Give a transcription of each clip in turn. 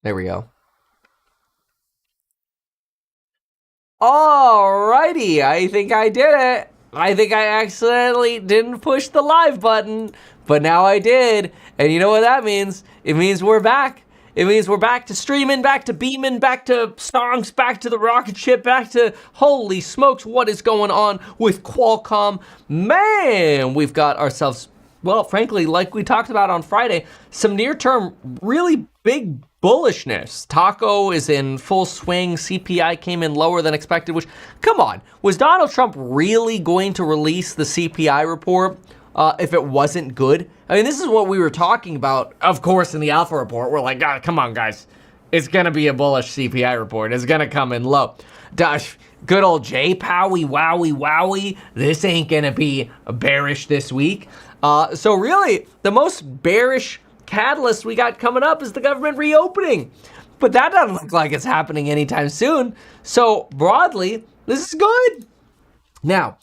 There we go. Alrighty, I think I did it. I think I accidentally didn't push the live button, but now I did. And you know what that means? It means we're back. It means we're back to streaming, back to beaming, back to songs, back to the rocket ship, back to holy smokes, what is going on with Qualcomm? Man, we've got ourselves, well, frankly, like we talked about on Friday, some near-term really big bullishness. Taco is in full swing. CPI came in lower than expected, which, come on, was Donald Trump really going to release the CPI report if it wasn't good? I mean, this is what we were talking about, of course, in the Alpha report. We're like, God, come on, guys. It's going to be a bullish CPI report. It's going to come in low. Good old J Powie, wowie. This ain't going to be bearish this week. So really, the most bearish catalyst we got coming up is the government reopening. But that doesn't look like it's happening anytime soon. So broadly, this is good. Now,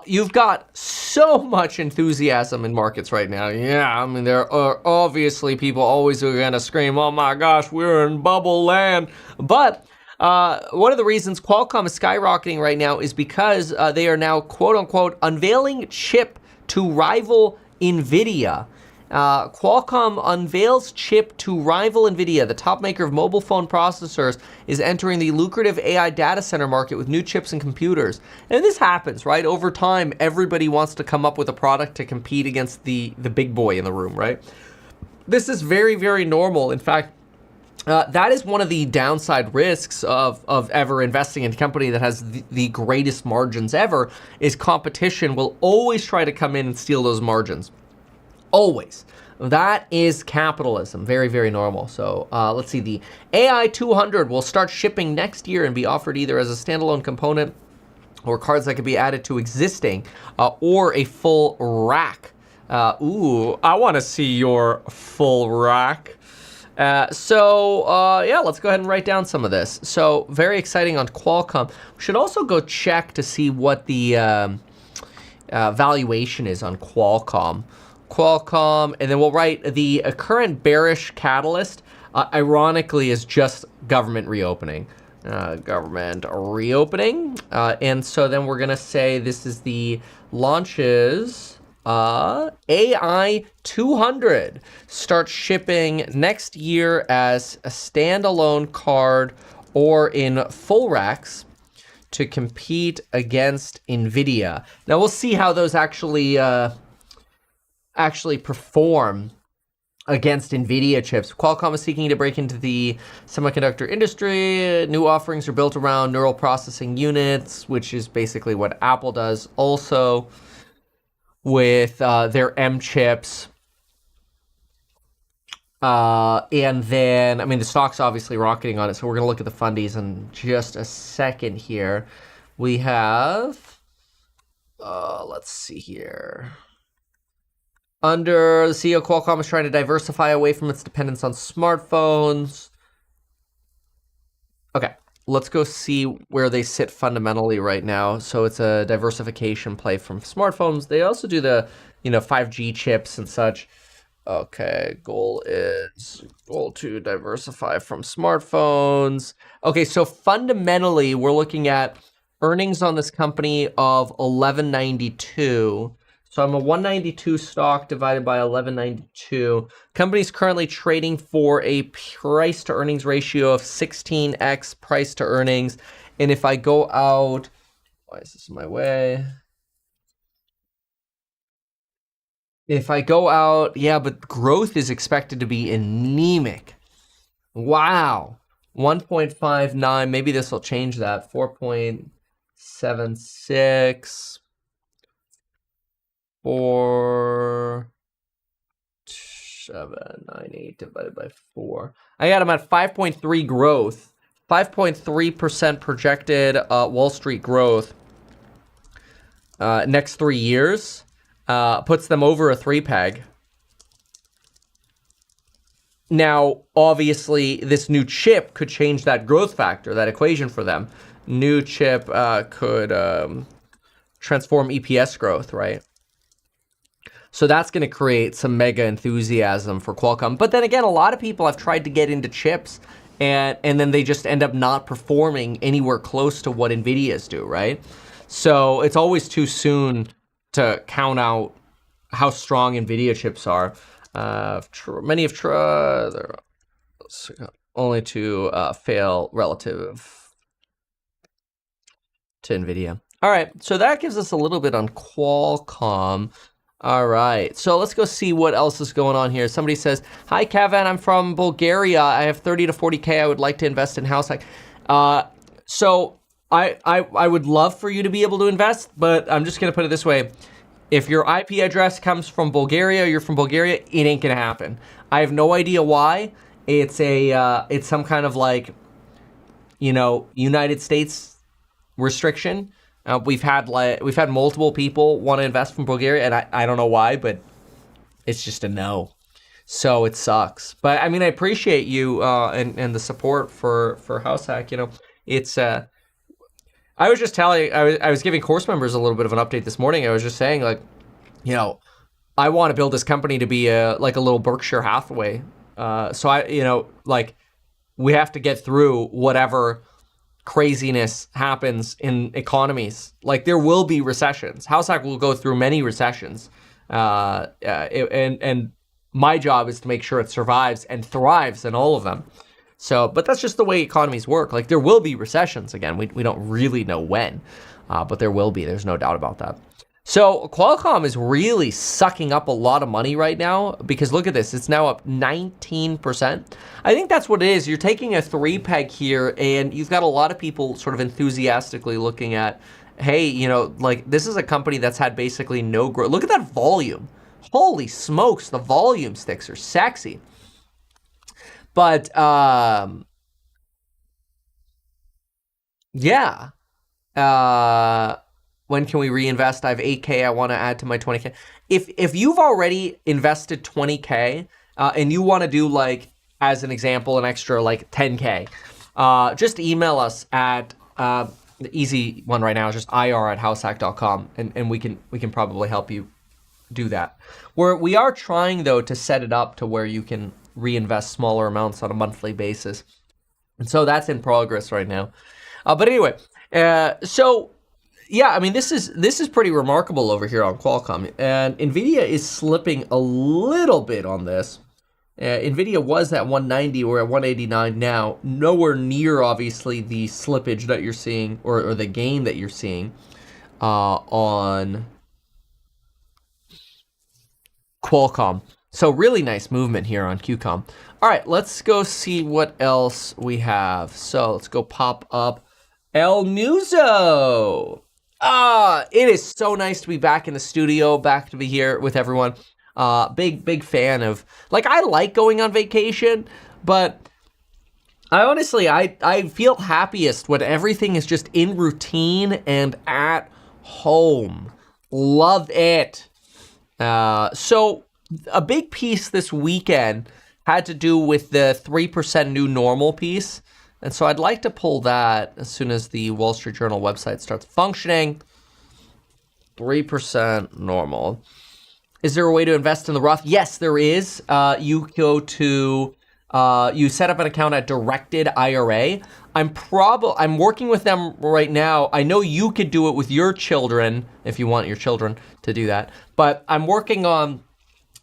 you've got so much enthusiasm in markets right now. Yeah, I mean, there are obviously people always are going to scream, oh my gosh, we're in bubble land. But one of the reasons Qualcomm is skyrocketing right now is because they are now, quote unquote, unveiling chip to rival NVIDIA. Qualcomm unveils chip to rival NVIDIA. The top maker of mobile phone processors is entering the lucrative AI data center market with new chips and computers. And this happens, right? Over time, everybody wants to come up with a product to compete against the big boy in the room, right? This is very, very normal. In fact, that is one of the downside risks of ever investing in a company that has the greatest margins ever, is competition will always try to come in and steal those margins. Always. That is capitalism. Very, very normal. So let's see. The AI 200 will start shipping next year and be offered either as a standalone component or cards that could be added to existing or a full rack. Ooh, I want to see your full rack. Yeah, let's go ahead and write down some of this. So very exciting on Qualcomm. We should also go check to see what the valuation is on Qualcomm. And then we'll write the current bearish catalyst, ironically, is just government reopening. And so then we're going to say this is the launches. AI 200 starts shipping next year as a standalone card or in full racks to compete against NVIDIA. Now we'll see how those actually perform against NVIDIA chips. Qualcomm is seeking to break into the semiconductor industry. New offerings are built around neural processing units, which is basically what Apple does also with their M chips. And then, I mean, the stock's obviously rocketing on it, so we're going to look at the fundies in just a second here. We have, let's see here. Under the CEO, Qualcomm is trying to diversify away from its dependence on smartphones. Okay, let's go see where they sit fundamentally right now. So it's a diversification play from smartphones. They also do the, 5G chips and such. Okay, goal to diversify from smartphones. Okay, so fundamentally, we're looking at earnings on this company of $11.92. So I'm a 192 stock divided by 1192. Company's currently trading for a price to earnings ratio of 16x price to earnings. And if I go out, why is this in my way? If I go out, yeah, but growth is expected to be anemic. Wow. 1.59, maybe this will change that. 4.76. 4.798 divided by 4. I got them at 5.3 growth, 5.3% projected Wall Street growth next 3 years. Puts them over a 3 peg. Now, obviously, this new chip could change that growth factor, that equation for them. New chip could transform EPS growth, right? So that's going to create some mega enthusiasm for Qualcomm. But then again, a lot of people have tried to get into chips, and then they just end up not performing anywhere close to what NVIDIA's do, right? So it's always too soon to count out how strong NVIDIA chips are. Many have tried, only to fail relative to NVIDIA. All right, so that gives us a little bit on Qualcomm. All right, so let's go see what else is going on here. Somebody says, hi, Kevin, I'm from Bulgaria. I have 30 to 40K. I would like to invest in house hack. So I would love for you to be able to invest, but I'm just going to put it this way. If your IP address comes from Bulgaria, you're from Bulgaria, it ain't going to happen. I have no idea why. It's some kind of like, United States restriction. We've had multiple people want to invest from Bulgaria, and I don't know why, but it's just a no. So it sucks. But I mean, I appreciate you and the support for house hack. It's I was just telling, I was giving course members a little bit of an update this morning. I was just saying, like, I want to build this company to be like a little Berkshire Hathaway. So we have to get through whatever craziness happens in economies. Like, there will be recessions. House hack will go through many recessions. And my job is to make sure it survives and thrives in all of them. So, but that's just the way economies work. Like, there will be recessions again. We don't really know when, but there will be. There's no doubt about that. So Qualcomm is really sucking up a lot of money right now, because look at this. It's now up 19%. I think that's what it is. You're taking a 3-peg here, and you've got a lot of people sort of enthusiastically looking at, hey, like, this is a company that's had basically no growth. Look at that volume. Holy smokes, the volume sticks are sexy. But, yeah. When can we reinvest? I have 8K. I want to add to my 20K. If you've already invested 20K and you want to do, like, as an example, an extra like 10K, just email us at the easy one right now is just ir@househack.com, and we can probably help you do that. We are trying, though, to set it up to where you can reinvest smaller amounts on a monthly basis, and so that's in progress right now. But anyway, so. Yeah, I mean, this is pretty remarkable over here on Qualcomm, and NVIDIA is slipping a little bit on this. NVIDIA was at 190, we're at 189 now, nowhere near, obviously, the slippage that you're seeing, or the gain that you're seeing on Qualcomm. So really nice movement here on QCOM. All right, let's go see what else we have. So let's go pop up El Muso. It is so nice to be back in the studio, back to be here with everyone. Big fan of, like, I like going on vacation, but I honestly, I feel happiest when everything is just in routine and at home. Love it. So a big piece this weekend had to do with the 3% new normal piece. And so I'd like to pull that as soon as the Wall Street Journal website starts functioning. 3% normal. Is there a way to invest in the Roth? Yes, there is. You go to, you set up an account at Directed IRA. I'm working with them right now. I know you could do it with your children if you want your children to do that. But I'm working on,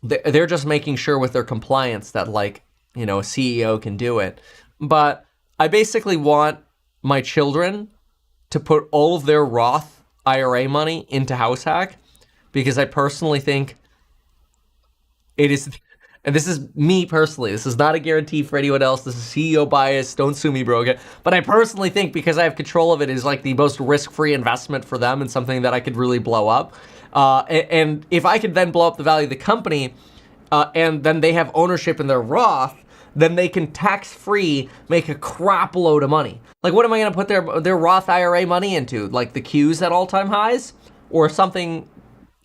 they're just making sure with their compliance that, like, a CEO can do it. But I basically want my children to put all of their Roth IRA money into House Hack, because I personally think it is, and this is me personally, this is not a guarantee for anyone else, this is CEO bias, don't sue me, bro, okay? But I personally think, because I have control of it, is like the most risk-free investment for them and something that I could really blow up. And if I could then blow up the value of the company, and then they have ownership in their Roth, then they can tax-free make a crap load of money. Like, what am I going to put their Roth IRA money into? Like the Qs at all-time highs? Or something,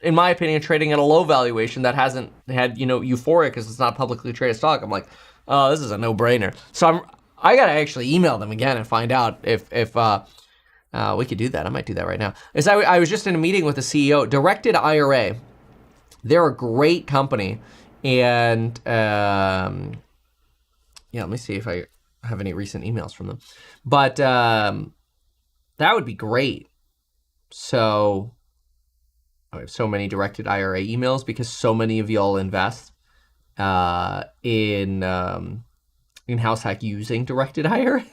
in my opinion, trading at a low valuation that hasn't had, euphoria because it's not publicly traded stock. I'm like, oh, this is a no-brainer. So I got to actually email them again and find out if we could do that. I might do that right now. I was just in a meeting with the CEO. Directed IRA They're a great company. And yeah, let me see if I have any recent emails from them. But that would be great. So I have so many directed IRA emails because so many of y'all invest in House Hack using directed IRA.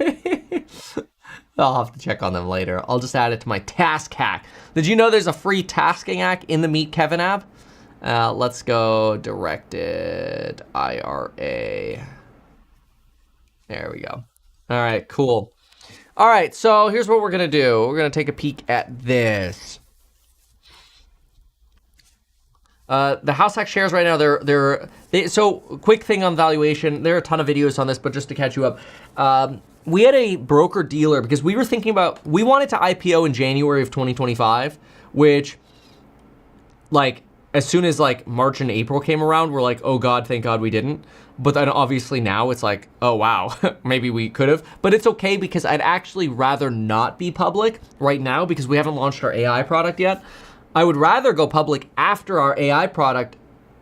I'll have to check on them later. I'll just add it to my task hack. Did you know there's a free tasking hack in the Meet Kevin app? Let's go directed IRA. There we go. All right, cool. All right, so here's what we're going to do. We're going to take a peek at this. The House Hack shares right now, so quick thing on valuation. There are a ton of videos on this, but just to catch you up, we had a broker dealer because we were thinking about, we wanted to IPO in January of 2025, which like as soon as like March and April came around, we're like, oh God, thank God we didn't. But then obviously now it's like, oh wow, maybe we could have, but it's okay because I'd actually rather not be public right now because we haven't launched our AI product yet. I would rather go public after our AI product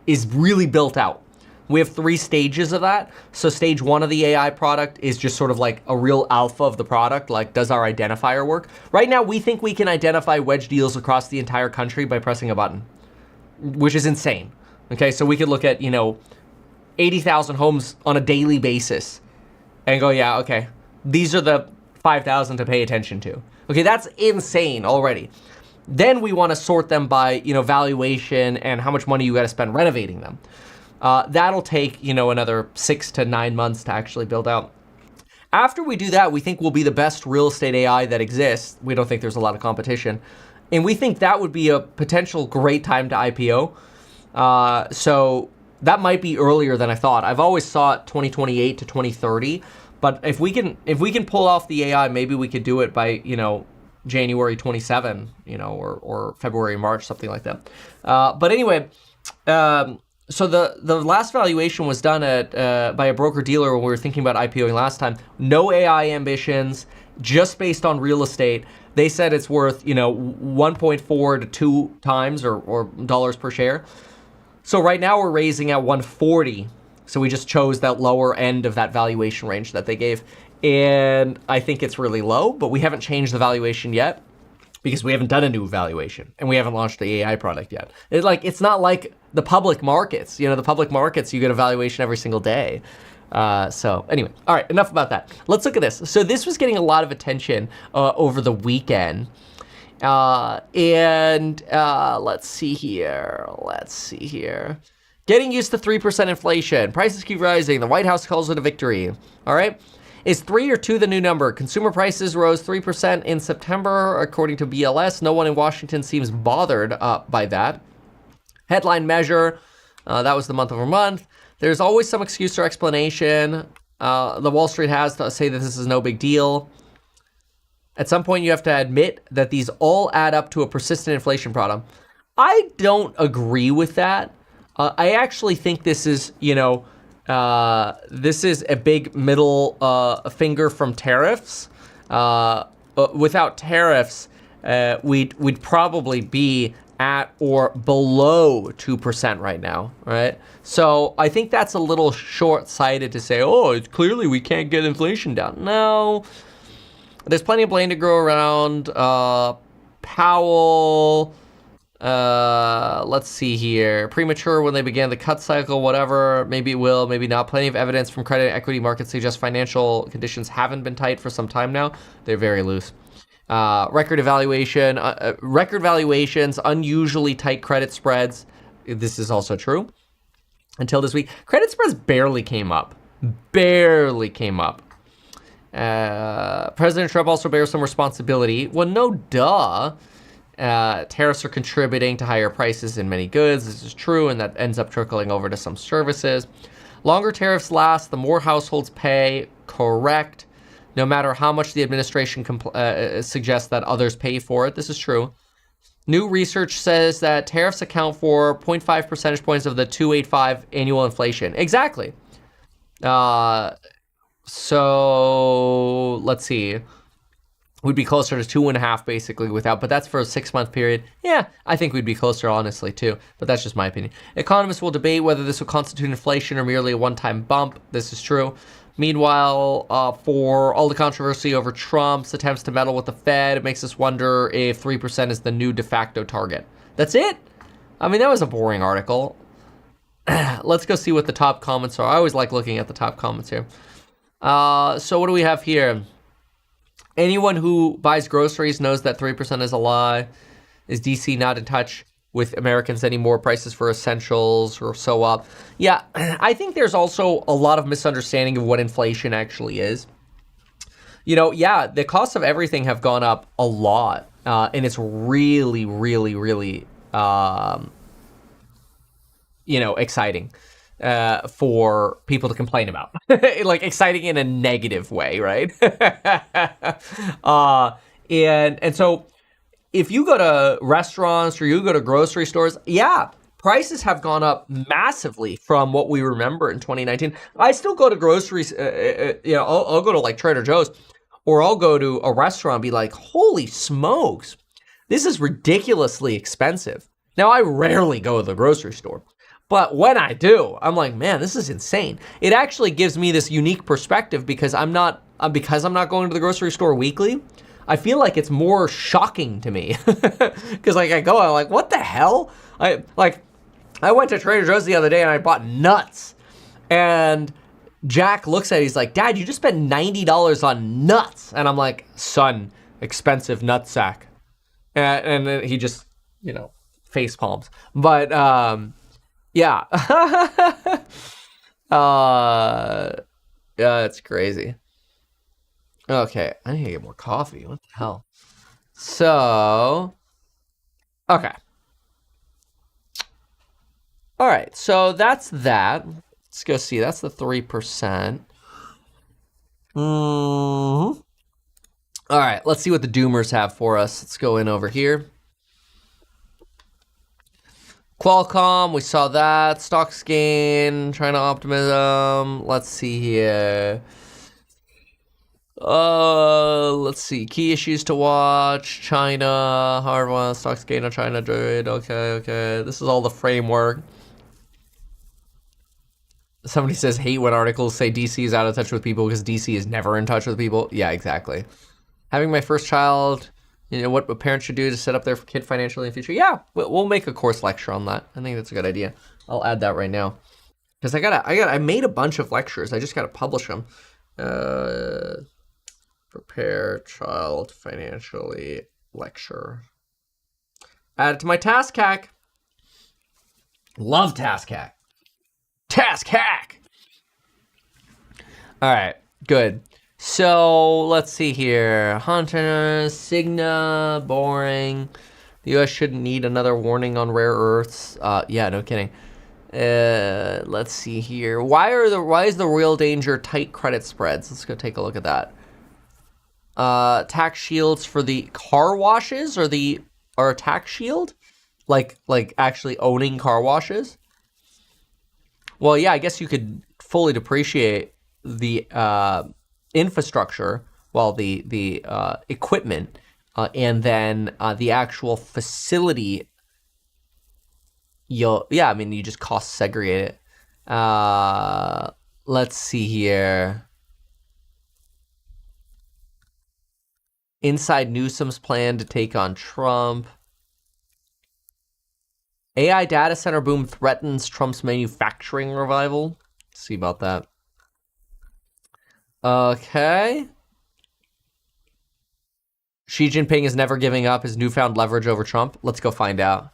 is really built out. We have 3 stages of that. So stage 1 of the AI product is just sort of like a real alpha of the product, like does our identifier work? Right now, we think we can identify wedge deals across the entire country by pressing a button, which is insane. Okay, so we could look at, 80,000 homes on a daily basis and go, yeah, okay, these are the 5,000 to pay attention to. Okay, that's insane already. Then we want to sort them by, valuation and how much money you got to spend renovating them. That'll take, another 6 to 9 months to actually build out. After we do that, we think we'll be the best real estate AI that exists. We don't think there's a lot of competition. And we think that would be a potential great time to IPO. So that might be earlier than I thought. I've always thought 2028 to 2030. But if we can pull off the AI, maybe we could do it by, January 27, or February, March, something like that. But anyway, so the last valuation was done by a broker dealer when we were thinking about IPOing last time. No AI ambitions, just based on real estate. They said it's worth 1.4 to 2 times or dollars per share. So right now we're raising at 140. So we just chose that lower end of that valuation range that they gave. And I think it's really low, but we haven't changed the valuation yet because we haven't done a new valuation and we haven't launched the AI product yet. It's not like the public markets. The public markets, you get a valuation every single day. So anyway, all right, enough about that. Let's look at this. So this was getting a lot of attention over the weekend. Let's see here. Getting used to 3% inflation. Prices keep rising. The White House calls it a victory. All right. Is 3 or 2 the new number? Consumer prices rose 3% in September, according to BLS. No one in Washington seems bothered by that. Headline measure, that was the month over month. There's always some excuse or explanation. The Wall Street has to say that this is no big deal. At some point, you have to admit that these all add up to a persistent inflation problem. I don't agree with that. I actually think this is, this is a big middle finger from tariffs. Without tariffs, we'd probably be at or below 2% right now, right? So I think that's a little short-sighted to say, oh, it's clearly we can't get inflation down. No, there's plenty of blame to go around. Powell, let's see here. Premature when they began the cut cycle, whatever. Maybe it will, maybe not. Plenty of evidence from credit and equity markets suggests financial conditions haven't been tight for some time now. They're very loose. Record valuations, unusually tight credit spreads. This is also true. Until this week, credit spreads barely came up. President Trump also bears some responsibility. Well, no duh. Tariffs are contributing to higher prices in many goods. This is true, and that ends up trickling over to some services. Longer tariffs last, the more households pay. Correct. No matter how much the administration suggests that others pay for it. This is true. New research says that tariffs account for 0.5 percentage points of the 285 annual inflation. Exactly. So let's see. We'd be closer to 2.5 basically without, but that's for a 6-month period. Yeah, I think we'd be closer honestly too, but that's just my opinion. Economists will debate whether this will constitute inflation or merely a one-time bump. This is true. Meanwhile, for all the controversy over Trump's attempts to meddle with the Fed, it makes us wonder if 3% is the new de facto target. That's it? I mean, that was a boring article. Let's go see what the top comments are. I always like looking at the top comments here. So what do we have here? Anyone who buys groceries knows that 3% is a lie. Is DC not in touch with Americans anymore? Prices for essentials are so up. Yeah, I think there's also a lot of misunderstanding of what inflation actually is. You know, yeah, the costs of everything have gone up a lot. And it's really, really, really, exciting. For people to complain about. Like exciting in a negative way, right? And so if you go to restaurants or you go to grocery stores, yeah, prices have gone up massively from what we remember in 2019. I still go to groceries, I'll go to like Trader Joe's, or I'll go to a restaurant and be like, holy smokes, this is ridiculously expensive. Now, I rarely go to the grocery store. But when I do, I'm like, man, this is insane. It actually gives me this unique perspective because I'm not going to the grocery store weekly. I feel like it's more shocking to me because like I'm like, what the hell? I went to Trader Joe's the other day and I bought nuts, and Jack looks at it, he's like, Dad, you just spent $90 on nuts, and I'm like, son, expensive nutsack, and then he just face palms, but yeah. Yeah, it's crazy. Okay, I need to get more coffee. What the hell? So, okay. All right, so that's that. Let's go see. That's the 3%. All right, let's see what the doomers have for us. Let's go in over here. Qualcomm, we saw that. Stocks gain, China optimism. Let's see here. Let's see. Key issues to watch. China, hard one. Stocks gain on China. Okay. This is all the framework. Somebody says hate when articles say DC is out of touch with people because DC is never in touch with people. Yeah, exactly. Having my first child, what a parent should do to set up their kid financially in the future. Yeah, we'll make a course lecture on that. I think that's a good idea. I'll add that right now because I made a bunch of lectures. I just gotta publish them. Prepare child financially lecture. Add it to my task hack. Love task hack. Task hack. All right, good. So let's see here. Hunter, Cigna, boring. The U.S. shouldn't need another warning on rare earths. Yeah, no kidding. Let's see here. Why is the real danger tight credit spreads? Let's go take a look at that. Tax shields for the car washes or a tax shield? Like actually owning car washes? Well, yeah, I guess you could fully depreciate the infrastructure, well, the equipment, and then the actual facility. You just cost segregate it. Let's see here. Inside Newsom's plan to take on Trump. AI data center boom threatens Trump's manufacturing revival. Let's see about that. Okay. Xi Jinping is never giving up his newfound leverage over Trump. Let's go find out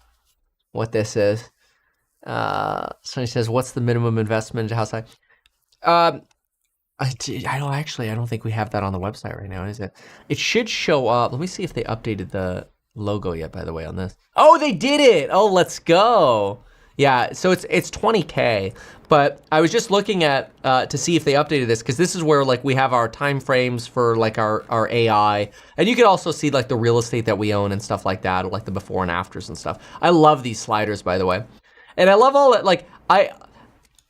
what this is. Somebody says, what's the minimum investment into house side? I don't think we have that on the website right now, is it? It should show up. Let me see if they updated the logo yet, by the way, on this. Oh, they did it. Oh, let's go. Yeah, so it's 20K, but I was just looking at to see if they updated this, because this is where like we have our time frames for like our AI, and you can also see like the real estate that we own and stuff like that, like the before and afters and stuff. I love these sliders, by the way, and I love all that. Like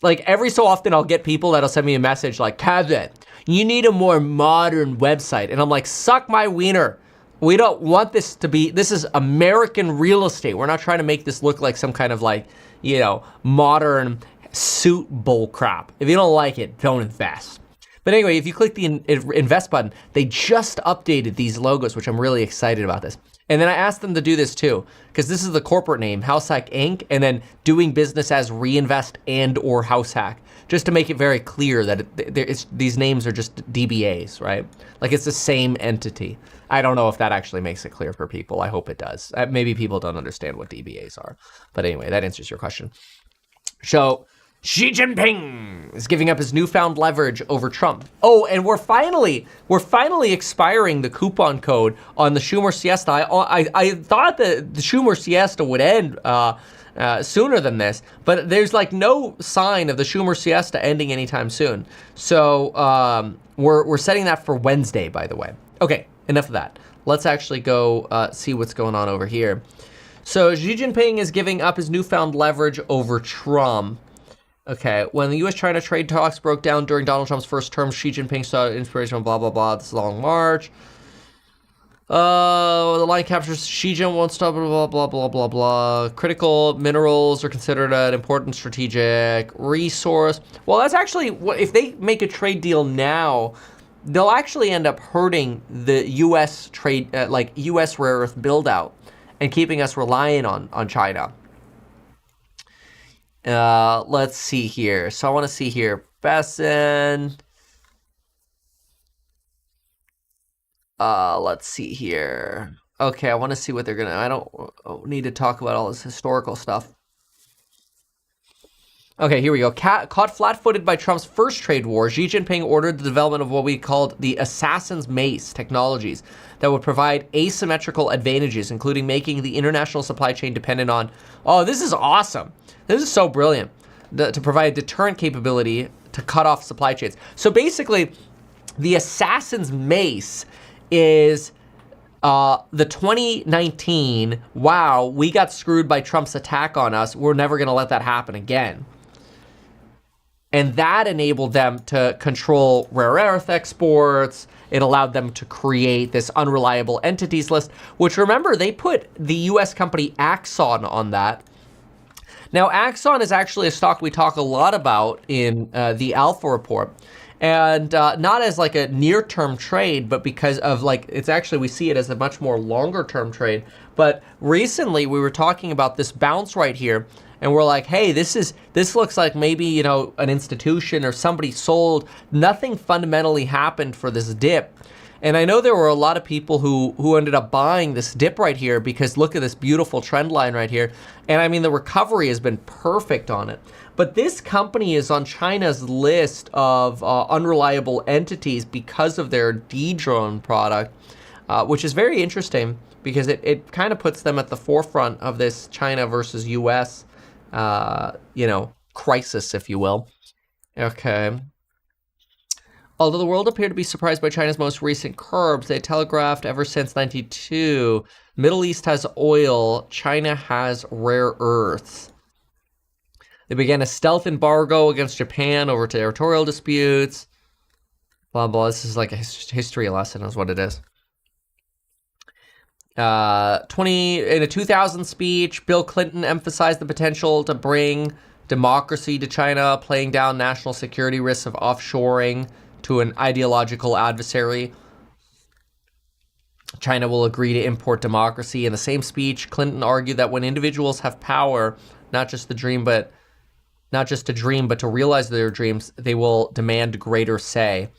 like every so often I'll get people that'll send me a message like, Kevin, you need a more modern website. And I'm like, suck my wiener. We don't want this to be, this is American real estate. We're not trying to make this look like some kind of like, you know, modern suit bull crap. If you don't like it, don't invest. But anyway, if you click the invest button, they just updated these logos, which I'm really excited about this. And then I asked them to do this too, because this is the corporate name, Househack Inc., and then doing business as Reinvest and or Househack, just to make it very clear that these names are just DBAs, right? Like it's the same entity. I don't know if that actually makes it clear for people. I hope it does. Maybe people don't understand what DBAs are. But anyway, that answers your question. So Xi Jinping is giving up his newfound leverage over Trump. Oh, and we're finally expiring the coupon code on the Schumer Siesta. I thought that the Schumer Siesta would end sooner than this, but there's like no sign of the Schumer Siesta ending anytime soon. So we're setting that for Wednesday, by the way. Okay, enough of that. Let's actually go see what's going on over here. So Xi Jinping is giving up his newfound leverage over Trump. Okay, when the U.S.-China trade talks broke down during Donald Trump's first term, Xi Jinping saw inspiration, blah, blah, blah, this long march. The line captures Xi Jinping won't stop, blah, blah, blah, blah, blah. Critical minerals are considered an important strategic resource. Well, that's actually, if they make a trade deal now, they'll actually end up hurting the U.S. trade, like U.S. rare earth build-out and keeping us reliant on China. Let's see here. So I want to see here. Besson. Let's see here. Okay, I want to see what they're gonna. I don't need to talk about all this historical stuff. Okay, here we go. Caught flat-footed by Trump's first trade war, Xi Jinping ordered the development of what we called the Assassin's Mace technologies that would provide asymmetrical advantages, including making the international supply chain dependent on, oh, this is awesome. This is so brilliant, to provide deterrent capability to cut off supply chains. So basically, the Assassin's Mace is the 2019, wow, we got screwed by Trump's attack on us. We're never going to let that happen again. And that enabled them to control rare earth exports. It allowed them to create this unreliable entities list, which, remember, they put the US company Axon on that. Now, Axon is actually a stock we talk a lot about in the Alpha Report. And not as like a near-term trade, but because of like, it's actually, we see it as a much more longer-term trade. But recently we were talking about this bounce right here, and we're like, hey, this looks like maybe, you know, an institution or somebody sold. Nothing fundamentally happened for this dip. And I know there were a lot of people who ended up buying this dip right here because look at this beautiful trend line right here. And I mean, the recovery has been perfect on it. But this company is on China's list of unreliable entities because of their Dedrone product, which is very interesting because it kind of puts them at the forefront of this China versus US, you know, crisis, if you will. Okay. Although the world appeared to be surprised by China's most recent curbs, they telegraphed ever since 92, Middle East has oil, China has rare earths. They began a stealth embargo against Japan over territorial disputes. Blah, blah. This is like a history lesson is what it is. In a 2000 speech, Bill Clinton emphasized the potential to bring democracy to China, playing down national security risks of offshoring to an ideological adversary. China will agree to import democracy. In the same speech, Clinton argued that when individuals have power, not just to dream, but to realize their dreams, they will demand greater say.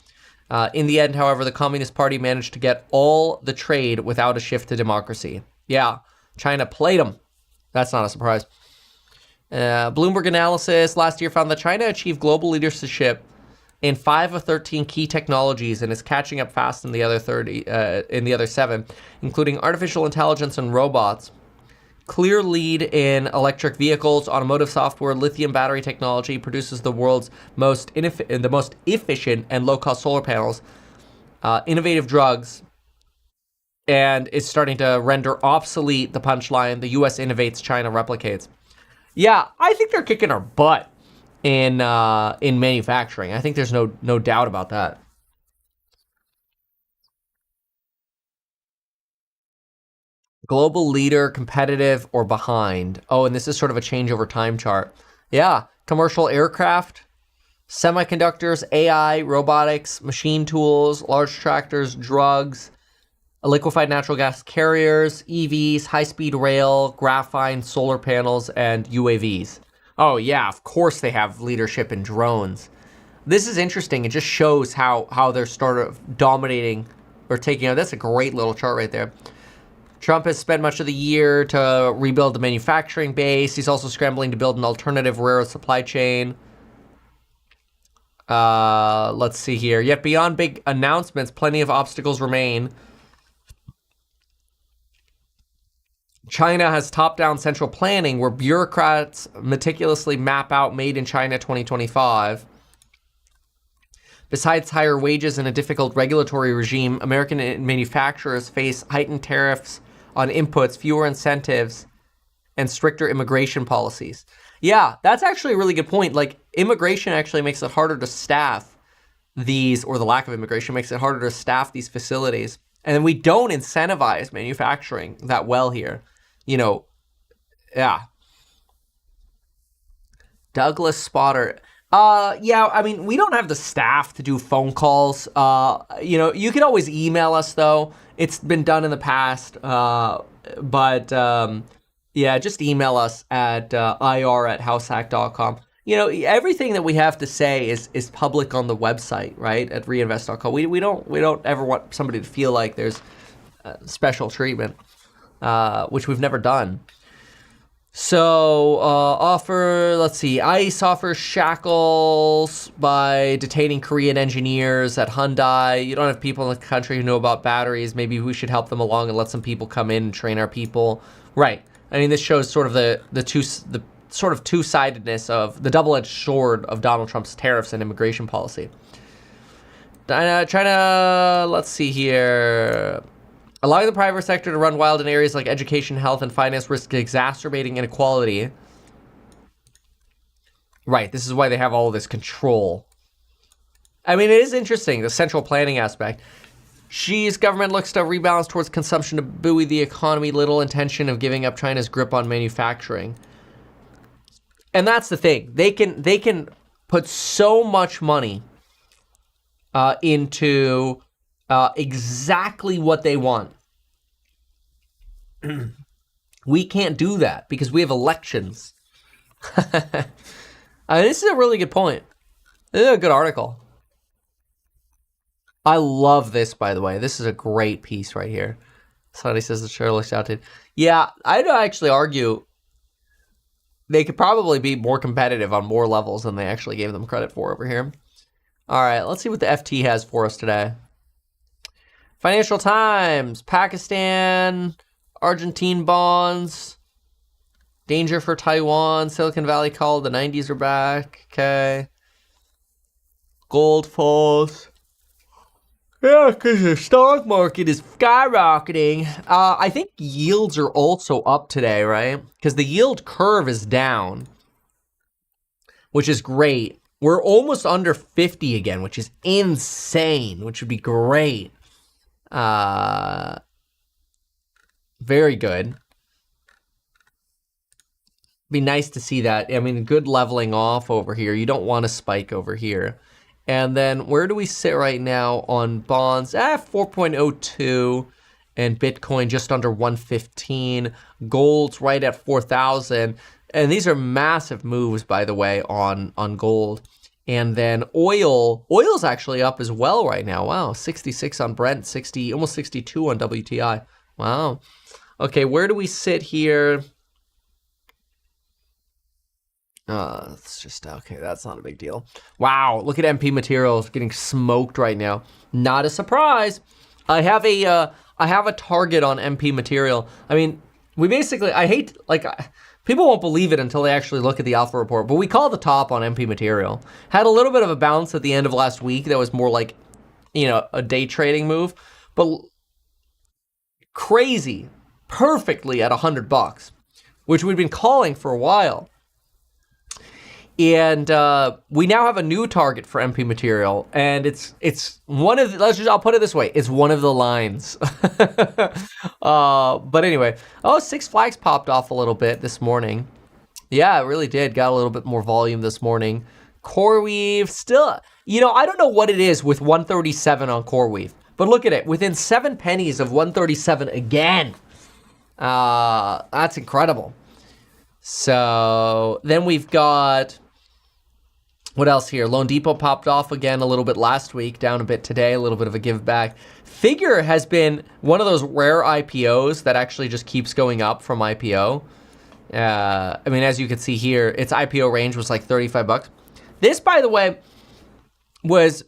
In the end, however, the Communist Party managed to get all the trade without a shift to democracy. Yeah, China played them. That's not a surprise. Bloomberg analysis last year found that China achieved global leadership in 5 of 13 key technologies and is catching up fast in the other 7, including artificial intelligence and robots. Clear lead in electric vehicles, automotive software, lithium battery technology, produces the world's most efficient and low-cost solar panels, innovative drugs, and is starting to render obsolete the punchline, the U.S. innovates, China replicates. Yeah, I think they're kicking our butt. in manufacturing. I think there's no doubt about that. Global leader, competitive, or behind. Oh, and this is sort of a change over time chart. Yeah, commercial aircraft, semiconductors, AI, robotics, machine tools, large tractors, drugs, liquefied natural gas carriers, EVs, high-speed rail, graphene, solar panels, and UAVs. Oh yeah, of course they have leadership in drones. This is interesting. It just shows how they're sort of dominating or taking out. That's a great little chart right there. Trump has spent much of the year to rebuild the manufacturing base. He's also scrambling to build an alternative rare earth supply chain. Let's see here. Yet beyond big announcements, plenty of obstacles remain. China has top-down central planning where bureaucrats meticulously map out Made in China 2025. Besides higher wages and a difficult regulatory regime, American manufacturers face heightened tariffs on inputs, fewer incentives, and stricter immigration policies. Yeah, that's actually a really good point. Like, immigration actually makes it harder to staff these, or the lack of immigration makes it harder to staff these facilities. And we don't incentivize manufacturing that well here. You know, yeah. Douglas Spotter. Yeah, I mean, we don't have the staff to do phone calls. You know, you can always email us, though. It's been done in the past. Yeah, just email us at ir@househack.com. You know, everything that we have to say is public on the website, right, at reinvest.com. We don't ever want somebody to feel like there's special treatment, which we've never done. So, let's see, ICE offers shackles by detaining Korean engineers at Hyundai. You don't have people in the country who know about batteries. Maybe we should help them along and let some people come in and train our people. Right. I mean, this shows sort of the sort of two-sidedness of the double-edged sword of Donald Trump's tariffs and immigration policy. China, let's see here. Allowing the private sector to run wild in areas like education, health, and finance risk exacerbating inequality. Right, this is why they have all this control. I mean, it is interesting, the central planning aspect. Xi's government looks to rebalance towards consumption to buoy the economy, little intention of giving up China's grip on manufacturing. And that's the thing. They can put so much money into exactly what they want. We can't do that because we have elections. This is a really good point. This is a good article. I love this, by the way. This is a great piece right here. Somebody says the chair looks outdated. Yeah, I'd actually argue they could probably be more competitive on more levels than they actually gave them credit for over here. All right, let's see what the FT has for us today. Financial Times, Pakistan, Argentine bonds, danger for Taiwan, Silicon Valley call, the 90s are back, okay. Gold falls. Yeah, because the stock market is skyrocketing. I think yields are also up today, right? Because the yield curve is down, which is great. We're almost under 50 again, which is insane, which would be great. Very good. Be nice to see that. I mean, good leveling off over here. You don't want to spike over here. And then where do we sit right now on bonds? 4.02, and Bitcoin just under 115. Gold's right at 4,000. And these are massive moves, by the way, on gold. And then oil's actually up as well right now. Wow, 66 on Brent, 60, almost 62 on WTI. Wow. Okay, where do we sit here? It's just, okay, that's not a big deal. Wow, look at MP Materials getting smoked right now. Not a surprise. I have a target on MP Material. I mean, we basically, people won't believe it until they actually look at the alpha report, but we call the top on MP Material. Had a little bit of a bounce at the end of last week that was more like, you know, a day trading move, but crazy, perfectly at $100, which we've been calling for a while. And we now have a new target for MP material, and it's one of the, I'll put it this way, it's one of the lines. But anyway, Six Flags popped off a little bit this morning. Yeah, it really did. Got a little bit more volume this morning. CoreWeave still, I don't know what it is with 137 on CoreWeave, but look at it, within 7 pennies of 137 again. That's incredible. So then we've got, what else here? Loan Depot popped off again a little bit last week, down a bit today, a little bit of a give back. Figure has been one of those rare IPOs that actually just keeps going up from IPO. I mean, as you can see here, its IPO range was like $35. This, by the way, was,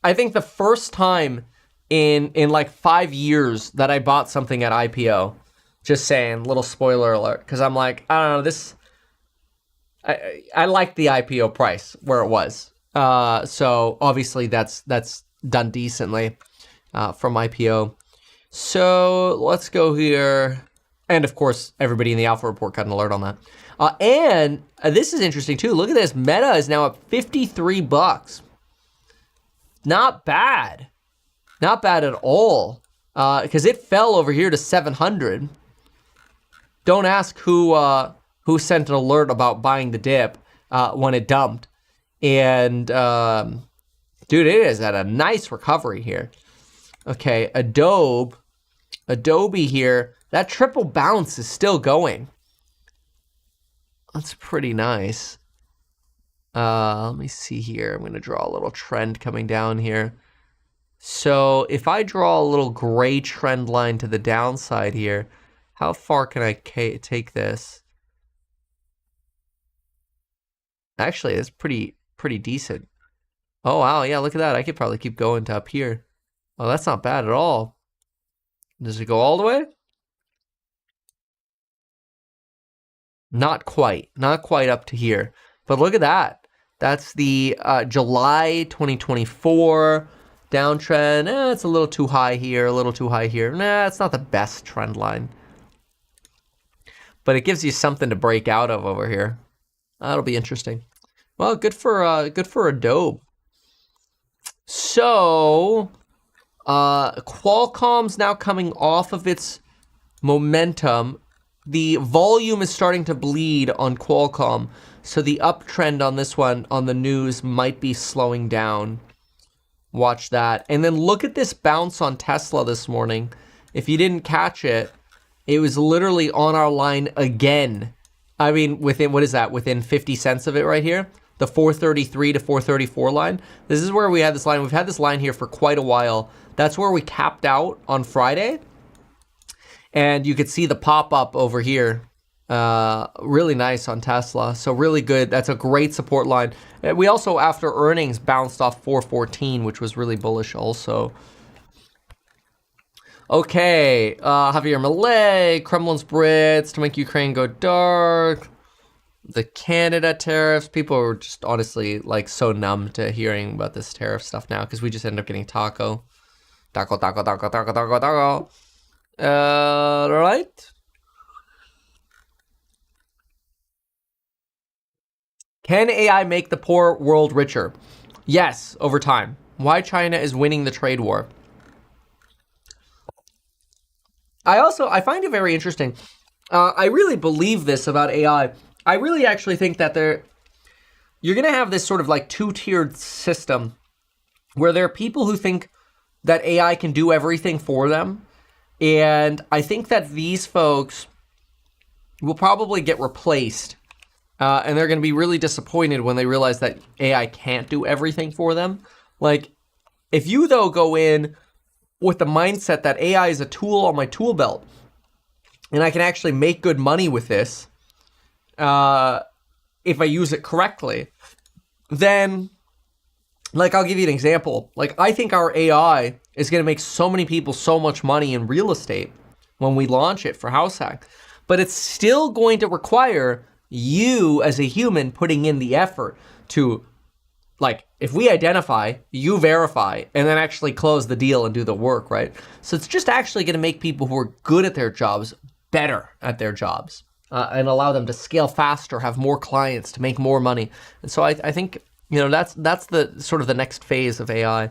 I think, the first time in like 5 years that I bought something at IPO. Just saying, little spoiler alert, because I'm like, I don't know, this, I like the IPO price where it was. So obviously that's done decently from IPO. So let's go here. And of course, everybody in the Alpha Report got an alert on that. And this is interesting too. Look at this. Meta is now at $53. Not bad. Not bad at all. Because it fell over here to 700. Don't ask who sent an alert about buying the dip when it dumped. And dude, it is at a nice recovery here. Okay, Adobe here. That triple bounce is still going. That's pretty nice. Let me see here. I'm going to draw a little trend coming down here. So if I draw a little gray trend line to the downside here, how far can I take this? Actually, it's pretty decent. Oh, wow. Yeah, look at that. I could probably keep going to up here. Oh, that's not bad at all. Does it go all the way? Not quite. Not quite up to here. But look at that. That's the July 2024 downtrend. It's a little too high here, a little too high here. Nah, it's not the best trend line. But it gives you something to break out of over here. That'll be interesting. Well, good for Adobe. So, Qualcomm's now coming off of its momentum. The volume is starting to bleed on Qualcomm, so the uptrend on this one on the news might be slowing down. Watch that. And then look at this bounce on Tesla this morning. If you didn't catch it, it was literally on our line again. I mean, within, what is that? Within 50 cents of it right here? The 433 to 434 line. This is where we had this line. We've had this line here for quite a while. That's where we capped out on Friday. And you could see the pop-up over here. Really nice on Tesla. So really good. That's a great support line. We also, after earnings, bounced off 414, which was really bullish also. Okay, Javier Milei, Kremlin's Brits to make Ukraine go dark. The Canada tariffs. People are just honestly like so numb to hearing about this tariff stuff now because we just end up getting taco. Right? Can AI make the poor world richer? Yes, over time. Why China is winning the trade war. I find it very interesting. I really believe this about AI. I really actually think that you're going to have this sort of like two-tiered system where there are people who think that AI can do everything for them. And I think that these folks will probably get replaced. And they're going to be really disappointed when they realize that AI can't do everything for them. Like, if you, though, go in with the mindset that AI is a tool on my tool belt, and I can actually make good money with this, if I use it correctly, then, like, I'll give you an example. Like, I think our AI is going to make so many people so much money in real estate when we launch it for House Hack. But it's still going to require you as a human putting in the effort to, like, if we identify, you verify, and then actually close the deal and do the work, right? So it's just actually going to make people who are good at their jobs better at their jobs. and allow them to scale faster, have more clients, to make more money. And so I think, you know, that's the sort of the next phase of AI,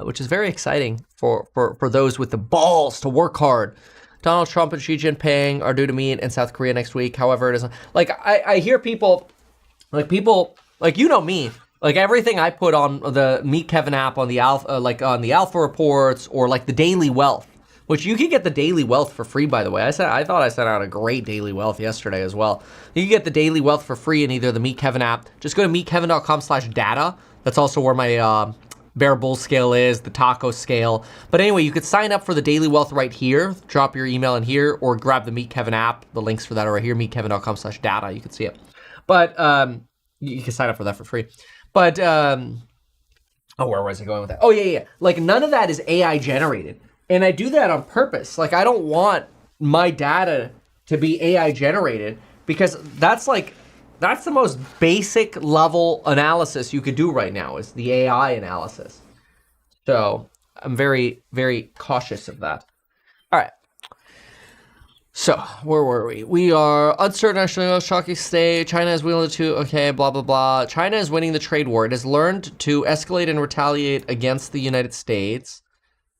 which is very exciting for those with the balls to work hard. Donald Trump and Xi Jinping are due to meet in South Korea next week. However, it isn't like I hear people like you know me, like everything I put on the Meet Kevin app on the Alpha, like on the Alpha reports, or like the Daily Wealth, which you can get the Daily Wealth for free, by the way. I thought I sent out a great Daily Wealth yesterday as well. You can get the Daily Wealth for free in either the Meet Kevin app. Just go to meetkevin.com/data. That's also where my Bear Bull scale is, the taco scale. But anyway, you could sign up for the Daily Wealth right here, drop your email in here, or grab the Meet Kevin app. The links for that are right here, meetkevin.com/data. You can see it. But you can sign up for that for free. But, oh, where was I going with that? Oh, yeah. Like, none of that is AI generated. And I do that on purpose. Like, I don't want my data to be AI generated, because that's the most basic level analysis you could do right now, is the AI analysis. So I'm very, very cautious of that. All right. So where were we? We are uncertain, actually, shocking state. China is willing to, okay, blah, blah, blah. China is winning the trade war. It has learned to escalate and retaliate against the United States.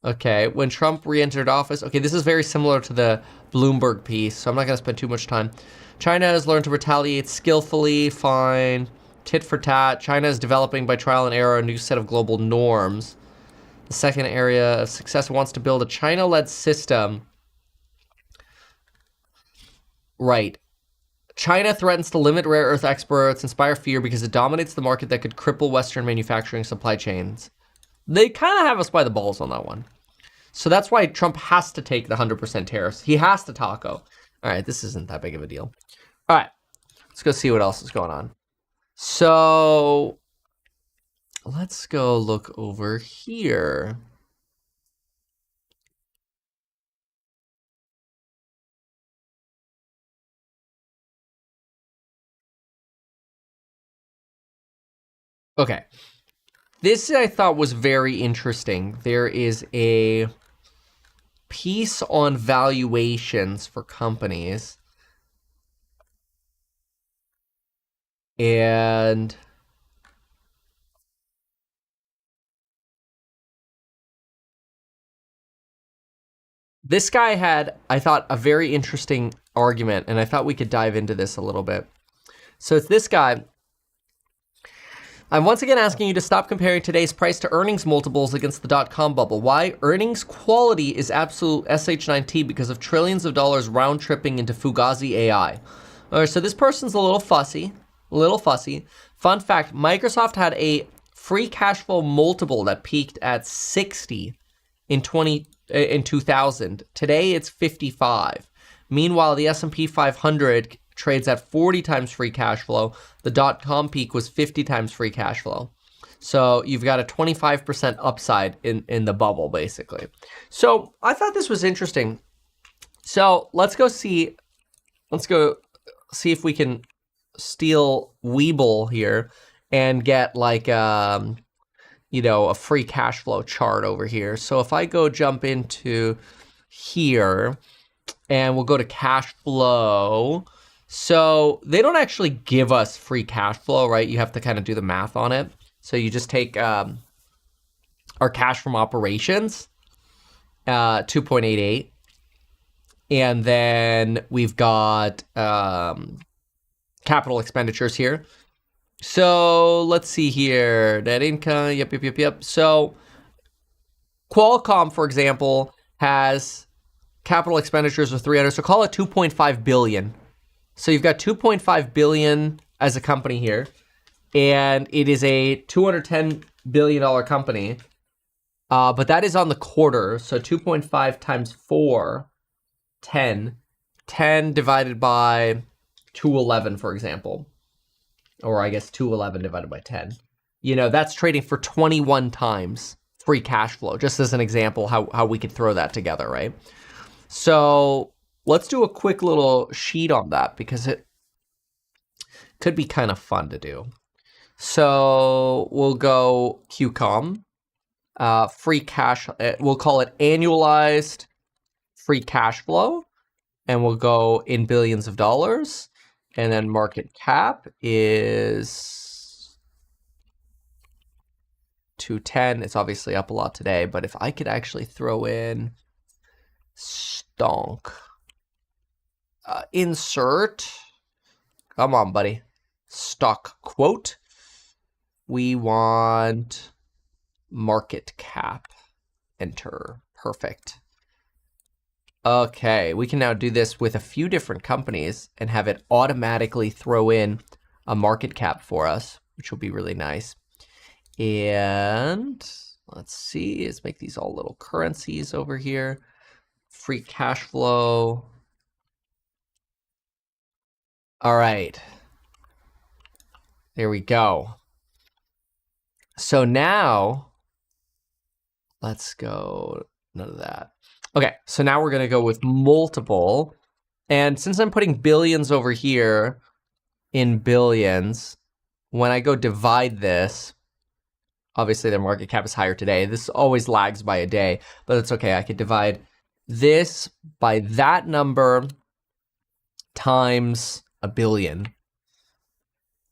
Okay, when Trump re-entered office. Okay, this is very similar to the Bloomberg piece, so I'm not going to spend too much time. China has learned to retaliate skillfully, fine, tit for tat. China is developing by trial and error a new set of global norms. The second area of success wants to build a China-led system. Right. China threatens to limit rare earth exports, inspire fear because it dominates the market that could cripple Western manufacturing supply chains. They kind of have us by the balls on that one. So that's why Trump has to take the 100% tariffs. He has to taco. All right, this isn't that big of a deal. All right, let's go see what else is going on. So let's go look over here. Okay. This I thought was very interesting. There is a piece on valuations for companies. And this guy had, I thought, a very interesting argument, and I thought we could dive into this a little bit. So it's this guy. I'm once again asking you to stop comparing today's price to earnings multiples against the dot-com bubble. Why? Earnings quality is absolute SH9T because of trillions of dollars round-tripping into Fugazi AI. All right, so this person's a little fussy. Fun fact, Microsoft had a free cash flow multiple that peaked at 60 in 2000. Today, it's 55. Meanwhile, the S&P 500 trades at 40 times free cash flow. The dot-com peak was 50 times free cash flow. So you've got a 25% upside in the bubble, basically. So I thought this was interesting. So let's go see if we can steal Weeble here and get like, you know, a free cash flow chart over here. So if I go jump into here and we'll go to cash flow. So they don't actually give us free cash flow, right? You have to kind of do the math on it. So you just take our cash from operations, 2.88. And then we've got capital expenditures here. So let's see here. Net income, yep. So Qualcomm, for example, has capital expenditures of 300. So call it 2.5 billion. So you've got 2.5 billion as a company here, and it is a $210 billion company, but that is on the quarter, so 2.5 times 4, 10. 10 divided by 211, for example, or I guess 211 divided by 10. You know, that's trading for 21 times free cash flow, just as an example how we could throw that together, right? So let's do a quick little sheet on that because it could be kind of fun to do. So we'll go QCOM, free cash, we'll call it annualized free cash flow. and we'll go in billions of dollars. And then market cap is 210. It's obviously up a lot today, but if I could actually throw in stonk, insert, come on, buddy, stock quote. We want market cap, enter, perfect. Okay, we can now do this with a few different companies and have it automatically throw in a market cap for us, which will be really nice. And let's see, let's make these all little currencies over here. Free cash flow. All right. There we go. So now, let's go, none of that. Okay, so now we're gonna go with multiple. And since I'm putting billions over here in billions, when I go divide this, obviously their market cap is higher today. This always lags by a day, but it's okay. I could divide this by that number times a billion.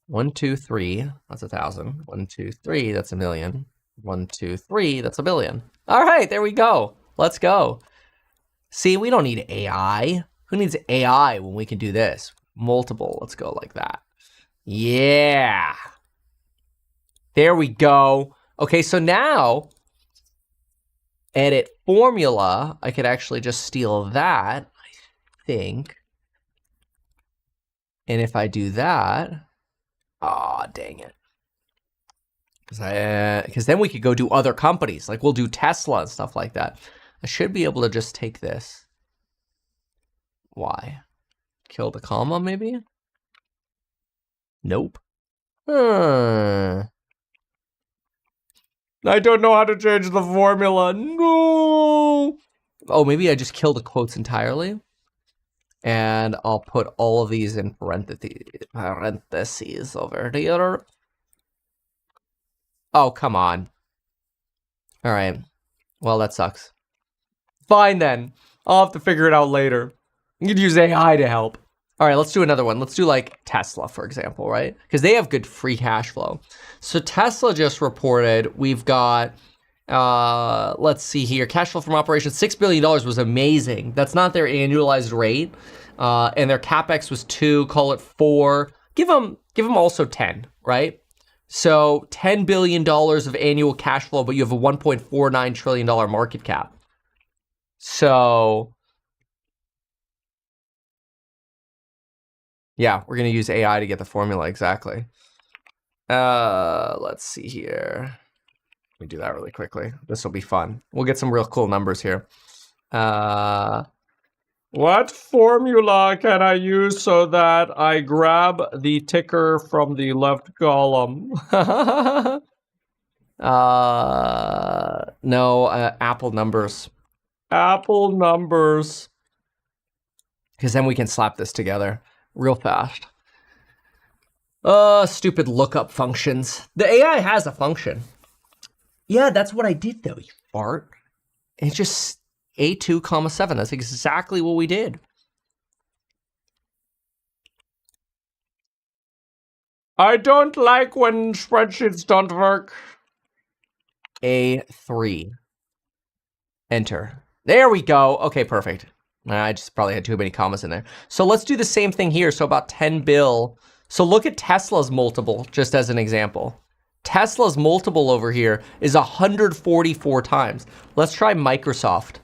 1, 2, 3, that's 1,000. 1, 2, 3, that's a million. 1, 2, 3, that's a billion. All right, there we go. Let's go. See, we don't need AI. Who needs AI when we can do this? Multiple, let's go like that. Yeah. There we go. Okay, so now, edit formula, I could actually just steal that, I think. And if I do that, aw, dang it. Because then we could go do other companies. Like we'll do Tesla and stuff like that. I should be able to just take this. Why? Kill the comma, maybe? Nope. I don't know how to change the formula. No. Oh, maybe I just kill the quotes entirely. And I'll put all of these in parentheses over here. Oh, come on. All right. Well, that sucks. Fine then. I'll have to figure it out later. You could use AI to help. All right, let's do another one. Let's do like Tesla, for example, right? Because they have good free cash flow. So Tesla just reported we've got, let's see here, cash flow from operations, $6 billion was amazing. That's not their annualized rate. And their CapEx was 2, call it 4. Give them also 10, right? So $10 billion of annual cash flow, but you have a $1.49 trillion market cap. So yeah, we're gonna use AI to get the formula exactly. Let's see here. Let me do that really quickly. This will be fun. We'll get some real cool numbers here. What formula can I use so that I grab the ticker from the left column? No, Apple numbers. Apple numbers. Because then we can slap this together real fast. Stupid lookup functions. The AI has a function. Yeah, that's what I did though, you fart. It's just A2, 7. That's exactly what we did. I don't like when spreadsheets don't work. A3. Enter. There we go. Okay, perfect. I just probably had too many commas in there. So let's do the same thing here. So about 10 bill. So look at Tesla's multiple, just as an example. Tesla's multiple over here is 144 times. Let's try Microsoft.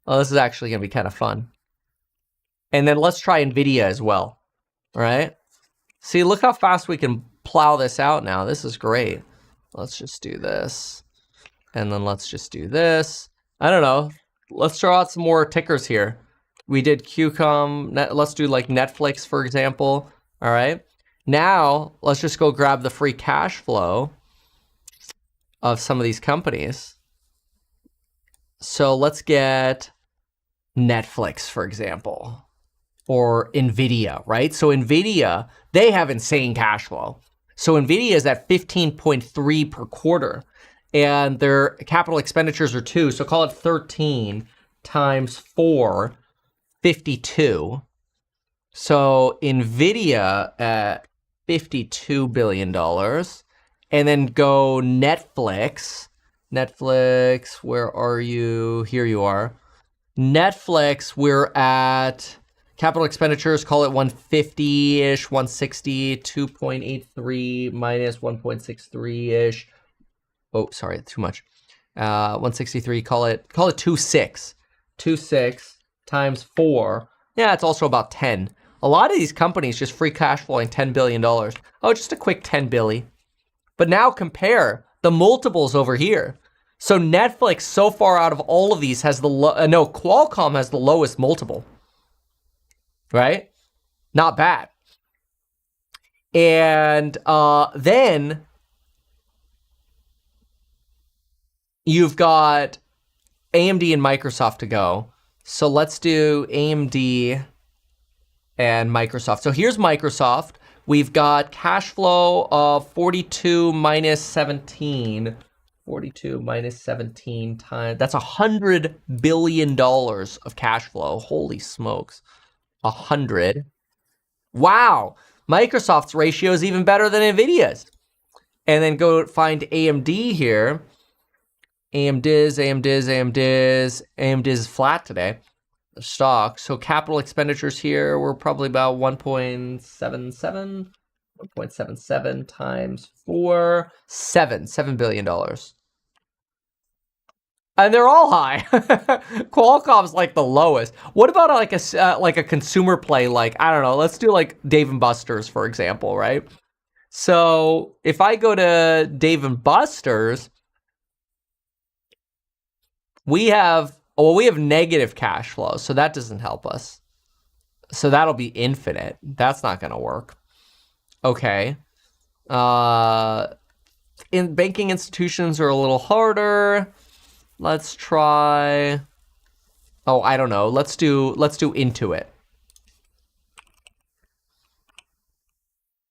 Oh, this is actually going to be kind of fun. And then let's try NVIDIA as well. All right? See, look how fast we can plow this out now. This is great. Let's just do this. And then let's just do this. I don't know. Let's throw out some more tickers here. We did QCOM. Let's do like Netflix, for example. All right. Now, let's just go grab the free cash flow of some of these companies. So let's get Netflix, for example, or NVIDIA, right? So NVIDIA, they have insane cash flow. So NVIDIA is at 15.3 per quarter, and their capital expenditures are 2. So call it 13 times 4. 52. So Nvidia at $52 billion. And then go Netflix. Netflix, where are you? Here you are. Netflix, we're at capital expenditures, call it 150-ish, 160, 2.83 minus 1.63-ish. Oh, sorry, too much. 163, call it 2.6. 2.6 times 4. Yeah, it's also about 10. A lot of these companies just free cash flowing $10 billion. Oh, just a quick 10 billy. But now compare the multiples over here. So Netflix, so far out of all of these, has the Qualcomm has the lowest multiple, right? Not bad. And then you've got AMD and Microsoft to go. So let's do AMD and Microsoft. So here's Microsoft. We've got cash flow of 42 minus 17. 42 minus 17 times, that's $100 billion of cash flow. Holy smokes. 100. Wow. Microsoft's ratio is even better than NVIDIA's. And then go find AMD here. AMD's is flat today. The stock. So capital expenditures here, we're probably about 1.77. 1.77 times 4. $7 billion. And they're all high. Qualcomm's like the lowest. What about like a consumer play? Like, I don't know, let's do like Dave & Buster's, for example, right? So if I go to Dave & Buster's, we have negative cash flow, so that doesn't help us. So that'll be infinite. That's not gonna work. Okay. In banking institutions are a little harder. Let's try, oh, I don't know. Let's do Intuit.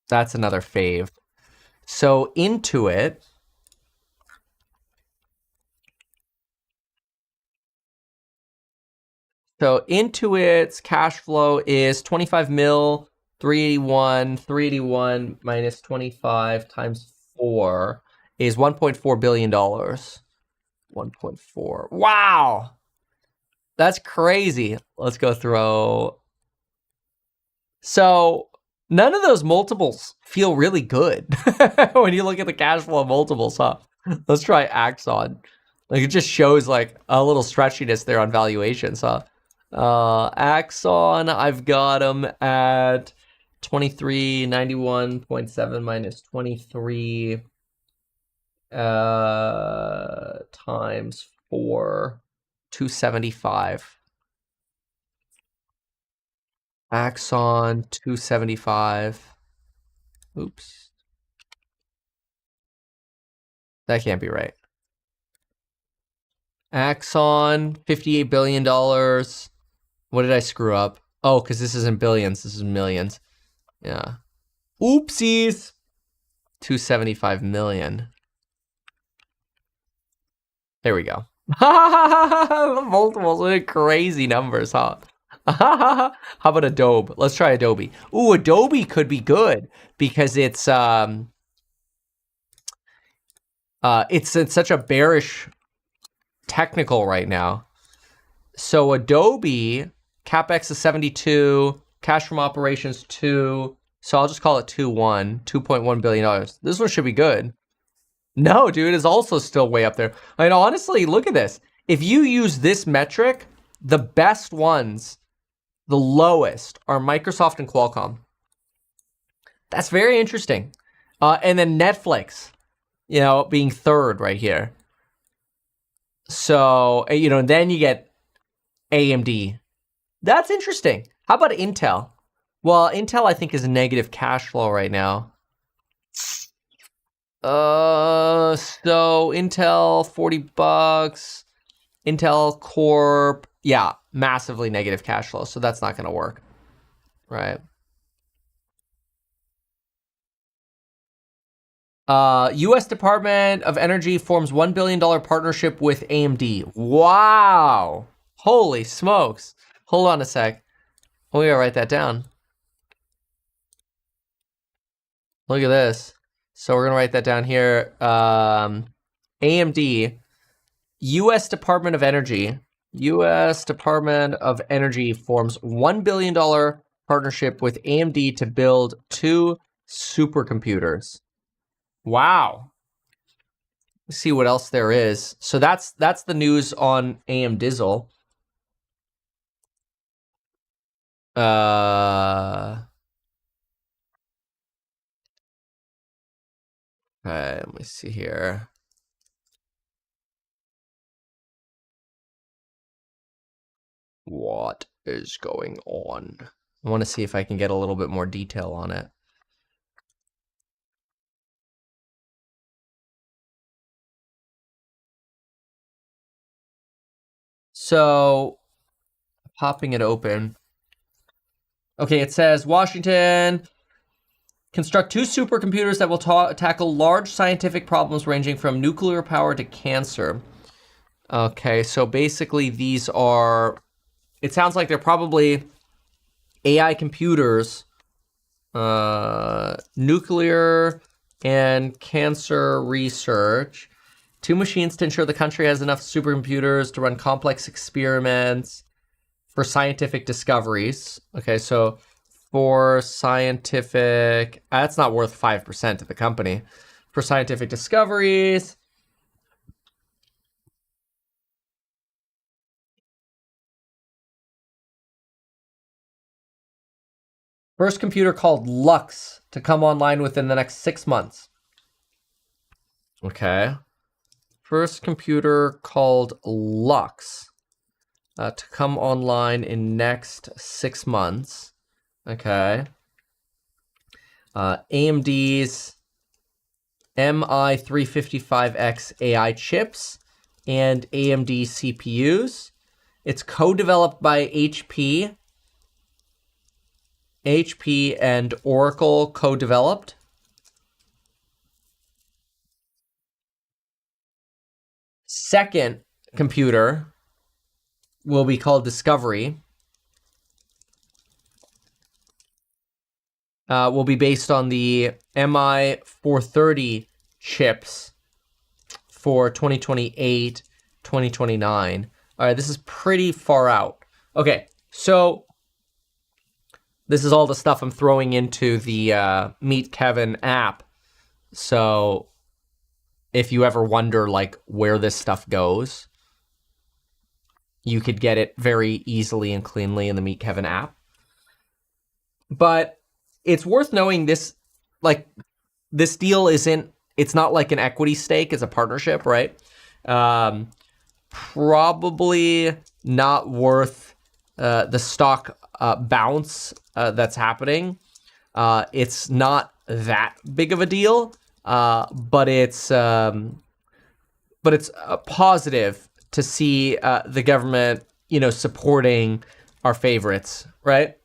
That's another fave. So Intuit. So Intuit's cash flow is 25 mil, 381 minus 25 times 4 is $1.4 billion. 1.4. Wow. That's crazy. Let's go throw. So none of those multiples feel really good when you look at the cash flow multiples, huh? Let's try Axon. Like, it just shows like a little stretchiness there on valuations, huh? Axon, I've got them at 2391.7 minus 23 times 4, 275. Axon 275. Oops. That can't be right. Axon, $58 billion. What did I screw up? Oh, because this isn't billions, this is millions. Yeah. Oopsies. 275 million. There we go. The multiples are crazy numbers, huh? How about Adobe? Let's try Adobe. Ooh, Adobe could be good because it's in such a bearish technical right now. So Adobe, CapEx is 72, cash from operations 2. So I'll just call it 2.1 billion dollars. This one should be good. No, dude, it's also still way up there. I mean, honestly, look at this. If you use this metric, the best ones, the lowest, are Microsoft and Qualcomm. That's very interesting. And then Netflix, you know, being third right here. So, you know, and then you get AMD. That's interesting. How about Intel? Well, Intel, I think, is negative cash flow right now. So Intel, $40. Intel Corp, yeah, massively negative cash flow. So that's not going to work, right? U.S. Department of Energy forms $1 billion partnership with AMD. Wow. Holy smokes. Hold on a sec. We gotta write that down. Look at this. So we're gonna write that down here. AMD, U.S. Department of Energy. U.S. Department of Energy forms $1 billion partnership with AMD to build 2 supercomputers. Wow. Let's see what else there is. So that's the news on AM Dizzle. Okay, let me see here. What is going on? I want to see if I can get a little bit more detail on it. So, popping it open. Okay, it says Washington construct 2 supercomputers that will tackle large scientific problems ranging from nuclear power to cancer. Okay, so basically these are, it sounds like they're probably AI computers, nuclear and cancer research. 2 machines to ensure the country has enough supercomputers to run complex experiments for scientific discoveries. Okay, so for scientific, that's not worth 5% to the company. For scientific discoveries. First computer called Lux to come online within the next 6 months. Okay. First computer called Lux to come online in next 6 months. Okay. AMD's MI355X AI chips and AMD CPUs. It's co-developed by HP. HP and Oracle co-developed. Second computer will be called Discovery. Will be based on the MI430 chips for 2028, 2029. All right, this is pretty far out. Okay, so this is all the stuff I'm throwing into the Meet Kevin app. So if you ever wonder like where this stuff goes, you could get it very easily and cleanly in the Meet Kevin app. But it's worth knowing this, like, this deal isn't, it's not like an equity stake, it's a partnership, right? Probably not worth the stock bounce that's happening. It's not that big of a deal, but it's positive to see the government, supporting our favorites, right?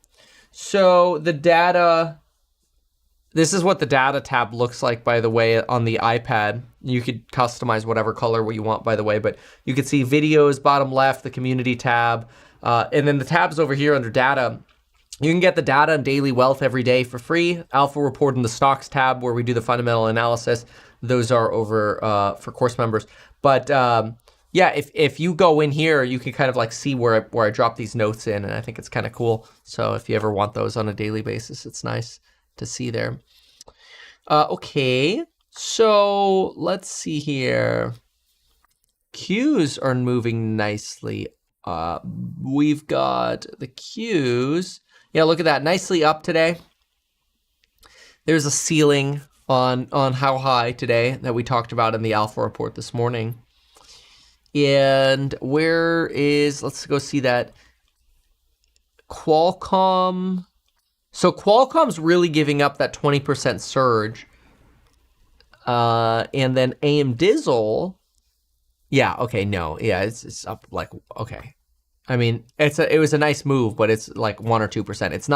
So the data, this is what the data tab looks like, by the way, on the iPad. You could customize whatever color you want, by the way, but you can see videos, bottom left, the community tab, and then the tabs over here under data. You can get the data and daily wealth every day for free. Alpha report in the stocks tab where we do the fundamental analysis. Those are over for course members. But yeah, if you go in here, you can kind of like see where I drop these notes in, and I think it's kind of cool. So if you ever want those on a daily basis, it's nice to see there. Okay, so let's see here. Qs are moving nicely. We've got the Qs. Yeah, look at that, nicely up today. There's a ceiling on how high today that we talked about in the Alpha report this morning. And where is, let's go see that. Qualcomm. So Qualcomm's really giving up that 20% surge. And then AM Dizzle. Yeah, okay, no. Yeah, it's up like, okay. I mean, it was a nice move, but it's like 1 or 2%. It's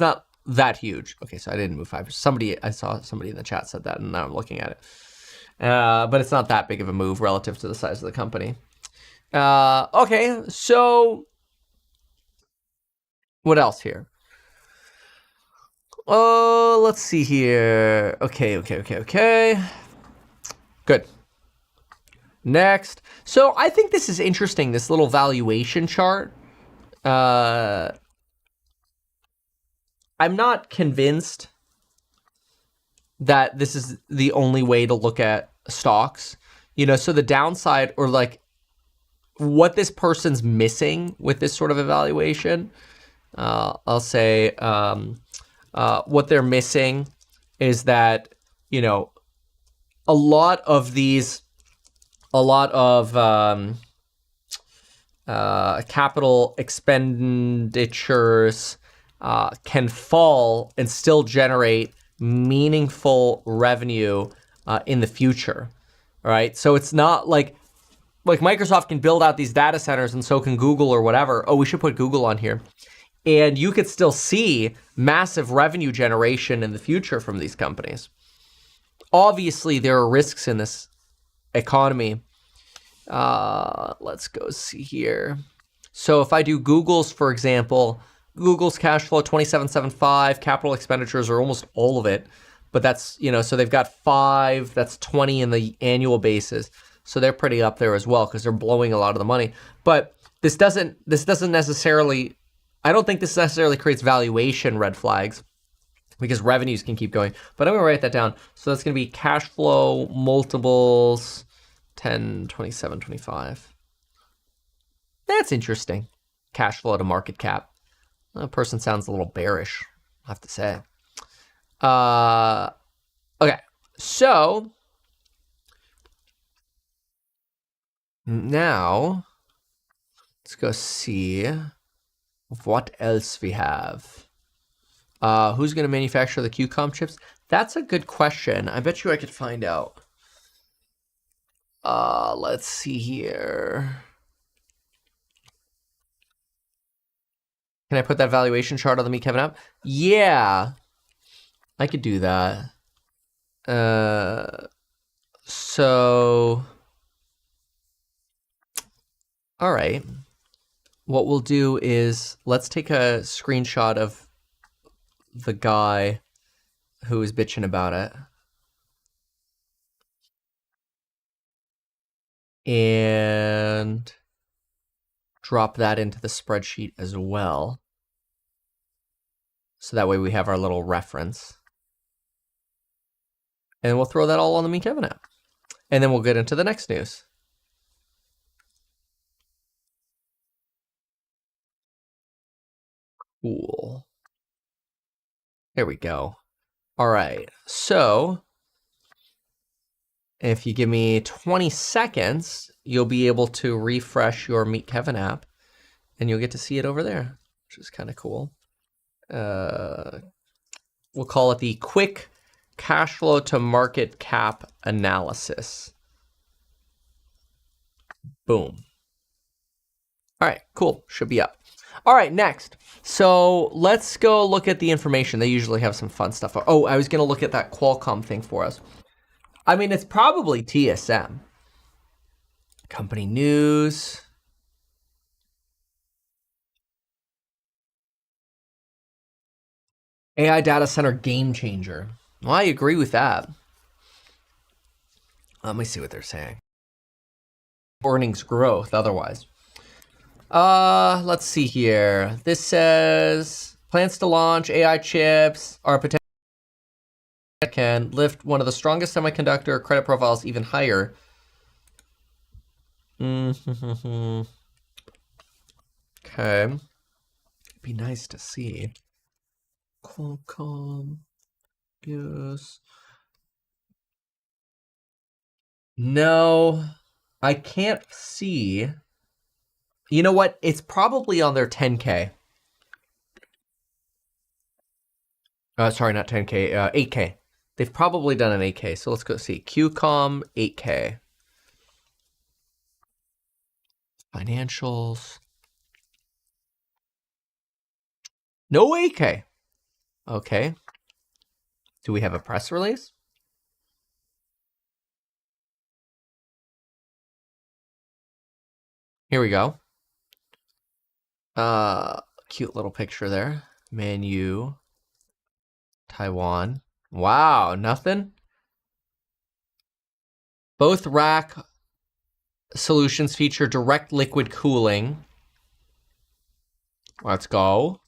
not that huge. Okay, so I didn't move 5%. I saw somebody in the chat said that, and now I'm looking at it. But it's not that big of a move relative to the size of the company. Okay, so What else here? Oh, let's see here. Okay. Good. Next. So I think this is interesting, this little valuation chart. I'm not convinced that this is the only way to look at stocks. You know, so the downside, or like what this person's missing with this sort of evaluation, I'll say what they're missing is that, you know, a lot of capital expenditures can fall and still generate meaningful revenue in the future. All right, so it's not like Microsoft can build out these data centers and so can Google or whatever. Oh, we should put Google on here. And you could still see massive revenue generation in the future from these companies. Obviously, there are risks in this economy. Let's go see here. So if I do Google's, for example, Google's cash flow, 27.75, capital expenditures are almost all of it. But that's, you know, so they've got 5, that's 20 in the annual basis. So they're pretty up there as well because they're blowing a lot of the money. But this doesn't necessarily, I don't think this necessarily creates valuation red flags because revenues can keep going. But I'm going to write that down. So that's going to be cash flow multiples 10, 27, 25. That's interesting. Cash flow to market cap. That person sounds a little bearish, I have to say. Okay, so now let's go see what else we have. Who's going to manufacture the QCOM chips? That's a good question. I bet you I could find out. Let's see here. Can I put that valuation chart on the Meet Kevin app? Yeah, I could do that. So, all right. What we'll do is let's take a screenshot of the guy who is bitching about it. And drop that into the spreadsheet as well. So that way we have our little reference. And we'll throw that all on the Meet Kevin app. And then we'll get into the next news. Cool. There we go. All right. So if you give me 20 seconds, you'll be able to refresh your Meet Kevin app and you'll get to see it over there, which is kind of cool. We'll call it the quick cash flow to market cap analysis. Boom. All right, cool. Should be up. All right, next. So let's go look at the information. They usually have some fun stuff. Oh, I was going to look at that Qualcomm thing for us. I mean, it's probably TSM. Company news. AI data center game changer. Well, I agree with that. Let me see what they're saying. Earnings growth, otherwise. Let's see here. This says plans to launch AI chips are potential can lift one of the strongest semiconductor credit profiles even higher. Okay. Be nice to see. Qualcomm. Yes. No, I can't see. You know what? It's probably on their 10K. Sorry, not 10K, 8K. They've probably done an 8K. So let's go see. QCOM 8K. Financials. No 8K. Okay. Do we have a press release? Here we go. Cute little picture there. Menu. Taiwan. Wow, nothing? Both rack solutions feature direct liquid cooling. Let's go.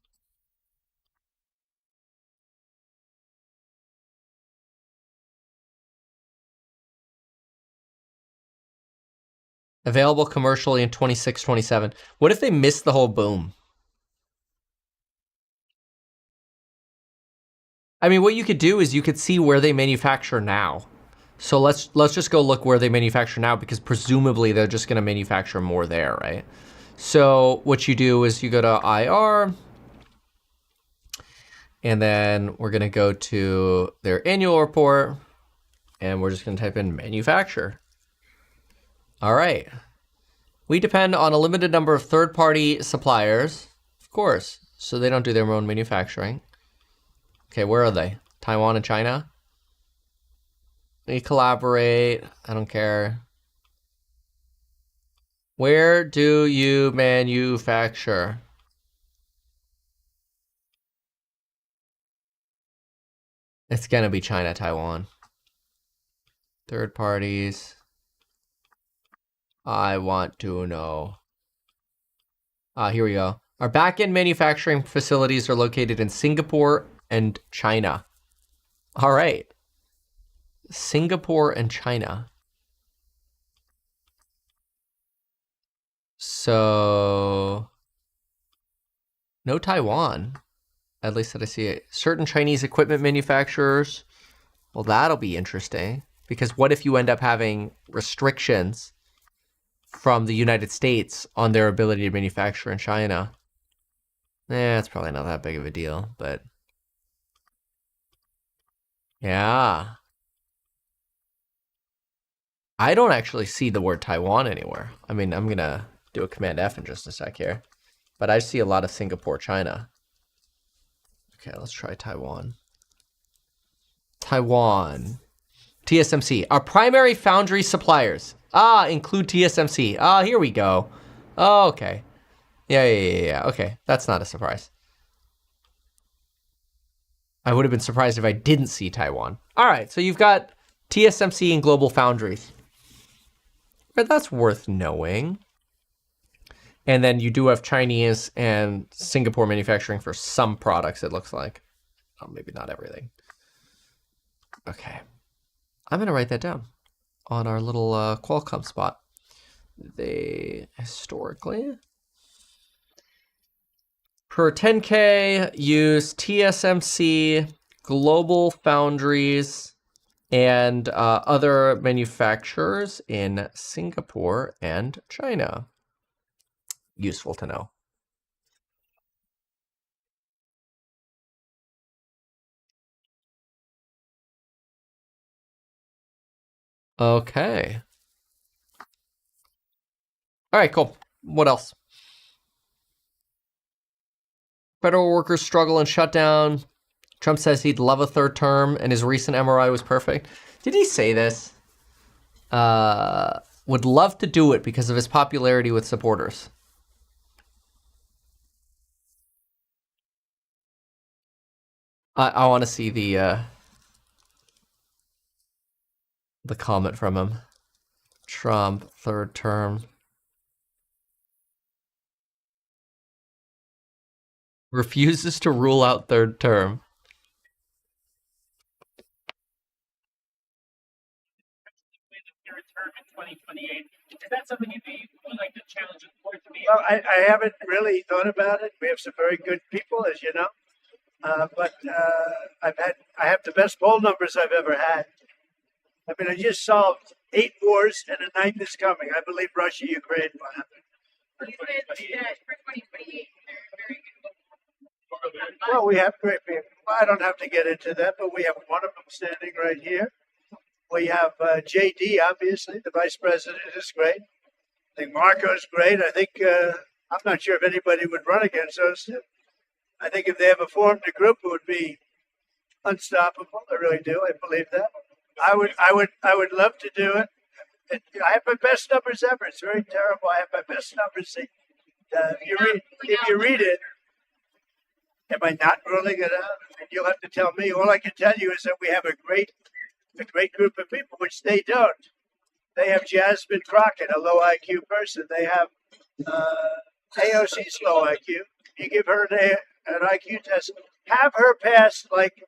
Available commercially in 26, 27. What if they missed the whole boom? I mean, what you could do is you could see where they manufacture now. So let's just go look where they manufacture now, because presumably they're just going to manufacture more there, right? So what you do is you go to IR, and then we're going to go to their annual report, and we're just going to type in manufacture. All right. We depend on a limited number of third-party suppliers, of course, so they don't do their own manufacturing. Okay, where are they? Taiwan and China? We collaborate. I don't care. Where do you manufacture? It's gonna be China, Taiwan. Third parties. I want to know. Here we go. Our back-end manufacturing facilities are located in Singapore and China. All right. Singapore and China. So, no Taiwan, at least that I see it. Certain Chinese equipment manufacturers. Well, that'll be interesting, because what if you end up having restrictions from the United States on their ability to manufacture in China? It's probably not that big of a deal, but yeah. I don't actually see the word Taiwan anywhere. I mean, I'm going to do a Command F in just a sec here, but I see a lot of Singapore, China. Okay, let's try Taiwan. Taiwan. TSMC. Our primary foundry suppliers. Include TSMC. Here we go. Oh, okay. Yeah. Okay, that's not a surprise. I would have been surprised if I didn't see Taiwan. All right, so you've got TSMC and Global Foundries. But that's worth knowing. And then you do have Chinese and Singapore manufacturing for some products, it looks like. Oh, maybe not everything. Okay. I'm going to write that down on our little Qualcomm spot. They historically, per 10K, use TSMC, Global Foundries, and other manufacturers in Singapore and China. Useful to know. Okay. All right, cool. What else? Federal workers struggle and shut down. Trump says he'd love a third term, and his recent MRI was perfect. Did he say this? Would love to do it because of his popularity with supporters. I want to see the comment from him. Trump, third term. Refuses to rule out third term. Is that something you'd be like to challenge the court to be? Well, I haven't really thought about it. We have some very good people, as you know, but I have the best poll numbers I've ever had. I mean, I just solved 8 wars, and a 9th is coming. I believe Russia, Ukraine will happen. For 2028, well, we have great people. I don't have to get into that, but we have one of them standing right here. We have JD, obviously, the vice president is great. I think Marco's great. I think, I'm not sure if anybody would run against us. I think if they ever formed a group, it would be unstoppable. I really do. I believe that. I would love to do it. I have my best numbers ever. It's very terrible. I have my best numbers. If you read it, Am I not ruling it out? I mean, you'll have to tell me. All I can tell you is that we have a great group of people, which they don't. They have Jasmine Crockett, a low IQ person. They have AOC's low IQ. You give her an IQ test, have her pass like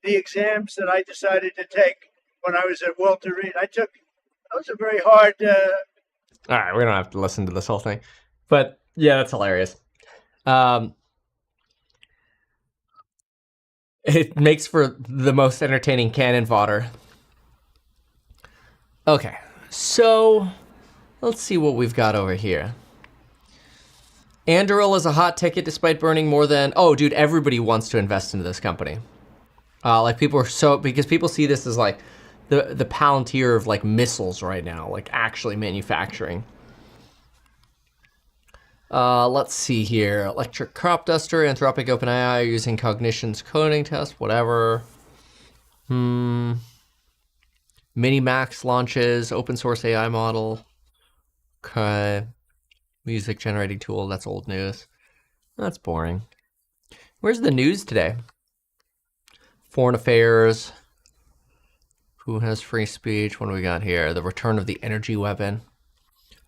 the exams that I decided to take when I was at Walter Reed. That was a very hard. All right, we don't have to listen to this whole thing, but yeah, that's hilarious. It makes for the most entertaining cannon fodder. Okay, so let's see what we've got over here. Anduril is a hot ticket despite burning more than... Oh, dude, everybody wants to invest into this company. Like, people are so... Because people see this as, like, the Palantir of, like, missiles right now. Like, actually manufacturing. Let's see here. Electric crop duster, Anthropic, OpenAI, using Cognition's coding test, whatever. Minimax launches, open source AI model. Okay. Music generating tool, that's old news. That's boring. Where's the news today? Foreign affairs. Who has free speech? What do we got here? The return of the energy weapon.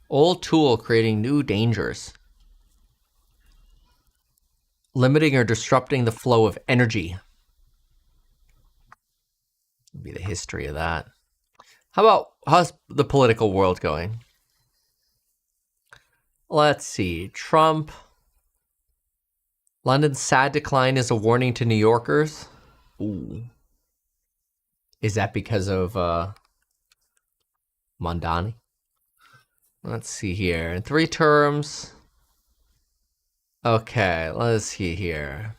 Old tool creating new dangers. Limiting or disrupting the flow of energy. Would be the history of that. How's the political world going? Let's see. Trump. London's sad decline is a warning to New Yorkers. Ooh. Is that because of Mondani? Let's see here. 3 terms. Okay, let's see here.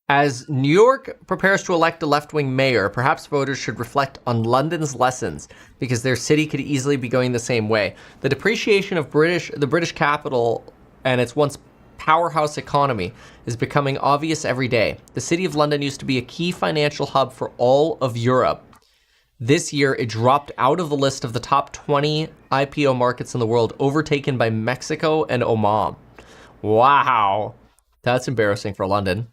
As New York prepares to elect a left-wing mayor, perhaps voters should reflect on London's lessons, because their city could easily be going the same way. The depreciation of the British capital and its once powerhouse economy is becoming obvious every day. The city of London used to be a key financial hub for all of Europe. This year, it dropped out of the list of the top 20 IPO markets in the world, overtaken by Mexico and Oman. Wow. That's embarrassing for London.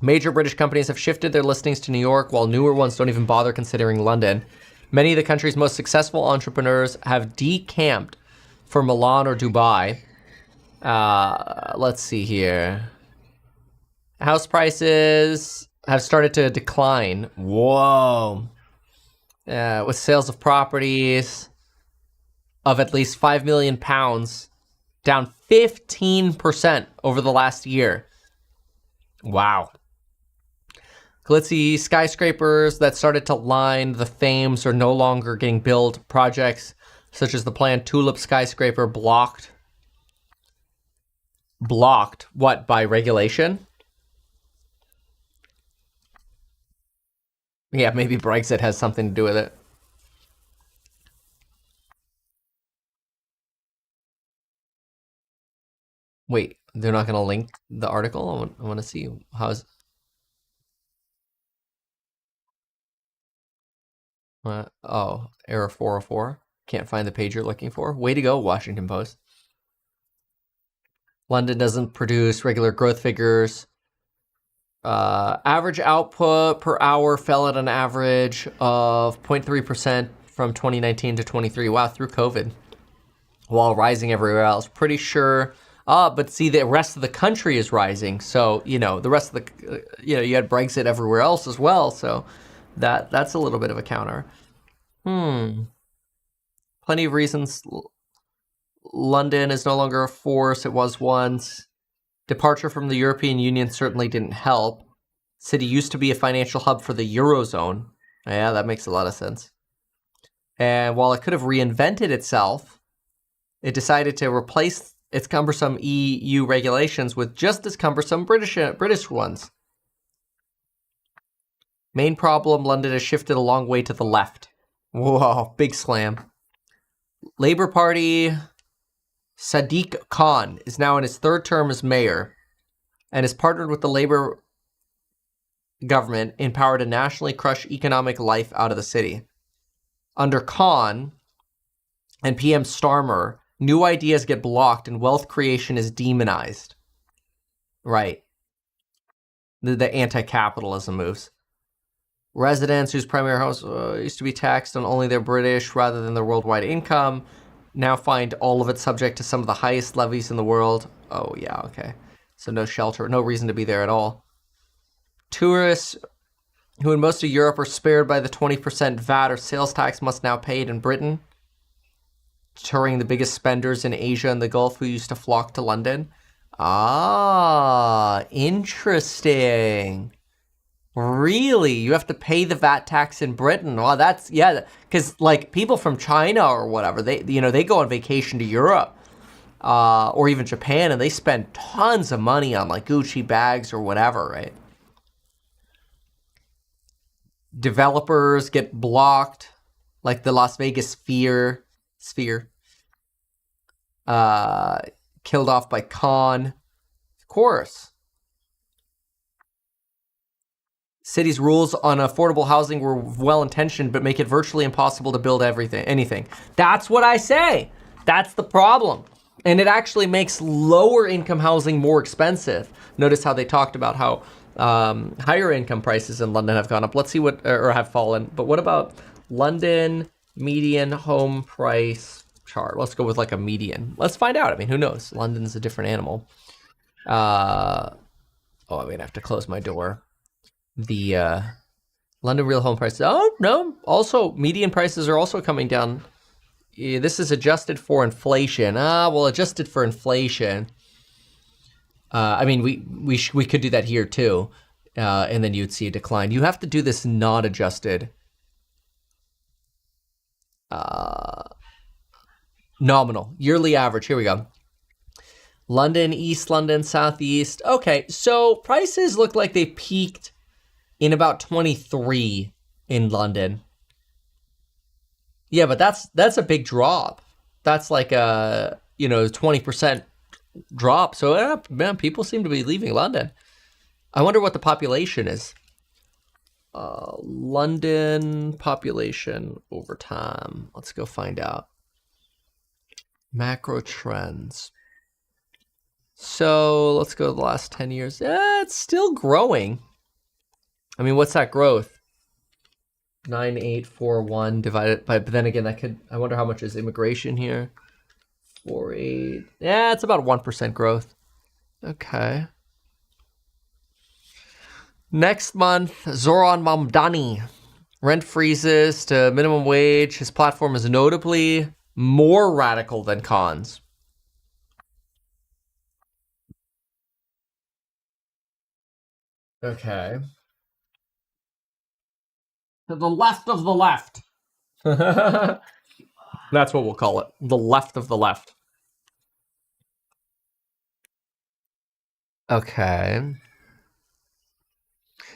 Major British companies have shifted their listings to New York, while newer ones don't even bother considering London. Many of the country's most successful entrepreneurs have decamped for Milan or Dubai. Let's see here. House prices have started to decline. Whoa. With sales of properties of at least £5 million, down 15% over the last year. Wow. Glitzy skyscrapers that started to line the Thames are no longer getting built. Projects such as the planned Tulip skyscraper blocked. Blocked? What, by regulation? Yeah, maybe Brexit has something to do with it. Wait, they're not going to link the article? I want to see how's... oh, error 404. Can't find the page you're looking for. Way to go, Washington Post. London doesn't produce regular growth figures. Average output per hour fell at an average of 0.3% from 2019 to 23. Wow, through COVID. While rising everywhere else. Pretty sure... but see, the rest of the country is rising. So, the rest of the... you had Brexit everywhere else as well. So that's a little bit of a counter. Plenty of reasons. London is no longer a force it was once. Departure from the European Union certainly didn't help. City used to be a financial hub for the Eurozone. Yeah, that makes a lot of sense. And while it could have reinvented itself, it decided to replace its cumbersome EU regulations with just as cumbersome British ones. Main problem, London has shifted a long way to the left. Whoa, big slam. Labour Party... Sadiq Khan is now in his 3rd term as mayor and has partnered with the Labour government in power to nationally crush economic life out of the city. Under Khan and PM Starmer, New ideas get blocked and wealth creation is demonized. Right. The anti-capitalism moves. Residents whose primary house used to be taxed on only their British rather than their worldwide income now find all of it subject to some of the highest levies in the world. Oh, yeah, okay. So no shelter, no reason to be there at all. Tourists who in most of Europe are spared by the 20% VAT or sales tax must now pay it in Britain, deterring the biggest spenders in Asia and the Gulf who used to flock to London. Ah, interesting. Really? You have to pay the VAT tax in Britain? Well, that's, yeah, because like people from China or whatever, they go on vacation to Europe or even Japan, and they spend tons of money on like Gucci bags or whatever, right? Developers get blocked, like the Las Vegas sphere, killed off by Khan. Of course. City's rules on affordable housing were well-intentioned, but make it virtually impossible to build anything. That's what I say. That's the problem. And it actually makes lower income housing more expensive. Notice how they talked about how higher income prices in London have gone up. Let's see or have fallen. But what about London median home price chart? Let's go with like a median. Let's find out. I mean, who knows? London's a different animal. I'm gonna have to close my door. The London real home prices. Oh, no. Also, median prices are also coming down. This is adjusted for inflation. Adjusted for inflation. I mean, we could do that here too. And then you'd see a decline. You have to do this not adjusted. Nominal. Yearly average. Here we go. London, East London, Southeast. Okay, so prices look like they peaked in about 23 in London. Yeah, but that's a big drop. That's like a 20% drop. So man, people seem to be leaving London. I wonder what the population is. London population over time. Let's go find out. Macro trends. So let's go to the last 10 years. It's still growing. I mean, what's that growth? 9,841 divided by, but then again, I wonder how much is immigration here. 4.8. Yeah, it's about 1% growth. Okay. Next month, Zoran Mamdani. Rent freezes to minimum wage. His platform is notably more radical than Khan's. Okay. To the left of the left. That's what we'll call it. The left of the left. Okay.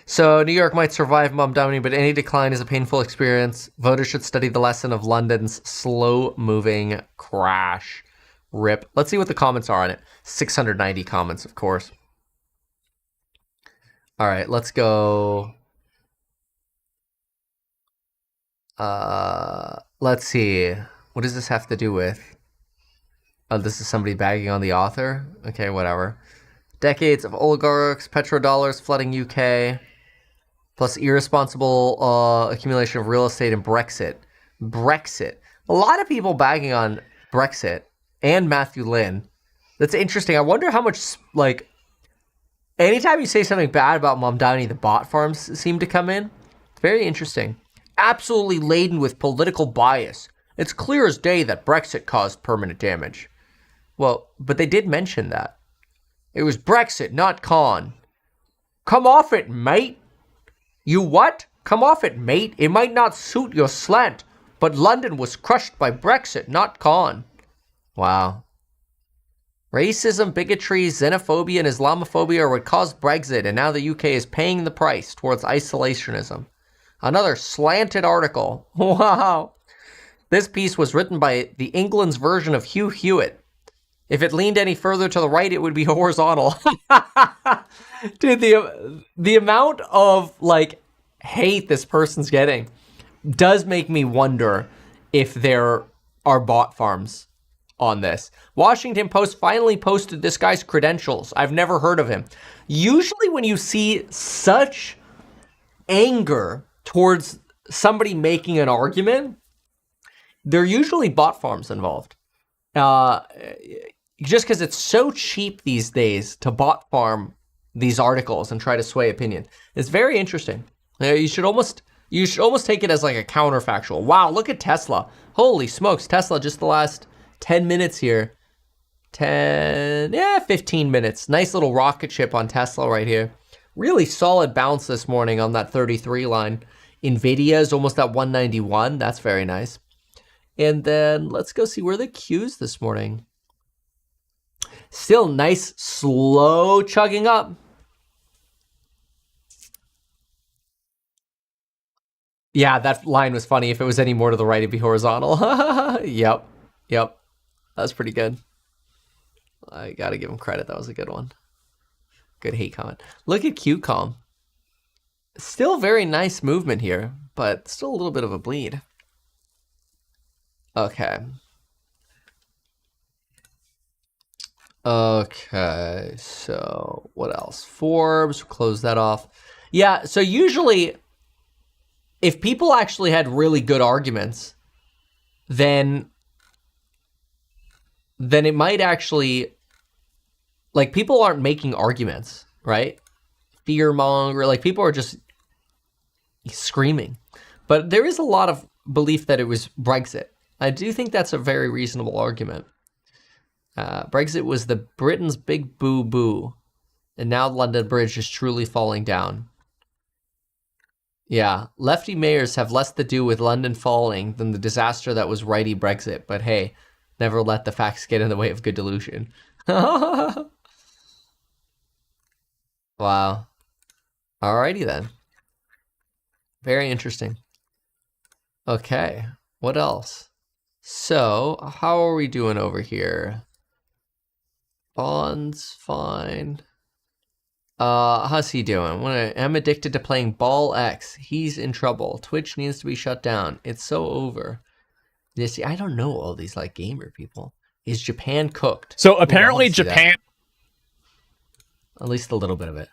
So New York might survive Mamdani, but any decline is a painful experience. Voters should study the lesson of London's slow-moving crash. RIP. Let's see what the comments are on it. 690 comments, of course. All right, let's go. Let's see. What does this have to do with? Oh, this is somebody bagging on the author? Okay, whatever. Decades of oligarchs, petrodollars flooding UK, plus irresponsible accumulation of real estate and Brexit. Brexit. A lot of people bagging on Brexit and Matthew Lynn. That's interesting. I wonder how much, like, anytime you say something bad about Mamdani, the bot farms seem to come in. It's very interesting. Absolutely laden with political bias. It's clear as day that Brexit caused permanent damage. Well, but they did mention that. It was Brexit, not Khan. Come off it, mate. You what? Come off it, mate. It might not suit your slant, but London was crushed by Brexit, not Khan. Wow. Racism, bigotry, xenophobia, and Islamophobia are what caused Brexit, and now the UK is paying the price towards isolationism. Another slanted article. Wow. This piece was written by the England's version of Hugh Hewitt. If it leaned any further to the right, it would be horizontal. Dude, the amount of, like, hate this person's getting does make me wonder if there are bot farms on this. Washington Post finally posted this guy's credentials. I've never heard of him. Usually when you see such anger towards somebody making an argument, there are usually bot farms involved. Just because it's so cheap these days to bot farm these articles and try to sway opinion. It's very interesting. You should almost take it as like a counterfactual. Wow, look at Tesla. Holy smokes, Tesla just the last 10 minutes here. 15 minutes. Nice little rocket ship on Tesla right here. Really solid bounce this morning on that 33 line. Nvidia is almost at 191. That's very nice. And then let's go see where the Q's this morning. Still nice, slow chugging up. Yeah, that line was funny. If it was any more to the right, it'd be horizontal. Yep. That's pretty good. I gotta give him credit. That was a good one. Good hate comment. Look at QCOM. Still very nice movement here, but still a little bit of a bleed. Okay. Okay, so what else? Forbes, close that off. Yeah, so usually if people actually had really good arguments, then it might actually, like, people aren't making arguments, right? Fearmonger, like, people are just screaming. But there is a lot of belief that it was Brexit. I do think that's a very reasonable argument. Brexit was the Britain's big boo-boo, and now London Bridge is truly falling down. Yeah, lefty mayors have less to do with London falling than the disaster that was righty Brexit, but hey, never let the facts get in the way of good delusion. Wow. Alrighty then. Very interesting. Okay, what else? So, how are we doing over here? Bonds, fine. How's he doing? I'm addicted to playing Ball X. He's in trouble. Twitch needs to be shut down. It's so over. You see, I don't know all these like gamer people. Is Japan cooked? So apparently Japan at least a little bit of it.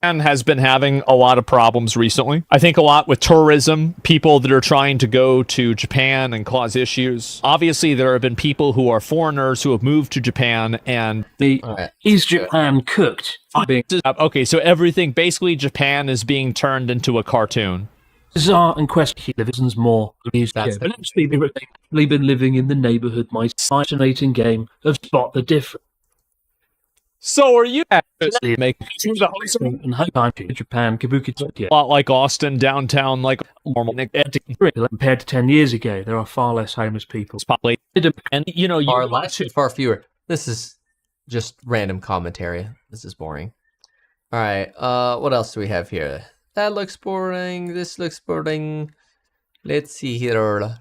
Has been having a lot of problems recently. I think a lot with tourism, people that are trying to go to Japan and cause issues. Obviously, there have been people who are foreigners who have moved to Japan and is Japan cooked? Okay, so everything, basically Japan is being turned into a cartoon. Bizarre and questionable reasons more. But actually, they've actually been living in the neighborhood. My fascinating game of Spot the Difference. So are you actually making and hope I'm in Japan, Kabuki, Tokyo. A lot like Austin, downtown, like normal. Compared to 10 years ago, there are far less homeless people. And you know, far fewer. This is just random commentary. This is boring. All right. What else do we have here? That looks boring. This looks boring. Let's see here.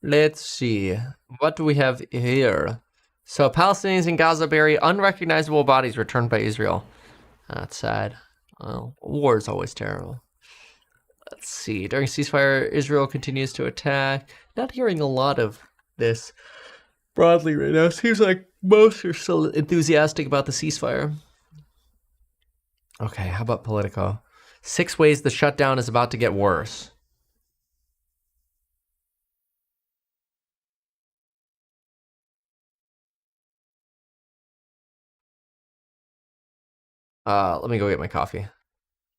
Let's see. What do we have here? So Palestinians in Gaza bury unrecognizable bodies returned by Israel. That's sad. Well, war is always terrible. Let's see. During ceasefire, Israel continues to attack. Not hearing a lot of this broadly right now. Seems like most are still enthusiastic about the ceasefire. Okay, how about Politico? 6 ways the shutdown is about to get worse. Let me go get my coffee.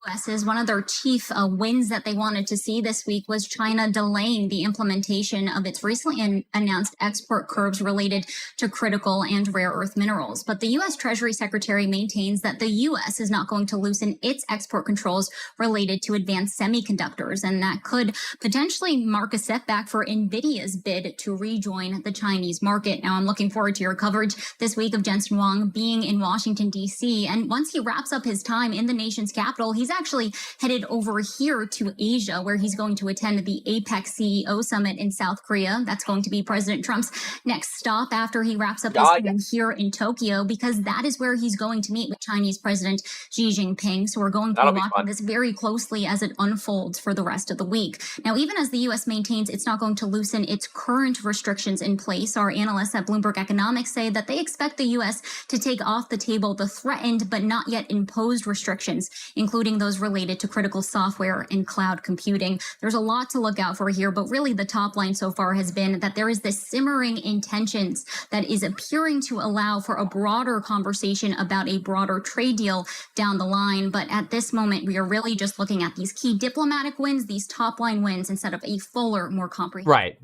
US is one of their chief wins that they wanted to see this week was China delaying the implementation of its recently announced export curbs related to critical and rare earth minerals. But the U.S. Treasury Secretary maintains that the U.S. is not going to loosen its export controls related to advanced semiconductors, and that could potentially mark a setback for NVIDIA's bid to rejoin the Chinese market. Now, I'm looking forward to your coverage this week of Jensen Huang being in Washington, D.C., and once he wraps up his time in the nation's capital, he's he's actually headed over here to Asia, where he's going to attend the APEC CEO summit in South Korea. That's going to be President Trump's next stop after he wraps up his time here in Tokyo, because that is where he's going to meet with Chinese President Xi Jinping. So we're going to watch this very closely as it unfolds for the rest of the week. Now, even as the U.S. maintains it's not going to loosen its current restrictions in place, our analysts at Bloomberg Economics say that they expect the U.S. to take off the table the threatened but not yet imposed restrictions, including those related to critical software and cloud computing. There's a lot to look out for here, but really the top line so far has been that there is this simmering intentions that is appearing to allow for a broader conversation about a broader trade deal down the line. But at this moment, we are really just looking at these key diplomatic wins, these top line wins, instead of a fuller, more comprehensive. Right.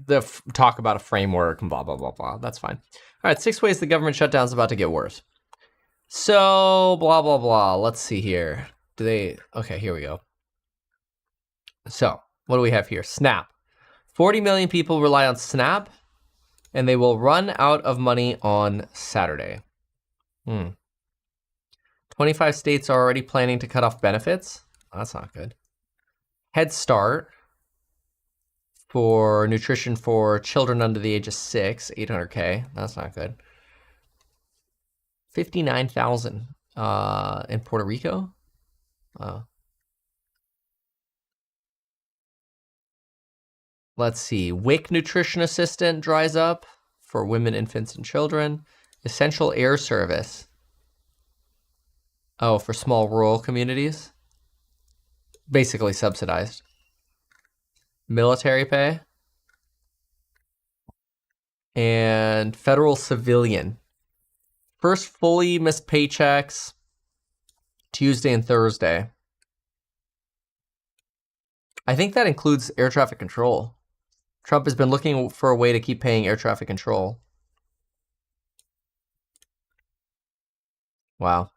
Talk about a framework and blah, blah, blah, blah. That's fine. All right. 6 ways the government shutdown is about to get worse. So, blah, blah, blah. Let's see here. Okay, here we go. So, what do we have here? Snap. 40 million people rely on Snap, and they will run out of money on Saturday. 25 states are already planning to cut off benefits. That's not good. Head Start for nutrition for children under the age of 6, $800K. That's not good. 59,000 in Puerto Rico. Let's see. WIC nutrition assistant dries up for women, infants, and children. Essential air service. Oh, for small rural communities. Basically subsidized. Military pay. And federal civilian. First fully missed paychecks Tuesday and Thursday. I think that includes air traffic control. Trump has been looking for a way to keep paying air traffic control. Wow.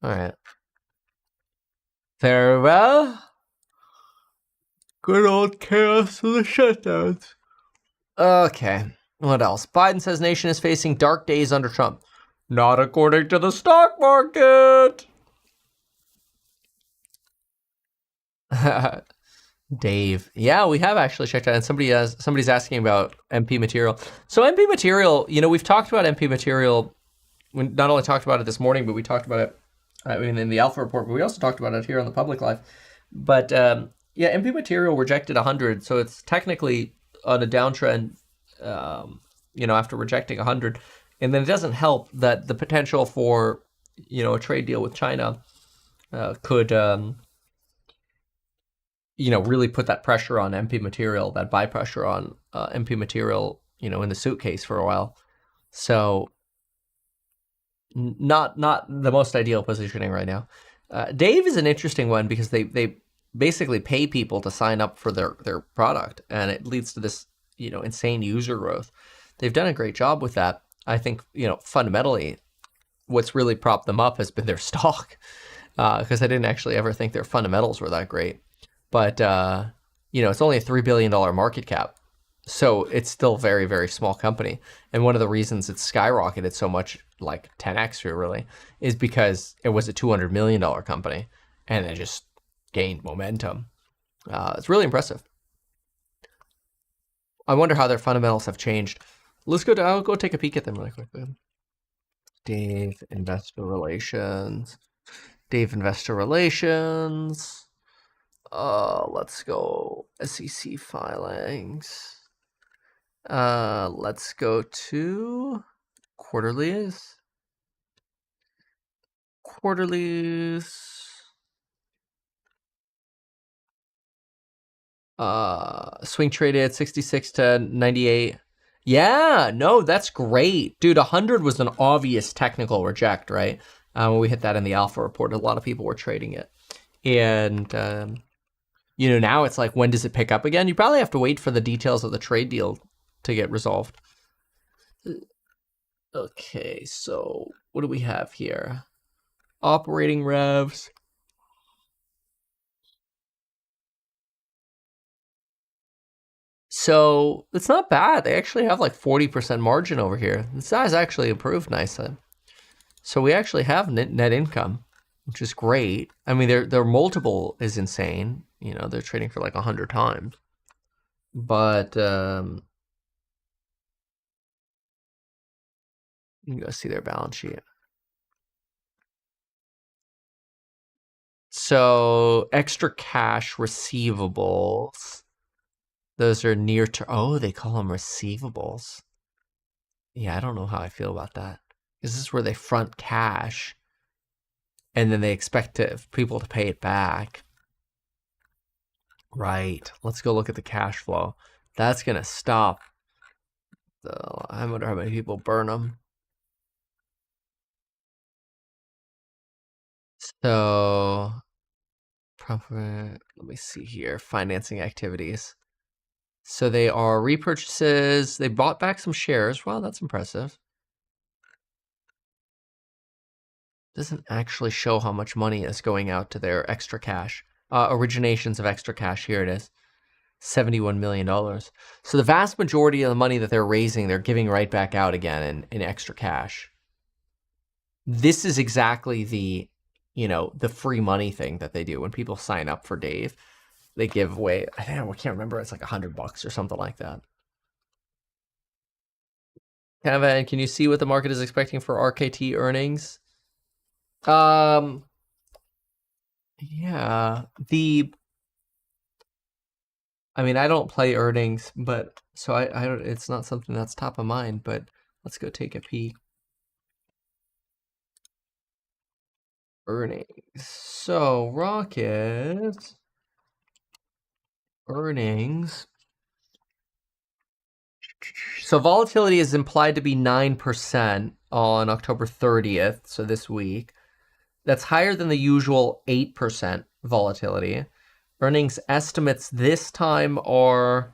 All right. Very well. Good old chaos of the shutdowns. Okay. What else? Biden says nation is facing dark days under Trump. Not according to the stock market. Dave. Yeah, we have actually checked out, and somebody's asking about MP material. So MP material, we've talked about MP material. We not only talked about it this morning, but we talked about it in the Alpha report, but we also talked about it here on the public live. But MP material rejected 100, so it's technically on a downtrend, after rejecting 100. And then it doesn't help that the potential for, a trade deal with China could, really put that pressure on MP material, that buy pressure on MP material, in the suitcase for a while. So not the most ideal positioning right now. Dave is an interesting one because they basically pay people to sign up for their product, and it leads to this, insane user growth. They've done a great job with that. I think, fundamentally, what's really propped them up has been their stock, because I didn't actually ever think their fundamentals were that great. But, it's only a $3 billion market cap. So it's still a very, very small company. And one of the reasons it's skyrocketed so much, like 10x here really, is because it was a $200 million company and it just gained momentum. It's really impressive. I wonder how their fundamentals have changed. I'll go take a peek at them really quickly. Dave Investor Relations. Let's go SEC filings. Let's go to quarterlies. Swing traded at 66 to 98. Yeah, no, that's great. Dude, 100 was an obvious technical reject, right? When we hit that in the Alpha report, a lot of people were trading it. And, now it's like, when does it pick up again? You probably have to wait for the details of the trade deal to get resolved. Okay, so what do we have here? Operating revs. So it's not bad. They actually have like 40% margin over here. The size actually improved nicely. So we actually have net income. which is great. I mean, their multiple is insane. You know, they're trading for like 100 times. But you can go see their balance sheet. So extra cash receivables. Those are near to, oh, they call them receivables. Yeah, I don't know how I feel about that. Because this is where they front cash and then they expect people to pay it back. Right. Let's go look at the cash flow. That's going to stop. I wonder how many people burn them. So, profit, let me see here. Financing activities. So they are repurchases. They bought back some shares. Wow, that's impressive. Doesn't actually show how much money is going out to their extra cash. Originations of extra cash. Here it is. $71 million. So the vast majority of the money that they're raising, they're giving right back out again in extra cash. This is exactly the, you know, the free money thing that they do. When people sign up for Dave, they give away, I can't remember, it's like $100 or something like that. Kevin, can you see what the market is expecting for RKT earnings? Yeah, I mean, I don't play earnings, but so I don't, it's not something that's top of mind, but let's go take a peek. Earnings. So Rocket earnings. So volatility is implied to be 9% on October 30th, so this week. That's higher than the usual 8% volatility. Earnings estimates this time are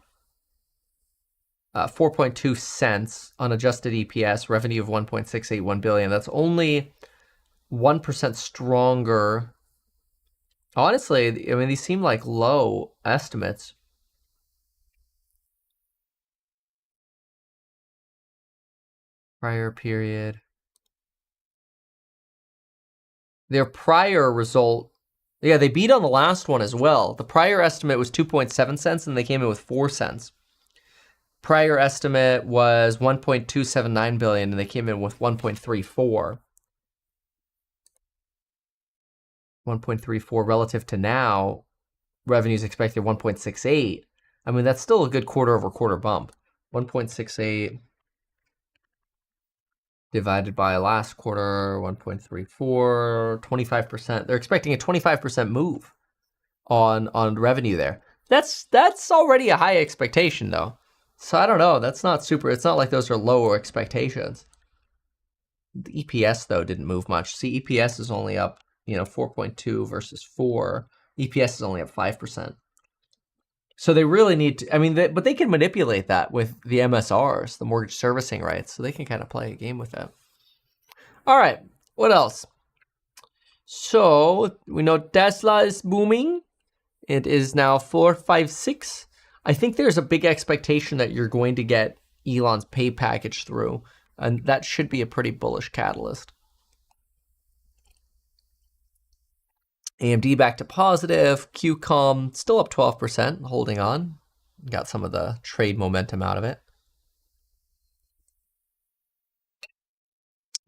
4.2 cents on adjusted EPS, revenue of 1.681 billion. That's only 1% stronger. Honestly, I mean, these seem like low estimates. Prior period. Their prior result, yeah, they beat on the last one as well. The prior estimate was 2.7 cents and they came in with 4 cents. Prior estimate was 1.279 billion and they came in with 1.34. 1.34 relative to now, revenues expected 1.68. I mean, that's still a good quarter-over-quarter bump. 1.68 divided by last quarter, 1.34, 25%. They're expecting a 25% move on revenue there. That's already a high expectation, though. So I don't know. That's not super. It's not like those are lower expectations. The EPS, though, didn't move much. See, EPS is only up, 4.2 versus 4. EPS is only up 5%. So they really need to, I mean, but they can manipulate that with the MSRs, the mortgage servicing rights, so they can kind of play a game with that. All right, what else? So we know Tesla is booming. It is now 456. I think there's a big expectation that you're going to get Elon's pay package through, and that should be a pretty bullish catalyst. AMD back to positive. QCOM still up 12%, holding on. Got some of the trade momentum out of it.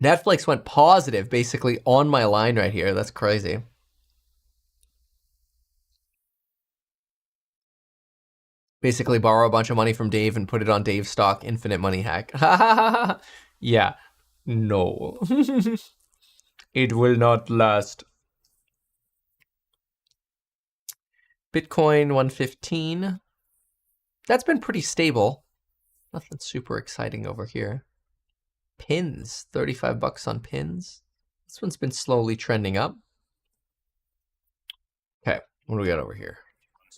Netflix went positive basically on my line right here. That's crazy. Basically borrow a bunch of money from Dave and put it on Dave's stock. Infinite money hack. Yeah. No. It will not last. Bitcoin 115. That's been pretty stable. Nothing super exciting over here. Pins, 35 bucks on pins. This one's been slowly trending up. Okay, what do we got over here?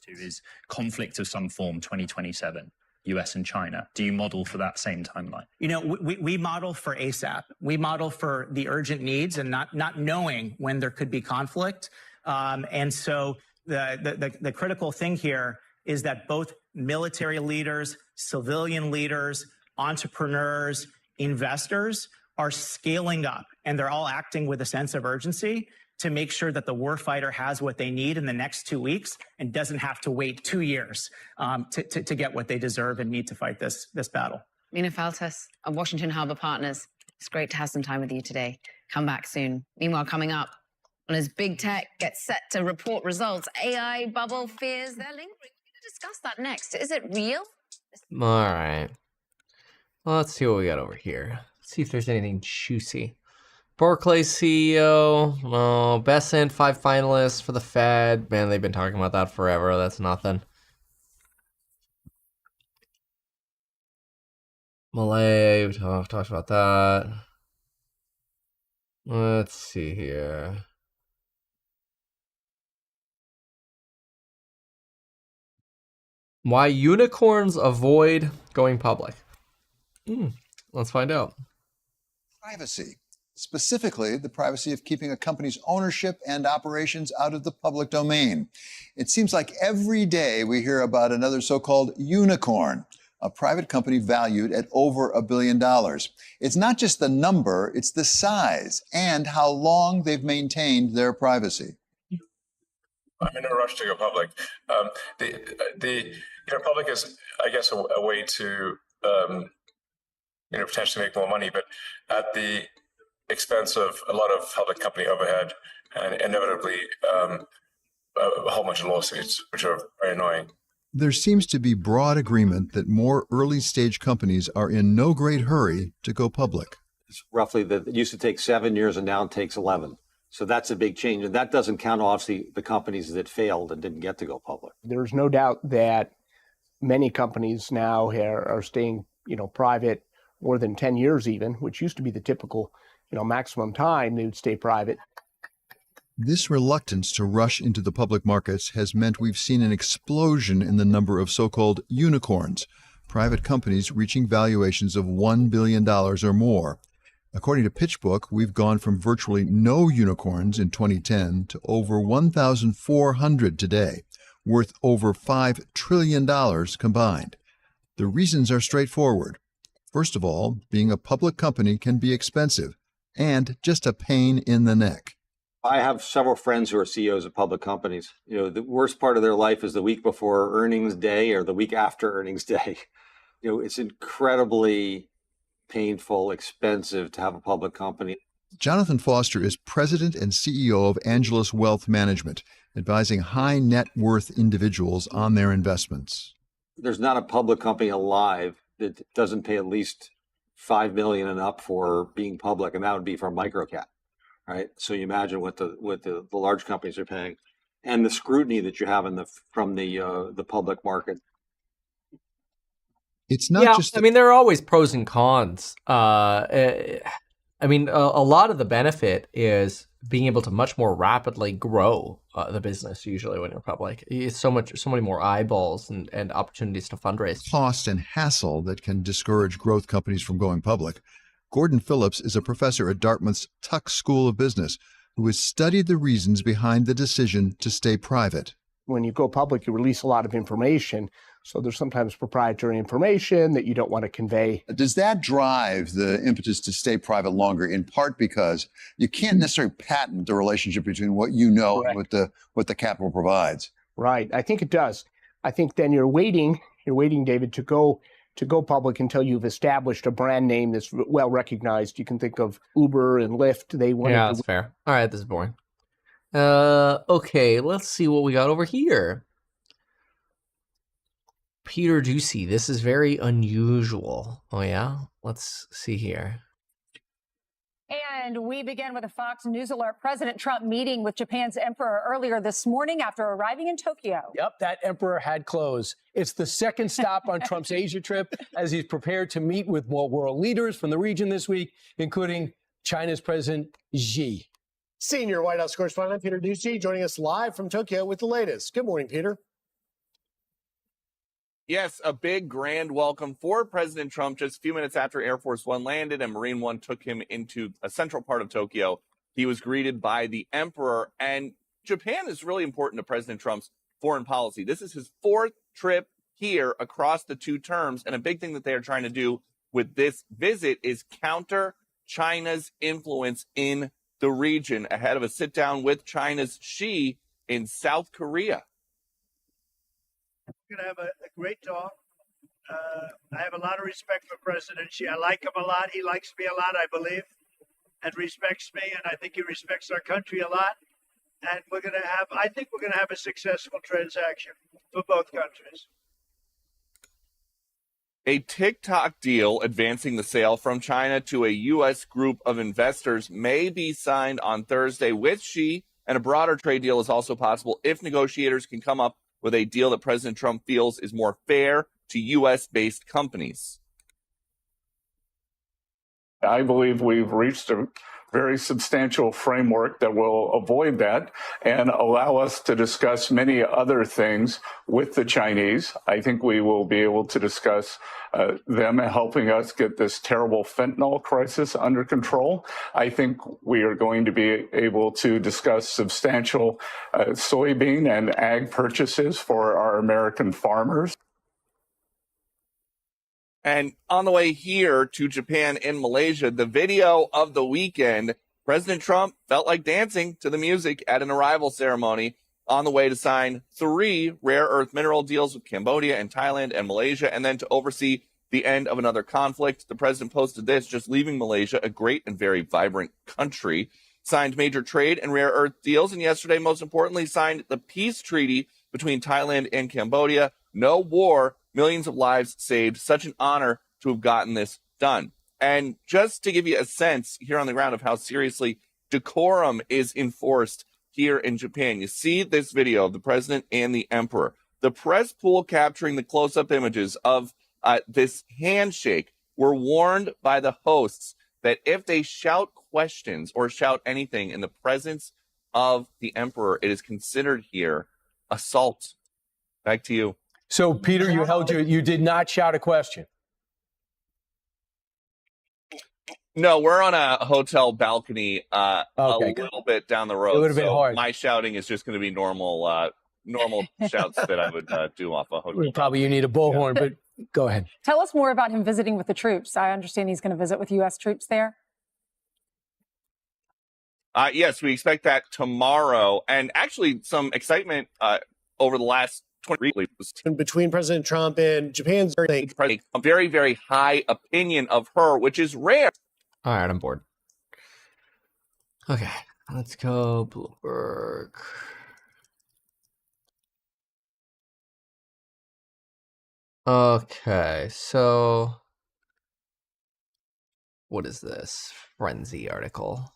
Is conflict of some form 2027, US and China. Do you model for that same timeline? We model for ASAP. We model for the urgent needs and not knowing when there could be conflict. And so the critical thing here is that both military leaders, civilian leaders, entrepreneurs, investors are scaling up, and they're all acting with a sense of urgency to make sure that the warfighter has what they need in the next 2 weeks and doesn't have to wait 2 years to get what they deserve and need to fight this battle. Nina Faltas of Washington Harbor Partners. It's great to have some time with you today. Come back soon. Meanwhile, coming up, as big tech gets set to report results, AI bubble fears they're lingering. We're going to discuss that next. Is it real? All right. Well, let's see what we got over here. Let's see if there's anything juicy. Barclays CEO. Oh, Besant, 5 finalists for the Fed. Man, they've been talking about that forever. That's nothing. Malay, we talked about that. Let's see here. Why unicorns avoid going public. Let's find out. Privacy. Specifically, the privacy of keeping a company's ownership and operations out of the public domain. It seems like every day we hear about another so-called unicorn, a private company valued at over $1 billion. It's not just the number, it's the size and how long they've maintained their privacy. I'm in no rush to go public. The public is, I guess, a way to potentially make more money, but at the expense of a lot of public company overhead and inevitably a whole bunch of lawsuits, which are very annoying. There seems to be broad agreement that more early-stage companies are in no great hurry to go public. It's roughly it used to take 7 years and now it takes 11. So that's a big change. And that doesn't count, obviously, the companies that failed and didn't get to go public. There's no doubt that many companies now are staying, private more than 10 years even, which used to be the typical, maximum time they would stay private. This reluctance to rush into the public markets has meant we've seen an explosion in the number of so-called unicorns, private companies reaching valuations of $1 billion or more. According to PitchBook, we've gone from virtually no unicorns in 2010 to over 1,400 today, worth over $5 trillion combined. The reasons are straightforward. First of all, being a public company can be expensive and just a pain in the neck. I have several friends who are CEOs of public companies. The worst part of their life is the week before earnings day or the week after earnings day. It's incredibly painful, expensive to have a public company. Jonathan Foster is president and CEO of Angelus Wealth Management, advising high net worth individuals on their investments. There's not a public company alive that doesn't pay at least $5 million and up for being public, and that would be for a microcap, right? So you imagine what the large companies are paying, and the scrutiny that you have from the public market. It's not just. There are always pros and cons. A lot of the benefit is being able to much more rapidly grow the business. Usually, when you're public, it's so many more eyeballs and opportunities to fundraise. Cost and hassle that can discourage growth companies from going public. Gordon Phillips is a professor at Dartmouth's Tuck School of Business who has studied the reasons behind the decision to stay private. When you go public, you release a lot of information. So there's sometimes proprietary information that you don't want to convey. Does that drive the impetus to stay private longer, in part because you can't necessarily patent the relationship between what you know and what the capital provides? Right. I think it does. I think then you're waiting, David, to go public until you've established a brand name that's well recognized. You can think of Uber and Lyft. That's fair. All right, this is boring. Okay, let's see what we got over here. Peter Ducey, this is very unusual. Oh yeah? Let's see here. And we begin with a Fox News alert. President Trump meeting with Japan's emperor earlier this morning after arriving in Tokyo. Yep, that emperor had clothes. It's the second stop on Trump's Asia trip as he's prepared to meet with more world leaders from the region this week, including China's President Xi. Senior White House correspondent Peter Ducey joining us live from Tokyo with the latest. Good morning, Peter. Yes, a big grand welcome for President Trump just a few minutes after Air Force One landed and Marine One took him into a central part of Tokyo. He was greeted by the emperor, and Japan is really important to President Trump's foreign policy. This is his 4th trip here across the 2 terms, and a big thing that they are trying to do with this visit is counter China's influence in the region ahead of a sit-down with China's Xi in South Korea. We're going to have a great talk. I have a lot of respect for President Xi. I like him a lot. He likes me a lot, I believe, and respects me, and I think he respects our country a lot. And I think we're going to have a successful transaction for both countries. A TikTok deal advancing the sale from China to a U.S. group of investors may be signed on Thursday with Xi, and a broader trade deal is also possible if negotiators can come up with a deal that President Trump feels is more fair to U.S.-based companies. I believe we've reached a very substantial framework that will avoid that and allow us to discuss many other things with the Chinese. I think we will be able to discuss them helping us get this terrible fentanyl crisis under control. I think we are going to be able to discuss substantial soybean and ag purchases for our American farmers. And on the way here to Japan and Malaysia, the video of the weekend, President Trump felt like dancing to the music at an arrival ceremony on the way to sign 3 rare earth mineral deals with Cambodia and Thailand and Malaysia, and then to oversee the end of another conflict. The president posted this, just leaving Malaysia, a great and very vibrant country, signed major trade and rare earth deals, and yesterday, most importantly, signed the peace treaty between Thailand and Cambodia. No war, millions of lives saved. Such an honor to have gotten this done. And just to give you a sense here on the ground of how seriously decorum is enforced here in Japan, you see this video of the president and the emperor. The press pool capturing the close-up images of this handshake were warned by the hosts that if they shout questions or shout anything in the presence of the emperor, it is considered here assault. Back to you. So, Peter, you did not shout a question. No, we're on a hotel balcony a little bit down the road. It would have been hard. My shouting is just going to be normal shouts that I would do off a hotel. Probably you need a bullhorn, but go ahead. Tell us more about him visiting with the troops. I understand he's going to visit with U.S. troops there. Yes, we expect that tomorrow. And actually some excitement over the last 20 weeks. Between President Trump and Japan's a very, very high opinion of her, which is rare. All right, I'm bored. Okay, let's go Bloomberg. Okay, so what is this? Frenzy article.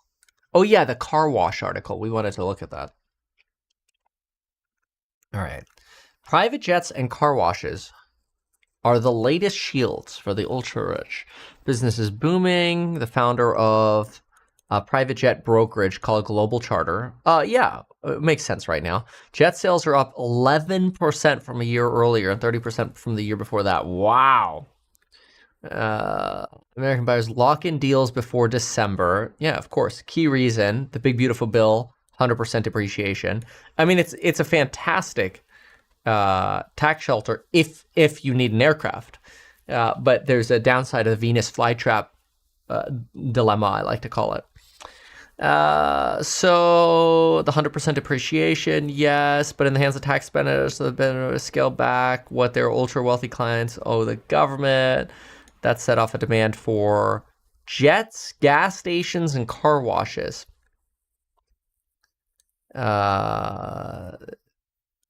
Oh yeah, the car wash article. We wanted to look at that. All right. Private jets and car washes are the latest shields for the ultra-rich. Business is booming. The founder of a private jet brokerage called Global Charter. Yeah, it makes sense right now. Jet sales are up 11% from a year earlier and 30% from the year before that. Wow. American buyers lock in deals before December. Yeah, of course. Key reason, the big beautiful bill, 100% depreciation. I mean, it's a fantastic tax shelter if you need an aircraft. But there's a downside of the Venus flytrap dilemma, I like to call it. So the 100% depreciation, yes, but in the hands of tax spenders, they've been scaled back what their ultra wealthy clients owe the government. That set off a demand for jets, gas stations, and car washes. They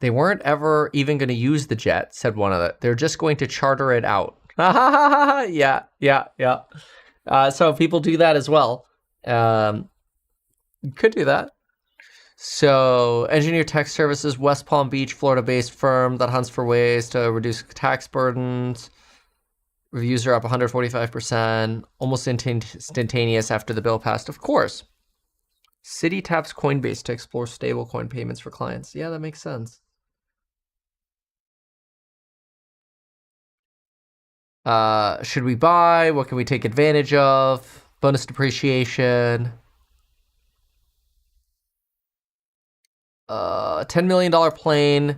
weren't ever even going to use the jet, said one of them. They're just going to charter it out. Yeah. So people do that as well. You could do that. So Engineer Tech Services, West Palm Beach, Florida-based firm that hunts for ways to reduce tax burdens. Reviews are up 145%, almost instantaneous after the bill passed. Of course. Citi taps Coinbase to explore stablecoin payments for clients. Yeah, that makes sense. Should we buy? What can we take advantage of? Bonus depreciation. $10 million plane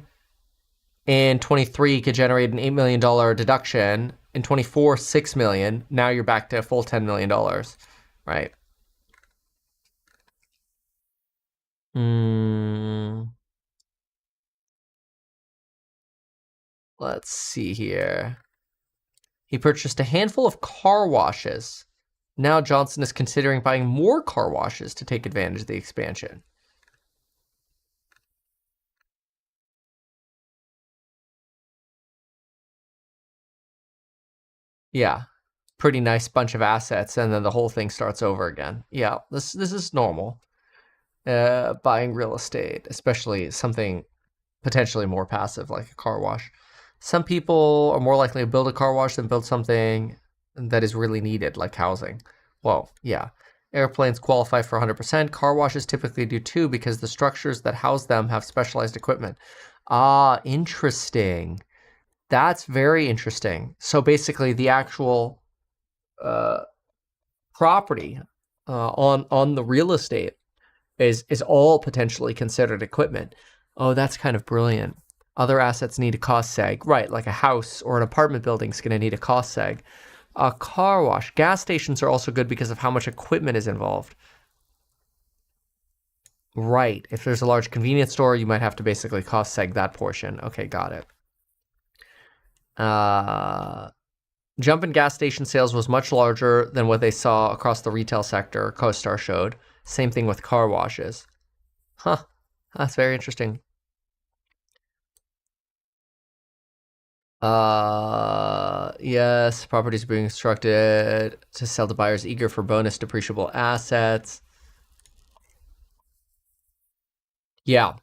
in 23 could generate an $8 million deduction. In 24, $6 million. Now you're back to a full $10 million, right? Let's see here. He purchased a handful of car washes. Now Johnson is considering buying more car washes to take advantage of the expansion. Yeah, pretty nice bunch of assets, and then the whole thing starts over again. Yeah, this is normal. Buying real estate, especially something potentially more passive like a car wash. Some people are more likely to build a car wash than build something that is really needed, like housing. Well, yeah. Airplanes qualify for 100%. Car washes typically do too because the structures that house them have specialized equipment. Ah, interesting. That's very interesting. So basically, the actual property on the real estate is all potentially considered equipment. Oh, that's kind of brilliant. Other assets need a cost seg. Right, like a house or an apartment building is going to need a cost seg. A car wash. Gas stations are also good because of how much equipment is involved. Right. If there's a large convenience store, you might have to basically cost seg that portion. Okay, got it. Jump in gas station sales was much larger than what they saw across the retail sector, CoStar showed. Same thing with car washes. Huh. That's very interesting. Yes, properties being constructed to sell to buyers eager for bonus depreciable assets. Yeah.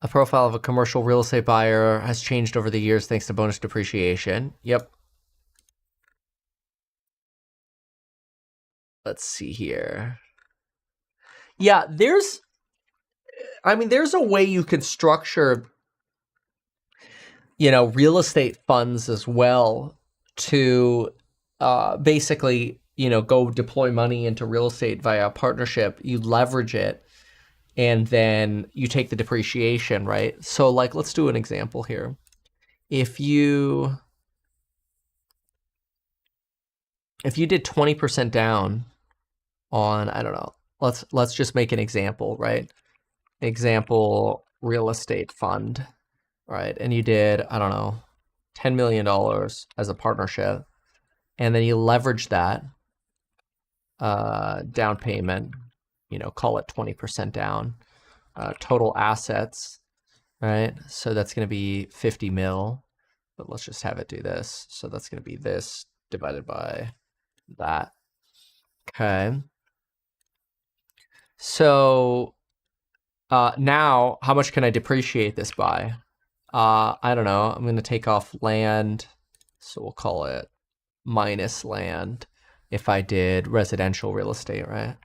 A profile of a commercial real estate buyer has changed over the years thanks to bonus depreciation. Yep. Let's see here. Yeah, there's a way you could structure, real estate funds as well to basically, go deploy money into real estate via a partnership. You leverage it, and then you take the depreciation, right? So, like, let's do an example here. If you did 20% down on, I don't know, let's just make an example, right? Example real estate fund, right? And you did, I don't know, $10 million as a partnership, and then you leverage that down payment, call it 20% down, total assets, right? So that's going to be 50 mil, but let's just have it do this. So that's going to be this divided by that. Okay. So now how much can I depreciate this by? I don't know. I'm going to take off land. So we'll call it minus land if I did residential real estate, right?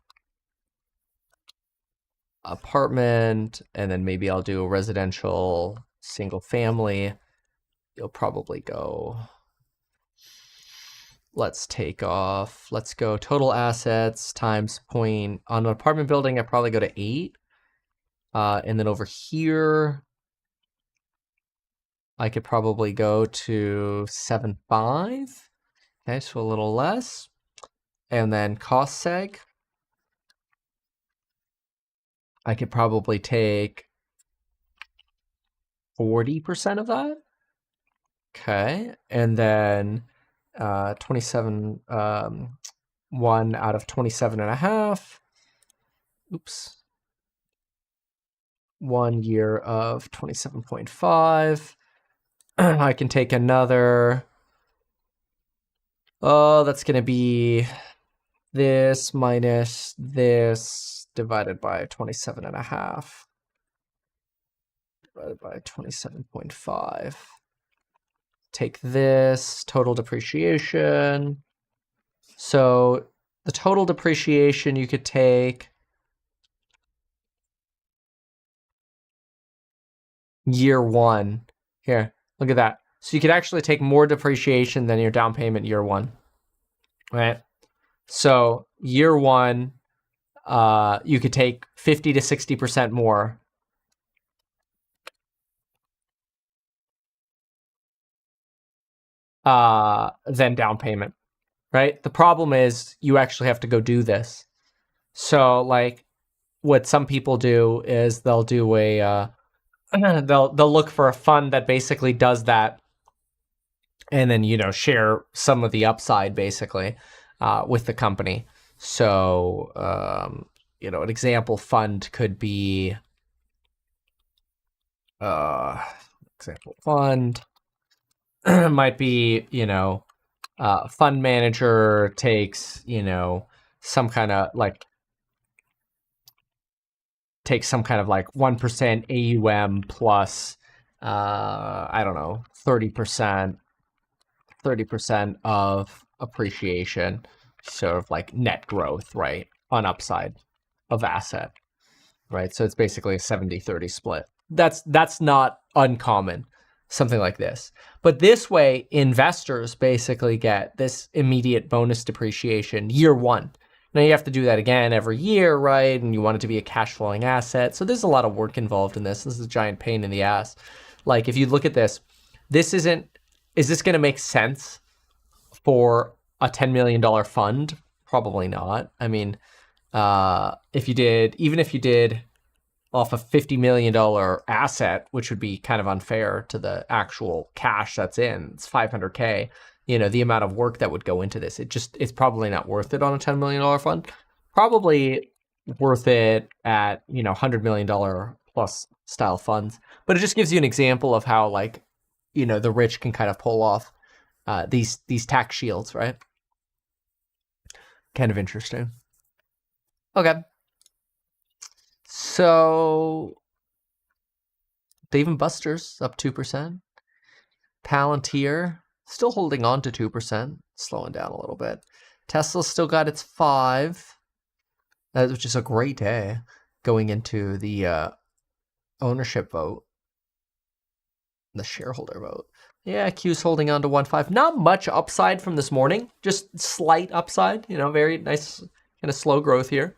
Apartment, and then maybe I'll do a residential single family. You'll probably go, let's go total assets times point. On an apartment building, I probably go to 8. And then over here, I could probably go to 7.5. Okay, so a little less. And then cost seg, I could probably take 40% of that. Okay, and then 27, 1 out of 27.5. Oops. 1 year of 27.5. I can take another. Oh, that's going to be this minus this divided by 27.5 divided by 27.5. Take this total depreciation. So the total depreciation you could take year 1. Here, look at that. So you could actually take more depreciation than your down payment year 1, right? So year 1, you could take 50 to 60% more. Than down payment, right? The problem is you actually have to go do this. So like what some people do is they'll do a they'll look for a fund that basically does that, and then share some of the upside basically with the company. So an example fund could be example fund might be fund manager takes some kind of like 1% AUM plus I don't know 30% of appreciation, sort of like net growth, right, on upside of asset, right? So it's basically a 70-30 split. That's not uncommon, something like this. But this way, investors basically get this immediate bonus depreciation year one. Now you have to do that again every year, right? And you want it to be a cash flowing asset. So there's a lot of work involved in this. This is a giant pain in the ass. Like if you look at this, is this going to make sense for a $10 million fund? Probably not. I mean, even if you did off a $50 million asset, which would be kind of unfair to the actual cash that's in, it's $500K, the amount of work that would go into this, it's probably not worth it on a $10 million fund. Probably worth it at, $100 million plus style funds. But it just gives you an example of how the rich can kind of pull off these tax shields, right? Kind of interesting. Okay. So Dave & Buster's up 2%. Palantir still holding on to 2%, slowing down a little bit. Tesla's still got its 5%, which is a great day going into the ownership vote, the shareholder vote. Yeah, Q's holding on to 1.5. Not much upside from this morning, just slight upside, very nice kind of slow growth here.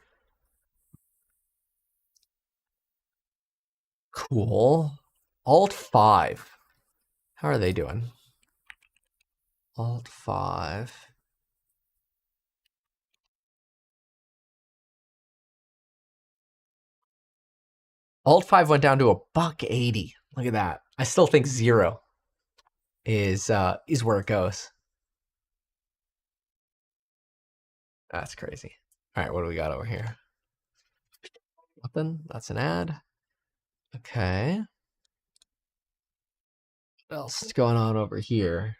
Cool. Alt 5. How are they doing? Alt 5. Alt 5 went down to $1.80. Look at that. I still think 0 is where it goes. That's crazy. All right, what do we got over here? Nothing. That's an ad. Okay. What else is going on over here?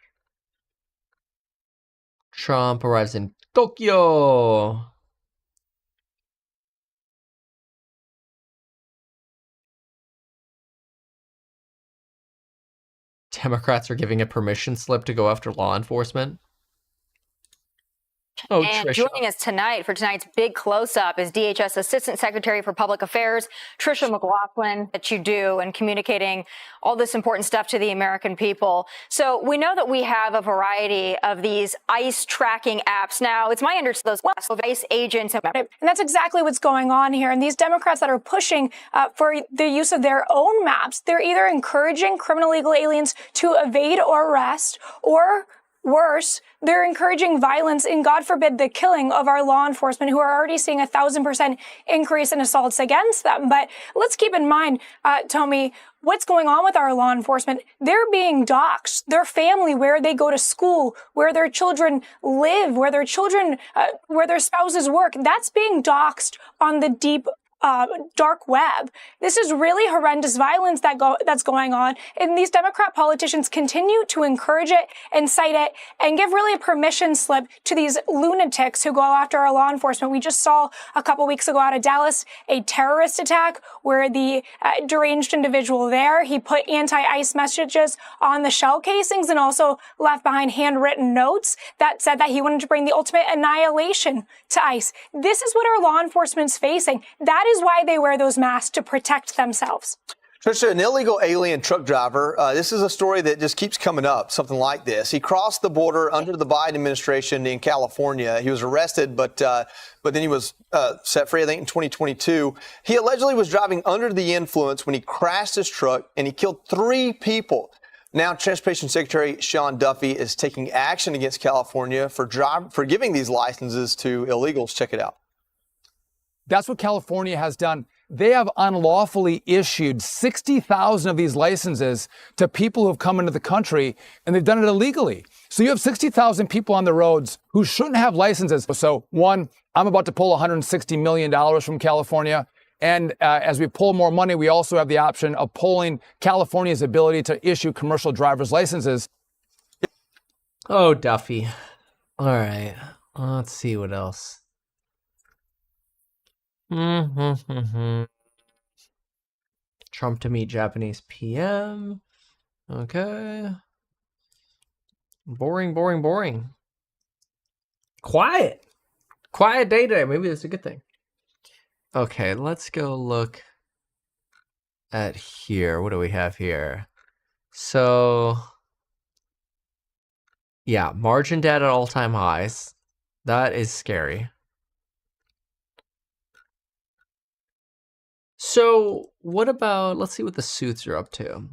Trump arrives in Tokyo. Democrats are giving a permission slip to go after law enforcement. Oh, and Trisha. joining us tonight for tonight's big close-up is DHS Assistant Secretary for Public Affairs, Trisha McLaughlin, that you do and communicating all this important stuff to the American people. So we know that we have a variety of these ICE tracking apps. Now, it's my understanding those ICE agents. And that's exactly what's going on here. And these Democrats that are pushing for the use of their own maps, they're either encouraging criminal illegal aliens to evade or arrest, or worse, they're encouraging violence and, God forbid, the killing of our law enforcement, who are already seeing 1,000% increase in assaults against them. But let's keep in mind, Tommy, what's going on with our law enforcement. They're being doxxed. Their family, where they go to school, where their children live, where their spouses work, that's being doxxed on the deep dark web. This is really horrendous violence that's going on, and these Democrat politicians continue to encourage it, incite it, and give really a permission slip to these lunatics who go after our law enforcement. We just saw a couple weeks ago out of Dallas a terrorist attack where the deranged individual there, he put anti-ICE messages on the shell casings and also left behind handwritten notes that said that he wanted to bring the ultimate annihilation to ICE. This is what our law enforcement's facing. That is why they wear those masks, to protect themselves. Trisha, an illegal alien truck driver, this is a story that just keeps coming up, something like this. He crossed the border under the Biden administration in California. He was arrested, but then he was set free, I think, in 2022. He allegedly was driving under the influence when he crashed his truck, and he killed 3 people. Now, Transportation Secretary Sean Duffy is taking action against California for giving these licenses to illegals. Check it out. That's what California has done. They have unlawfully issued 60,000 of these licenses to people who have come into the country, and they've done it illegally. So you have 60,000 people on the roads who shouldn't have licenses. So one, I'm about to pull $160 million from California. And as we pull more money, we also have the option of pulling California's ability to issue commercial driver's licenses. Oh, Duffy. All right. Let's see what else. Trump to meet Japanese PM. Okay. Boring, boring, boring. Quiet. Quiet day today. Maybe that's a good thing. Okay, let's go look at here. What do we have here? So, yeah, margin debt at all-time highs. That is scary. So, what about, let's see what the suits are up to.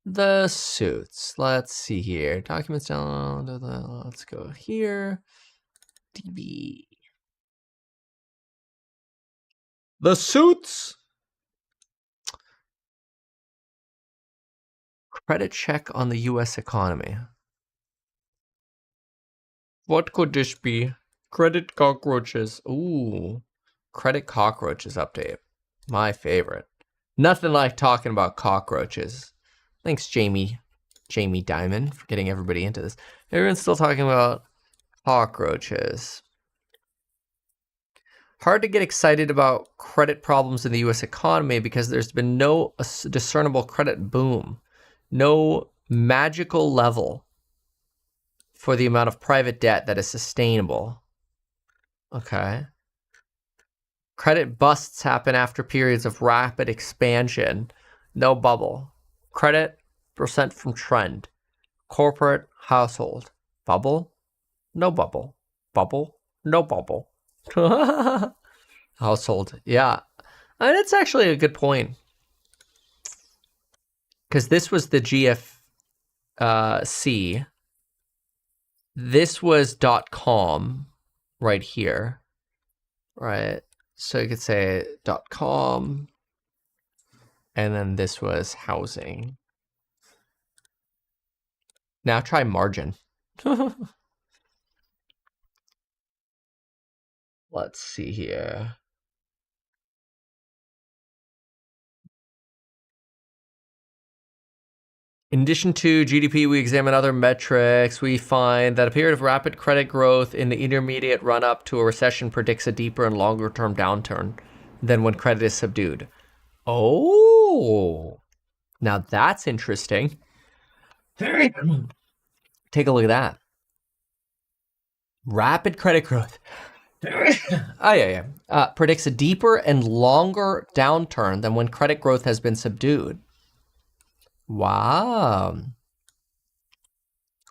The suits. Let's see here. Documents down. Let's go here. DB. The suits. Credit check on the U.S. economy. What could this be? Credit cockroaches. Ooh. Credit cockroaches update. My favorite. Nothing like talking about cockroaches. Thanks, Jamie Dimon, for getting everybody into this. Everyone's still talking about cockroaches. Hard to get excited about credit problems in the U.S. economy because there's been no discernible credit boom. No magical level for the amount of private debt that is sustainable. Okay. Credit busts happen after periods of rapid expansion. No bubble. Credit percent from trend. Corporate household. Bubble? No bubble. Bubble? No bubble. Household. Yeah. And it's actually a good point. Because this was the GFC. This was .com right here. Right. So you could say .com. And then this was housing. Now try margin. Let's see here. In addition to GDP, we examine other metrics. We find that a period of rapid credit growth in the intermediate run-up to a recession predicts a deeper and longer-term downturn than when credit is subdued. Oh, now that's interesting. Take a look at that. Rapid credit growth. Predicts a deeper and longer downturn than when credit growth has been subdued. Wow.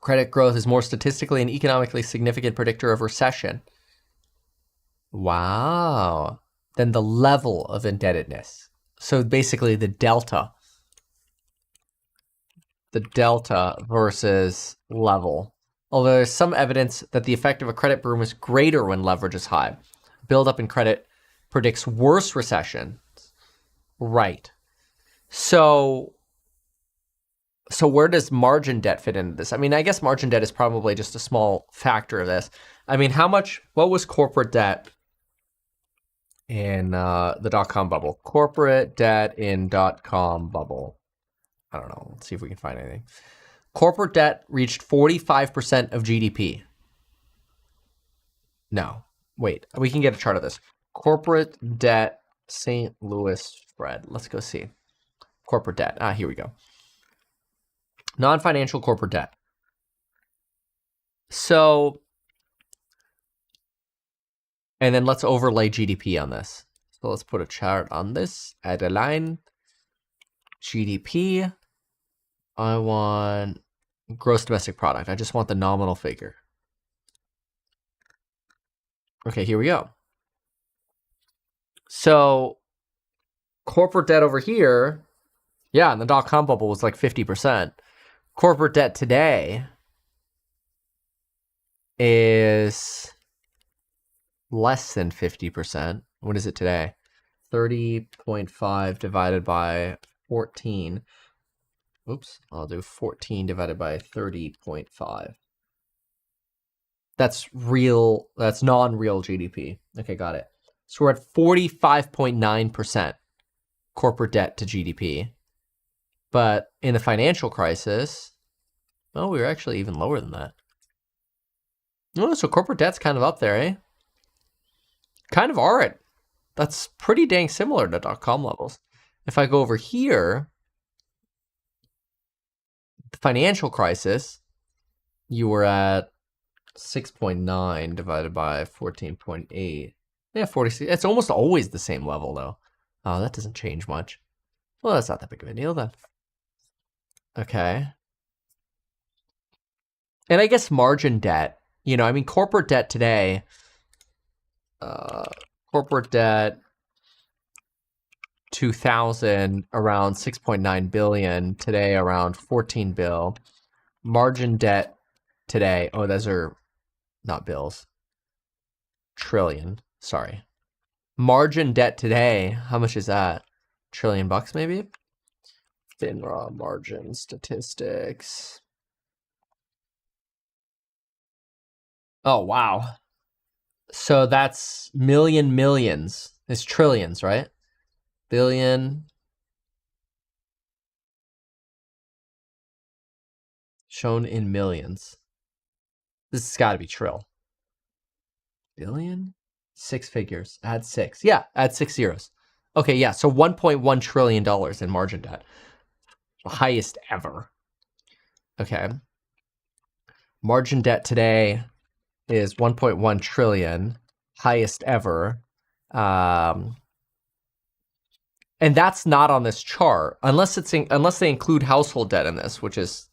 Credit growth is more statistically and economically significant predictor of recession. Wow. Than the level of indebtedness. So basically the delta. The delta versus level. Although there's some evidence that the effect of a credit boom is greater when leverage is high. Buildup in credit predicts worse recessions. Right. So where does margin debt fit into this? I mean, I guess margin debt is probably just a small factor of this. I mean, what was corporate debt in the dot-com bubble? Corporate debt in dot-com bubble. I don't know. Let's see if we can find anything. Corporate debt reached 45% of GDP. No. Wait. We can get a chart of this. Corporate debt, St. Louis spread. Let's go see. Corporate debt. Here we go. Non-financial corporate debt. So, and then let's overlay GDP on this. So let's put a chart on this. Add a line. GDP. I want gross domestic product. I just want the nominal figure. Okay, here we go. So corporate debt over here, yeah, and the dot-com bubble was like 50%. Corporate debt today is less than 50%. What is it today? 30.5 divided by 14. Oops, I'll do 14 divided by 30.5. That's real, that's non-real GDP. Okay, got it. So we're at 45.9% corporate debt to GDP. But in the financial crisis, well, we were actually even lower than that. Oh, so corporate debt's kind of up there, eh? Kind of aren't. That's pretty dang similar to .com levels. If I go over here, the financial crisis, you were at 6.9 divided by 14.8. Yeah, 46. It's almost always the same level, though. Oh, that doesn't change much. Well, that's not that big of a deal, then. Okay. And I guess margin debt, you know, I mean, corporate debt today, corporate debt 2000 around 6.9 billion, today around 14 bill. Margin debt today, oh, those are not bills. Trillion, sorry. Margin debt today, how much is that? $1 trillion maybe? FINRA margin statistics. Oh, wow. So that's millions. It's trillions, right? Billion. Shown in millions. This has got to be trill. Billion? 6 figures. Add 6. Yeah, add 6 zeros. Okay, yeah, so $1.1 trillion in margin debt. The highest ever. Okay. Margin debt today is 1.1 trillion, highest ever. And that's not on this chart unless they include household debt in this, which is,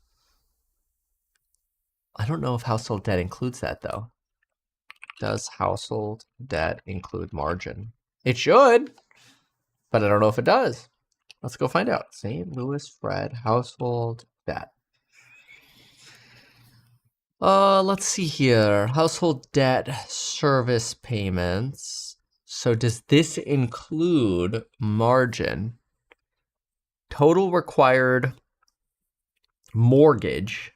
I don't know if household debt includes that though. Does household debt include margin? It should, but I don't know if it does. Let's go find out. St. Louis Fred household debt. Let's see here. Household debt service payments. So does this include margin? Total required mortgage.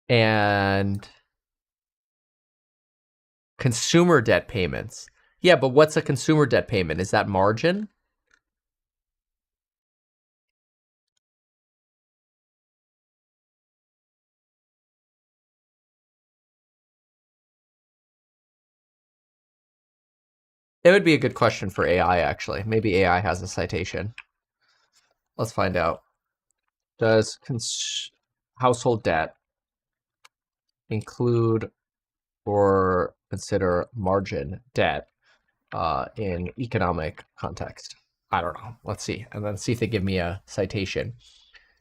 And consumer debt payments. Yeah, but what's a consumer debt payment? Is that margin? It would be a good question for AI, actually. Maybe AI has a citation. Let's find out. Does household debt include or consider margin debt in economic context? I don't know. Let's see. And then see if they give me a citation.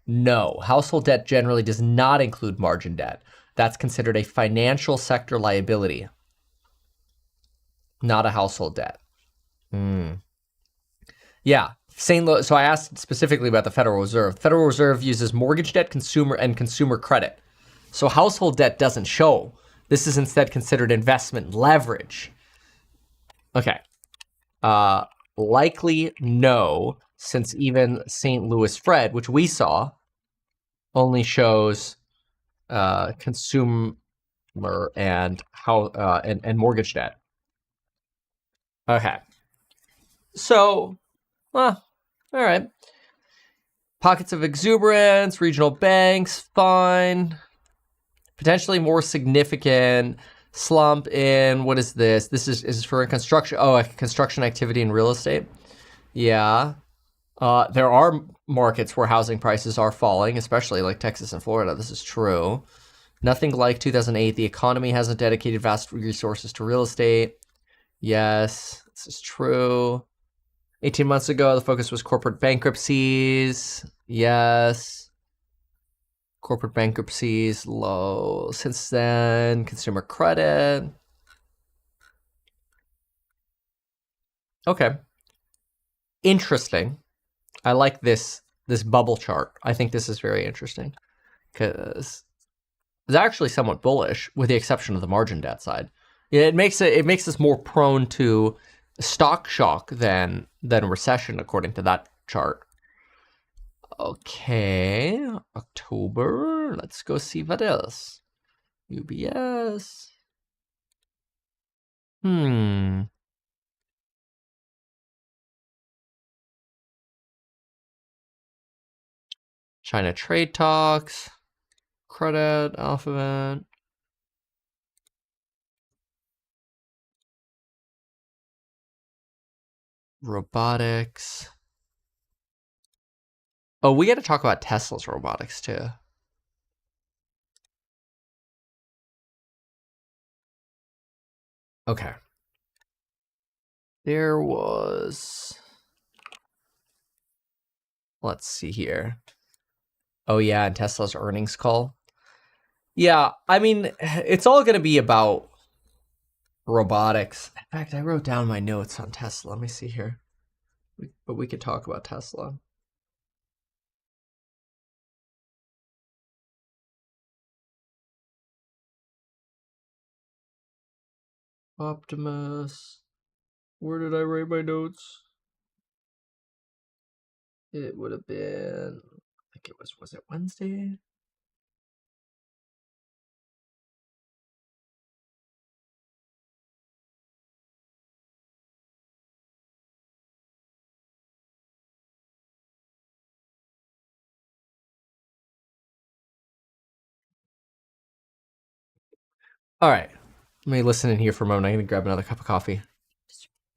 No, household debt generally does not include margin debt. That's considered a financial sector liability, not a household debt. Yeah, St. Louis. So I asked specifically about the Federal Reserve. The Federal Reserve uses mortgage debt, consumer credit. So household debt doesn't show. This is instead considered investment leverage. Okay. Likely no, since even St. Louis Fred, which we saw, only shows consumer and mortgage debt. Okay. So, well, all right. Pockets of exuberance, regional banks, fine. Potentially more significant slump in, what is this? This is for a construction, a construction activity in real estate. Yeah. There are markets where housing prices are falling, especially like Texas and Florida. This is true. Nothing like 2008. The economy hasn't dedicated vast resources to real estate. Yes, this is true. 18 months ago, the focus was corporate bankruptcies. Yes. Corporate bankruptcies, low. Since then, consumer credit. Okay. Interesting. I like this bubble chart. I think this is very interesting. because it's actually somewhat bullish, with the exception of the margin debt side. It makes us more prone to stock shock than recession, according to that chart. Okay, October. Let's go see what else. UBS. China trade talks. Credit, Alphabet. Robotics. Oh, we got to talk about Tesla's robotics too. Okay. There was... Let's see here. Oh yeah, and Tesla's earnings call. Yeah, I mean, it's all going to be about robotics. In fact, I wrote down my notes on Tesla. Let me see here. But we could talk about Tesla. Optimus. Where did I write my notes? It would have been, I think it was it Wednesday? All right. Let me listen in here for a moment. I'm going to grab another cup of coffee.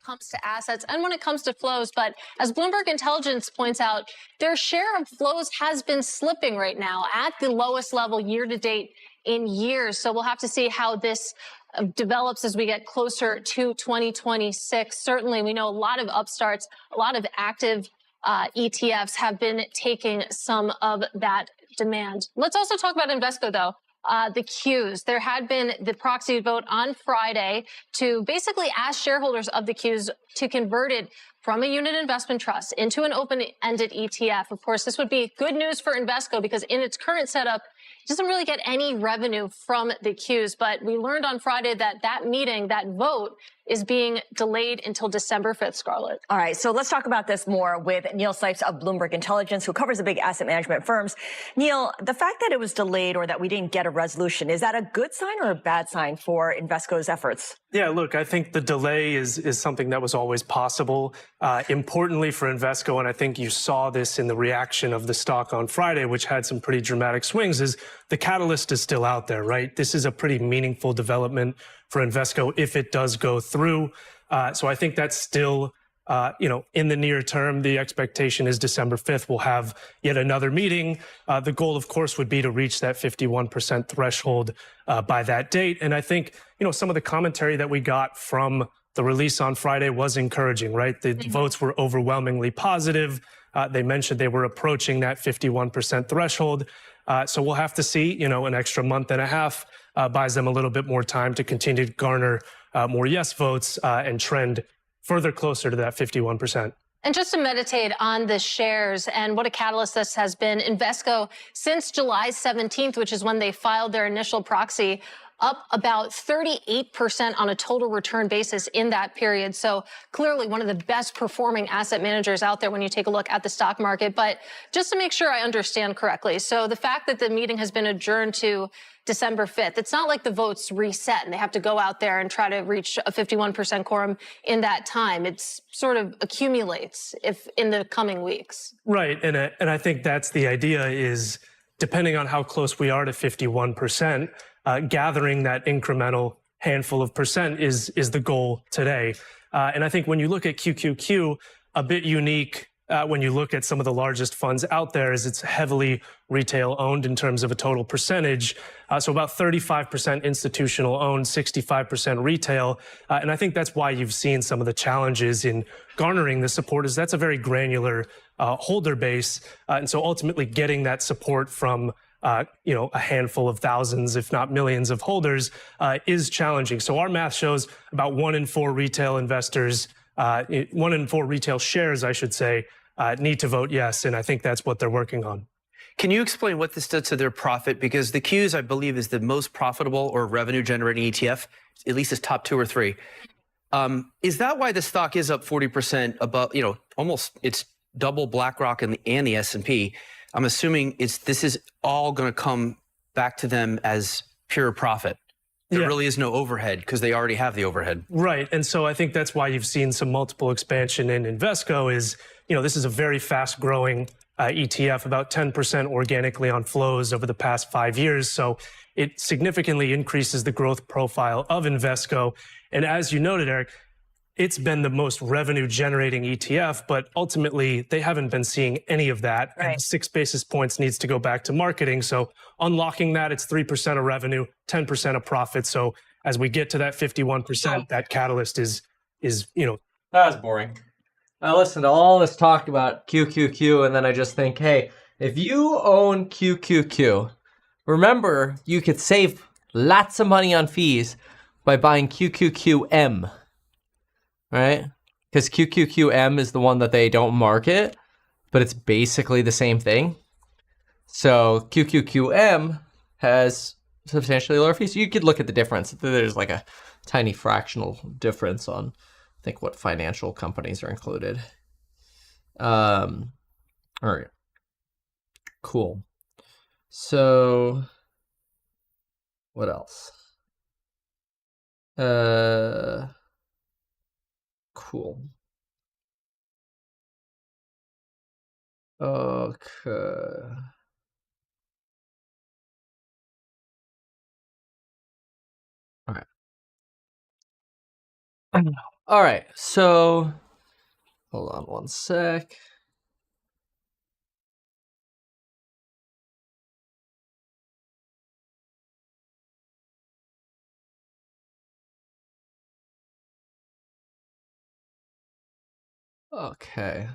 Comes to assets and when it comes to flows. But as Bloomberg Intelligence points out, their share of flows has been slipping right now at the lowest level year to date in years. So we'll have to see how this develops as we get closer to 2026. Certainly, we know a lot of upstarts, a lot of active ETFs have been taking some of that demand. Let's also talk about Invesco, though. The Qs. There had been the proxy vote on Friday to basically ask shareholders of the Qs to convert it from a unit investment trust into an open-ended ETF. Of course, this would be good news for Invesco because in its current setup, it doesn't really get any revenue from the Qs. But we learned on Friday that meeting, that vote, is being delayed until December 5th, Scarlett. All right, so let's talk about this more with Neil Sipes of Bloomberg Intelligence, who covers the big asset management firms. Neil, the fact that it was delayed or that we didn't get a resolution, is that a good sign or a bad sign for Invesco's efforts? Yeah, look, I think the delay is something that was always possible. Importantly for Invesco, and I think you saw this in the reaction of the stock on Friday, which had some pretty dramatic swings, is the catalyst is still out there, right? This is a pretty meaningful development for Invesco if it does go through. So I think that's still, in the near term, the expectation is December 5th, we'll have yet another meeting. The goal, of course, would be to reach that 51% threshold by that date. And I think, some of the commentary that we got from the release on Friday was encouraging, right? The votes were overwhelmingly positive. They mentioned they were approaching that 51% threshold. So we'll have to see, an extra month and a half buys them a little bit more time to continue to garner more yes votes and trend further closer to that 51%. And just to meditate on the shares and what a catalyst this has been, Invesco, since July 17th, which is when they filed their initial proxy, up about 38% on a total return basis in that period. So clearly one of the best performing asset managers out there when you take a look at the stock market. But just to make sure I understand correctly, so the fact that the meeting has been adjourned to December 5th, it's not like the votes reset and they have to go out there and try to reach a 51% quorum in that time. It's sort of accumulates if in the coming weeks. Right. And I think that's the idea is depending on how close we are to 51%, gathering that incremental handful of percent is the goal today. And I think when you look at QQQ, a bit unique when you look at some of the largest funds out there is it's heavily retail owned in terms of a total percentage. So about 35% institutional owned, 65% retail. And I think that's why you've seen some of the challenges in garnering the support is that's a very granular holder base. And so ultimately getting that support from a handful of thousands, if not millions of holders is challenging. So our math shows about 1 in 4 retail investors, 1 in 4 retail shares, I should say, need to vote yes. And I think that's what they're working on. Can you explain what this does to their profit? Because the Qs, I believe, is the most profitable or revenue generating ETF, at least it's top 2 or 3. Is that why the stock is up 40% above, almost it's double BlackRock and the S&P? I'm assuming this is all going to come back to them as pure profit. There really is no overhead because they already have the overhead. Right. And so I think that's why you've seen some multiple expansion in Invesco is, this is a very fast growing ETF, about 10% organically on flows over the past 5 years. So it significantly increases the growth profile of Invesco. And as you noted, Eric, it's been the most revenue generating ETF, but ultimately they haven't been seeing any of that. Right. And 6 basis points needs to go back to marketing. So unlocking that, it's 3% of revenue, 10% of profit. So as we get to that 51%, that catalyst is. That was boring. I listen to all this talk about QQQ, and then I just think, hey, if you own QQQ, remember you could save lots of money on fees by buying QQQM, right? Because QQQM is the one that they don't market, but it's basically the same thing. So QQQM has substantially lower fees. You could look at the difference. There's like a tiny fractional difference on, I think, what financial companies are included. All right. Cool. So what else? Cool. Okay. All right. All right. So hold on one sec. Okay.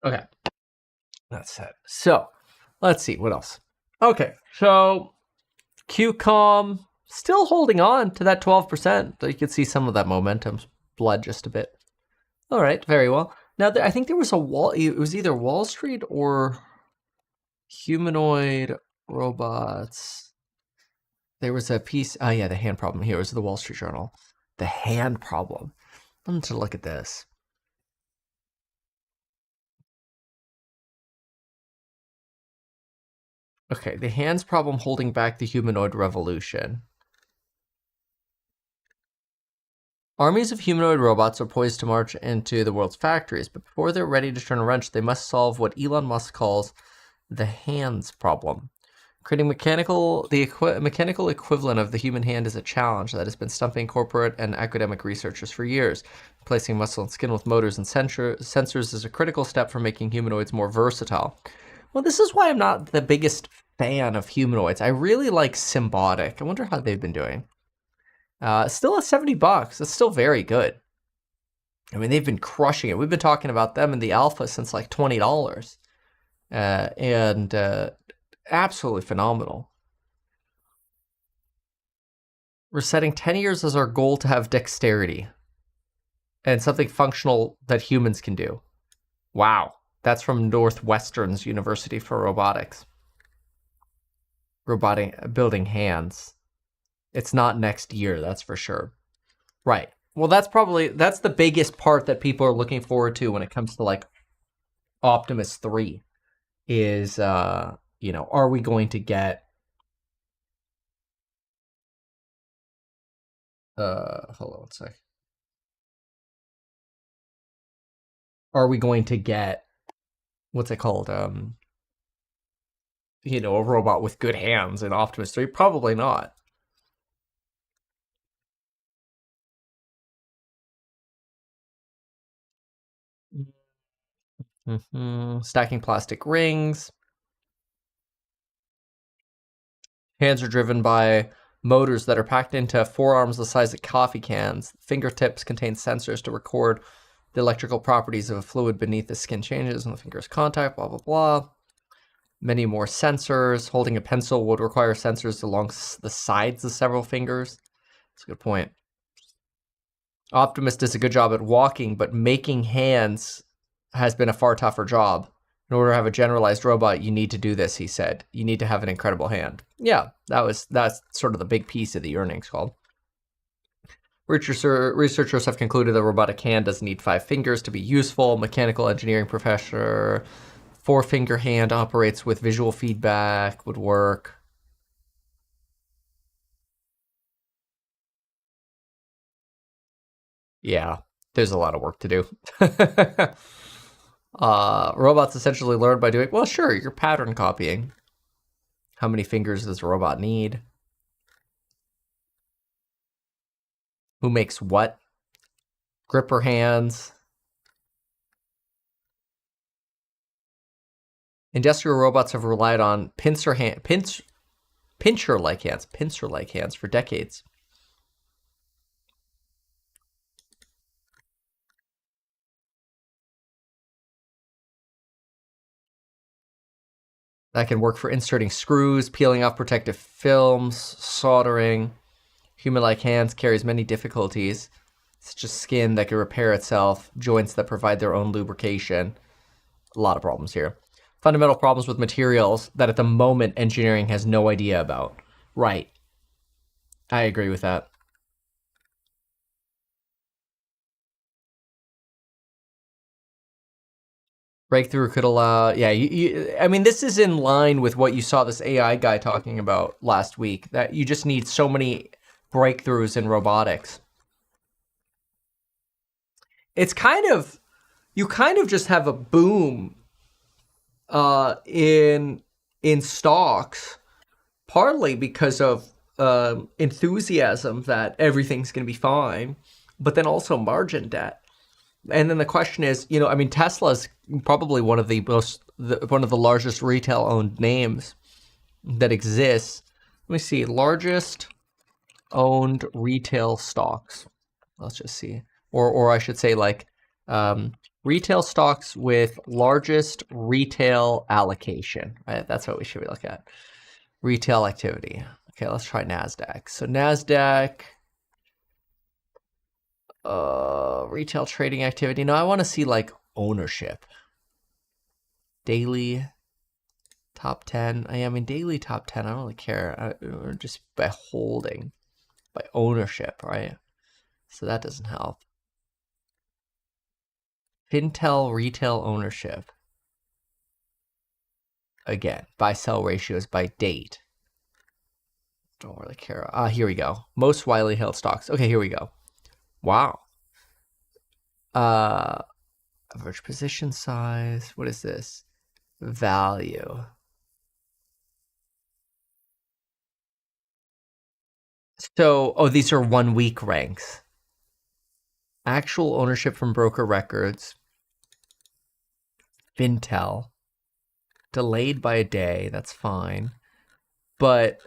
Okay. That's it. So let's see what else. Okay. So QCOM still holding on to that 12%. You can see some of that momentum blood just a bit. All right. Very well. Now, I think there was it was either Wall Street or humanoid robots. There was a piece. Oh, yeah, the hand problem. Here was the Wall Street Journal. The hand problem. Let's look at this. Okay, the hands problem holding back the humanoid revolution. Armies of humanoid robots are poised to march into the world's factories, but before they're ready to turn a wrench, they must solve what Elon Musk calls the hands problem. Creating the mechanical equivalent of the human hand is a challenge that has been stumping corporate and academic researchers for years. Replacing muscle and skin with motors and sensors is a critical step for making humanoids more versatile. Well, this is why I'm not the biggest fan of humanoids. I really like Symbotic. I wonder how they've been doing. Still at $70. That's still very good. I mean, they've been crushing it. We've been talking about them in the alpha since like $20. And absolutely phenomenal. We're setting 10 years as our goal to have dexterity and something functional that humans can do. Wow. That's from Northwestern's University for Robotics. Building hands. It's not next year, that's for sure. Right. Well, that's the biggest part that people are looking forward to when it comes to like Optimus 3 is, are we going to get, hold on one sec. Are we going to get, what's it called? A robot with good hands in Optimus 3? Probably not. Stacking plastic rings. Hands are driven by motors that are packed into forearms the size of coffee cans. Fingertips contain sensors to record the electrical properties of a fluid beneath the skin changes when the fingers contact, blah, blah, blah. Many more sensors. Holding a pencil would require sensors along the sides of several fingers. That's a good point. Optimus does a good job at walking, but making hands has been a far tougher job. In order to have a generalized robot, you need to do this, he said. You need to have an incredible hand. Yeah, that's sort of the big piece of the earnings call. Researchers have concluded the robotic hand doesn't need 5 fingers to be useful. Mechanical engineering professor, 4-finger hand operates with visual feedback, would work. Yeah, there's a lot of work to do. Robots essentially learn by doing, well, sure, you're pattern copying. How many fingers does a robot need? Who makes what? Gripper hands. Industrial robots have relied on pincer-like hands for decades. That can work for inserting screws, peeling off protective films, soldering. Human-like hands carries many difficulties, such as skin that can repair itself, joints that provide their own lubrication. A lot of problems here. Fundamental problems with materials that at the moment engineering has no idea about. Right. I agree with that. Breakthrough could allow, yeah, I mean, this is in line with what you saw this AI guy talking about last week, that you just need so many breakthroughs in robotics. It's kind of, you kind of just have a boom in stocks, partly because of enthusiasm that everything's going to be fine, but then also margin debt. And then the question is, you know, I mean, Tesla's probably one of the largest retail-owned names that exists. Let me see, largest owned retail stocks. Let's just see, or I should say, like, retail stocks with largest retail allocation. Right, that's what we should look at. Retail activity. Okay, let's try Nasdaq. So Nasdaq. Retail trading activity. No, I want to see like ownership. Daily top 10. I mean, daily top 10. I don't really care. Just by holding, by ownership, right? So that doesn't help. Fintel retail ownership. Again, buy sell ratios by date. Don't really care. Here we go. Most widely held stocks. Okay, here we go. Wow. Average position size. What is this? Value. So, oh, these are 1 week ranks. Actual ownership from broker records. Fintel. Delayed by a day. That's fine. But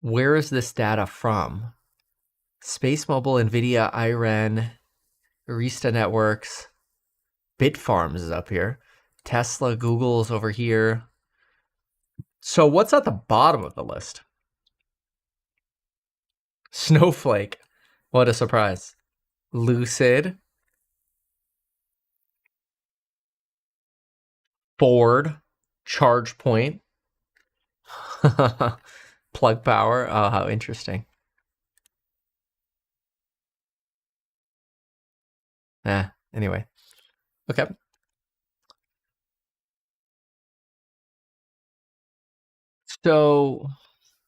where is this data from? Space Mobile, NVIDIA, IREN, Arista Networks, Bitfarms is up here. Tesla, Google's over here. So what's at the bottom of the list? Snowflake. What a surprise. Lucid. Ford. ChargePoint. Plug Power. Oh, how interesting. Anyway. Okay. So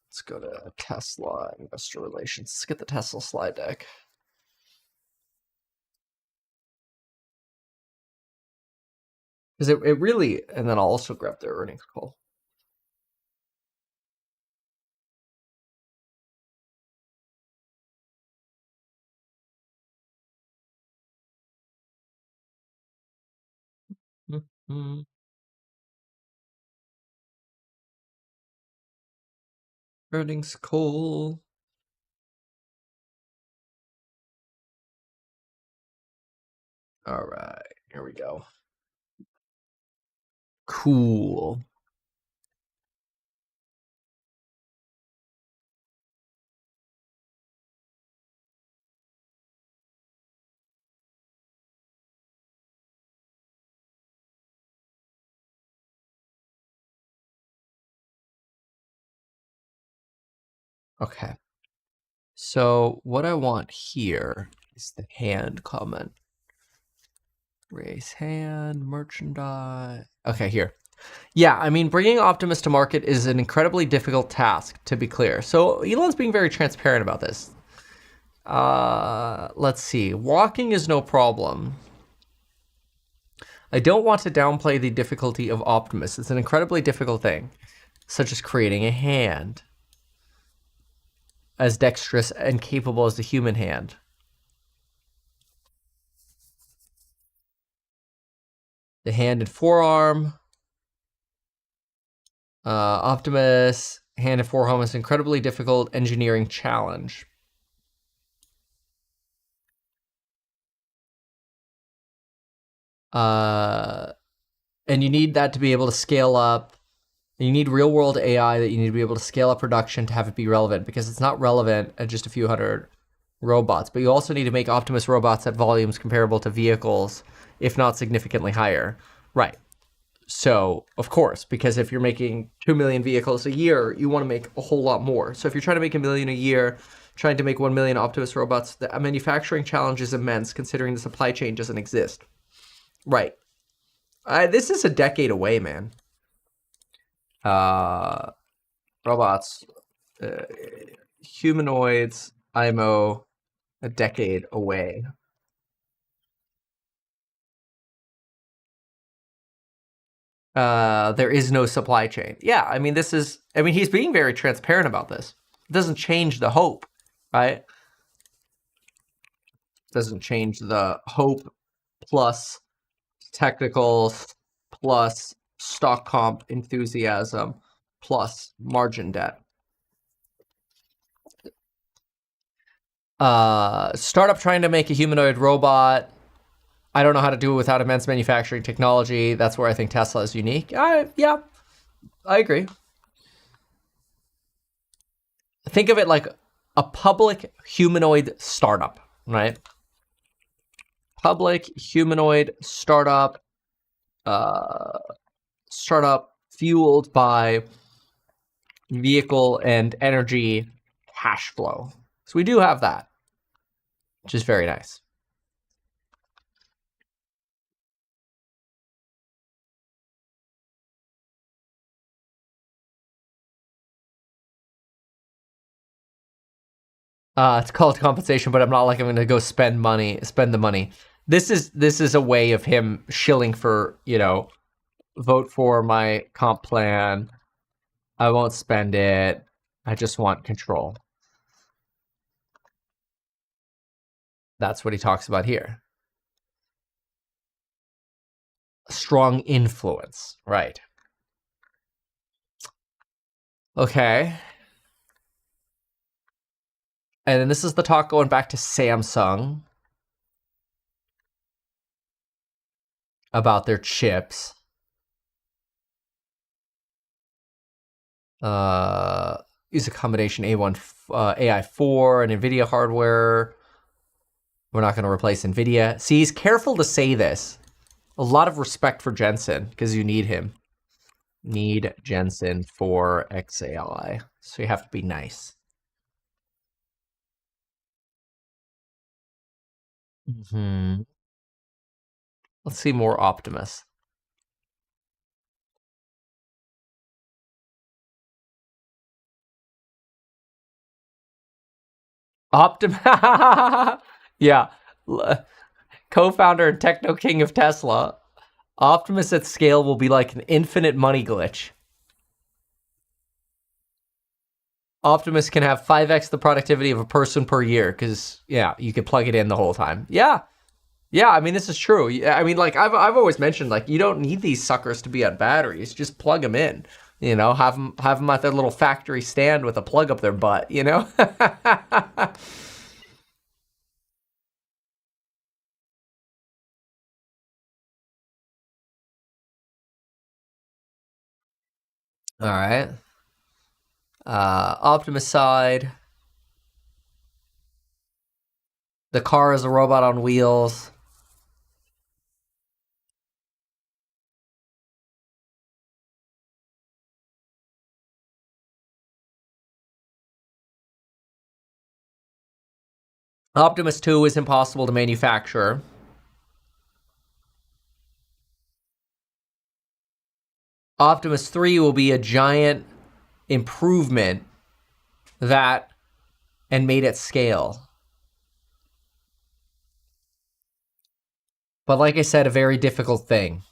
let's go to Tesla Investor Relations. Let's get the Tesla slide deck. Because it really, and then I'll also grab their earnings call. Earnings call. All right, here we go. Cool. Okay. So what I want here is the hand comment. Raise hand, merchandise. Okay, here. Yeah, I mean, bringing Optimus to market is an incredibly difficult task, to be clear. So Elon's being very transparent about this. Let's see. Walking is no problem. I don't want to downplay the difficulty of Optimus. It's an incredibly difficult thing, such as creating a hand as dexterous and capable as the human hand. The hand and forearm. Optimus, hand and forearm is an incredibly difficult engineering challenge. And you need that to be able to scale up. You need real world AI that you need to be able to scale up production to have it be relevant, because it's not relevant at just a few hundred robots. But you also need to make Optimus robots at volumes comparable to vehicles, if not significantly higher. Right. So, of course, because if you're making 2 million vehicles a year, you want to make a whole lot more. So if you're trying to make 1 million a year, trying to make 1 million Optimus robots, the manufacturing challenge is immense, considering the supply chain doesn't exist. Right. This is a decade away, man. Robots, humanoids, IMO, a decade away. There is no supply chain. Yeah, I mean, he's being very transparent about this. It doesn't change the hope, right? Doesn't change the hope plus technicals plus stock comp enthusiasm plus margin debt. Startup trying to make a humanoid robot. I don't know how to do it without immense manufacturing technology. That's where I think Tesla is unique. Yeah, I agree. Think of it like a public humanoid startup, right? Public humanoid startup, startup fueled by vehicle and energy cash flow. So we do have that, which is very nice. It's called compensation, but I'm not like I'm gonna go spend the money. This is a way of him shilling for, vote for my comp plan. I won't spend it. I just want control. That's what he talks about here. Strong influence, right? Okay. And then this is the talk going back to Samsung about their chips. Use a combination AI4 and NVIDIA hardware. We're not going to replace NVIDIA. See, he's careful to say this. A lot of respect for Jensen, because you need him. Need Jensen for XAI. So you have to be nice. Let's see more Optimus. Yeah. Co-founder and techno king of Tesla. Optimus at scale will be like an infinite money glitch. Optimus can have 5x the productivity of a person per year because, yeah, you can plug it in the whole time. Yeah. Yeah, I mean, this is true. I mean, like, I've always mentioned, like, you don't need these suckers to be on batteries. Just plug them in. You know, have them at their little factory stand with a plug up their butt, you know? All right. Optimus side. The car is a robot on wheels. Optimus 2 is impossible to manufacture. Optimus 3 will be a giant improvement that and made at scale. But like I said, a very difficult thing.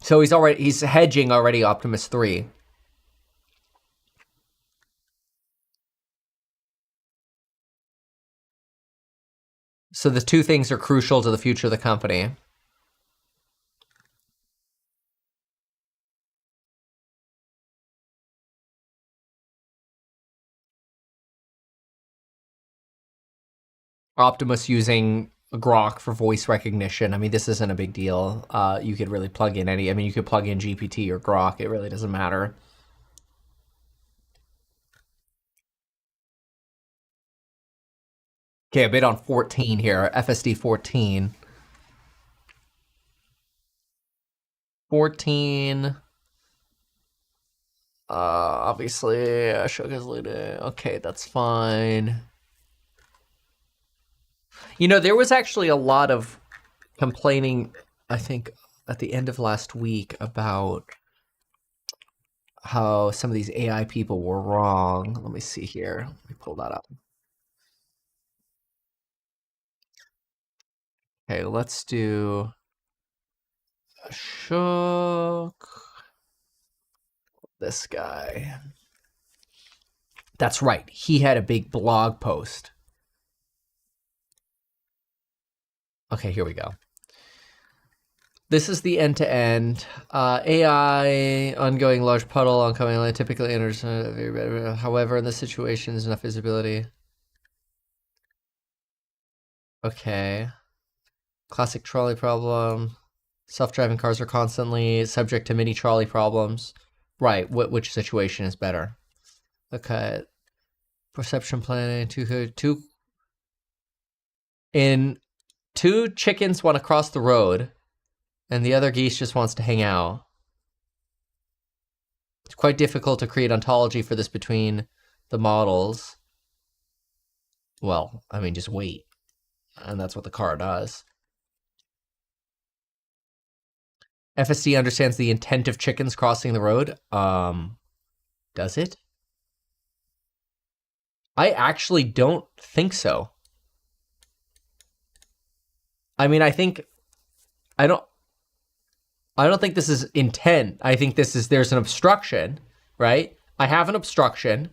So he's hedging already Optimus 3. So the two things are crucial to the future of the company. Optimus using Grok for voice recognition. I mean, this isn't a big deal. You could really plug in you could plug in GPT or Grok. It really doesn't matter. Okay, a bid on 14 here. FSD 14. 14. Obviously, Ashoka is leading. Okay, that's fine. You know, there was actually a lot of complaining, I think, at the end of last week about how some of these AI people were wrong. Let me see here. Let me pull that up. Okay, let's do Ashok. This guy. That's right. He had a big blog post. Okay, here we go. This is the end-to-end. AI, ongoing large puddle, oncoming line, typically enters. However, in this situation, there's enough visibility. Okay. Classic trolley problem. Self-driving cars are constantly subject to mini trolley problems. Right, which situation is better? Okay. Perception planning, two chickens want to cross the road, and the other geese just wants to hang out. It's quite difficult to create ontology for this between the models. Well, I mean, just wait. And that's what the car does. FSD understands the intent of chickens crossing the road. Does it? I actually don't think so. I mean, I don't think this is intent. I think there's an obstruction, right? I have an obstruction,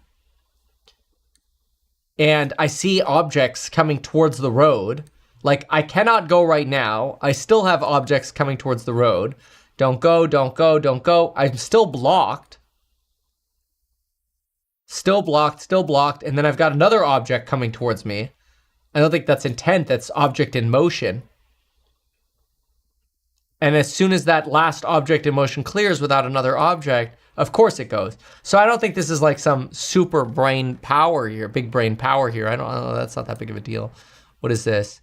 and I see objects coming towards the road. Like, I cannot go right now. I still have objects coming towards the road. Don't go, don't go, don't go. I'm still blocked. Still blocked, and then I've got another object coming towards me. I don't think that's intent, that's object in motion. And as soon as that last object in motion clears without another object, of course it goes. So I don't think this is like some super brain power here, big brain power here. I don't know, that's not that big of a deal. What is this?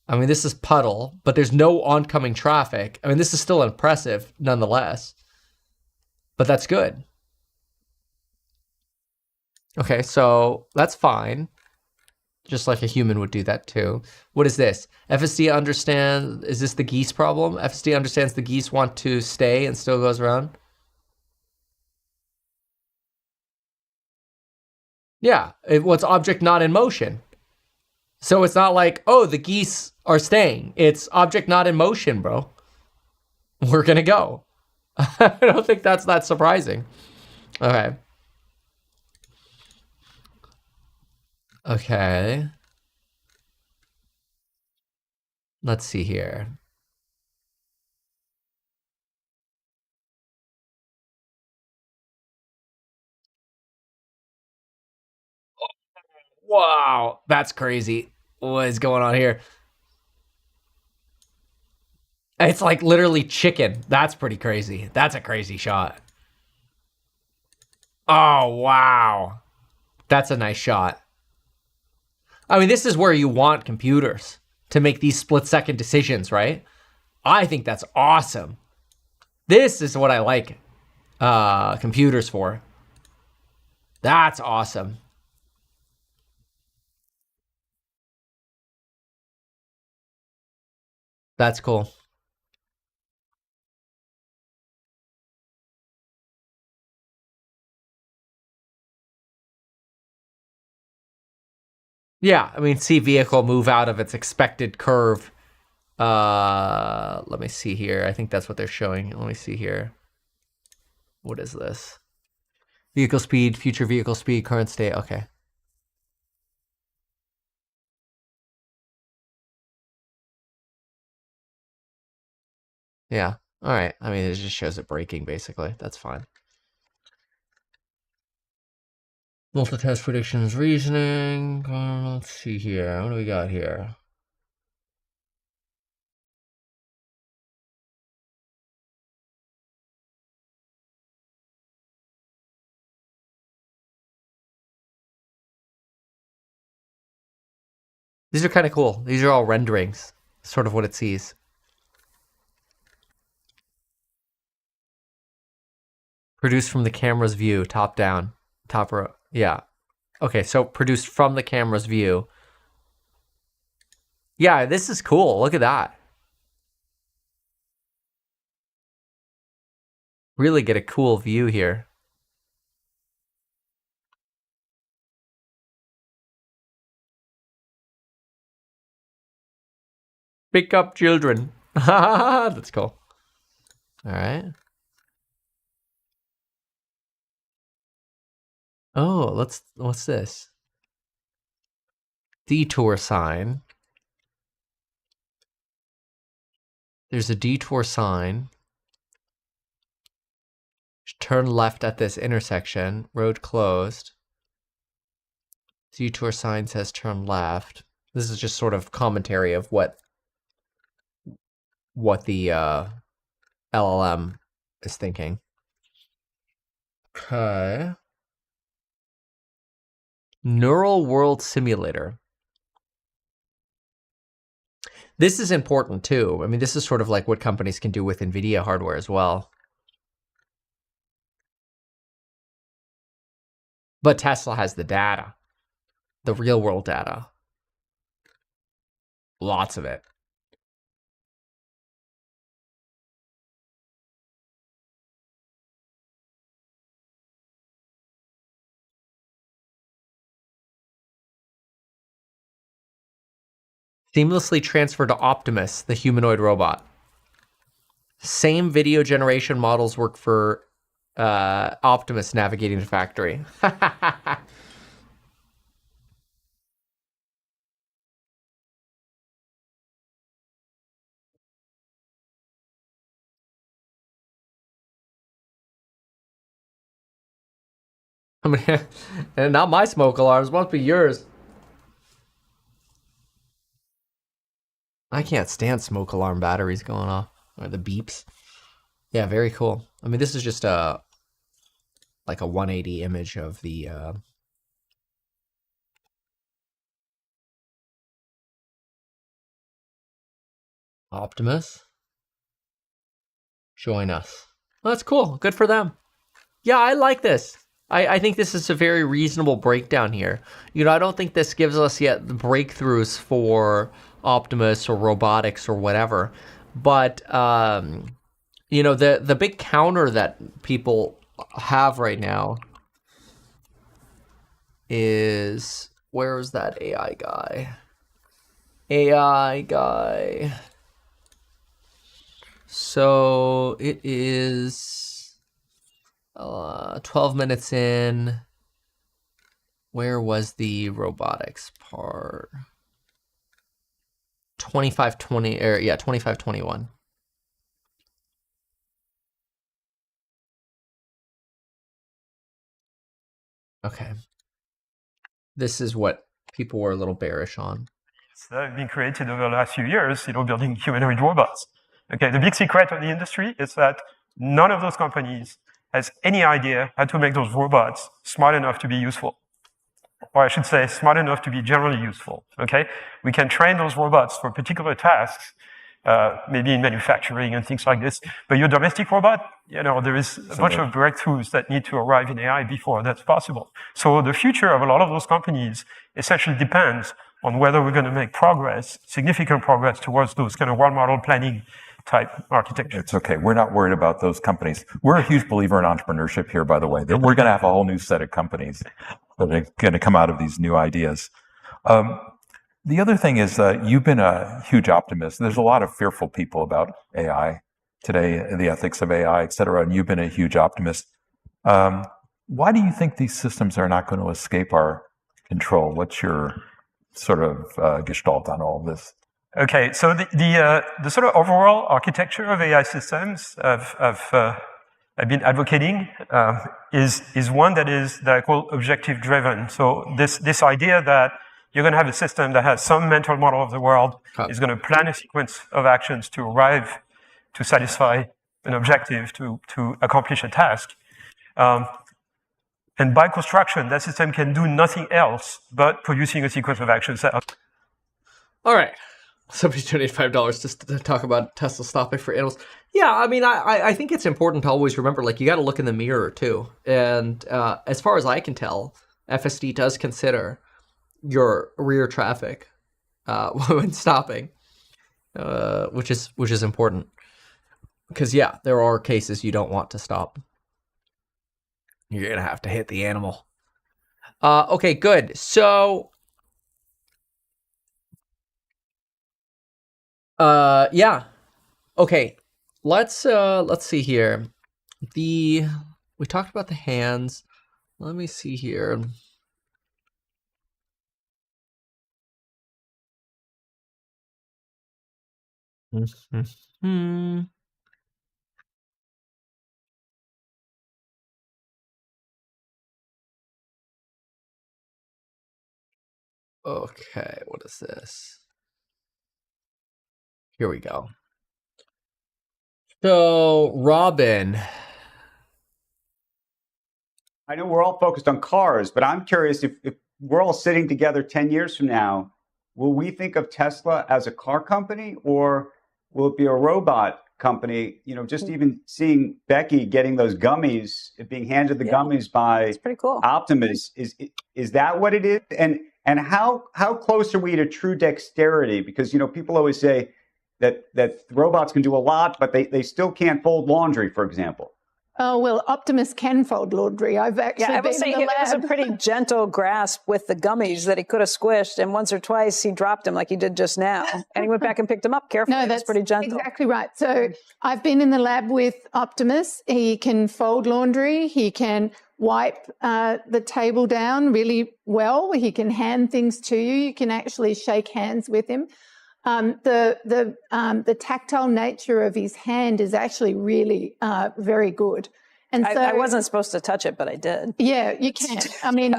I mean, this is puddle, but there's no oncoming traffic. I mean, this is still impressive nonetheless, but that's good. Okay, so that's fine. Just like a human would do that too. What is this? FSD understands, is this the geese problem? FSD understands the geese want to stay and still goes around. Yeah, what's object not in motion. So it's not like, oh, the geese are staying. It's object not in motion, bro. We're gonna go. I don't think that's that surprising. Okay. Okay. Let's see here. Wow, that's crazy. What is going on here? It's like literally chicken. That's pretty crazy. That's a crazy shot. Oh, wow. That's a nice shot. I mean, this is where you want computers to make these split-second decisions, right? I think that's awesome. This is what I like computers for. That's awesome. That's cool. Yeah, I mean, see vehicle move out of its expected curve. Let me see here. I think that's what they're showing. Let me see here. What is this? Vehicle speed, future vehicle speed, current state. Okay. Yeah. All right. I mean, it just shows it braking, basically. That's fine. Multitask predictions, reasoning. Let's see here. What do we got here? These are kind of cool. These are all renderings. Sort of what it sees. Produced from the camera's view, top down. Top row. Yeah. Okay, so produced from the camera's view. Yeah, this is cool. Look at that. Really get a cool view here. Pick up children. That's cool. All right. Oh, what's this? Detour sign. There's a detour sign. Turn left at this intersection. Road closed. Detour sign says turn left. This is just sort of commentary of what the LLM is thinking. Okay. Neural World Simulator. This is important too. I mean, this is sort of like what companies can do with NVIDIA hardware as well. But Tesla has the data, the real world data. Lots of it. Seamlessly transfer to Optimus, the humanoid robot. Same video generation models work for Optimus navigating the factory. I mean, and not my smoke alarms, must be yours. I can't stand smoke alarm batteries going off, or the beeps. Yeah, very cool. I mean, this is just like a 180 image of the Optimus. Join us. Well, that's cool. Good for them. Yeah, I like this. I think this is a very reasonable breakdown here. You know, I don't think this gives us yet the breakthroughs for Optimus or robotics or whatever. But, you know, the big counter that people have right now is, where's that AI guy? AI guy. So it is 12 minutes in. Where was the robotics part? 25:20, or yeah, 25:21. Okay. This is what people were a little bearish on. That have been created over the last few years, building humanoid robots. Okay, the big secret of the industry is that none of those companies has any idea how to make those robots smart enough to be useful. Or I should say, smart enough to be generally useful. Okay, we can train those robots for particular tasks, maybe in manufacturing and things like this. But your domestic robot, there is a bunch of breakthroughs that need to arrive in AI before that's possible. So the future of a lot of those companies essentially depends on whether we're going to make progress, significant progress towards those kind of world model planning type architecture. It's okay. We're not worried about those companies. We're a huge believer in entrepreneurship here, by the way. We're going to have a whole new set of companies that are going to come out of these new ideas. The other thing is you've been a huge optimist. There's a lot of fearful people about AI today, the ethics of AI, et cetera, and you've been a huge optimist. Why do you think these systems are not going to escape our control? What's your sort of gestalt on all of this? Okay, so the sort of overall architecture of AI systems I've been advocating is one that I call objective driven. So this idea that you're going to have a system that has some mental model of the world, is going to plan a sequence of actions to arrive to satisfy an objective, to accomplish a task. And by construction, that system can do nothing else but producing a sequence of actions. All right. Somebody donated $5 just to talk about Tesla stopping for animals. Yeah, I mean, I think it's important to always remember, you got to look in the mirror, too. And as far as I can tell, FSD does consider your rear traffic when stopping, which is important. Because, yeah, there are cases you don't want to stop. You're going to have to hit the animal. Okay, good. So, yeah. Okay, let's see here. We talked about the hands. Let me see here. Okay, what is this? Here we go. So, Robin. I know we're all focused on cars, but I'm curious if we're all sitting together 10 years from now, will we think of Tesla as a car company, or will it be a robot company? Just even seeing Becky getting those gummies, being handed the gummies by pretty cool. Optimus, is that what it is? And how close are we to true dexterity? Because people always say that robots can do a lot, but they still can't fold laundry, for example. Oh, well, Optimus can fold laundry. I've actually I been would say in the it was a lab. pretty gentle grasp with the gummies that he could have squished, and once or twice he dropped him like he did just now, and he went back and picked him up carefully. No, that's pretty gentle. Exactly right. So I've been in the lab with Optimus. He can fold laundry. He can wipe the table down really well. He can hand things to you. You can actually shake hands with him. The tactile nature of his hand is actually really very good. And so I wasn't supposed to touch it, but I did. Yeah, you can. I mean,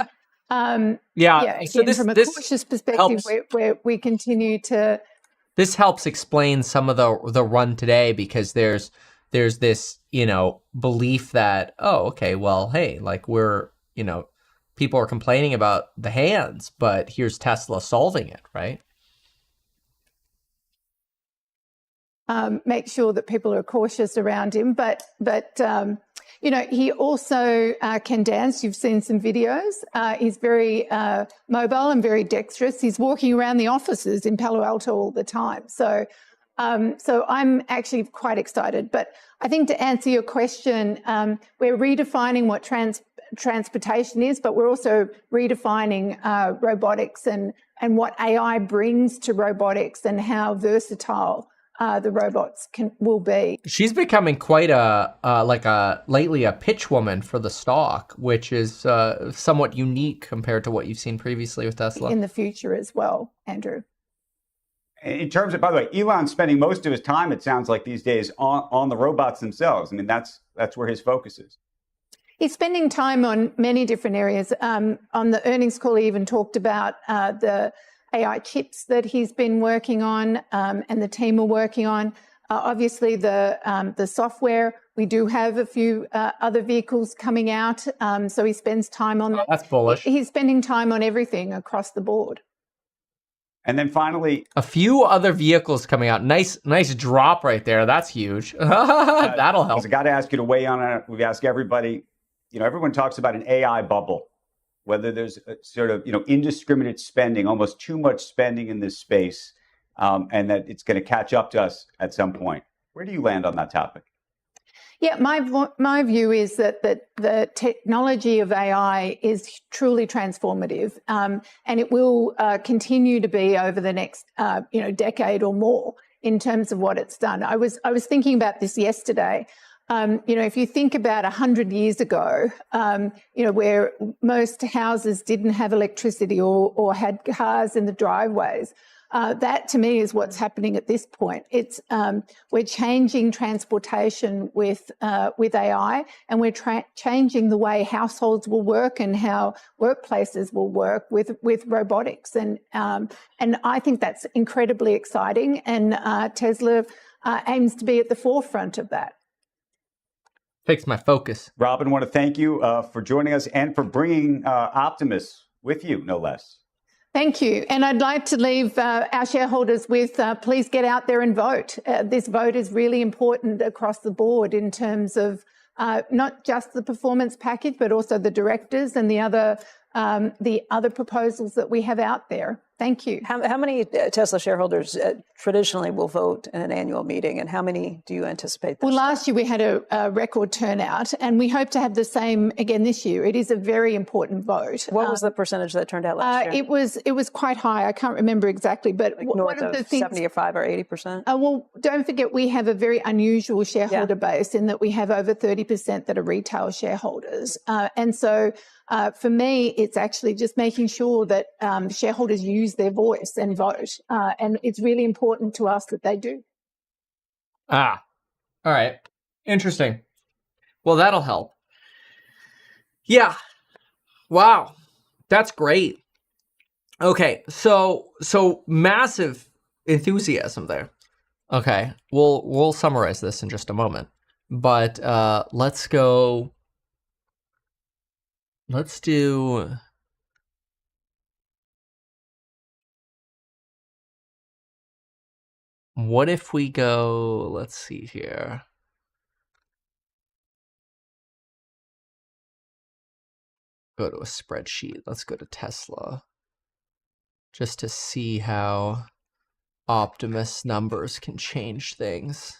Yeah, so again, from a cautious perspective, where we continue to. This helps explain some of the run today, because there's this belief that, oh, okay, well, hey, we're people are complaining about the hands, but here's Tesla solving it, right? Make sure that people are cautious around him, but he also can dance. You've seen some videos. He's very mobile and very dexterous. He's walking around the offices in Palo Alto all the time. So I'm actually quite excited. But I think to answer your question, we're redefining what transportation is, but we're also redefining robotics and what AI brings to robotics and how versatile the robots will be. She's becoming quite lately a pitch woman for the stock, which is somewhat unique compared to what you've seen previously with Tesla. In the future as well, Andrew. In terms of, by the way, Elon's spending most of his time, it sounds like these days, on the robots themselves. I mean, that's where his focus is. He's spending time on many different areas. On the earnings call, he even talked about the AI chips that he's been working on and the team are working on. Obviously, the software. We do have a few other vehicles coming out, so he spends time on that. That's bullish. He's spending time on everything across the board. And then finally, a few other vehicles coming out. Nice drop right there. That's huge. That'll help. I got to ask you to weigh on it. We've asked everybody. Everyone talks about an AI bubble, whether there's a sort of indiscriminate spending, almost too much spending in this space, and that it's going to catch up to us at some point. Where do you land on that topic? Yeah, my view is that the technology of AI is truly transformative, and it will continue to be over the next decade or more in terms of what it's done. I was thinking about this yesterday. If you think about 100 years ago, where most houses didn't have electricity or had cars in the driveways. That to me is what's happening at this point. It's we're changing transportation with AI, and we're changing the way households will work and how workplaces will work with robotics, and I think that's incredibly exciting. And Tesla aims to be at the forefront of that. Takes my focus. Robin, want to thank you for joining us and for bringing Optimus with you, no less. Thank you. And I'd like to leave our shareholders with, please get out there and vote. This vote is really important across the board in terms of not just the performance package, but also the directors and the other proposals that we have out there. Thank you. How many Tesla shareholders traditionally will vote in an annual meeting, and how many do you anticipate? Well, last year we had a record turnout, and we hope to have the same again this year. It is a very important vote. What was the percentage that turned out last year? It was quite high. I can't remember exactly, but one of the things, 75 or 80%. Well, don't forget we have a very unusual shareholder base in that we have over 30% that are retail shareholders, and so. For me, it's actually just making sure that shareholders use their voice and vote. And it's really important to us that they do. All right. Interesting. Well, that'll help. Yeah. Wow. That's great. Okay. So massive enthusiasm there. Okay. We'll summarize this in just a moment. But let's go. Let's do. What if we go, let's see here. Go to a spreadsheet. Let's go to Tesla. Just to see how Optimus numbers can change things.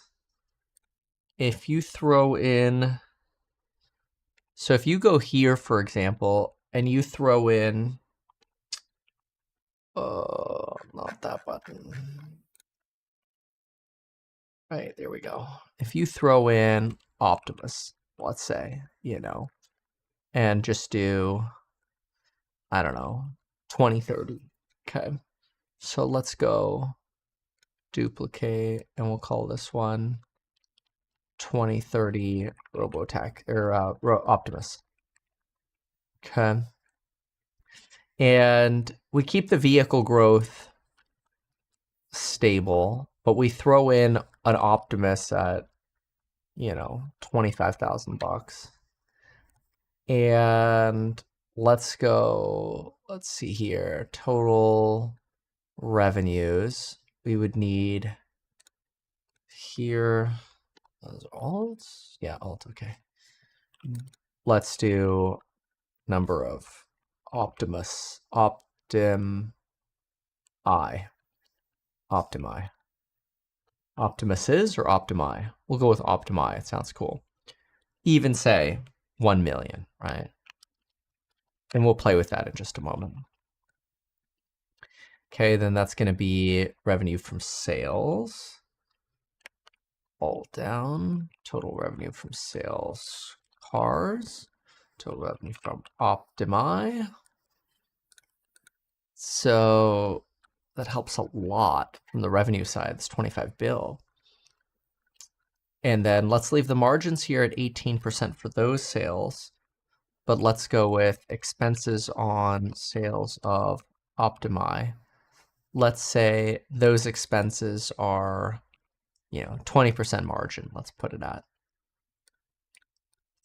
If you throw in. So if you go here, for example, and you throw in, not that button. Right, there we go. If you throw in Optimus, let's say, and just do, I don't know, 2030. Okay. So let's go duplicate, and we'll call this one 2030 Robotech or Optimus. Okay. And we keep the vehicle growth stable, but we throw in an Optimus at, $25,000. And let's see here, total revenues. We would need here. Alt? Yeah, Alt, okay. Let's do number of Optimus. Optimi. Optimuses or Optimi? We'll go with Optimi. It sounds cool. Even say 1 million, right? And we'll play with that in just a moment. Okay, then that's going to be revenue from sales. Alt down, total revenue from sales cars, total revenue from Optimi. So that helps a lot from the revenue side. It's 25 bill. And then let's leave the margins here at 18% for those sales. but let's go with expenses on sales of Optimi. Let's say those expenses are, 20% margin. Let's put it at.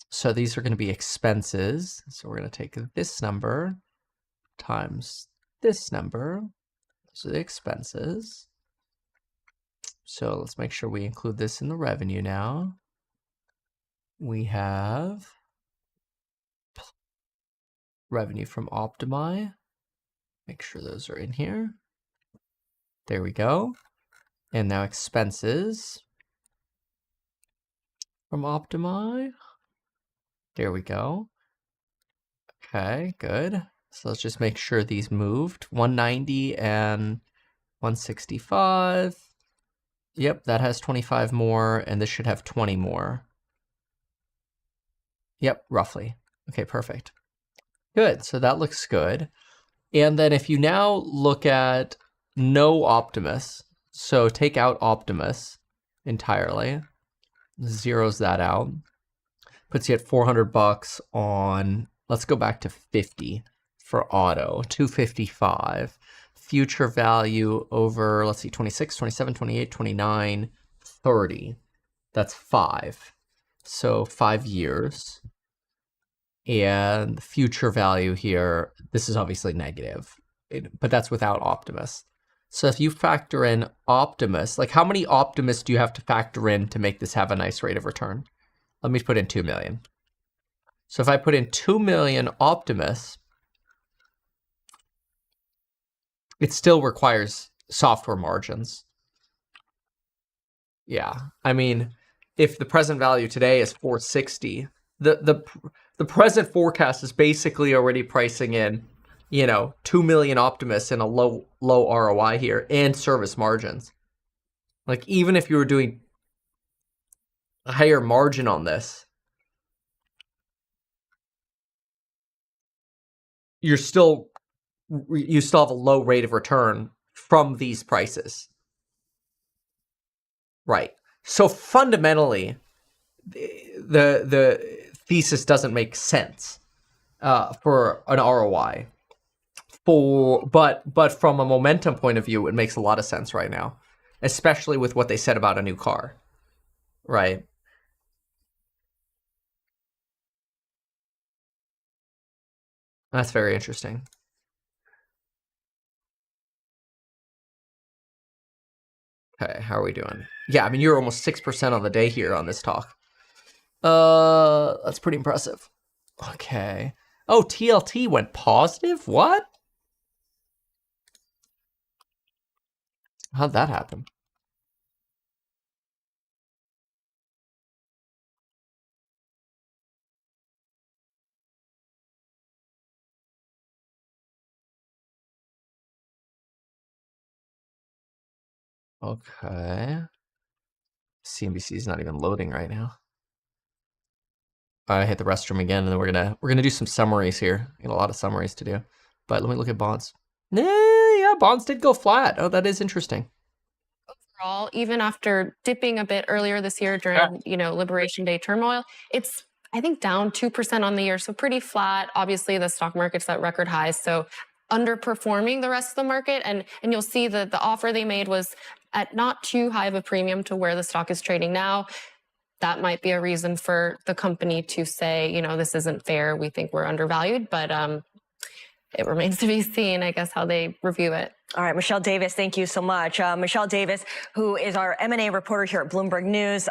So these are going to be expenses. So we're going to take this number times this number. Those are the expenses. So let's make sure we include this in the revenue now. We have revenue from Optimi. Make sure those are in here. There we go. And now expenses from Optimi. There we go. Okay, good. So let's just make sure these moved. 190 and 165. Yep, that has 25 more, and this should have 20 more. Yep, roughly. Okay, perfect. Good, so that looks good. And then if you now look at no Optimus, so take out Optimus entirely, zeroes that out, puts you at $400 on, let's go back to 50 for auto, 255. Future value over, let's see, 26, 27, 28, 29, 30. That's 5. So 5 years. And the future value here, this is obviously negative, but that's without Optimus. So if you factor in Optimus, like how many Optimus do you have to factor in to make this have a nice rate of return? Let me put in 2 million. So if I put in 2 million Optimus, it still requires software margins. Yeah, I mean, if the present value today is 460, the present forecast is basically already pricing in, 2 million Optimus and a low ROI here and service margins. Like even if you were doing a higher margin on this, you still have a low rate of return from these prices. Right. So fundamentally, the thesis doesn't make sense for an ROI. But from a momentum point of view, it makes a lot of sense right now, especially with what they said about a new car. Right. That's very interesting. Okay, how are we doing? Yeah, I mean, you're almost 6% on the day here on this talk. That's pretty impressive. Okay. Oh, TLT went positive? What? How'd that happen? Okay. CNBC is not even loading right now. I hit the restroom again, and then we're gonna do some summaries here. Got a lot of summaries to do. But let me look at bonds. Yeah, bonds did go flat. Oh, that is interesting. Overall, even after dipping a bit earlier this year during, Liberation Day turmoil, it's, I think, down 2% on the year. So pretty flat. Obviously, the stock market's at record highs. So underperforming the rest of the market. And you'll see that the offer they made was at not too high of a premium to where the stock is trading now. That might be a reason for the company to say, this isn't fair. We think we're undervalued, but it remains to be seen, I guess, how they review it. All right, Michelle Davis, thank you so much. Michelle Davis, who is our M&A reporter here at Bloomberg News.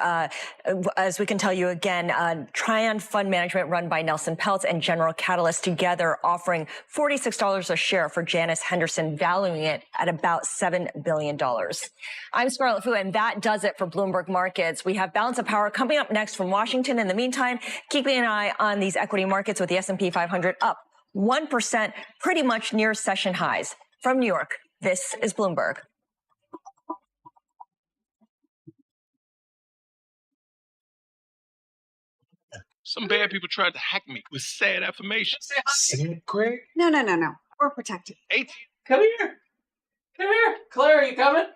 As we can tell you again, Trion Fund Management run by Nelson Peltz and General Catalyst together offering $46 a share for Janus Henderson, valuing it at about $7 billion. I'm Scarlett Fu, and that does it for Bloomberg Markets. We have Balance of Power coming up next from Washington. In the meantime, keeping an eye on these equity markets with the S&P 500 up 1%, pretty much near session highs. From New York, this is Bloomberg. Some bad people tried to hack me with sad affirmations. Sad, Greg? No. We're protected. Come here. Come here. Claire, are you coming?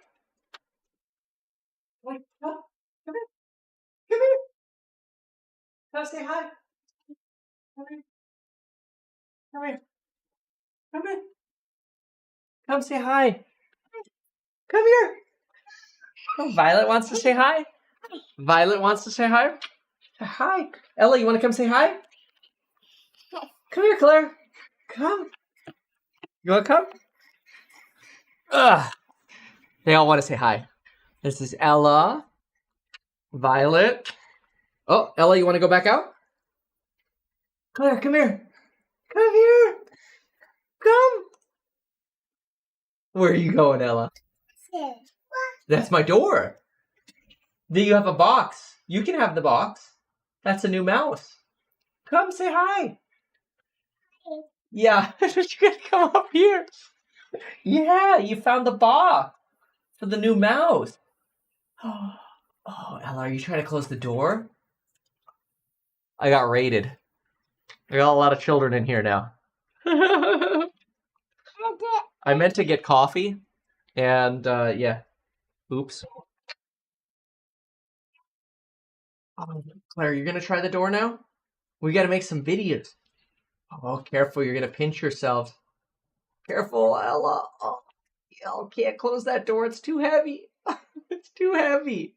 Come here. Come here. Come say hi. Come here. Come here. Come here. Come say hi. Come here. Oh, Violet wants to say hi. Violet wants to say hi. Hi. Ella, you want to come say hi? Come here, Claire. Come. You want to come? Ugh. They all want to say hi. This is Ella. Violet. Oh, Ella, you want to go back out? Claire, come here. Come here. Come. Where are you going, Ella? That's my door. Do you have a box? You can have the box. That's a new mouse. Come say hi. Yeah, you gotta come up here. Yeah, you found the box for the new mouse. Oh, Ella, are you trying to close the door? I got raided. I got a lot of children in here now. I meant to get coffee, and yeah. Oops. Oh, Claire, you're gonna try the door now? We gotta make some videos. Oh, careful, you're gonna pinch yourself. Careful, Ella. Oh, I can't close that door, it's too heavy. It's too heavy.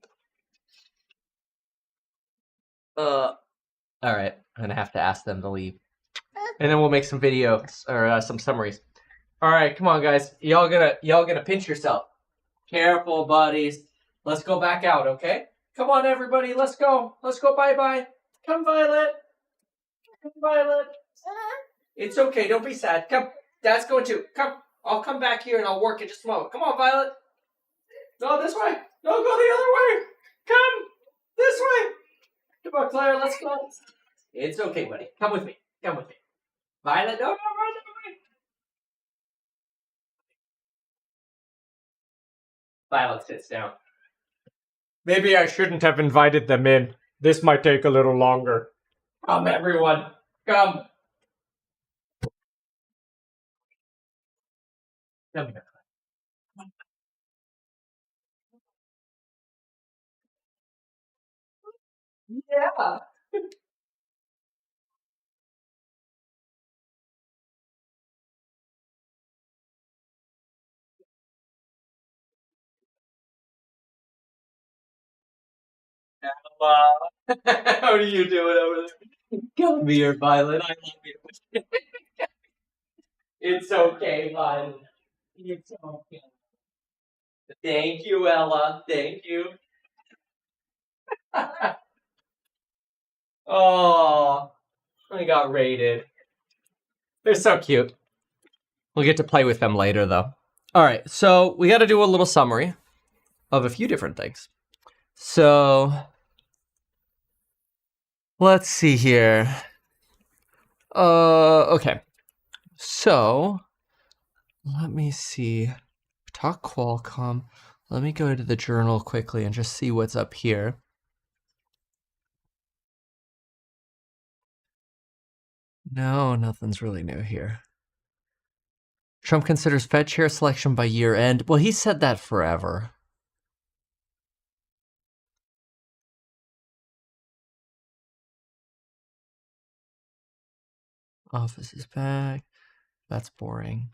Alright, I'm gonna have to ask them to leave. And then we'll make some videos, or some summaries. Alright, come on, guys. Y'all gonna pinch yourself. Careful, buddies. Let's go back out, okay? Come on, everybody. Let's go. Let's go bye-bye. Come, Violet. Come, Violet. It's okay. Don't be sad. Come. Dad's going too. Come. I'll come back here and I'll work in just a moment. Come on, Violet. No, this way. No, go the other way. Come. This way. Come on, Claire. Let's go. It's okay, buddy. Come with me. Come with me. Violet, no, run away. Violet sits down. Maybe I shouldn't have invited them in. This might take a little longer. Come, everyone. Come. Come here. Yeah. How are you doing over there? Come here, Violet. I love you. It's okay, Violet. It's okay. Thank you, Ella. Thank you. Oh, I got raided. They're so cute. We'll get to play with them later, though. All right, so we got to do a little summary of a few different things. So let's see here. Okay. So let me see. Talk Qualcomm. Let me go to the journal quickly and just see what's up here. No, nothing's really new here. Trump considers Fed chair selection by year end. Well, he said that forever. Office is back. That's boring.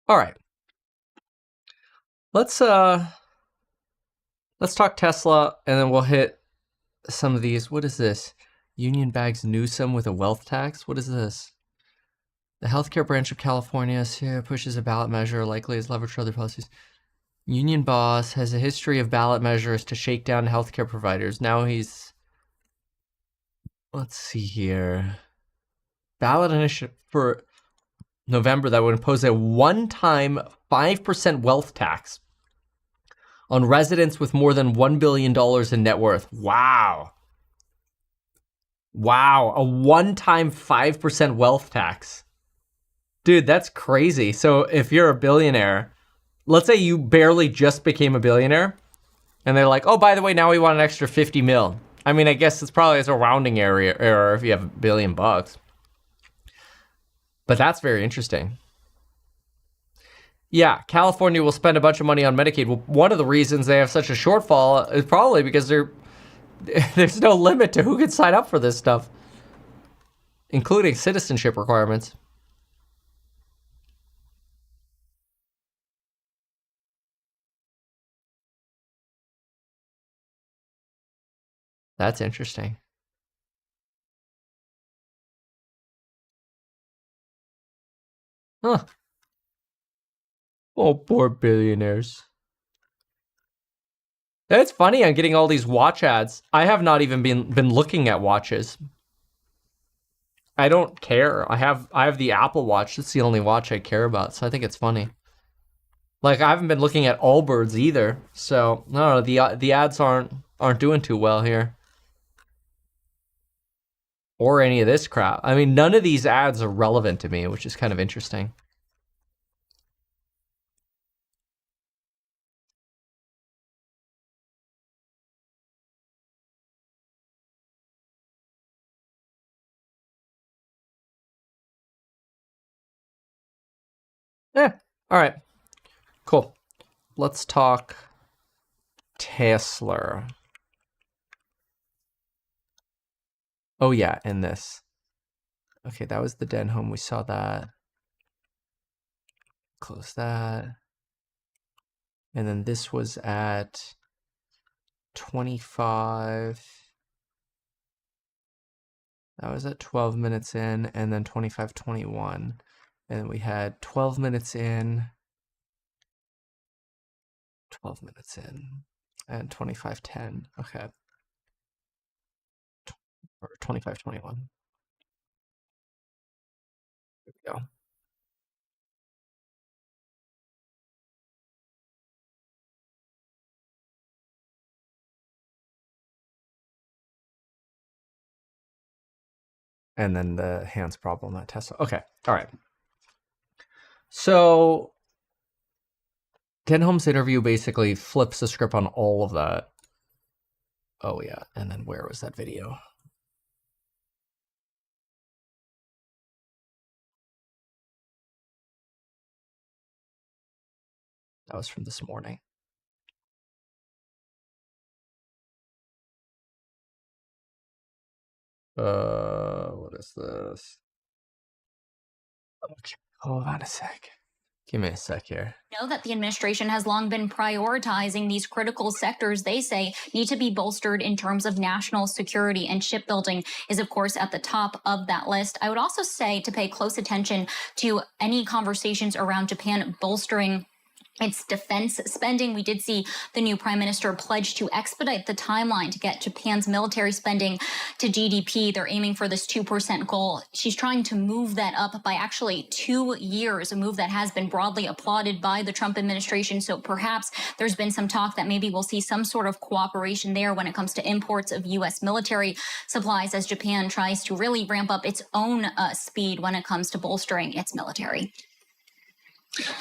All right. Let's talk Tesla and then we'll hit some of these. What is this? Union bags Newsom with a wealth tax? What is this? The healthcare branch of California pushes a ballot measure likely as leverage for other policies. Union boss has a history of ballot measures to shake down healthcare providers. Now he's... Let's see here. Ballot initiative for November that would impose a one-time 5% wealth tax on residents with more than $1 billion in net worth. Wow. Wow, a one-time 5% wealth tax. Dude, that's crazy. So if you're a billionaire, let's say you barely just became a billionaire, and they're like, oh, by the way, now we want an extra 50 mil. I mean, I guess it's probably a rounding error if you have $1 billion bucks. But that's very interesting. Yeah, California will spend a bunch of money on Medicaid. Well, one of the reasons they have such a shortfall is probably because there's no limit to who can sign up for this stuff. including citizenship requirements. That's interesting. Huh. Oh, poor billionaires. It's funny, I'm getting all these watch ads. I have not even been looking at watches. I don't care. I have the Apple Watch. It's the only watch I care about, so I think it's funny. Like, I haven't been looking at Allbirds either, so no, the ads aren't doing too well here. Or any of this crap. I mean, none of these ads are relevant to me, which is kind of interesting. Yeah. All right. Cool. Let's talk Tesla. Oh yeah, and this. Okay, that was the Den Home. We saw that. Close that. And then this was at 25. That was at 12 minutes in, and then 25:21. And we had 12 minutes in, 12 minutes in, and 25:10. Okay. Or 25:21. There we go. And then the hands problem at Tesla. Okay. All right. So Denholm's interview basically flips the script on all of that. Oh yeah. And then where was that video? That was from this morning. What is this? Okay, hold on a sec. Give me a sec here. Know that the administration has long been prioritizing these critical sectors they say need to be bolstered in terms of national security, and shipbuilding is, of course, at the top of that list. I would also say to pay close attention to any conversations around Japan bolstering its defense spending. We did see the new prime minister pledge to expedite the timeline to get Japan's military spending to GDP. They're aiming for this 2% goal. She's trying to move that up by actually 2 years, a move that has been broadly applauded by the Trump administration. So perhaps there's been some talk that maybe we'll see some sort of cooperation there when it comes to imports of U.S. military supplies as Japan tries to really ramp up its own speed when it comes to bolstering its military.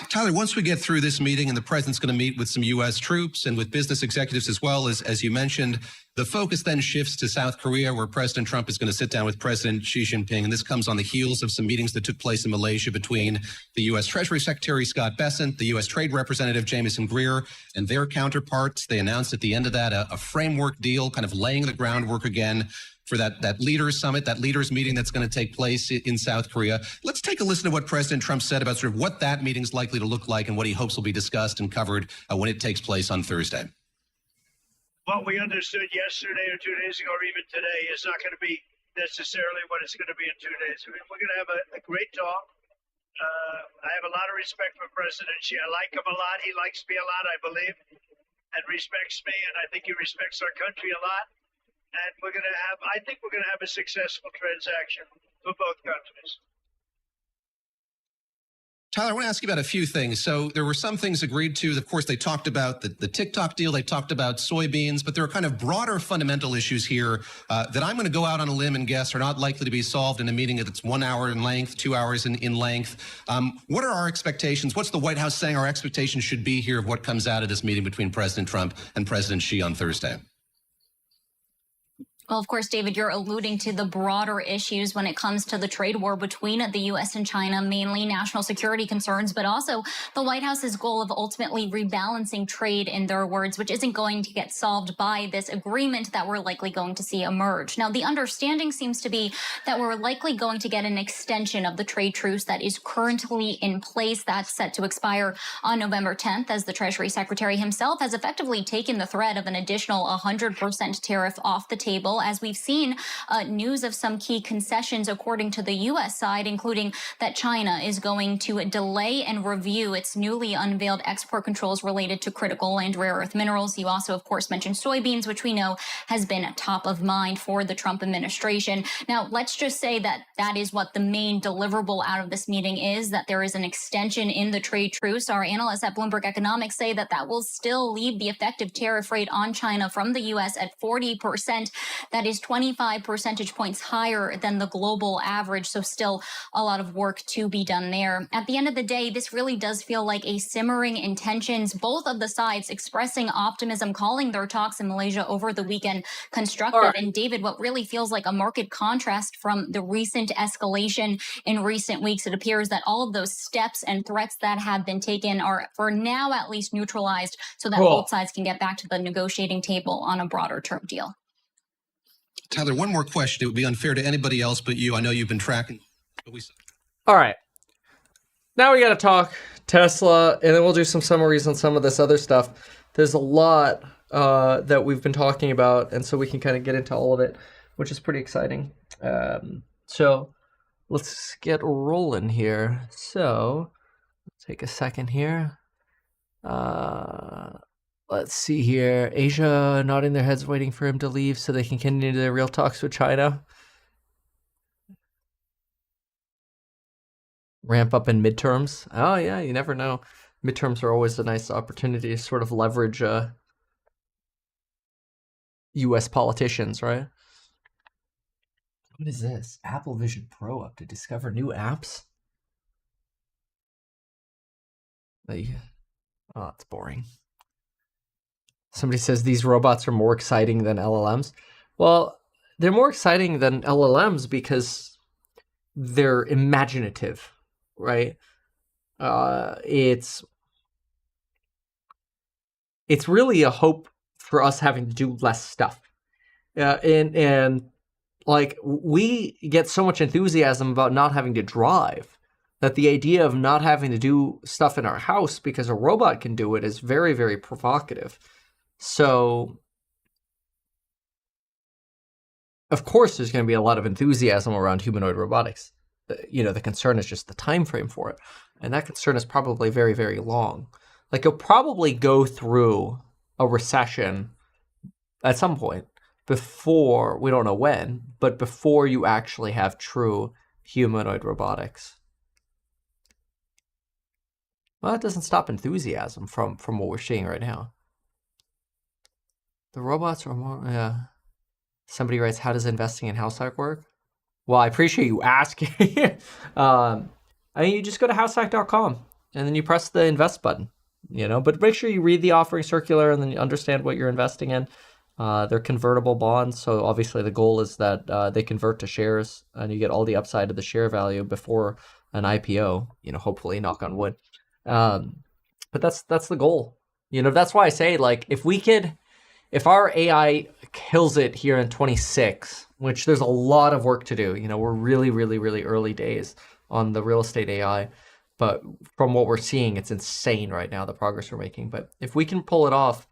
Tyler, once we get through this meeting and the president's going to meet with some U.S. troops and with business executives as well, as you mentioned, the focus then shifts to South Korea, where President Trump is going to sit down with President Xi Jinping. And this comes on the heels of some meetings that took place in Malaysia between the U.S. Treasury Secretary Scott Bessent, the U.S. Trade Representative Jamieson Greer, and their counterparts. They announced at the end of that a framework deal, kind of laying the groundwork again for that leaders summit, that leaders meeting that's going to take place in South Korea. Let's take a listen to what President Trump said about sort of what that meeting's likely to look like and what he hopes will be discussed and covered when it takes place on Thursday. What we understood yesterday or 2 days ago or even today is not going to be necessarily what it's going to be in 2 days. I mean, we're going to have a great talk. I have a lot of respect for President Xi. I like him a lot. He likes me a lot, I believe, and respects me. And I think he respects our country a lot. And I think we're going to have a successful transaction for both countries. Tyler, I want to ask you about a few things. So there were some things agreed to. Of course, they talked about the TikTok deal. They talked about soybeans, but there are kind of broader fundamental issues here that I'm going to go out on a limb and guess are not likely to be solved in a meeting that's 1 hour in length, 2 hours in length. What are our expectations? What's the White House saying our expectations should be here of what comes out of this meeting between President Trump and President Xi on Thursday? Well, of course, David, you're alluding to the broader issues when it comes to the trade war between the U.S. and China, mainly national security concerns, but also the White House's goal of ultimately rebalancing trade, in their words, which isn't going to get solved by this agreement that we're likely going to see emerge. Now, the understanding seems to be that we're likely going to get an extension of the trade truce that is currently in place. That's set to expire on November 10th, as the Treasury Secretary himself has effectively taken the threat of an additional 100% tariff off the table, as we've seen news of some key concessions according to the U.S. side, including that China is going to delay and review its newly unveiled export controls related to critical and rare earth minerals. You also, of course, mentioned soybeans, which we know has been top of mind for the Trump administration. Now, let's just say that that is what the main deliverable out of this meeting is, that there is an extension in the trade truce. Our analysts at Bloomberg Economics say that that will still leave the effective tariff rate on China from the U.S. at 40%. That is 25 percentage points higher than the global average, so still a lot of work to be done there. At the end of the day, this really does feel like a simmering intentions, both of the sides expressing optimism, calling their talks in Malaysia over the weekend constructive. Right. And David, what really feels like a marked contrast from the recent escalation in recent weeks, it appears that all of those steps and threats that have been taken are, for now at least, neutralized so that both sides can get back to the negotiating table on a broader term deal. Tyler, one more question. It would be unfair to anybody else but you. I know you've been tracking. All right. Now we got to talk Tesla, and then we'll do some summaries on some of this other stuff. There's a lot that we've been talking about, and so we can kind of get into all of it, which is pretty exciting. So let's get rolling here. So take a second here. Let's see here. Asia nodding their heads, waiting for him to leave so they can continue their real talks with China. Ramp up in midterms. Oh, yeah, you never know. Midterms are always a nice opportunity to sort of leverage U.S. politicians, right? What is this? Apple Vision Pro up to discover new apps? Oh, it's boring. Somebody says these robots are more exciting than LLMs. Well, they're more exciting than LLMs because they're imaginative, right? It's really a hope for us having to do less stuff. And like, we get so much enthusiasm about not having to drive that the idea of not having to do stuff in our house because a robot can do it is very, very provocative. So, of course, there's going to be a lot of enthusiasm around humanoid robotics. The concern is just the time frame for it. And that concern is probably very, very long. Like, you'll probably go through a recession at some point before, we don't know when, but before you actually have true humanoid robotics. Well, that doesn't stop enthusiasm from what we're seeing right now. The robots are more, yeah. Somebody writes, how does investing in househack work? Well, I appreciate you asking. You just go to househack.com and then you press the invest button, but make sure you read the offering circular and then you understand what you're investing in. They're convertible bonds. So obviously the goal is that they convert to shares and you get all the upside of the share value before an IPO, hopefully, knock on wood. But that's the goal. That's why I say, like, if our AI kills it here in 26, which there's a lot of work to do, we're really, really, really early days on the real estate AI, but from what we're seeing, it's insane right now, the progress we're making. But if we can pull it off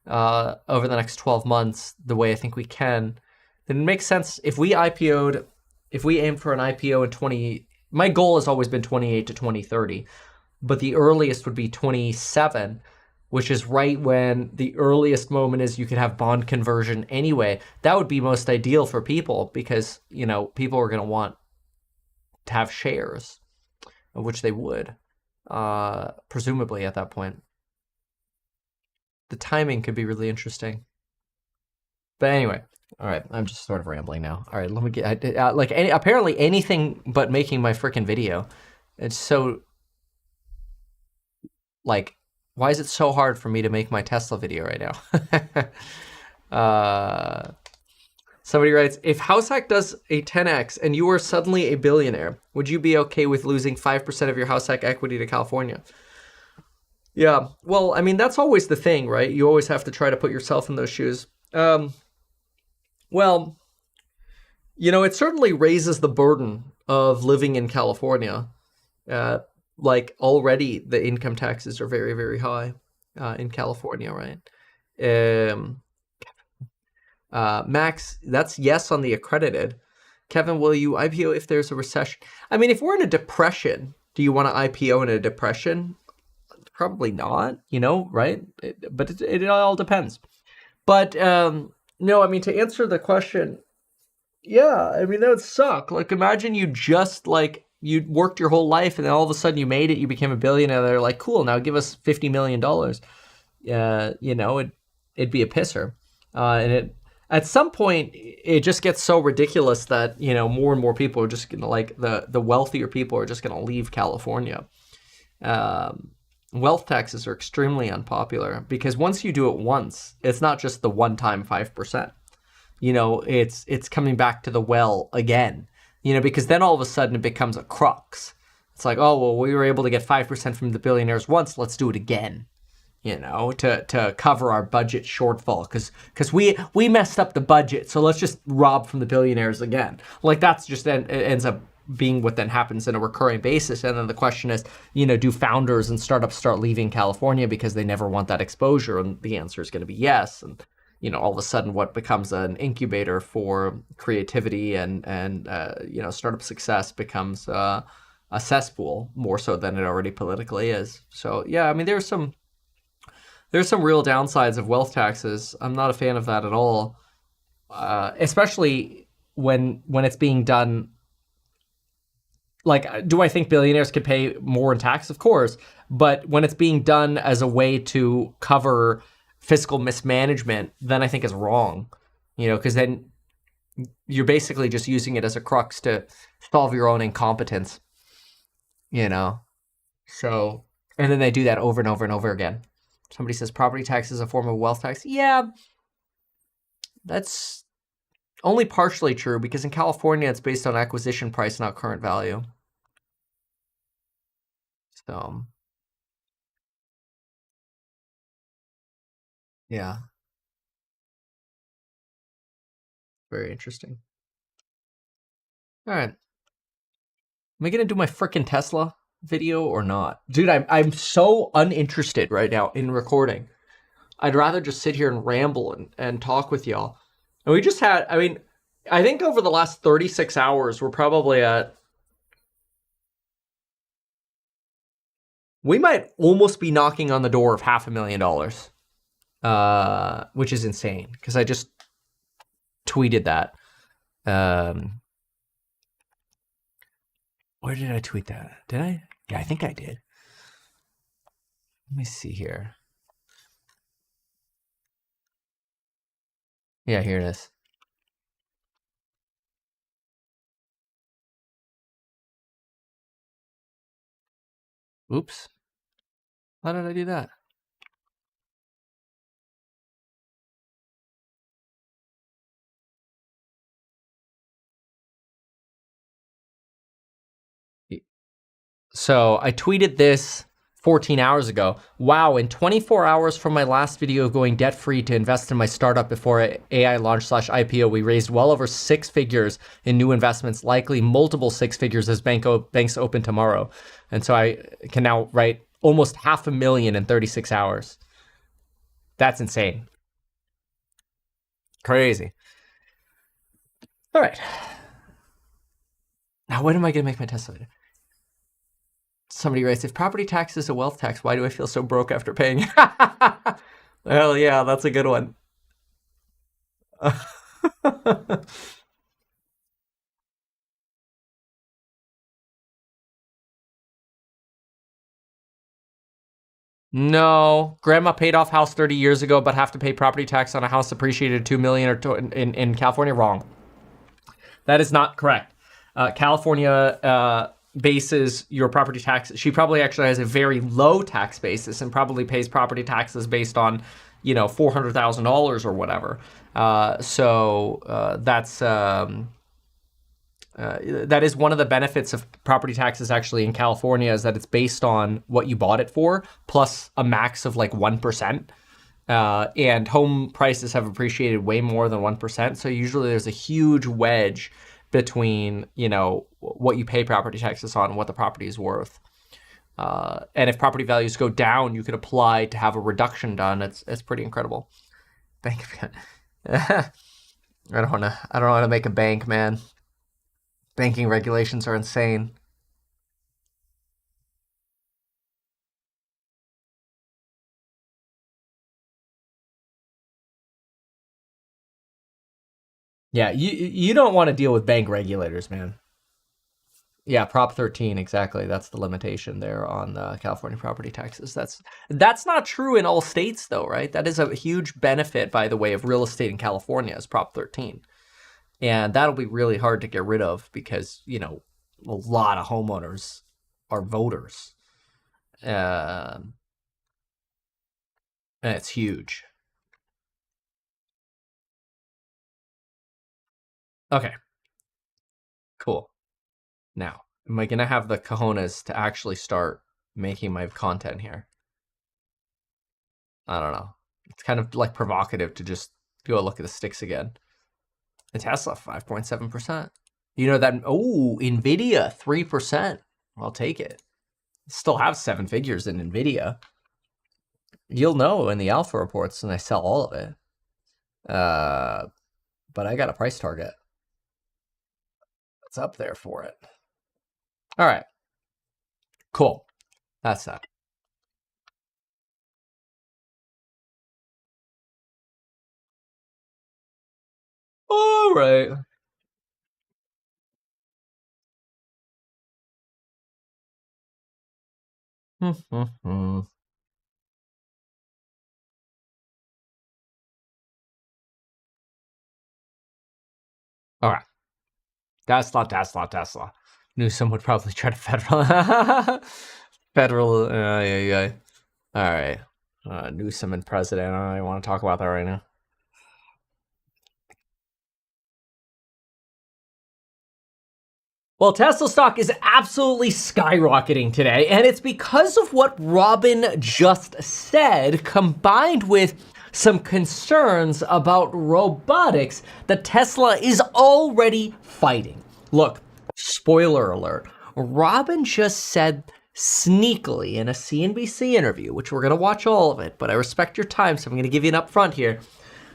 over the next 12 months, the way I think we can, then it makes sense. If we aim for an IPO my goal has always been 28 to 2030, but the earliest would be 27, which is right when the earliest moment is you could have bond conversion anyway. That would be most ideal for people because, people are going to want to have shares, which they would, presumably at that point. The timing could be really interesting. But anyway, all right, I'm just sort of rambling now. All right, let me get, apparently anything but making my freaking video. It's so, why is it so hard for me to make my Tesla video right now? Somebody writes, if House Hack does a 10x and you are suddenly a billionaire, would you be okay with losing 5% of your House Hack equity to California? Yeah, well, I mean, that's always the thing, right? You always have to try to put yourself in those shoes. Well, you know, it certainly raises the burden of living in California. Like already the income taxes are very, very high in California, right? Max, that's yes on the accredited. Kevin, will you IPO if there's a recession? I mean, if we're in a depression, do you want to IPO in a depression? Probably not, you know, right? But it all depends. But no, I mean, to answer the question, yeah, I mean, that would suck. Like, imagine you just like, you worked your whole life and then all of a sudden you made it, you became a billionaire. They're like, cool, now give us $50 million. You know, it'd be a pisser. And at some point, it just gets so ridiculous that, you know, more and more people are just going to, like, the wealthier people are just going to leave California. Wealth taxes are extremely unpopular because once you do it once, it's not just the one-time 5%. You know, it's coming back to the well again, you know, because then all of a sudden it becomes a crux. It's like, oh, well, we were able to get 5% from the billionaires once, let's do it again, you know, to cover our budget shortfall because we messed up the budget, so let's just rob from the billionaires again. Like, that's just then it ends up being what then happens in a recurring basis. And then the question is, you know, do founders and startups start leaving California because they never want that exposure? And the answer is going to be yes. And, you know, all of a sudden what becomes an incubator for creativity and you know, startup success becomes a cesspool more so than it already politically is. So, yeah, I mean, there's some real downsides of wealth taxes. I'm not a fan of that at all, especially when it's being done. Like, do I think billionaires could pay more in tax? Of course. But when it's being done as a way to cover fiscal mismanagement, then I think is wrong. You know, because then you're basically just using it as a crux to solve your own incompetence. You know? So, and then they do that over and over and over again. Somebody says property tax is a form of wealth tax. Yeah, that's only partially true because in California, it's based on acquisition price, not current value. So, yeah. Very interesting. All right. Am I going to do my frickin' Tesla video or not? Dude, I'm so uninterested right now in recording. I'd rather just sit here and ramble and talk with y'all. And we just had, I mean, I think over the last 36 hours, we're probably at, we might almost be knocking on the door of $500,000, which is insane because I just tweeted that. Where did I tweet that? Did I? Yeah, I think I did. Let me see here. Yeah, here it is. Oops. How did I do that? So I tweeted this 14 hours ago. Wow, in 24 hours from my last video of going debt-free to invest in my startup before AI launch/IPO, we raised well over 6 figures in new investments, likely multiple 6 figures as banks open tomorrow. And so I can now write almost $500,000 in 36 hours. That's insane. Crazy. All right. Now, when am I going to make my Tesla video? Somebody writes, if property tax is a wealth tax, why do I feel so broke after paying? Well, yeah, that's a good one. No, grandma paid off house 30 years ago, but have to pay property tax on a house appreciated $2 million or in California. Wrong. That is not correct. California bases your property tax. She probably actually has a very low tax basis and probably pays property taxes based on, $400,000 or whatever. That is one of the benefits of property taxes actually in California, is that it's based on what you bought it for plus a max of like 1%. And home prices have appreciated way more than 1%. So usually there's a huge wedge between, what you pay property taxes on and what the property is worth. And if property values go down, you could apply to have a reduction done. It's pretty incredible. Bank. I don't want to make a bank, man. Banking regulations are insane. Yeah, you don't want to deal with bank regulators, man. Yeah, Prop 13, exactly. That's the limitation there on California property taxes. That's not true in all states, though, right? That is a huge benefit, by the way, of real estate in California, is Prop 13. And that'll be really hard to get rid of because, a lot of homeowners are voters. And it's huge. Okay. Cool. Now, am I going to have the cojones to actually start making my content here? I don't know. It's kind of like provocative to just go look at the sticks again. The Tesla, 5.7%. NVIDIA, 3%. I'll take it. Still have 7 figures in NVIDIA. You'll know in the alpha reports when I sell all of it. But I got a price target. It's up there for it. All right. Cool. That's that. All right. All right. Tesla. Knew someone would probably try to federal. Yeah. All right. Newsom and president. I don't want to talk about that right now. Well, Tesla stock is absolutely skyrocketing today, and it's because of what Robin just said, combined with some concerns about robotics that Tesla is already fighting. Look, spoiler alert, Robin just said sneakily in a CNBC interview, which we're going to watch all of it, but I respect your time, so I'm going to give you an upfront here.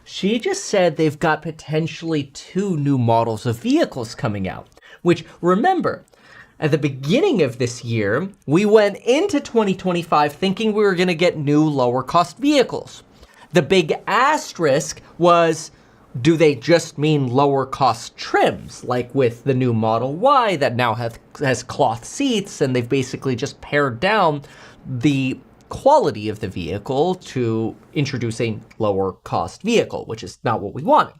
She just said they've got potentially 2 new models of vehicles coming out, which, remember, at the beginning of this year, we went into 2025 thinking we were going to get new lower cost vehicles. The big asterisk was, do they just mean lower cost trims, like with the new Model Y that now has cloth seats, and they've basically just pared down the quality of the vehicle to introduce a lower cost vehicle, which is not what we wanted.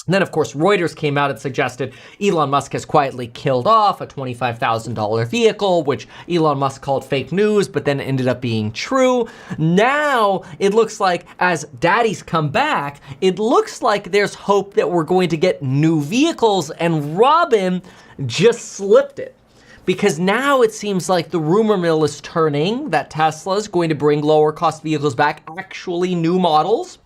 And then, of course, Reuters came out and suggested Elon Musk has quietly killed off a $25,000 vehicle, which Elon Musk called fake news, but then ended up being true. Now, it looks like as daddies come back, it looks like there's hope that we're going to get new vehicles, and Robin just slipped it. Because now it seems like the rumor mill is turning that Tesla is going to bring lower cost vehicles back, actually new models.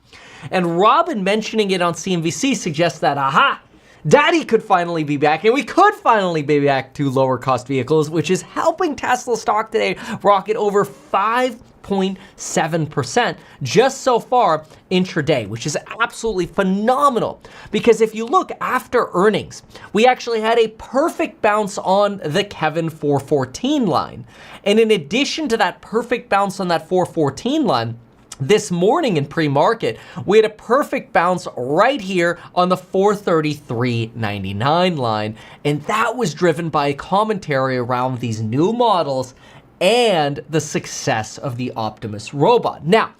And Robin mentioning it on CNBC suggests that, daddy could finally be back, and we could finally be back to lower cost vehicles, which is helping Tesla stock today rocket over 5.7% just so far intraday, which is absolutely phenomenal. Because if you look after earnings, we actually had a perfect bounce on the Kevin 414 line. And in addition to that perfect bounce on that 414 line, this morning in pre-market, we had a perfect bounce right here on the 433.99 line, and that was driven by a commentary around these new models and the success of the Optimus robot. Now,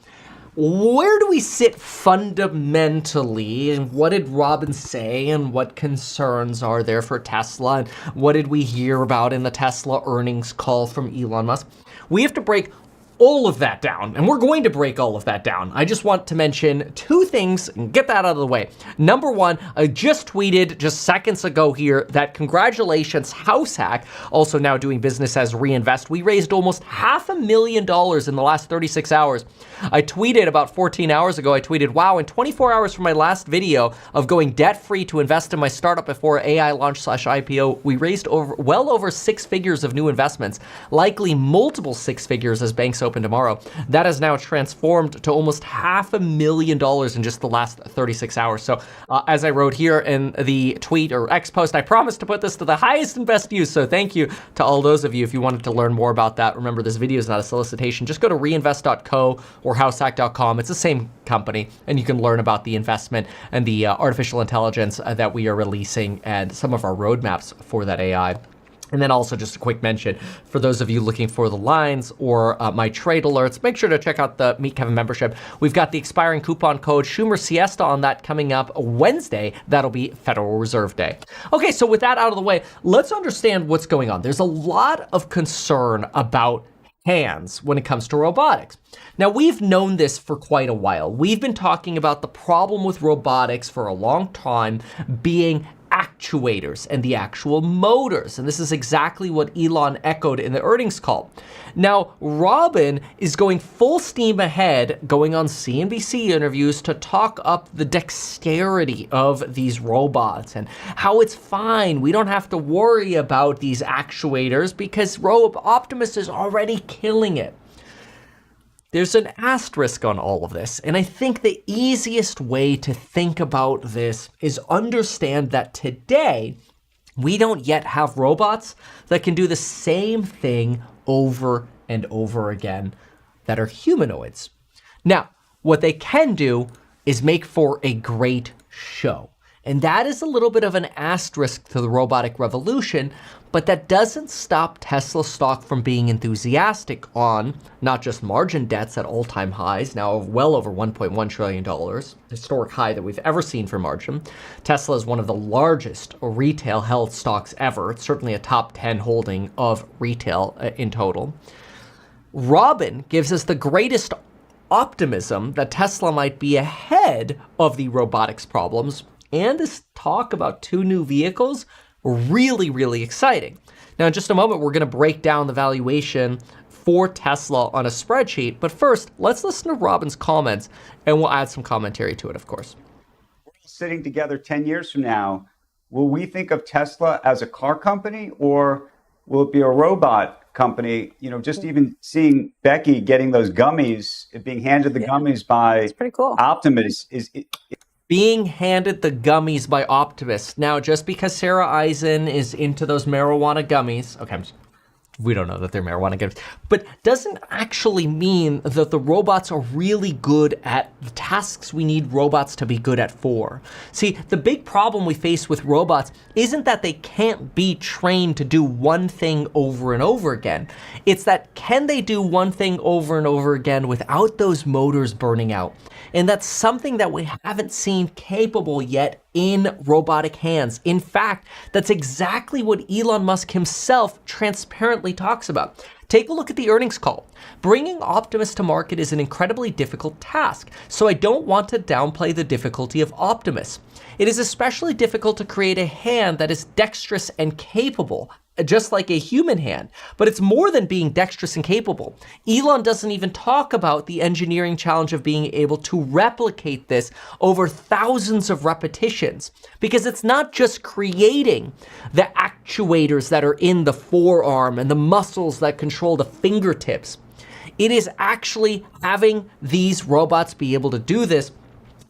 where do we sit fundamentally, and what did Robin say, and what concerns are there for Tesla, and what did we hear about in the Tesla earnings call from Elon Musk? We have to break all of that down, and we're going to break all of that down. I just want to mention two things and get that out of the way. Number one, I just tweeted just seconds ago here that congratulations, House Hack, also now doing business as Reinvest. We raised almost $500,000 in the last 36 hours. I tweeted about 14 hours ago, I tweeted, wow, in 24 hours from my last video of going debt-free to invest in my startup before AI launch/IPO, we raised well over 6 figures of new investments, likely multiple 6 figures as banks open tomorrow. That has now transformed to almost $500,000 in just the last 36 hours. So as I wrote here in the tweet or X post, I promised to put this to the highest and best use. So thank you to all those of you. If you wanted to learn more about that, remember this video is not a solicitation. Just go to reinvest.co or househack.com. It's the same company, and you can learn about the investment and the artificial intelligence that we are releasing and some of our roadmaps for that AI. And then also just a quick mention for those of you looking for the lines or my trade alerts, make sure to check out the Meet Kevin membership. We've got the expiring coupon code Schumer Siesta on that coming up Wednesday. That'll be Federal Reserve Day. Okay, so with that out of the way, let's understand what's going on. There's a lot of concern about hands when it comes to robotics. Now, we've known this for quite a while. We've been talking about the problem with robotics for a long time being actuators and the actual motors. And this is exactly what Elon echoed in the earnings call. Now, Robin is going full steam ahead, going on CNBC interviews to talk up the dexterity of these robots and how it's fine. We don't have to worry about these actuators because Optimus is already killing it. There's an asterisk on all of this, and I think the easiest way to think about this is understand that today, we don't yet have robots that can do the same thing over and over again that are humanoids. Now, what they can do is make for a great show. And that is a little bit of an asterisk to the robotic revolution, but that doesn't stop Tesla stock from being enthusiastic on not just margin debts at all-time highs, now of well over $1.1 trillion, historic high that we've ever seen for margin. Tesla is one of the largest retail held stocks ever. It's certainly a top 10 holding of retail in total. Robin gives us the greatest optimism that Tesla might be ahead of the robotics problems, and this talk about 2 new vehicles, really, really exciting. Now, in just a moment, we're going to break down the valuation for Tesla on a spreadsheet. But first, let's listen to Robin's comments, and we'll add some commentary to it, of course. We're sitting together 10 years from now. Will we think of Tesla as a car company, or will it be a robot company? You know, just even seeing Becky getting those gummies, being handed the gummies by pretty cool. Optimus is being handed the gummies by Optimus. Now, just because Sarah Eisen is into those marijuana gummies, okay, we don't know that they're marijuana gummies, but doesn't actually mean that the robots are really good at the tasks we need robots to be good at for. See, the big problem we face with robots isn't that they can't be trained to do one thing over and over again. It's that can they do one thing over and over again without those motors burning out? And that's something that we haven't seen capable yet in robotic hands. In fact, that's exactly what Elon Musk himself transparently talks about. Take a look at the earnings call. Bringing Optimus to market is an incredibly difficult task, so I don't want to downplay the difficulty of Optimus. It is especially difficult to create a hand that is dexterous and capable, just like a human hand, but it's more than being dexterous and capable. Elon doesn't even talk about the engineering challenge of being able to replicate this over thousands of repetitions, because it's not just creating the actuators that are in the forearm and the muscles that control the fingertips. It is actually having these robots be able to do this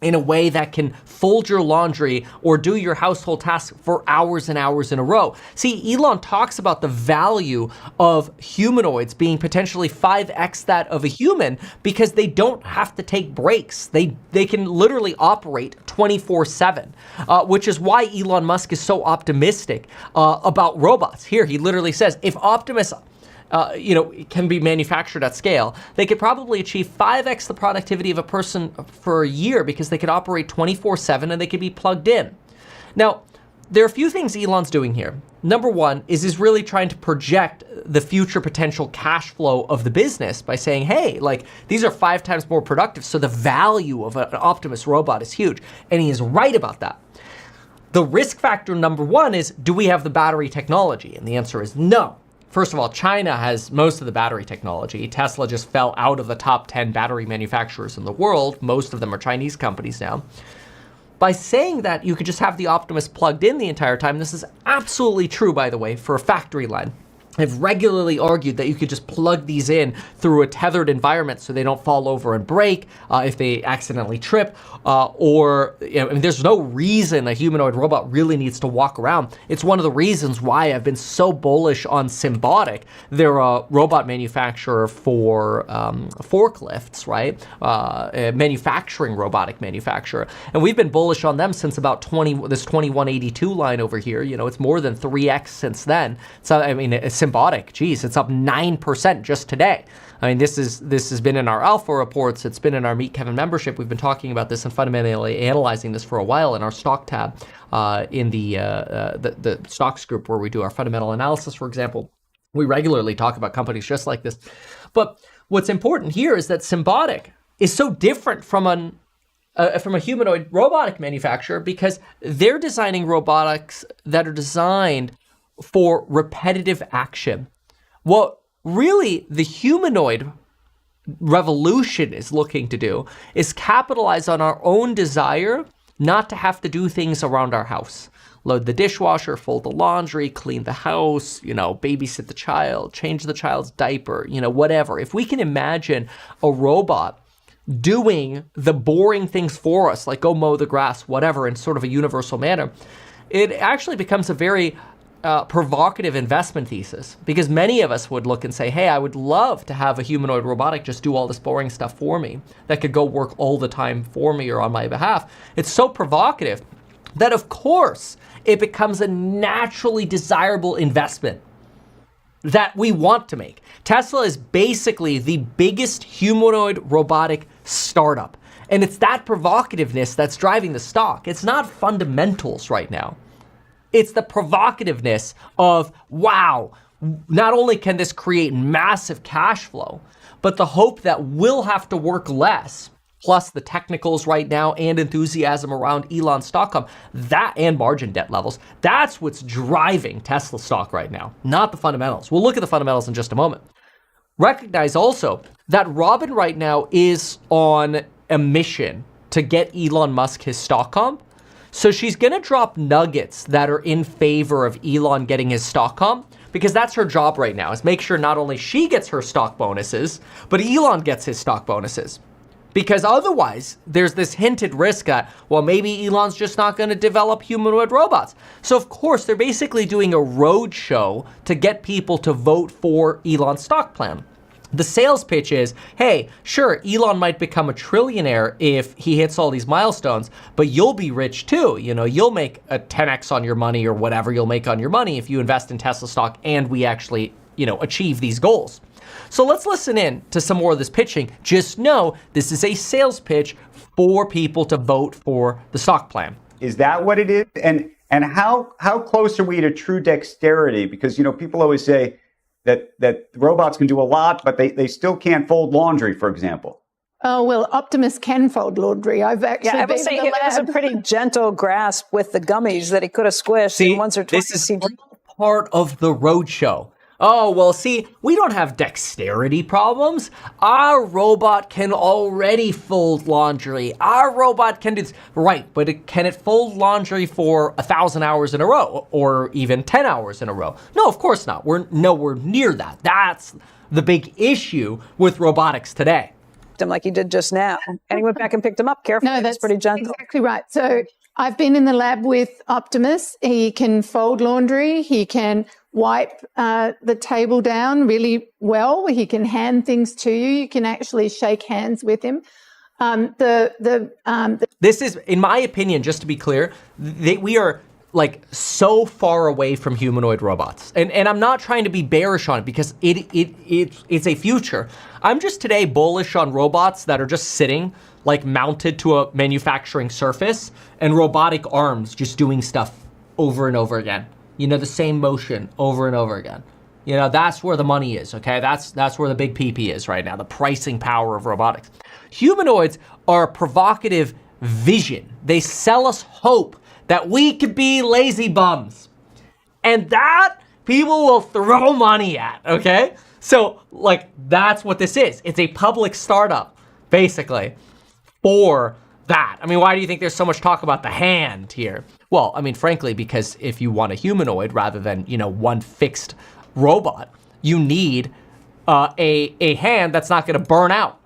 in a way that can fold your laundry or do your household tasks for hours and hours in a row. See, Elon talks about the value of humanoids being potentially 5x that of a human because they don't have to take breaks. They can literally operate 24/7, which is why Elon Musk is so optimistic about robots. Here, he literally says, if Optimus can be manufactured at scale, they could probably achieve 5x the productivity of a person for a year because they could operate 24/7 and they could be plugged in. Now, there are a few things Elon's doing here. Number one is he's really trying to project the future potential cash flow of the business by saying, hey, like these are 5 times more productive, so the value of an Optimus robot is huge. And he is right about that. The risk factor number one is, do we have the battery technology? And the answer is no. First of all, China has most of the battery technology. Tesla just fell out of the top 10 battery manufacturers in the world. Most of them are Chinese companies now. By saying that you could just have the Optimus plugged in the entire time, this is absolutely true, by the way, for a factory line. I've regularly argued that you could just plug these in through a tethered environment so they don't fall over and break if they accidentally trip, there's no reason a humanoid robot really needs to walk around. It's one of the reasons why I've been so bullish on Symbotic. They're a robot manufacturer for forklifts, right? A manufacturing robotic manufacturer. And we've been bullish on them since about this 2182 line over here. It's more than 3x since then. So, Symbotic, geez, it's up 9% just today. This has been in our alpha reports. It's been in our Meet Kevin membership. We've been talking about this and fundamentally analyzing this for a while in our stock tab in the stocks group where we do our fundamental analysis, for example. We regularly talk about companies just like this. But what's important here is that Symbotic is so different from a humanoid robotic manufacturer because they're designing robotics that are designed for repetitive action. What really the humanoid revolution is looking to do is capitalize on our own desire not to have to do things around our house. Load the dishwasher, fold the laundry, clean the house, babysit the child, change the child's diaper, whatever. If we can imagine a robot doing the boring things for us, like go mow the grass, whatever, in sort of a universal manner, it actually becomes a very provocative investment thesis, because many of us would look and say, hey, I would love to have a humanoid robotic just do all this boring stuff for me that could go work all the time for me or on my behalf. It's so provocative that, of course, it becomes a naturally desirable investment that we want to make. Tesla is basically the biggest humanoid robotic startup, and it's that provocativeness that's driving the stock. It's not fundamentals right now. It's the provocativeness of, wow, not only can this create massive cash flow, but the hope that we'll have to work less, plus the technicals right now and enthusiasm around Elon stock comp, that and margin debt levels, that's what's driving Tesla stock right now, not the fundamentals. We'll look at the fundamentals in just a moment. Recognize also that Robin right now is on a mission to get Elon Musk his stock comp. So she's going to drop nuggets that are in favor of Elon getting his stock comp, because that's her job right now, is make sure not only she gets her stock bonuses, but Elon gets his stock bonuses. Because otherwise, there's this hinted risk that, well, maybe Elon's just not going to develop humanoid robots. So of course, they're basically doing a road show to get people to vote for Elon's stock plan. The sales pitch is, hey, sure, Elon might become a trillionaire if he hits all these milestones, but you'll be rich too. You'll make a 10x on your money or whatever you'll make on your money if you invest in Tesla stock and we actually, achieve these goals. So let's listen in to some more of this pitching. Just know this is a sales pitch for people to vote for the stock plan. Is that what it is? And how close are we to true dexterity? Because, people always say, that robots can do a lot, but they still can't fold laundry, for example. Oh, well, Optimus can fold laundry. I've actually I would say it was a pretty gentle grasp with the gummies that he could have squished once or twice. This is part of the roadshow. Oh, well, see, we don't have dexterity problems. Our robot can already fold laundry. Our robot can do this. Right, but can it fold laundry for 1,000 hours in a row or even 10 hours in a row? No, of course not. We're nowhere near that. That's the big issue with robotics today. Him like he did just now. And he went back and picked him up carefully. No, that's pretty gentle. Exactly right. So I've been in the lab with Optimus. He can fold laundry. He can wipe the table down really well. He can hand things to you. You can actually shake hands with him. This is, in my opinion, just to be clear, we are like so far away from humanoid robots. And I'm not trying to be bearish on it because it's a future. I'm just today bullish on robots that are just sitting like mounted to a manufacturing surface and robotic arms just doing stuff over and over again. You know, the same motion over and over again. You know, that's where the money is, okay? That's where the big PP is right now, the pricing power of robotics. Humanoids are a provocative vision. They sell us hope that we could be lazy bums. And that people will throw money at, okay? So, like, that's what this is. It's a public startup, basically, for that. I mean, why do you think there's so much talk about the hand here? Well, I mean, frankly, because if you want a humanoid rather than, you know, one fixed robot, you need a hand that's not going to burn out.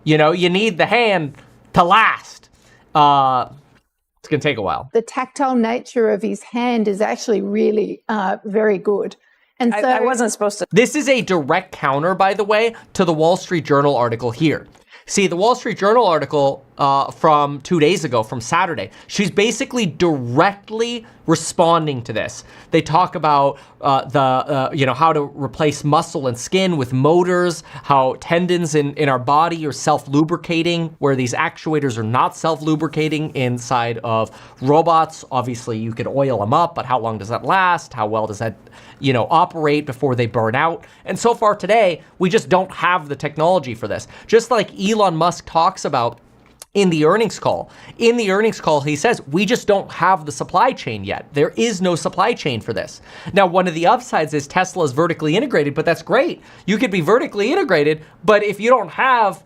You know, you need the hand to last. It's going to take a while. The tactile nature of his hand is actually really very good. And so I wasn't supposed to. This is a direct counter, by the way, to the Wall Street Journal article here. See, the Wall Street Journal article from 2 days ago, from Saturday, she's basically directly responding to this. They talk about how to replace muscle and skin with motors, how tendons in our body are self-lubricating, where these actuators are not self-lubricating inside of robots. Obviously, you could oil them up, but how long does that last? How well does that, operate before they burn out? And so far today, we just don't have the technology for this. Just like Elon Musk talks about in the earnings call. In the earnings call, he says, we just don't have the supply chain yet. There is no supply chain for this. Now, one of the upsides is Tesla is vertically integrated, but that's great. You could be vertically integrated, but if you don't have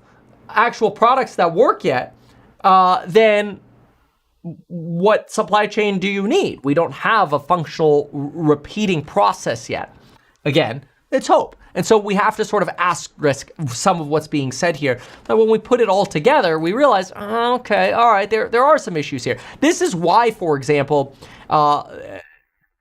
actual products that work yet, then what supply chain do you need? We don't have a functional repeating process yet. Again, it's hope. And so we have to sort of asterisk some of what's being said here. But when we put it all together, we realize, okay, all right, there are some issues here. This is why, for example, Jan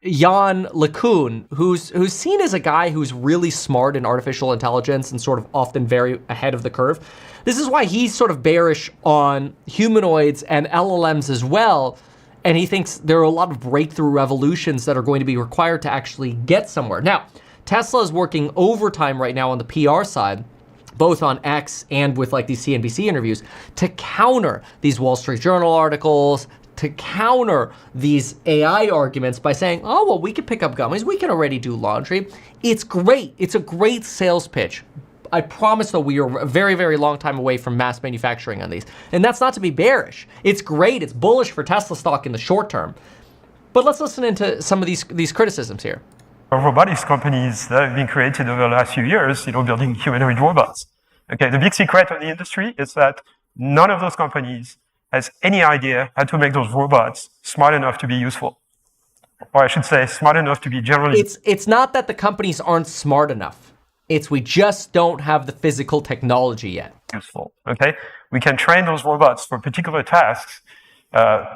LeCun, who's seen as a guy who's really smart in artificial intelligence and sort of often very ahead of the curve, this is why he's sort of bearish on humanoids and LLMs as well. And he thinks there are a lot of breakthrough revolutions that are going to be required to actually get somewhere. Now, Tesla is working overtime right now on the PR side, both on X and with like these CNBC interviews, to counter these Wall Street Journal articles, to counter these AI arguments by saying, oh, well, we can pick up gummies. We can already do laundry. It's great. It's a great sales pitch. I promise, though, we are a very, very long time away from mass manufacturing on these. And that's not to be bearish. It's great. It's bullish for Tesla stock in the short term. But let's listen into some of these criticisms here. Robotics companies that have been created over the last few years, building humanoid robots. Okay, the big secret of the industry is that none of those companies has any idea how to make those robots smart enough to be useful. Or I should say, smart enough to be generally... It's not that the companies aren't smart enough. It's we just don't have the physical technology yet. Useful, okay? We can train those robots for particular tasks,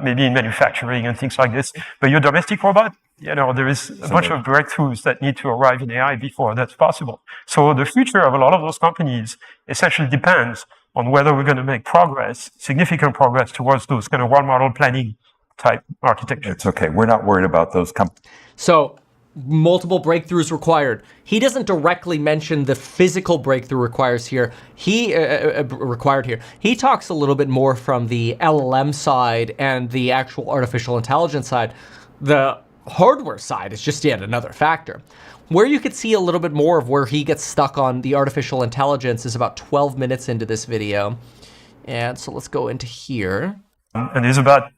maybe in manufacturing and things like this. But your domestic robot, there is a bunch of breakthroughs that need to arrive in AI before that's possible. So the future of a lot of those companies essentially depends on whether we're going to make progress, significant progress towards those kind of world model planning type architecture. It's okay. We're not worried about those companies. So multiple breakthroughs required. He doesn't directly mention the physical breakthrough required here. He talks a little bit more from the LLM side and the actual artificial intelligence side. The hardware side is just yet another factor. Where you could see a little bit more of where he gets stuck on the artificial intelligence is about 12 minutes into this video. And so let's go into here. And there's about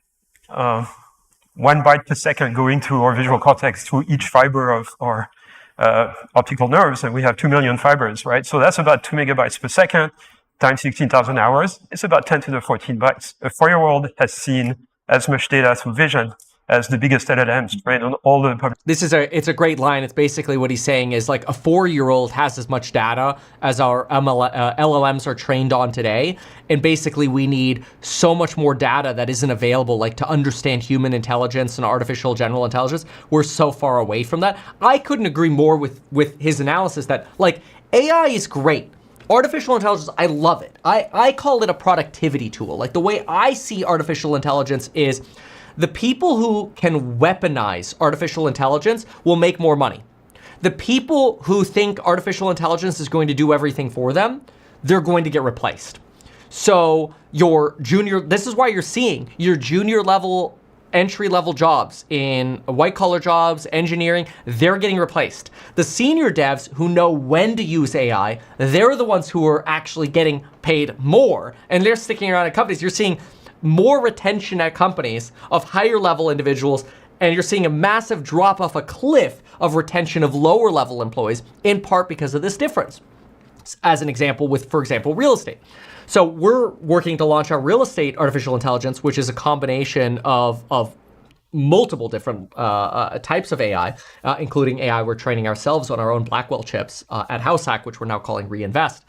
1 byte per second going through our visual cortex through each fiber of our optical nerves, and we have 2 million fibers, right? So that's about 2 megabytes per second times 16,000 hours. It's about 10 to the 14 bytes. A 4-year-old has seen as much data through vision as the biggest LLMs trained on all the public. It's a great line. It's basically what he's saying is like a 4-year-old has as much data as our LLMs are trained on today. And basically we need so much more data that isn't available, like to understand human intelligence and artificial general intelligence. We're so far away from that. I couldn't agree more with his analysis that like AI is great. Artificial intelligence, I love it. I call it a productivity tool. Like the way I see artificial intelligence is The people who can weaponize artificial intelligence will make more money. The people who think artificial intelligence is going to do everything for them, they're going to get replaced. So this is why you're seeing your junior level, entry level jobs in white collar jobs, engineering, they're getting replaced. The senior devs who know when to use AI, they're the ones who are actually getting paid more, and they're sticking around at companies. You're seeing more retention at companies of higher level individuals, and you're seeing a massive drop off a cliff of retention of lower level employees, in part because of this difference. As an example with, for example, real estate. So we're working to launch our real estate artificial intelligence, which is a combination of multiple different types of AI, including AI we're training ourselves on our own Blackwell chips at HouseHack, which we're now calling Reinvest.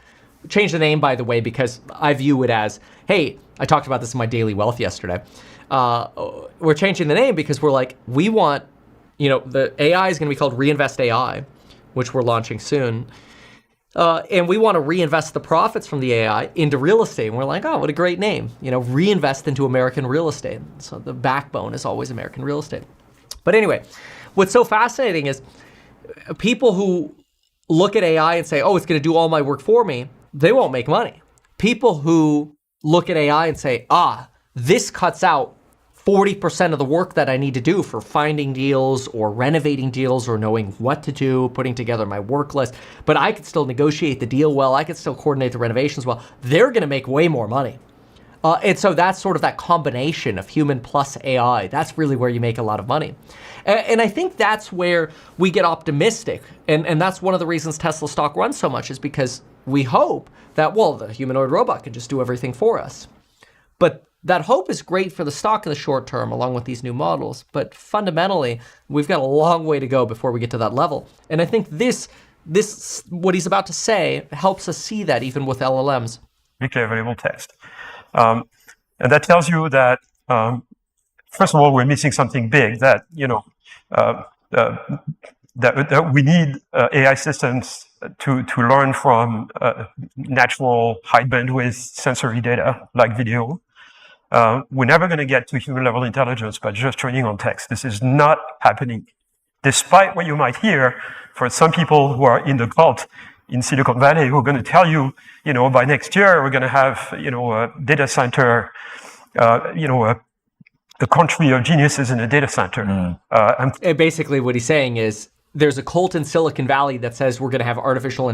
Change the name, by the way, because I view it as, hey, I talked about this in my Daily Wealth yesterday. We're changing the name because we're like, we want, the AI is going to be called Reinvest AI, which we're launching soon. And we want to reinvest the profits from the AI into real estate. And we're like, oh, what a great name. Reinvest into American real estate. So the backbone is always American real estate. But anyway, what's so fascinating is people who look at AI and say, oh, it's going to do all my work for me, they won't make money. People who look at AI and say, this cuts out 40% of the work that I need to do for finding deals or renovating deals or knowing what to do, putting together my work list, but I could still negotiate the deal well, I could still coordinate the renovations well, they're gonna make way more money. And so that's sort of that combination of human plus AI. That's really where you make a lot of money. And I think that's where we get optimistic. And that's one of the reasons Tesla stock runs so much, is because we hope that, the humanoid robot can just do everything for us. But that hope is great for the stock in the short term, along with these new models. But fundamentally, we've got a long way to go before we get to that level. And I think this what he's about to say helps us see that even with LLMs. Publicly available text. And that tells you that, first of all, we're missing something big, that, that we need AI systems to learn from natural high bandwidth sensory data like video. We're never going to get to human level intelligence by just training on text. This is not happening. Despite what you might hear for some people who are in the cult in Silicon Valley, who are going to tell you, by next year, we're going to have, a data center, a country of geniuses in a data center. And basically what he's saying is, there's a cult in Silicon Valley that says we're going to have artificial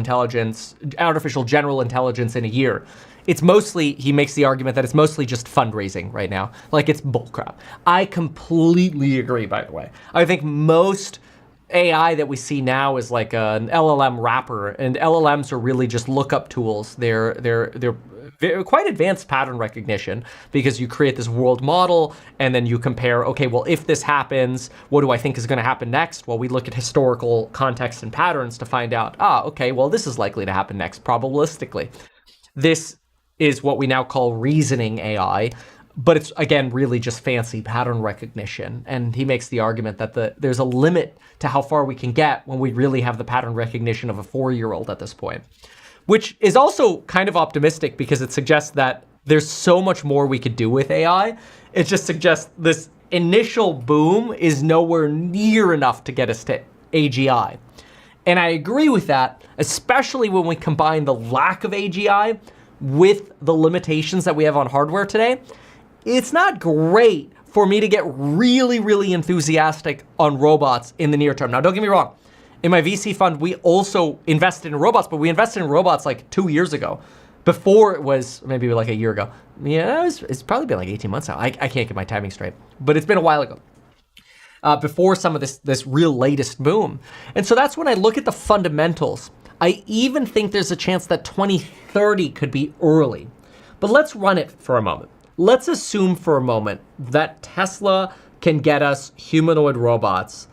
general intelligence in a year. It's mostly, he makes the argument that it's mostly just fundraising right now. Like, it's bullcrap. I completely agree, by the way. I think most AI that we see now is like an LLM wrapper, and LLMs are really just lookup tools. They're quite advanced pattern recognition, because you create this world model and then you compare, okay, well, if this happens, what do I think is going to happen next? Well, we look at historical context and patterns to find out, okay, well, this is likely to happen next, probabilistically. This is what we now call reasoning AI, but it's, again, really just fancy pattern recognition. And he makes the argument that there's a limit to how far we can get when we really have the pattern recognition of a 4-year-old at this point, which is also kind of optimistic, because it suggests that there's so much more we could do with AI. It just suggests this initial boom is nowhere near enough to get us to AGI. And I agree with that, especially when we combine the lack of AGI with the limitations that we have on hardware today. It's not great for me to get really, really enthusiastic on robots in the near term. Now, don't get me wrong. In my VC fund, we also invested in robots, but we invested in robots like 2 years ago. Before it was maybe like a year ago. Yeah, it's probably been like 18 months now. I can't get my timing straight, but it's been a while ago. Before some of this real latest boom. And so that's when I look at the fundamentals. I even think there's a chance that 2030 could be early. But let's run it for a moment. Let's assume for a moment that Tesla can get us humanoid robots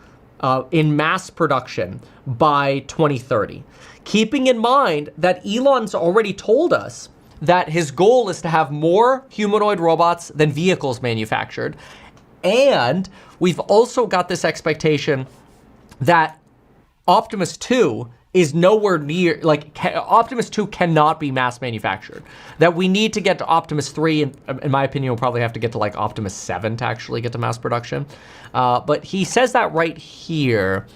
in mass production by 2030. Keeping in mind that Elon's already told us that his goal is to have more humanoid robots than vehicles manufactured. And we've also got this expectation that Optimus 2 is nowhere near, like Optimus 2 cannot be mass manufactured. That we need to get to Optimus 3, and in my opinion, we'll probably have to get to like Optimus 7 to actually get to mass production. But he says that right here.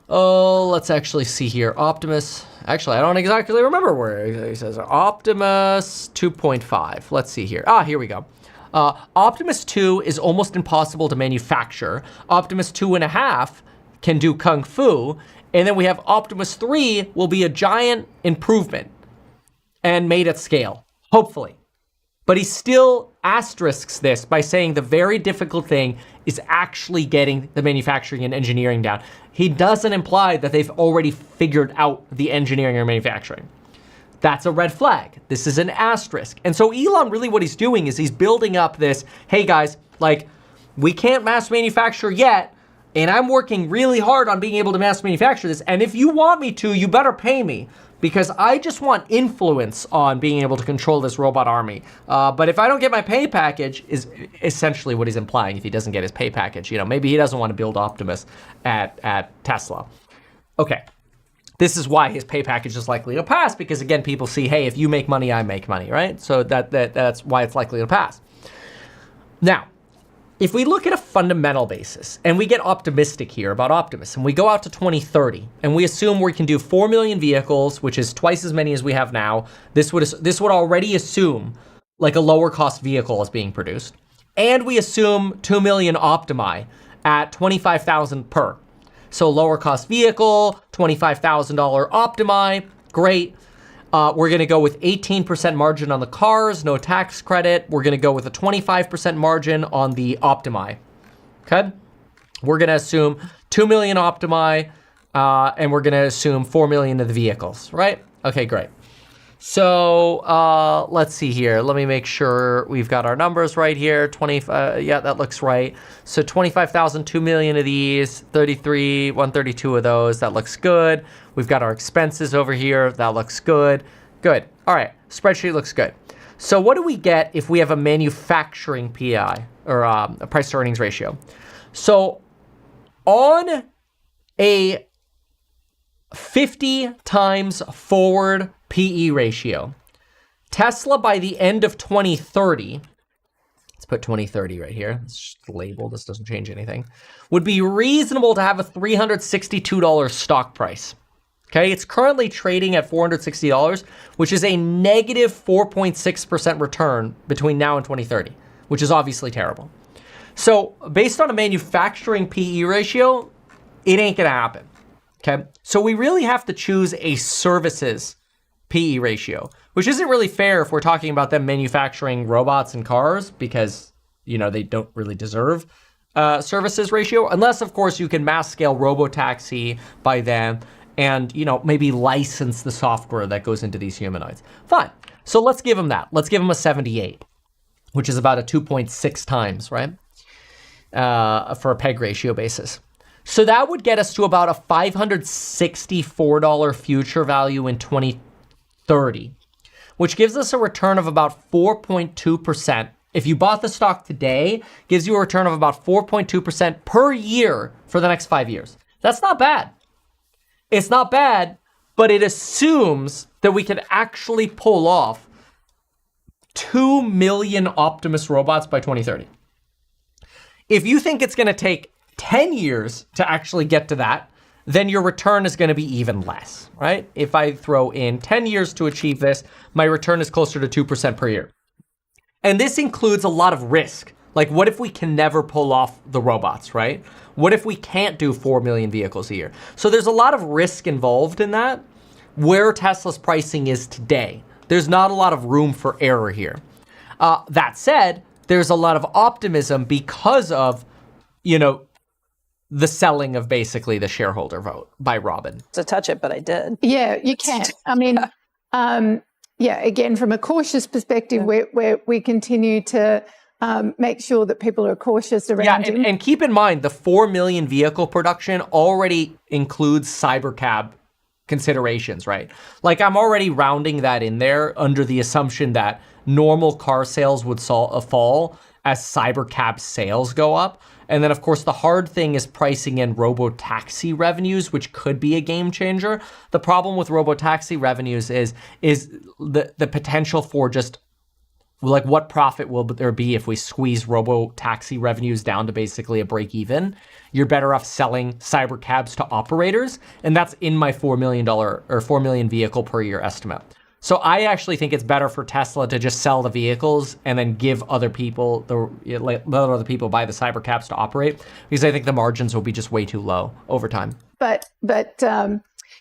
Oh, let's actually see here. Optimus, actually, I don't exactly remember where he says Optimus 2.5. Let's see here. Here we go. Optimus 2 is almost impossible to manufacture. Optimus 2.5 can do Kung Fu. And then we have Optimus 3 will be a giant improvement and made at scale, hopefully. But he still asterisks this by saying the very difficult thing is actually getting the manufacturing and engineering down. He doesn't imply that they've already figured out the engineering or manufacturing. That's a red flag. This is an asterisk. And so Elon, really what he's doing is he's building up this, hey guys, like, we can't mass manufacture yet, and I'm working really hard on being able to mass manufacture this. And if you want me to, you better pay me, because I just want influence on being able to control this robot army. But if I don't get my pay package, is essentially what he's implying. If he doesn't get his pay package, maybe he doesn't want to build Optimus at Tesla. Okay, this is why his pay package is likely to pass, because again, people see, hey, if you make money, I make money, right? So that's why it's likely to pass. Now, if we look at a fundamental basis and we get optimistic here about Optimus and we go out to 2030 and we assume we can do 4 million vehicles, which is twice as many as we have now, this would already assume like a lower cost vehicle is being produced. And we assume 2 million Optimi at $25,000 per. So lower cost vehicle, $25,000 Optimi, great. We're gonna go with 18% margin on the cars, no tax credit. We're gonna go with a 25% margin on the Optimi, okay? We're gonna assume 2 million Optimi, and we're gonna assume 4 million of the vehicles, right? Okay, great. So let's see here. Let me make sure we've got our numbers right here. Yeah, that looks right. So 25,000, 2 million of these, 33, 132 of those. That looks good. We've got our expenses over here. That looks good. Good. All right. Spreadsheet looks good. So what do we get if we have a manufacturing PI or a price to earnings ratio? So on a 50 times forward PE ratio, Tesla by the end of 2030, let's put 2030 right here, it's just the label, this doesn't change anything, would be reasonable to have a $362 stock price. Okay, it's currently trading at $460, which is a negative 4.6% return between now and 2030, which is obviously terrible. So based on a manufacturing PE ratio, it ain't gonna happen. Okay, so we really have to choose a services PE ratio, which isn't really fair if we're talking about them manufacturing robots and cars, because, they don't really deserve services ratio, unless, of course, you can mass scale robotaxi by them and, maybe license the software that goes into these humanoids. Fine. So let's give them that. Let's give them a 78, which is about a 2.6 times, right? For a PEG ratio basis. So that would get us to about a $564 future value in 2030, which gives us a return of about 4.2%. If you bought the stock today, gives you a return of about 4.2% per year for the next 5 years. That's not bad. It's not bad, but it assumes that we could actually pull off 2 million Optimus robots by 2030. If you think it's going to take 10 years to actually get to that, then your return is going to be even less, right? If I throw in 10 years to achieve this, my return is closer to 2% per year. And this includes a lot of risk. Like, what if we can never pull off the robots, right? What if we can't do 4 million vehicles a year? So there's a lot of risk involved in that, where Tesla's pricing is today. There's not a lot of room for error here. That said, there's a lot of optimism because of, the selling of basically the shareholder vote by Robin. To touch it, but I did. Yeah, you can. I mean, again, from a cautious perspective, we continue to make sure that people are cautious around him. And keep in mind, the 4 million vehicle production already includes Cybercab considerations, right? Like, I'm already rounding that in there under the assumption that normal car sales would fall as Cybercab sales go up. And then, of course, the hard thing is pricing in robo-taxi revenues, which could be a game changer. The problem with robo-taxi revenues is the potential for just, like, what profit will there be if we squeeze robo-taxi revenues down to basically a break even? You're better off selling cyber cabs to operators, and that's in my $4 million vehicle per year estimate. So I actually think it's better for Tesla to just sell the vehicles and then give other people let other people buy the cyber cabs to operate, because I think the margins will be just way too low over time. But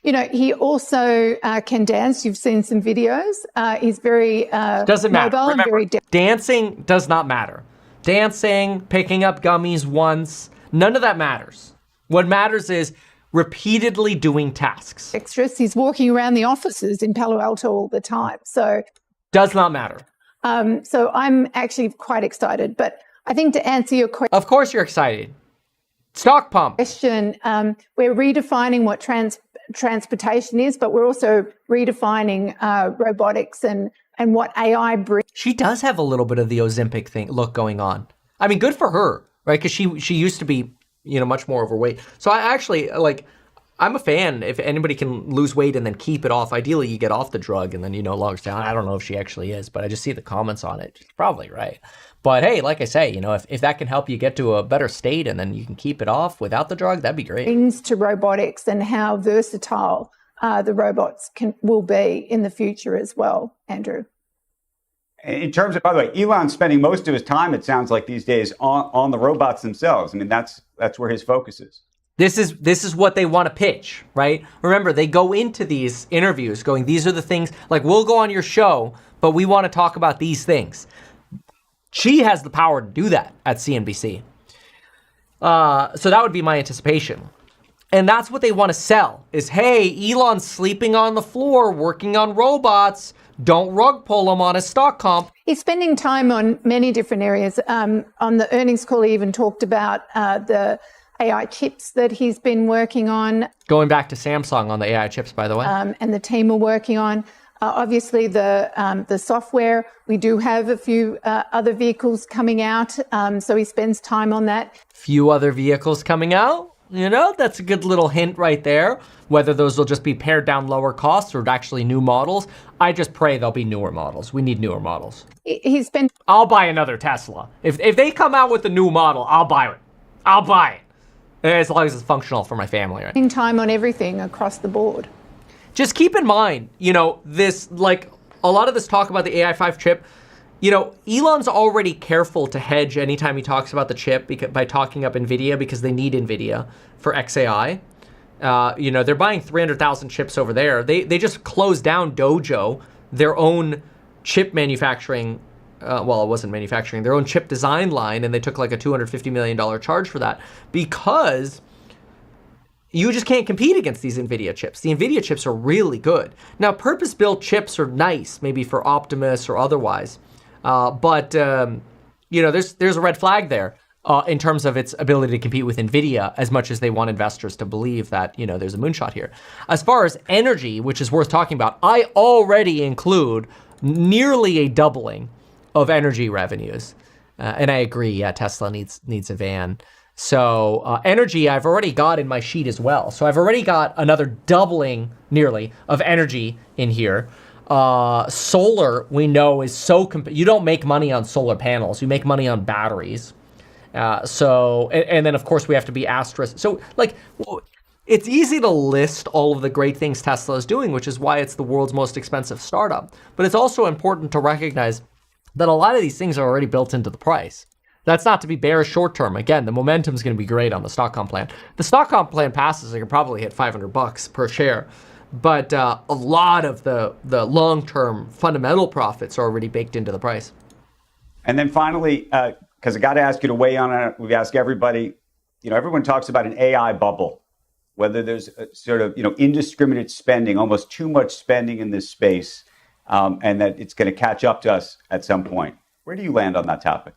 he also can dance. You've seen some videos. He's very doesn't matter. mobile Remember, and very dancing does not matter. Dancing, picking up gummies once, none of that matters. What matters is repeatedly doing tasks. dexterous. He's walking around the offices in Palo Alto all the time. So does not matter. So I'm actually quite excited. But I think to answer your question, of course you're excited. Stock pump. We're redefining what transportation is, but we're also redefining robotics and what AI brings. She does have a little bit of the Ozempic look going on. I mean, good for her, right? Because she used to be, much more overweight. So I actually, I'm a fan if anybody can lose weight and then keep it off. Ideally, you get off the drug and then, lowers down. I don't know if she actually is, but I just see the comments on it. She's probably right. But hey, like I say, if that can help you get to a better state and then you can keep it off without the drug, that'd be great. Brings to robotics and how versatile the robots will be in the future as well, Andrew. In terms of, by the way, Elon's spending most of his time, it sounds like these days, on the robots themselves. I mean, that's where his focus is. This is what they want to pitch, right? Remember, they go into these interviews going, these are the things, like, we'll go on your show, but we want to talk about these things. She has the power to do that at CNBC. So that would be my anticipation. And that's what they want to sell is, hey, Elon's sleeping on the floor, working on robots. Don't rug pull him on his stock comp. He's spending time on many different areas. On the earnings call, he even talked about the AI chips that he's been working on. Going back to Samsung on the AI chips, by the way. And the team are working on. Obviously, the software. We do have a few other vehicles coming out, so he spends time on that. Few other vehicles coming out. That's a good little hint right there. Whether those will just be pared down lower costs or actually new models, I just pray they'll be newer models. We need newer models. He's been. I'll buy another Tesla. If they come out with a new model, I'll buy it. I'll buy it. As long as it's functional for my family, right? Spending time on everything across the board. Just keep in mind, this, like, a lot of this talk about the AI5 chip, Elon's already careful to hedge anytime he talks about the chip by talking up NVIDIA because they need NVIDIA for XAI. They're buying 300,000 chips over there. They just closed down Dojo, their own chip manufacturing, it wasn't manufacturing, their own chip design line, and they took like a $250 million charge for that because you just can't compete against these NVIDIA chips. The NVIDIA chips are really good. Now, purpose-built chips are nice, maybe for Optimus or otherwise. But there's a red flag there in terms of its ability to compete with NVIDIA as much as they want investors to believe that, there's a moonshot here. As far as energy, which is worth talking about, I already include nearly a doubling of energy revenues. And I agree, yeah, Tesla needs a van. So energy, I've already got in my sheet as well. So I've already got another doubling nearly of energy in here. Solar, we know, is you don't make money on solar panels. You make money on batteries. And then, of course, we have to be asterisk. So, it's easy to list all of the great things Tesla is doing, which is why it's the world's most expensive startup. But it's also important to recognize that a lot of these things are already built into the price. That's not to be bearish short term. Again, the momentum is going to be great on the stock comp plan. The stock comp plan passes, I could probably hit $500 per share. But a lot of the long-term fundamental profits are already baked into the price. And then finally, because I got to ask you to weigh in on it, we've asked everybody, everyone talks about an AI bubble, whether there's a sort of, indiscriminate spending, almost too much spending in this space, and that it's going to catch up to us at some point. Where do you land on that topic?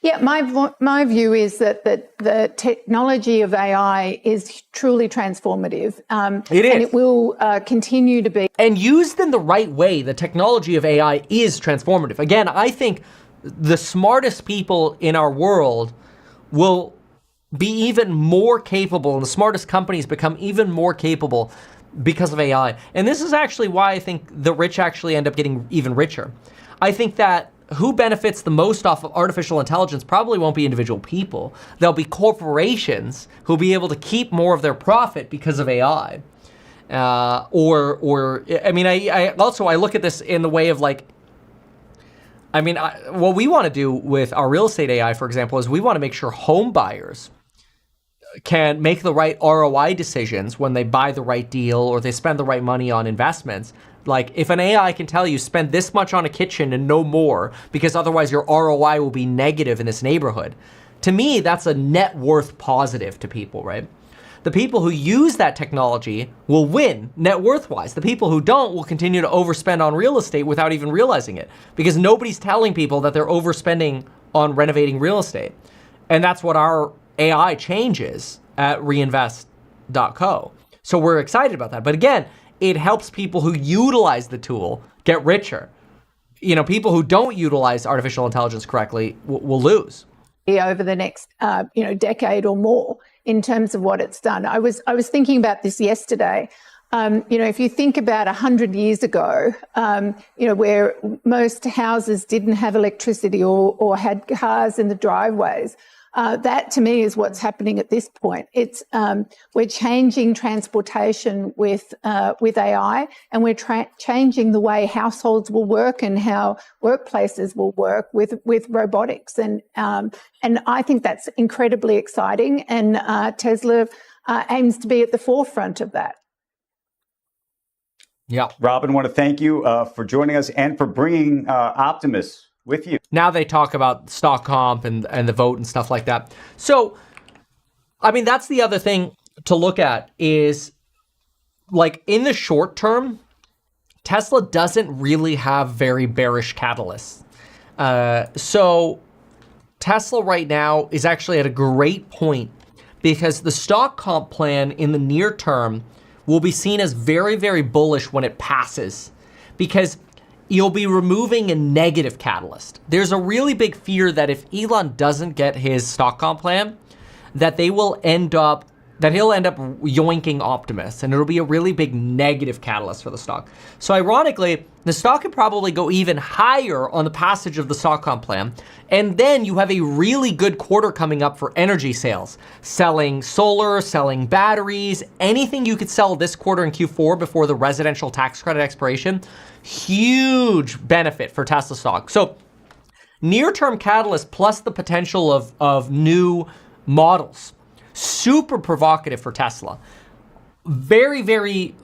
Yeah, my view is that the technology of AI is truly transformative. It is. And it will continue to be. And used in the right way, the technology of AI is transformative. Again, I think the smartest people in our world will be even more capable, and the smartest companies become even more capable because of AI. And this is actually why I think the rich actually end up getting even richer. I think that who benefits the most off of artificial intelligence probably won't be individual people. There'll be corporations who'll be able to keep more of their profit because of AI. I look at this in the way of like, what we want to do with our real estate AI, for example, is we want to make sure home buyers can make the right ROI decisions when they buy the right deal or they spend the right money on investments. Like if an AI can tell you spend this much on a kitchen and no more because otherwise your ROI will be negative in this neighborhood. To me, that's a net worth positive to people, right? The people who use that technology will win net worth wise. The people who don't will continue to overspend on real estate without even realizing it because nobody's telling people that they're overspending on renovating real estate. And that's what our AI changes at reinvest.co. So we're excited about that. But again, it helps people who utilize the tool get richer. You know, people who don't utilize artificial intelligence correctly will lose. Over the next, decade or more in terms of what it's done. I was thinking about this yesterday. If you think about 100 years ago, where most houses didn't have electricity or had cars in the driveways, that to me is what's happening at this point. It's we're changing transportation with AI, and we're changing the way households will work and how workplaces will work with robotics. And I think that's incredibly exciting. And Tesla aims to be at the forefront of that. Yeah, Robin, I want to thank you for joining us and for bringing Optimus with you. Now they talk about stock comp and the vote and stuff like that. So, that's the other thing to look at is, like, in the short term, Tesla doesn't really have very bearish catalysts. So Tesla right now is actually at a great point because the stock comp plan in the near term will be seen as very, very bullish when it passes because you'll be removing a negative catalyst. There's a really big fear that if Elon doesn't get his stock comp plan, that he'll end up yoinking Optimus, and it'll be a really big negative catalyst for the stock. So ironically, the stock could probably go even higher on the passage of the stock comp plan, and then you have a really good quarter coming up for energy sales, selling solar, selling batteries, anything you could sell this quarter in Q4 before the residential tax credit expiration. Huge benefit for Tesla stock. So near-term catalyst plus the potential of new models. Super provocative for Tesla. Very, very,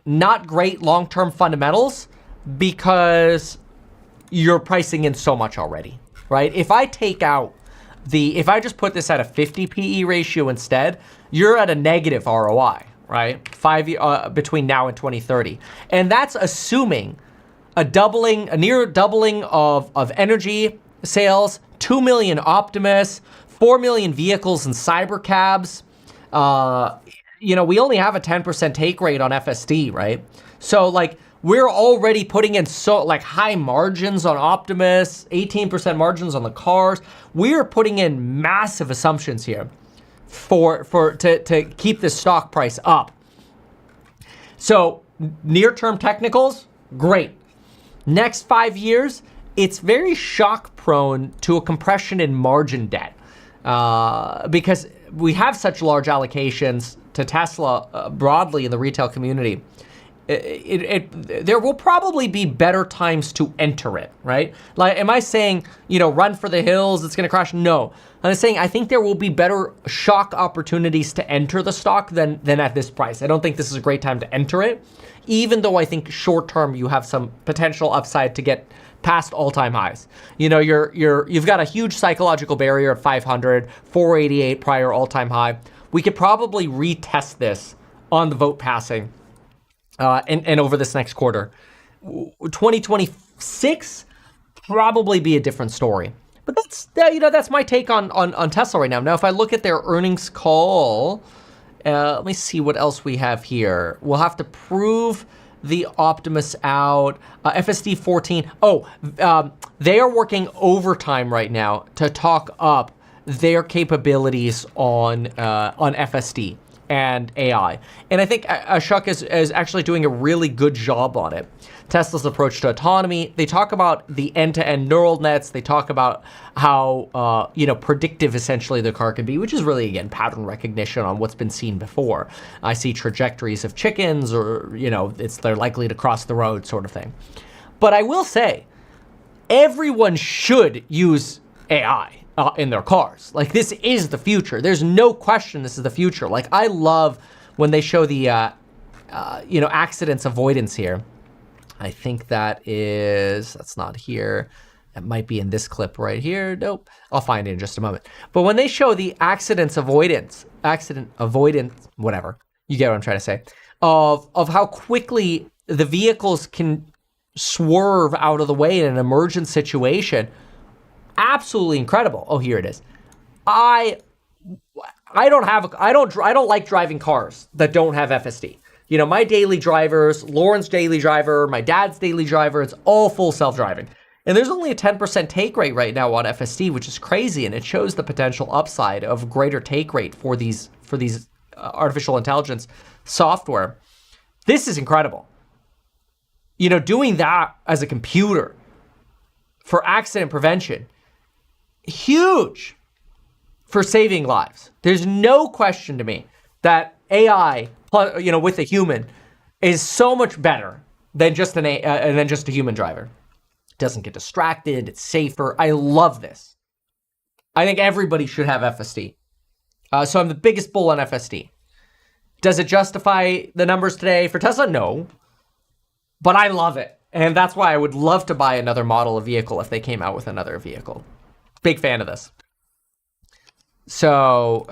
not great long-term fundamentals because you're pricing in so much already, right? If I just put this at a 50 PE ratio instead, you're at a negative ROI, right? Between now and 2030. And that's assuming a near doubling of energy sales, 2 million Optimus, 4 million vehicles and cybercabs. We only have a 10% take rate on FSD, right? So we're already putting in high margins on Optimus, 18% margins on the cars. We're putting in massive assumptions here to keep the stock price up. So near-term technicals, great. Next 5 years, it's very shock prone to a compression in margin debt. Because we have such large allocations to Tesla broadly in the retail community, there will probably be better times to enter it, right? Am I saying, run for the hills, it's going to crash? No. I'm saying I think there will be better shock opportunities to enter the stock than at this price. I don't think this is a great time to enter it, even though I think short term you have some potential upside to get past all-time highs. You've got a huge psychological barrier at 500, 488 prior all-time high. We could probably retest this on the vote passing and over this next quarter. 2026 probably be a different story. But that's my take on Tesla right now. Now, if I look at their earnings call, let me see what else we have here. We'll have to prove the Optimus out. FSD 14. They are working overtime right now to talk up their capabilities on FSD and AI. And I think Ashok is actually doing a really good job on it. Tesla's approach to autonomy, they talk about the end-to-end neural nets. They talk about how, predictive essentially the car can be, which is really, again, pattern recognition on what's been seen before. I see trajectories of chickens or, they're likely to cross the road sort of thing. But I will say, everyone should use AI in their cars. Like, this is the future. There's no question this is the future. Like, I love when they show the, accidents avoidance here. I think that's not here. It might be in this clip right here. Nope. I'll find it in just a moment. But when they show the accident avoidance, whatever, you get what I'm trying to say, of how quickly the vehicles can swerve out of the way in an emergent situation, absolutely incredible. Oh, here it is. I don't like driving cars that don't have FSD. My daily drivers, Lauren's daily driver, my dad's daily driver, it's all full self-driving. And there's only a 10% take rate right now on FSD, which is crazy, and it shows the potential upside of greater take rate for these artificial intelligence software. This is incredible. Doing that as a computer for accident prevention, huge for saving lives. There's no question to me that AI, with a human, is so much better than just a human driver. Doesn't get distracted. It's safer. I love this. I think everybody should have FSD. So I'm the biggest bull on FSD. Does it justify the numbers today for Tesla? No. But I love it. And that's why I would love to buy another model of vehicle if they came out with another vehicle. Big fan of this. So,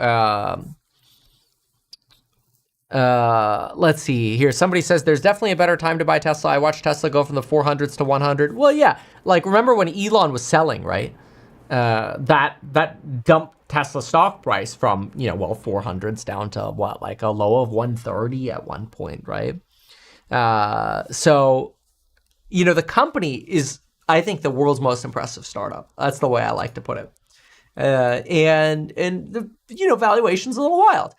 let's see here. Somebody says there's definitely a better time to buy Tesla. I watched Tesla go from the 400s to 100. Well, yeah. Like, remember when Elon was selling, right? That dumped Tesla stock price from, 400s down to what, like a low of 130 at one point, right? So, the company is, I think, the world's most impressive startup. That's the way I like to put it. And the, valuation's a little wild.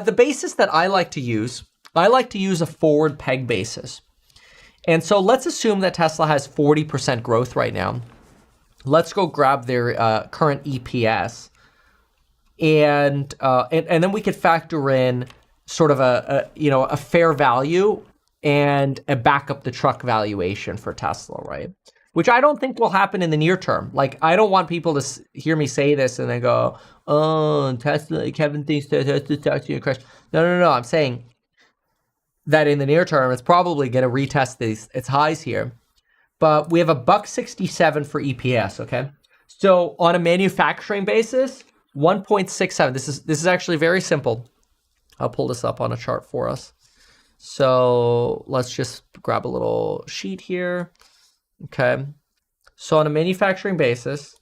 The basis that I like to use a forward peg basis. And so let's assume that Tesla has 40% growth right now. Let's go grab their current EPS. And then we could factor in sort of a fair value and a back up the truck valuation for Tesla, right? Which I don't think will happen in the near term. Like, I don't want people to hear me say this and then go, oh, Tesla, Kevin thinks that Tesla's actually going to crash. No. I'm saying that in the near term, it's probably going to retest its highs here. But we have $1.67 for EPS, okay? So on a manufacturing basis, 1.67. This is actually very simple. I'll pull this up on a chart for us. So let's just grab a little sheet here. Okay, so on a manufacturing basis,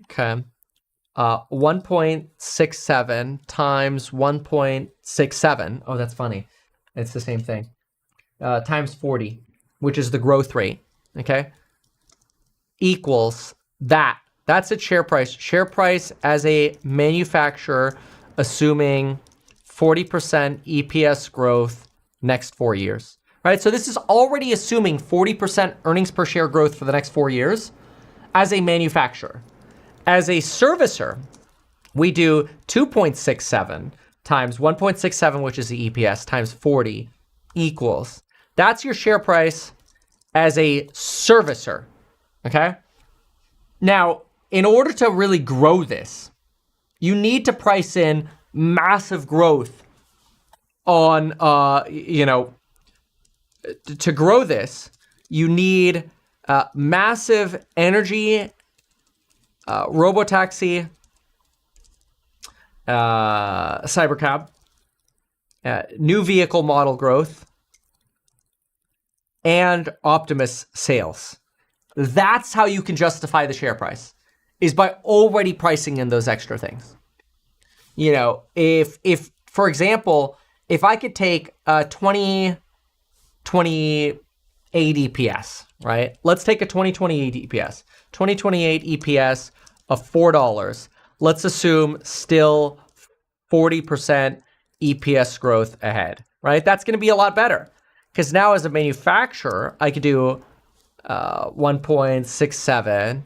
1.67 times 1.67, oh, that's funny, it's the same thing, times 40, which is the growth rate, okay, equals that. That's its share price. Share price as a manufacturer, assuming 40% EPS growth next 4 years. Right, so this is already assuming 40% earnings per share growth for the next 4 years as a manufacturer. As a servicer, we do 2.67 times 1.67, which is the EPS, times 40 equals. That's your share price as a servicer, okay? Now, in order to really grow this, you need to price in massive growth on, to grow this, you need massive energy, robotaxi, cybercab, new vehicle model growth, and Optimus sales. That's how you can justify the share price, is by already pricing in those extra things. If for example, if I could take 2028 EPS, right? Let's take a 2028 EPS. 2028 EPS of $4. Let's assume still 40% EPS growth ahead, right? That's going to be a lot better because now as a manufacturer, I could do 1.67.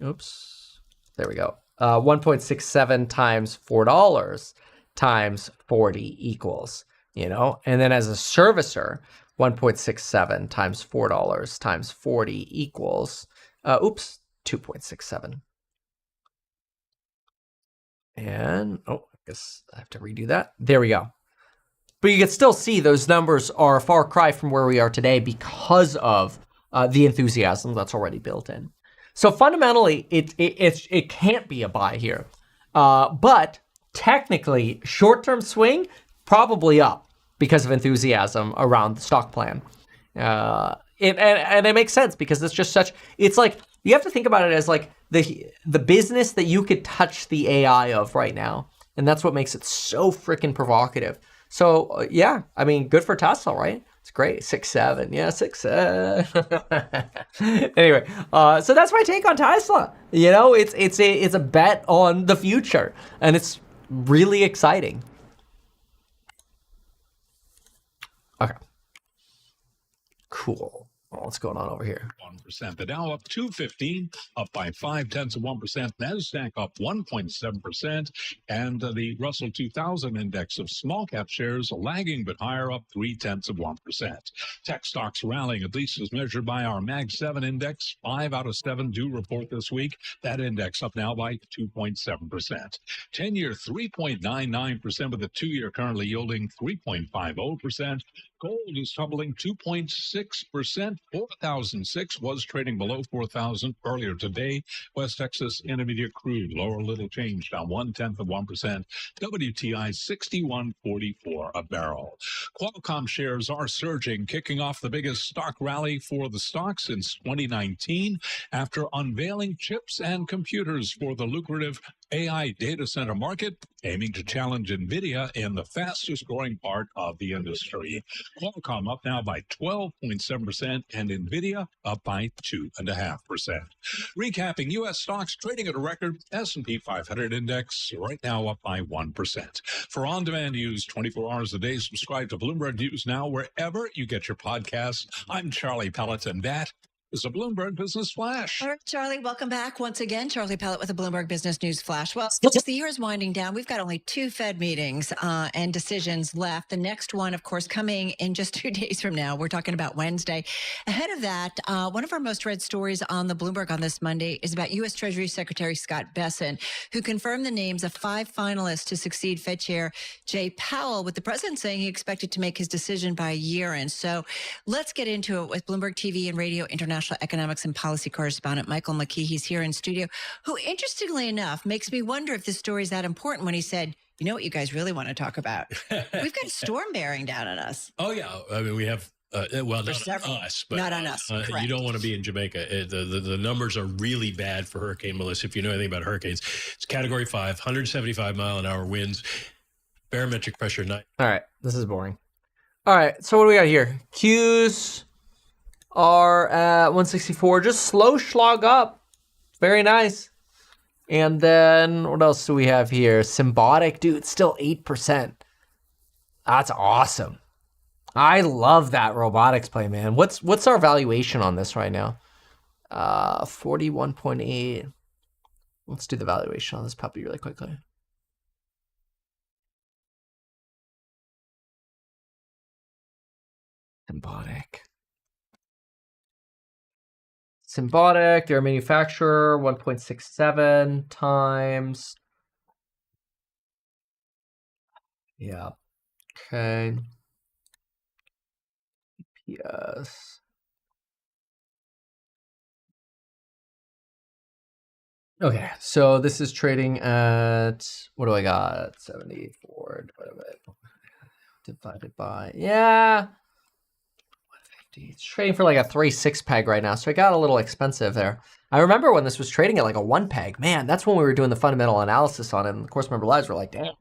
Oops, there we go. 1.67 times $4 times 40 equals, you know, and then as a servicer, 1.67 times $4 times 40 equals, 2.67. And, I guess I have to redo that. There we go. But you can still see those numbers are a far cry from where we are today because of the enthusiasm that's already built in. So fundamentally, it can't be a buy here. But technically, short-term swing, probably up because of enthusiasm around the stock plan. And it makes sense because it's just it's like, you have to think about it as like the business that you could touch the AI of right now. And that's what makes it so freaking provocative. So yeah, I mean, good for Tesla, right? It's great. 6.7. Yeah, 6.7. Anyway, so that's my take on Tesla. You know, it's a bet on the future, and it's really exciting. Okay. Cool. Well, what's going on over here? 1%. The Dow up 215, up by 0.5%. NASDAQ up 1.7%. And the Russell 2000 index of small cap shares lagging but higher, up 0.3%. Tech stocks rallying, at least as measured by our Mag 7 index. 5 out of 7 do report this week. That index up now by 2.7%. 10-year 3.99%, with the 2-year currently yielding 3.50%. Gold is tumbling 2.6%. 4,006 was trading below 4,000 earlier today. West Texas Intermediate crude lower a little change, down 0.1%. WTI 61.44 a barrel. Qualcomm shares are surging, kicking off the biggest stock rally for the stock since 2019 after unveiling chips and computers for the lucrative AI data center market, aiming to challenge NVIDIA in the fastest growing part of the industry. Qualcomm up now by 12.7% and NVIDIA up by 2.5%. Recapping U.S. stocks trading at a record. S&P 500 index right now up by 1%. For on-demand news 24 hours a day, subscribe to Bloomberg News Now wherever you get your podcasts. I'm Charlie Pellet, and that is a Bloomberg Business Flash. All right, Charlie, welcome back once again. Charlie Pellet with a Bloomberg Business News Flash. Well, since the year is winding down, we've got only 2 Fed meetings and decisions left. The next one, of course, coming in just 2 days from now. We're talking about Wednesday. Ahead of that, one of our most read stories on the Bloomberg on this Monday is about U.S. Treasury Secretary Scott Bessent, who confirmed the names of 5 finalists to succeed Fed Chair Jay Powell, with the president saying he expected to make his decision by year-end. So let's get into it with Bloomberg TV and Radio International economics and policy correspondent Michael McKee. He's here in studio, who, interestingly enough, makes me wonder if this story is that important when he said, you know what you guys really want to talk about? We've got a storm bearing down on us. Oh, yeah. I mean, we have, well, not several, on us, but not on us. you don't want to be in Jamaica. The numbers are really bad for Hurricane Melissa. If you know anything about hurricanes, it's Category 5, 175 mile an hour winds, barometric pressure 9. All right, this is boring. All right, so what do we got here? Qs are at 164, just slow slog up. Very nice. And then what else do we have here? Symbiotic, dude, still 8%. That's awesome. I love that robotics play, man. What's our valuation on this right now? 41.8. Let's do the valuation on this puppy really quickly. Symbiotic, they're a manufacturer, 1.67 times. Yeah. Okay. EPS. Okay, so this is trading at, what do I got? 74 divided by, yeah. It's trading for like a 3.6 peg right now, so it got a little expensive there. I remember when this was trading at like a 1 peg. Man, that's when we were doing the fundamental analysis on it. And of course, member lives were like, damn,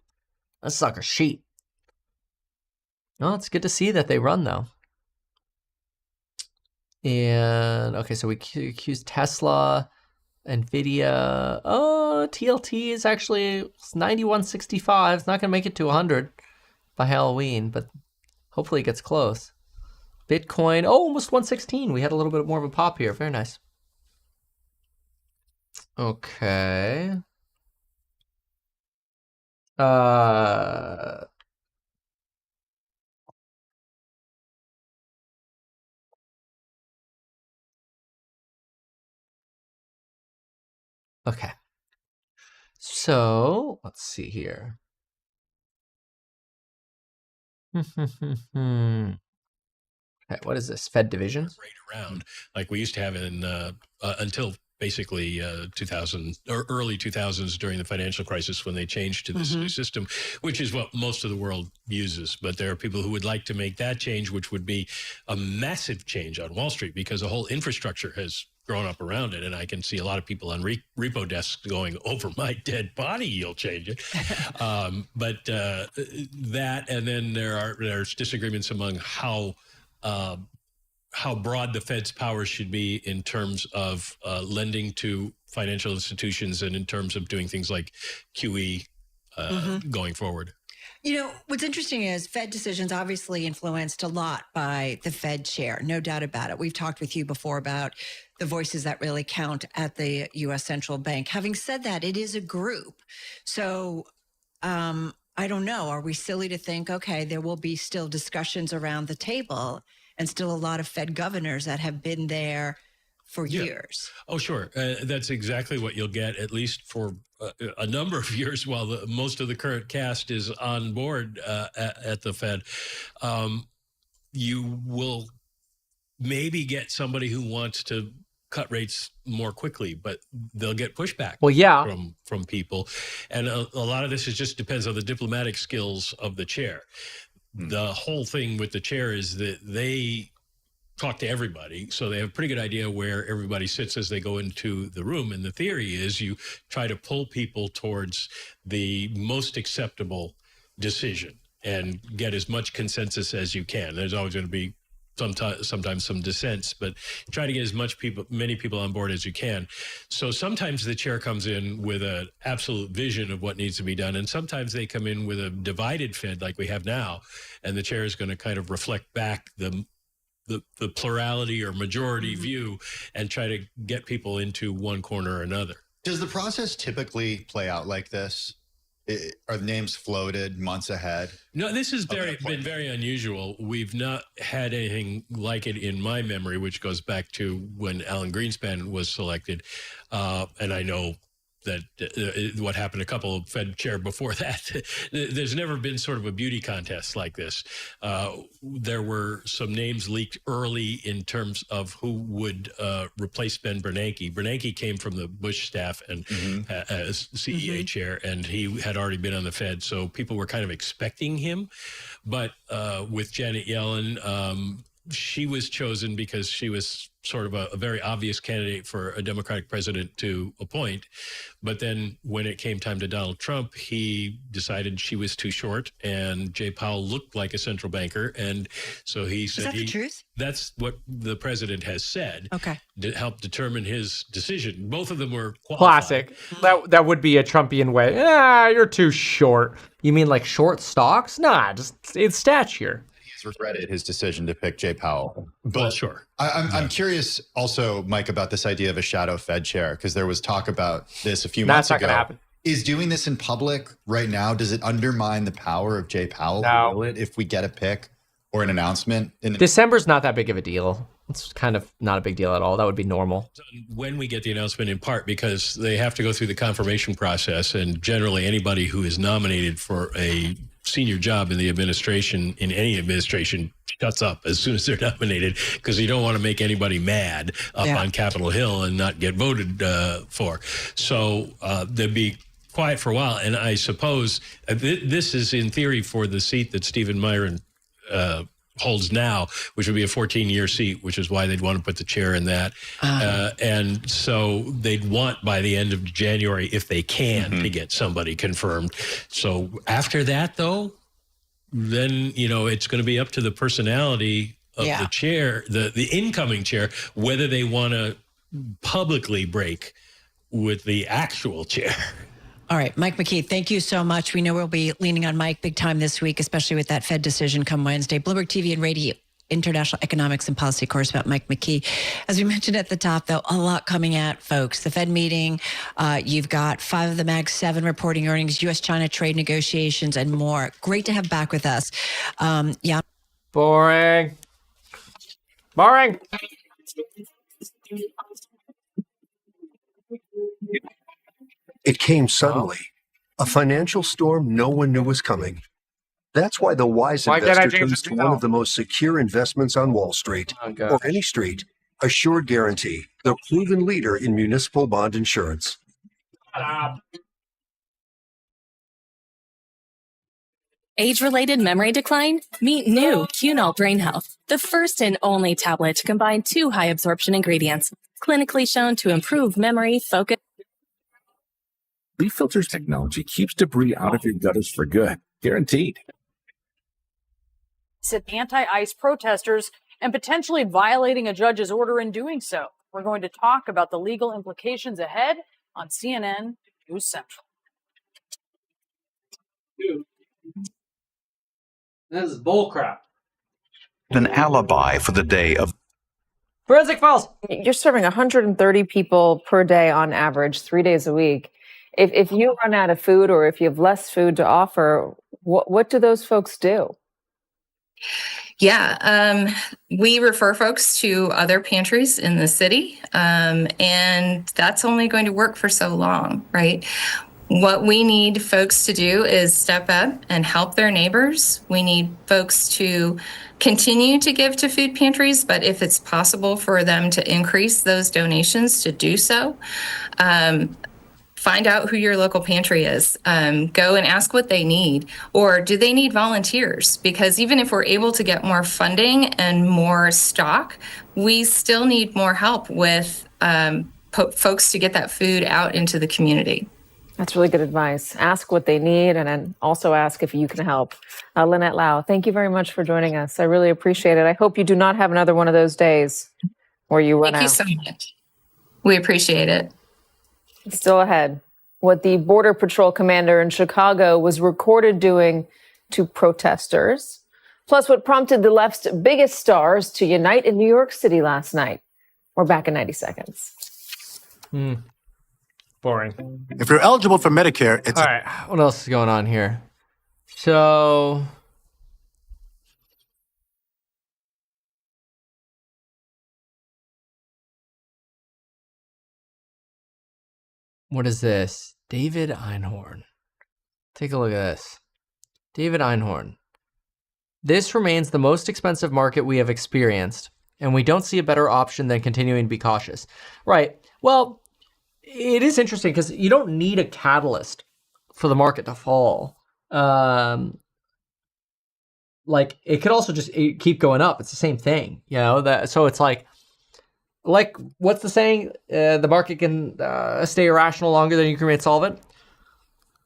that sucker's cheap. Well, it's good to see that they run though. And okay, so we accused Tesla. NVIDIA, TLT is actually 91.65. It's not going to make it to 100 by Halloween, but hopefully it gets close. Bitcoin, almost 116. We had a little bit more of a pop here. Very nice. Okay. Okay. So let's see here. Okay, what is this? Fed divisions? Around like we used to have in until basically 2000 or early 2000s during the financial crisis when they changed to this new system, which is what most of the world uses. But there are people who would like to make that change, which would be a massive change on Wall Street because the whole infrastructure has grown up around it. And I can see a lot of people on repo desks going, over my dead body, you'll change it. But that, and then there's disagreements among how broad the Fed's powers should be in terms of lending to financial institutions and in terms of doing things like QE going forward. You know, what's interesting is Fed decisions obviously influenced a lot by the Fed chair, no doubt about it. We've talked with you before about the voices that really count at the U.S. Central Bank. Having said that, it is a group. So I don't know. Are we silly to think, okay, there will be still discussions around the table and still a lot of Fed governors that have been there for years? Oh, sure. That's exactly what you'll get, at least for a number of years while most of the current cast is on board at the Fed. You will maybe get somebody who wants to cut rates more quickly, but they'll get pushback from people. And a lot of this just depends on the diplomatic skills of the chair. The whole thing with the chair is that they talk to everybody, so they have a pretty good idea where everybody sits as they go into the room. And the theory is you try to pull people towards the most acceptable decision and get as much consensus as you can. There's always going to be sometimes some dissents, but try to get many people on board as you can. So sometimes the chair comes in with an absolute vision of what needs to be done, and sometimes they come in with a divided Fed like we have now, and the chair is going to kind of reflect back the plurality or majority view and try to get people into one corner or another. Does the process typically play out like this? Are the names floated months ahead? No, this has been very unusual. We've not had anything like it in my memory, which goes back to when Alan Greenspan was selected. And I know that what happened a couple of Fed chair before that. There's never been sort of a beauty contest like this. There were some names leaked early in terms of who would replace Ben Bernanke. Bernanke came from the Bush staff and as CEA chair, and he had already been on the Fed, so people were kind of expecting him. But with Janet Yellen, she was chosen because she was sort of a very obvious candidate for a Democratic president to appoint. But then when it came time to Donald Trump, he decided she was too short, and Jay Powell looked like a central banker. And so he said— Is that the truth? That's what the president has said. Okay. To help determine his decision. Both of them were qualified. Classic. That would be a Trumpian way. You're too short. You mean like short stocks? Nah, just it's stature. Regretted his decision to pick Jay Powell. But sure. I'm curious also, Mike, about this idea of a shadow Fed chair, because there was talk about this a few months ago. That's not going to happen. Is doing this in public right now, does it undermine the power of Jay Powell? No. Will it, if we get a pick or an announcement? December's not that big of a deal. It's kind of not a big deal at all. That would be normal. When we get the announcement, in part because they have to go through the confirmation process, and generally anybody who is nominated for a senior job in the administration, in any administration, shuts up as soon as they're nominated, because you don't want to make anybody mad up on Capitol Hill and not get voted for. So they'll be quiet for a while. And I suppose this is in theory for the seat that Stephen Myron holds now, which would be a 14-year seat, which is why they'd want to put the chair in that. And so they'd want by the end of January, if they can, to get somebody confirmed. So after that, though, then, it's going to be up to the personality of the chair, the incoming chair, whether they want to publicly break with the actual chair. All right, Mike McKee, thank you so much. We know we'll be leaning on Mike big time this week, especially with that Fed decision come Wednesday. Bloomberg TV and radio international economics and policy correspondent Mike McKee. As we mentioned at the top, though, a lot coming at folks. The Fed meeting, you've got 5 of the Mag 7 reporting earnings, U.S.-China trade negotiations, and more. Great to have back with us. Yeah. Boring. Boring. It came suddenly. A financial storm no one knew was coming. That's why the wise investor turns to one of the most secure investments on Wall Street, or any street, Assured Guaranty, the proven leader in municipal bond insurance. Age-related memory decline? Meet new Cunol Brain Health, the first and only tablet to combine 2 high-absorption ingredients, clinically shown to improve memory, focus. Leaf Filters technology keeps debris out of your gutters for good, guaranteed. Said anti-ICE protesters and potentially violating a judge's order in doing so. We're going to talk about the legal implications ahead on CNN News Central. Dude, this is bullcrap. An alibi for the day of Forensic Files. You're serving 130 people per day on average, 3 days a week. If you run out of food or if you have less food to offer, what do those folks do? Yeah, we refer folks to other pantries in the city, and that's only going to work for so long, right? What we need folks to do is step up and help their neighbors. We need folks to continue to give to food pantries, but if it's possible for them to increase those donations, to do so. Find out who your local pantry is. Go and ask what they need. Or do they need volunteers? Because even if we're able to get more funding and more stock, we still need more help with folks to get that food out into the community. That's really good advice. Ask what they need and then also ask if you can help. Lynette Lau, thank you very much for joining us. I really appreciate it. I hope you do not have another one of those days where you run out. Thank you so much. We appreciate it. Still ahead. What the Border Patrol commander in Chicago was recorded doing to protesters, plus what prompted the left's biggest stars to unite in New York City last night. We're back in 90 seconds. Boring. If you're eligible for Medicare, it's... All right, what else is going on here? So... What is this? David Einhorn. Take a look at this. David Einhorn. This remains the most expensive market we have experienced, and we don't see a better option than continuing to be cautious. Right. Well, it is interesting because you don't need a catalyst for the market to fall. Like, it could also just keep going up. It's the same thing, you know? So it's like, what's the saying? The market can stay irrational longer than you can remain solvent.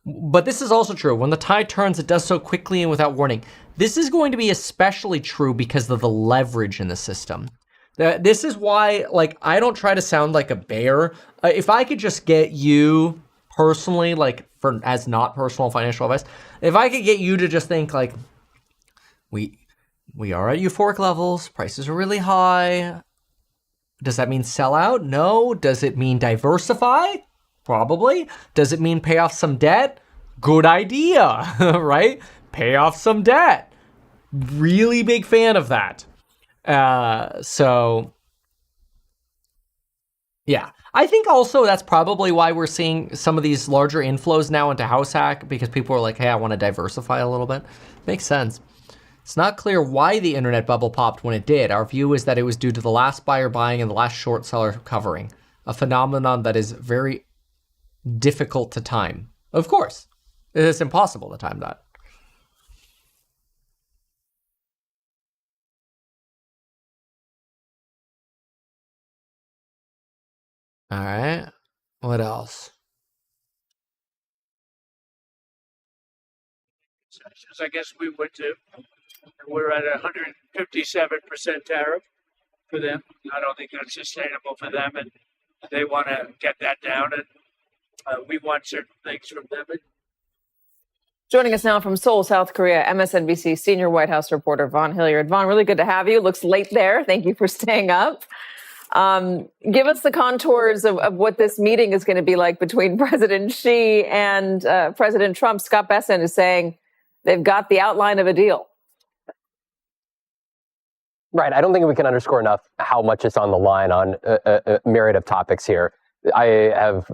But this is also true. When the tide turns, it does so quickly and without warning. This is going to be especially true because of the leverage in the system. This is why, like, I don't try to sound like a bear. If I could just get you personally, like, as not personal financial advice, if I could get you to just think, like, we are at euphoric levels, prices are really high. Does that mean sell out? No. Does it mean diversify? Probably. Does it mean pay off some debt? Good idea, right? Pay off some debt. Really big fan of that. So, yeah. I think also that's probably why we're seeing some of these larger inflows now into House Hack, because people are like, hey, I want to diversify a little bit. Makes sense. It's not clear why the internet bubble popped when it did. Our view is that it was due to the last buyer buying and the last short seller covering, a phenomenon that is very difficult to time. Of course, it's impossible to time that. All right, what else? I guess we would too. We're at 157% tariff for them. I don't think that's sustainable for them, and they want to get that down. And We want certain things from them. Joining us now from Seoul, South Korea, MSNBC senior White House reporter Vaughn Hilliard. Vaughn, really good to have you. Looks late there. Thank you for staying up. Give us the contours of what this meeting is going to be like between President Xi and President Trump. Scott Bessent is saying they've got the outline of a deal. Right. I don't think we can underscore enough how much is on the line on a myriad of topics here. I have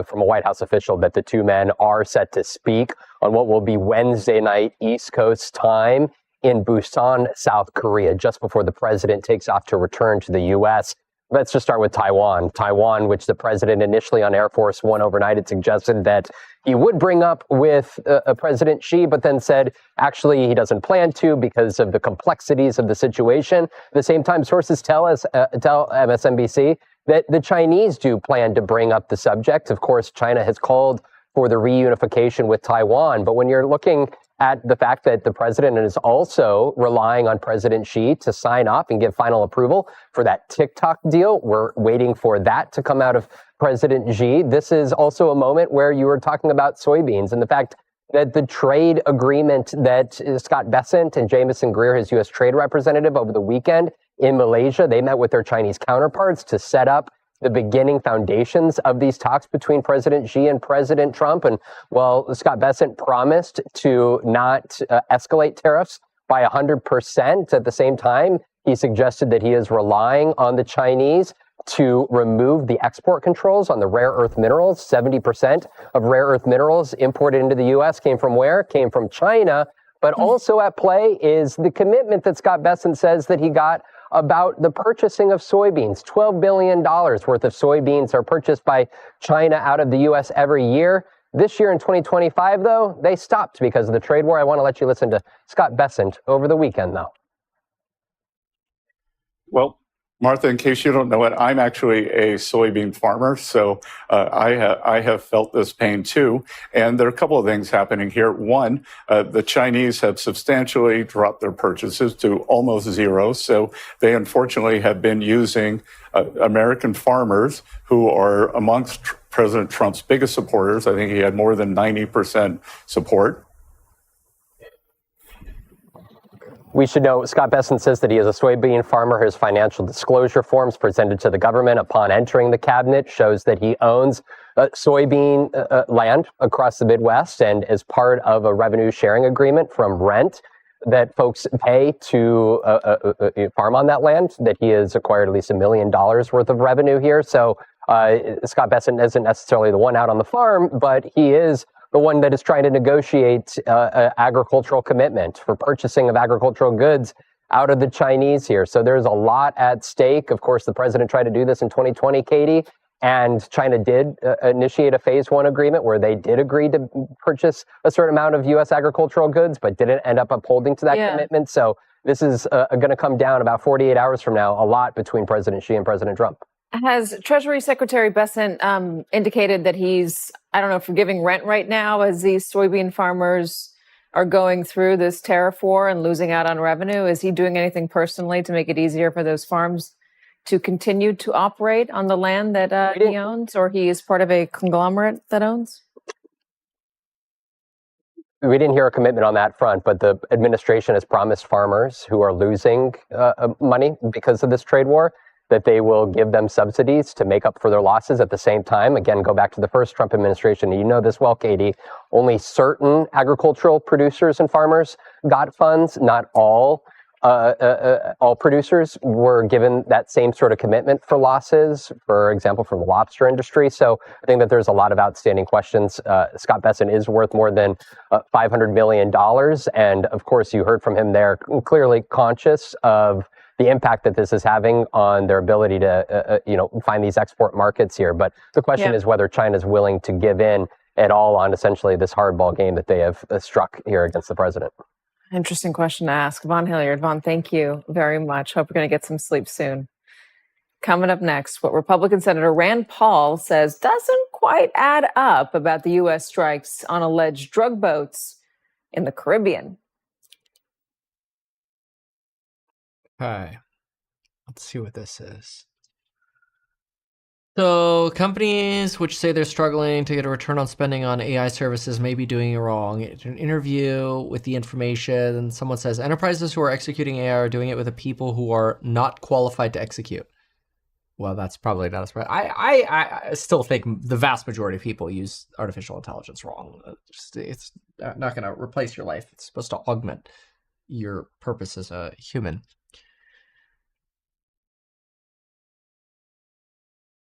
from a White House official that the two men are set to speak on what will be Wednesday night East Coast time in Busan, South Korea, just before the president takes off to return to the U.S. Let's just start with Taiwan. Taiwan, which the president initially on Air Force One overnight had suggested that he would bring up with President Xi, but then said actually he doesn't plan to because of the complexities of the situation. At the same time, sources tell MSNBC that the Chinese do plan to bring up the subject. Of course, China has called for the reunification with Taiwan. But when you're looking at the fact that the president is also relying on President Xi to sign up and give final approval for that TikTok deal, we're waiting for that to come out of President Xi. This is also a moment where you were talking about soybeans and the fact that the trade agreement that Scott Bessent and Jamieson Greer, his U.S. trade representative, over the weekend in Malaysia, they met with their Chinese counterparts to set up the beginning foundations of these talks between President Xi and President Trump. And while Scott Bessent promised to not escalate tariffs by 100%, at the same time, he suggested that he is relying on the Chinese to remove the export controls on the rare earth minerals. 70% of rare earth minerals imported into the U.S. came from where? Came from China. But also at play is the commitment that Scott Bessent says that he got about the purchasing of soybeans. $12 billion worth of soybeans are purchased by China out of the U.S. every year. This year in 2025, though, they stopped because of the trade war. I want to let you listen to Scott Bessent over the weekend, though. Well, Martha, in case you don't know it, I'm actually a soybean farmer, so I have felt this pain too. And there are a couple of things happening here. One, the Chinese have substantially dropped their purchases to almost zero, so they unfortunately have been using American farmers who are amongst President Trump's biggest supporters. I think he had more than 90% support. We should know Scott Bessent says that he is a soybean farmer. His financial disclosure forms presented to the government upon entering the cabinet shows that he owns soybean land across the Midwest and is part of a revenue sharing agreement from rent that folks pay to farm on that land, that he has acquired at least $1 million worth of revenue here. So Scott Bessent isn't necessarily the one out on the farm, but he is the one that is trying to negotiate agricultural commitment for purchasing of agricultural goods out of the Chinese here. So there's a lot at stake. Of course, the president tried to do this in 2020, Katie, and China did initiate a phase one agreement where they did agree to purchase a certain amount of U.S. agricultural goods, but didn't end up upholding to that commitment. So this is going to come down about 48 hours from now, a lot between President Xi and President Trump. Has Treasury Secretary Bessent indicated that he's, I don't know, forgiving rent right now as these soybean farmers are going through this tariff war and losing out on revenue? Is he doing anything personally to make it easier for those farms to continue to operate on the land that he owns, or he is part of a conglomerate that owns? We didn't hear a commitment on that front, but the administration has promised farmers who are losing money because of this trade war that they will give them subsidies to make up for their losses. At the same time, again, go back to the first Trump administration. You know this well, Katie. Only certain agricultural producers and farmers got funds. Not all producers were given that same sort of commitment for losses, for example, from the lobster industry. So I think that there's a lot of outstanding questions. Scott Bessent is worth more than $500 million. And of course, you heard from him there, clearly conscious of the impact that this is having on their ability to, find these export markets here. But the question is whether China's willing to give in at all on essentially this hardball game that they have struck here against the president. Interesting question to ask. Vaughn Hilliard. Vaughn, thank you very much. Hope you're going to get some sleep soon. Coming up next, what Republican Senator Rand Paul says doesn't quite add up about the U.S. strikes on alleged drug boats in the Caribbean. Okay, let's see what this is. So companies which say they're struggling to get a return on spending on AI services may be doing it wrong. In an interview with the information, someone says enterprises who are executing AI are doing it with the people who are not qualified to execute. Well, that's probably not a surprise. I still think the vast majority of people use artificial intelligence wrong. It's not going to replace your life. It's supposed to augment your purpose as a human.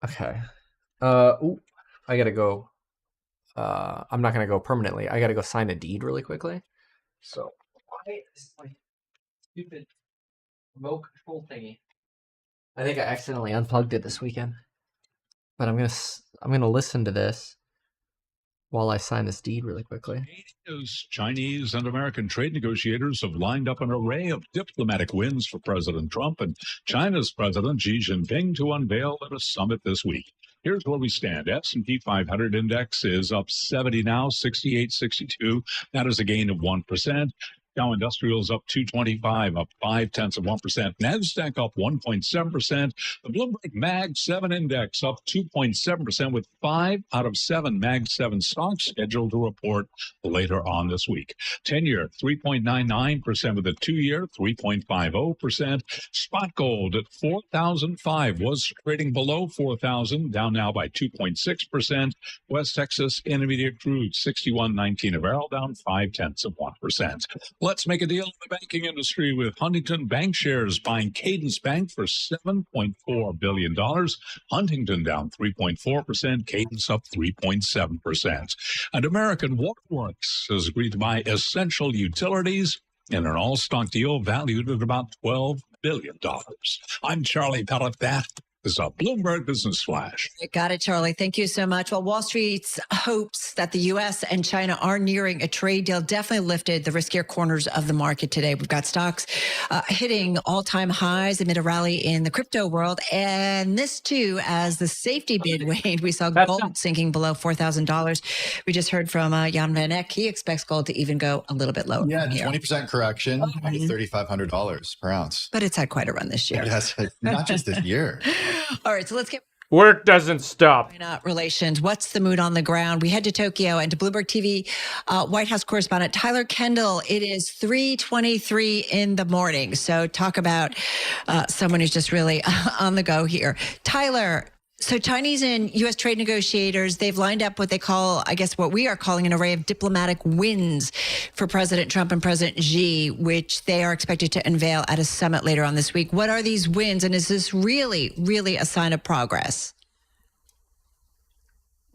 Okay. Ooh, I gotta go. I'm not gonna go permanently. I gotta go sign a deed really quickly. So why is my stupid remote control thingy? I think I accidentally unplugged it this weekend. But I'm gonna listen to this while I sign this deed really quickly. Chinese and American trade negotiators have lined up an array of diplomatic wins for President Trump and China's President Xi Jinping to unveil at a summit this week. Here's where we stand. S&P 500 index is up 70 now, 68.62. That is a gain of 1%. Dow Industrials up 225, up 0.5%. NASDAQ up 1.7%. The Bloomberg Mag 7 Index up 2.7%, with 5 out of 7 Mag 7 stocks scheduled to report later on this week. 10-year 3.99%, with a 2-year 3.50%. Spot gold at 4,005 was trading below 4,000, down now by 2.6%. West Texas Intermediate crude 61.19 a barrel, down 0.5%. Let's make a deal in the banking industry with Huntington Bank shares buying Cadence Bank for $7.4 billion. Huntington down 3.4%, Cadence up 3.7%. And American Waterworks has agreed to buy Essential Utilities in an all-stock deal valued at about $12 billion. I'm Charlie Pellet. That is a Bloomberg Business Flash. Got it, Charlie. Thank you so much. Well, Wall Street's hopes that the U.S. and China are nearing a trade deal definitely lifted the riskier corners of the market today. We've got stocks hitting all-time highs amid a rally in the crypto world. And this, too, as the safety bid waned, we saw gold sinking below $4,000. We just heard from Jan Van Eck. He expects gold to even go a little bit lower. Yeah, 20% correction, $3,500 per ounce. But it's had quite a run this year. Yes, not just this year. All right, so let's get work doesn't stop. China relations. What's the mood on the ground? We head to Tokyo and to Bloomberg TV White House correspondent Tyler Kendall. It is 3:23 in the morning. So talk about someone who's just really on the go here. Tyler, so Chinese and U.S. trade negotiators, they've lined up what they call, I guess what we are calling an array of diplomatic wins for President Trump and President Xi, which they are expected to unveil at a summit later on this week. What are these wins, and is this really, really a sign of progress?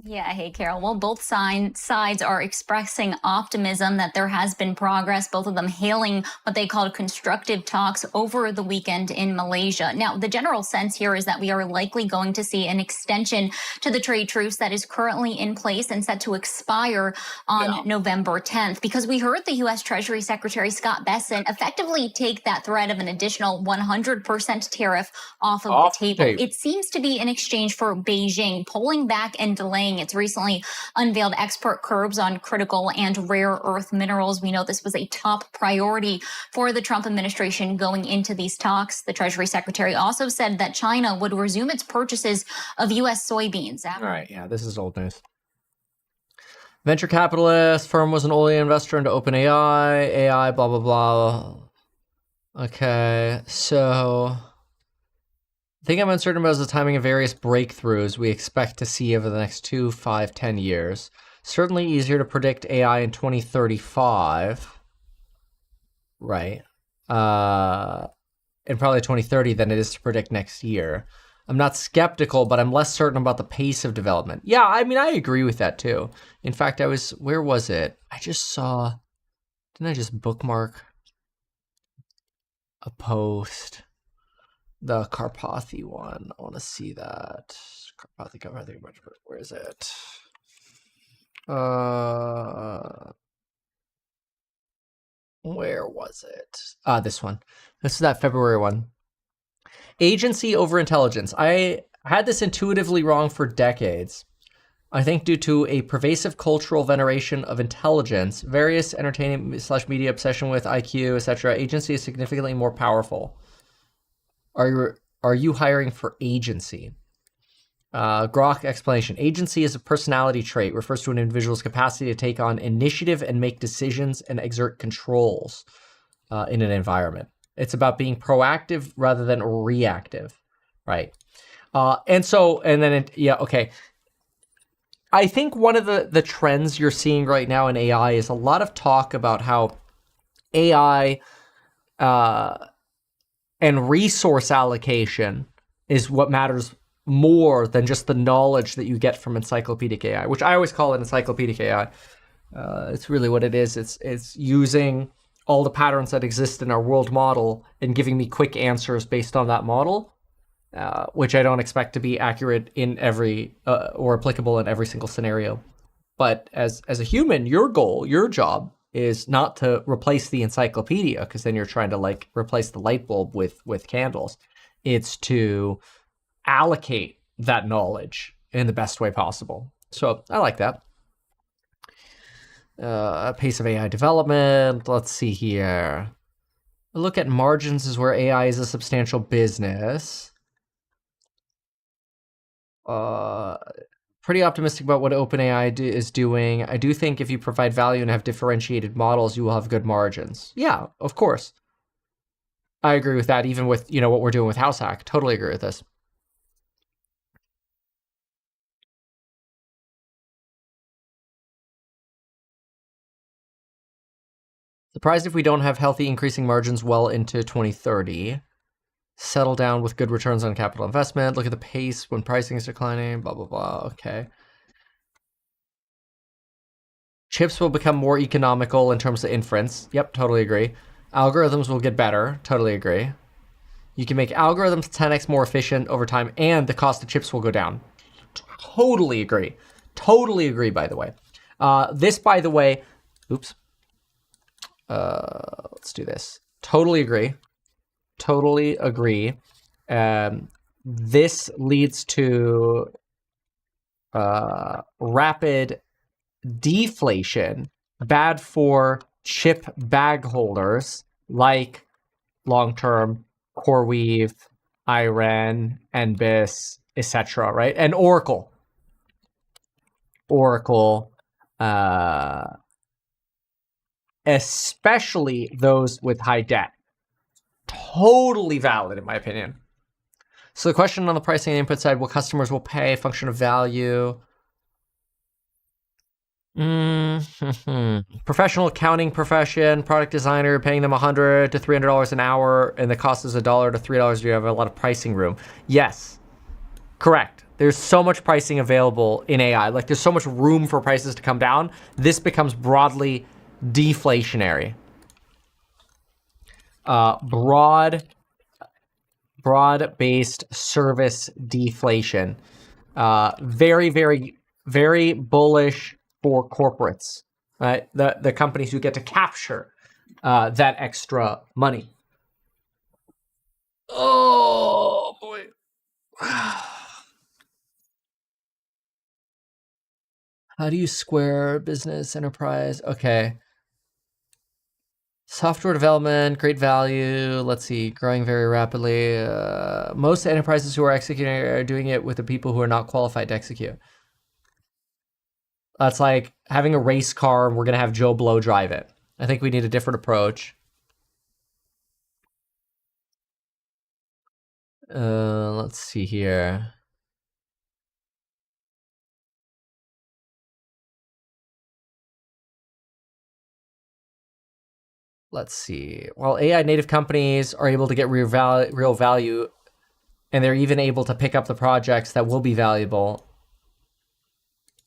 Yeah, hey, Carol. Well, both sides are expressing optimism that there has been progress, both of them hailing what they called constructive talks over the weekend in Malaysia. Now, the general sense here is that we are likely going to see an extension to the trade truce that is currently in place and set to expire on November 10th, because we heard the U.S. Treasury Secretary Scott Bessent effectively take that threat of an additional 100% tariff off of the table. It seems to be in exchange for Beijing pulling back and delaying its recently unveiled export curbs on critical and rare earth minerals. We know this was a top priority for the Trump administration going into these talks. The Treasury Secretary also said that China would resume its purchases of U.S. soybeans. All right, yeah, this is old news. Venture capitalist firm was an early investor into OpenAI, AI, blah, blah, blah. Okay, so the thing I'm uncertain about is the timing of various breakthroughs we expect to see over the next 2, 5, 10 years. Certainly easier to predict AI in 2035, right? And probably 2030 than it is to predict next year. I'm not skeptical, but I'm less certain about the pace of development. Yeah, I mean, I agree with that too. In fact, where was it? I just saw, didn't I just bookmark a post? The Karpathy one. I want to see that. Karpathy. Where is it? Where was it? This one. This is that February one. Agency over intelligence. I had this intuitively wrong for decades. I think due to a pervasive cultural veneration of intelligence, various entertainment/media obsession with IQ, etc., agency is significantly more powerful. Are you hiring for agency? Grok explanation. Agency is a personality trait, refers to an individual's capacity to take on initiative and make decisions and exert controls in an environment. It's about being proactive rather than reactive, right? Okay. I think one of the trends you're seeing right now in AI is a lot of talk about how AI and resource allocation is what matters more than just the knowledge that you get from encyclopedic AI, which I always call it encyclopedic AI. It's really what it is. It's using all the patterns that exist in our world model and giving me quick answers based on that model, which I don't expect to be accurate in every or applicable in every single scenario. But as a human, your goal, your job is not to replace the encyclopedia, because then you're trying to like replace the light bulb with candles. It's to allocate that knowledge in the best way possible. So I like that. Pace of AI development. Let's see here. A look at margins is where AI is a substantial business. Pretty optimistic about what OpenAI is doing. I do think if you provide value and have differentiated models, you will have good margins. Yeah, of course. I agree with that, even with, what we're doing with House Hack. Totally agree with this. Surprised if we don't have healthy increasing margins well into 2030. Settle down with good returns on capital investment. Look at the pace when pricing is declining, blah, blah, blah. Okay. Chips will become more economical in terms of inference. Yep, totally agree. Algorithms will get better. Totally agree. You can make algorithms 10x more efficient over time, and the cost of chips will go down. Totally agree. Totally agree, by the way. This, by the way, oops. Let's do this. Totally agree. Totally agree. This leads to rapid deflation, bad for chip bag holders like long-term CoreWeave, IREN, NBIS, etc. Right? And Oracle, especially those with high debt. Totally valid, in my opinion. So the question on the pricing and input side, what customers will pay, function of value. Professional accounting profession, product designer, paying them $100 to $300 an hour, and the cost is $1 to $3. You have a lot of pricing room. Yes, correct. There's so much pricing available in AI. Like, there's so much room for prices to come down. This becomes broadly deflationary. Broad-based service deflation. Very, very, very bullish for corporates, right? The companies who get to capture that extra money. Oh boy. How do you square business enterprise? Okay. Software development, great value. Let's see, growing very rapidly. Most enterprises who are executing are doing it with the people who are not qualified to execute. That's like having a race car and we're going to have Joe Blow drive it. I think we need a different approach. Let's see here. Let's see. While AI native companies are able to get real value, and they're even able to pick up the projects that will be valuable.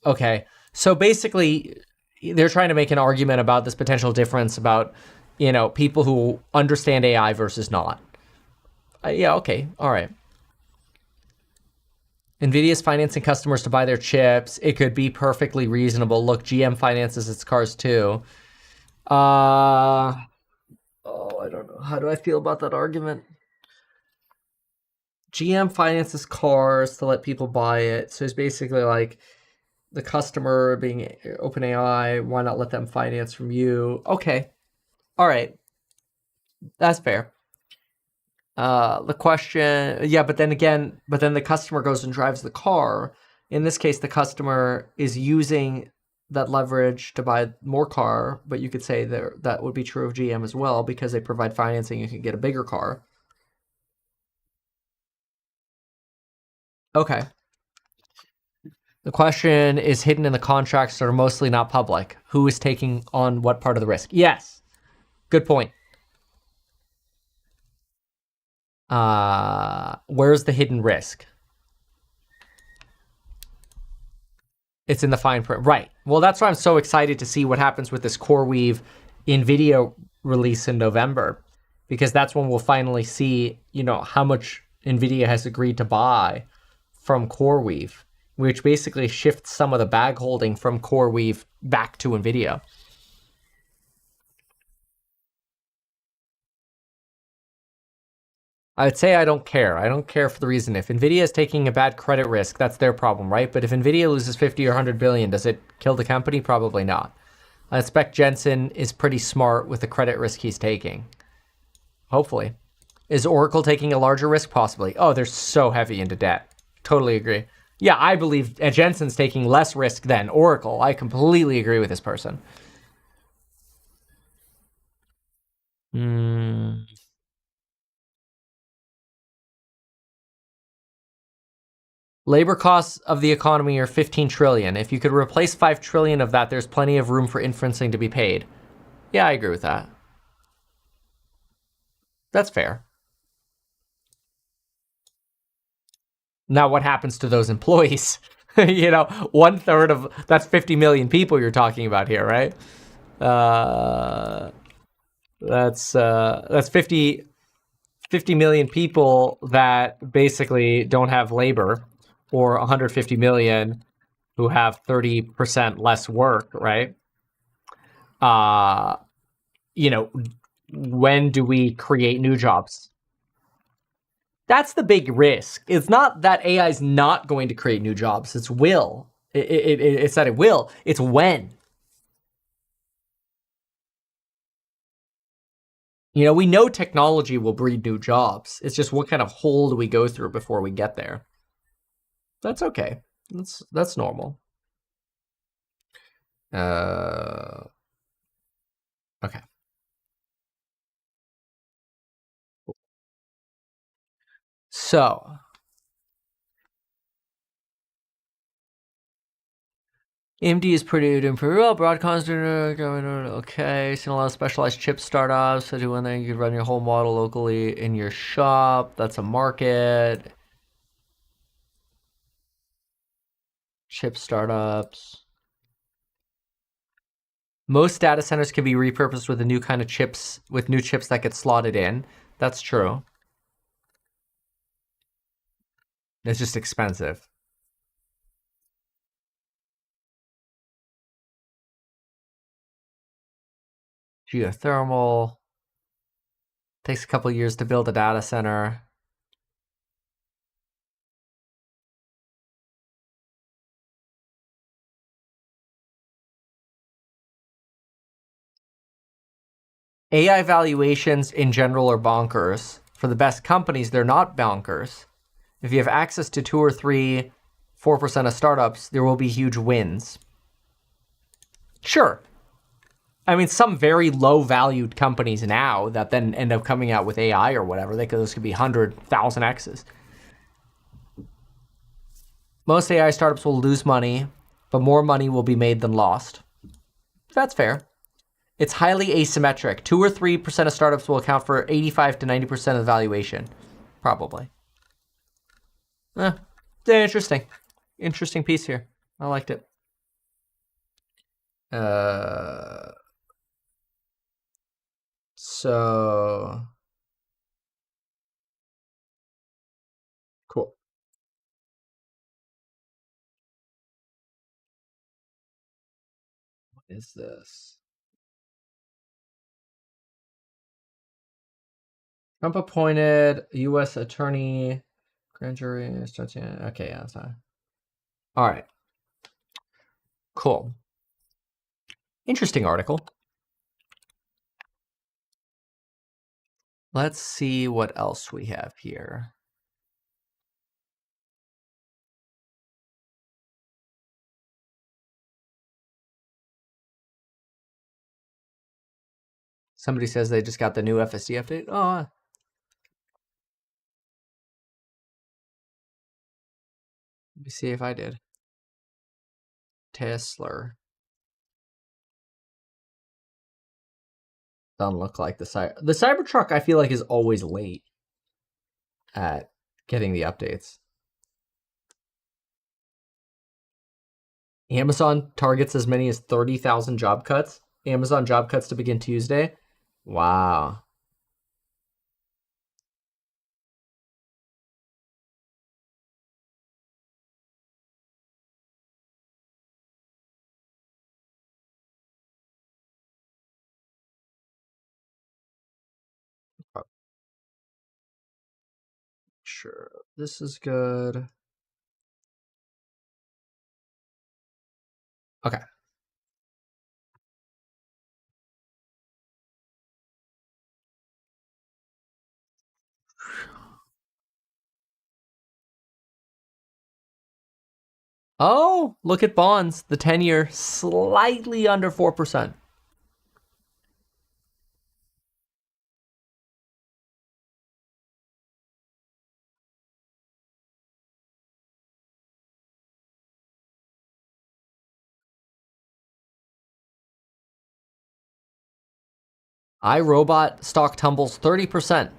Okay. So basically, they're trying to make an argument about this potential difference about, people who understand AI versus not. Yeah, okay. All right. NVIDIA's financing customers to buy their chips. It could be perfectly reasonable. Look, GM finances its cars too. I don't know. How do I feel about that argument? GM finances cars to let people buy it. So it's basically like the customer being OpenAI, why not let them finance from you? Okay. All right. That's fair. The question, yeah, but then the customer goes and drives the car. In this case, the customer is using that leverage to buy more car, but you could say that would be true of GM as well because they provide financing. You can get a bigger car. Okay. The question is hidden in the contracts that are mostly not public. Who is taking on what part of the risk? Yes. Good point. Where's the hidden risk? It's in the fine print. Right. Well, that's why I'm so excited to see what happens with this CoreWeave NVIDIA release in November, because that's when we'll finally see, how much NVIDIA has agreed to buy from CoreWeave, which basically shifts some of the bag holding from CoreWeave back to NVIDIA. I'd say I don't care. I don't care for the reason. If NVIDIA is taking a bad credit risk, that's their problem, right? But if NVIDIA loses 50 or 100 billion, does it kill the company? Probably not. I expect Jensen is pretty smart with the credit risk he's taking. Hopefully. Is Oracle taking a larger risk? Possibly. Oh, they're so heavy into debt. Totally agree. Yeah, I believe Jensen's taking less risk than Oracle. I completely agree with this person. Labor costs of the economy are 15 trillion. If you could replace 5 trillion of that, there's plenty of room for inferencing to be paid. Yeah, I agree with that. That's fair. Now, what happens to those employees? 1/3 of that's 50 million people you're talking about here, right? That's 50 million people that basically don't have labor, or 150 million who have 30% less work, right? When do we create new jobs? That's the big risk. It's not that AI is not going to create new jobs. It's will. It's that it will. It's when. We know technology will breed new jobs. It's just what kind of hole do we go through before we get there? That's okay. That's normal. Okay. So, AMD is pretty doing pretty well. Broadcom's doing okay. Seen a lot of specialized chip startups. So do one thing, you can run your whole model locally in your shop. That's a market. Chip startups. Most data centers can be repurposed with a new kind of chips, with new chips that get slotted in. That's true. It's just expensive. Geothermal. Takes a couple years to build a data center. AI valuations in general are bonkers. For the best companies, they're not bonkers. If you have access to 2 or 3, 4% of startups, there will be huge wins. Sure. I mean, some very low-valued companies now that then end up coming out with AI or whatever, those could be 100,000 X's. Most AI startups will lose money, but more money will be made than lost. That's fair. It's highly asymmetric. 2 or 3% of startups will account for 85 to 90% of the valuation. Probably. Interesting. Interesting piece here. I liked it. So cool. What is this? Trump appointed U.S. attorney, grand jury. Okay, yeah, that's fine. All right. Cool. Interesting article. Let's see what else we have here. Somebody says they just got the new FSD update. Oh. Let me see if I did. Tesla. Doesn't look like the Cybertruck. I feel like is always late at getting the updates. Amazon targets as many as 30,000 job cuts. Amazon job cuts to begin Tuesday. Wow. Sure, this is good. Okay. Oh, look at bonds. The 10-year slightly under 4%. iRobot stock tumbles 30%.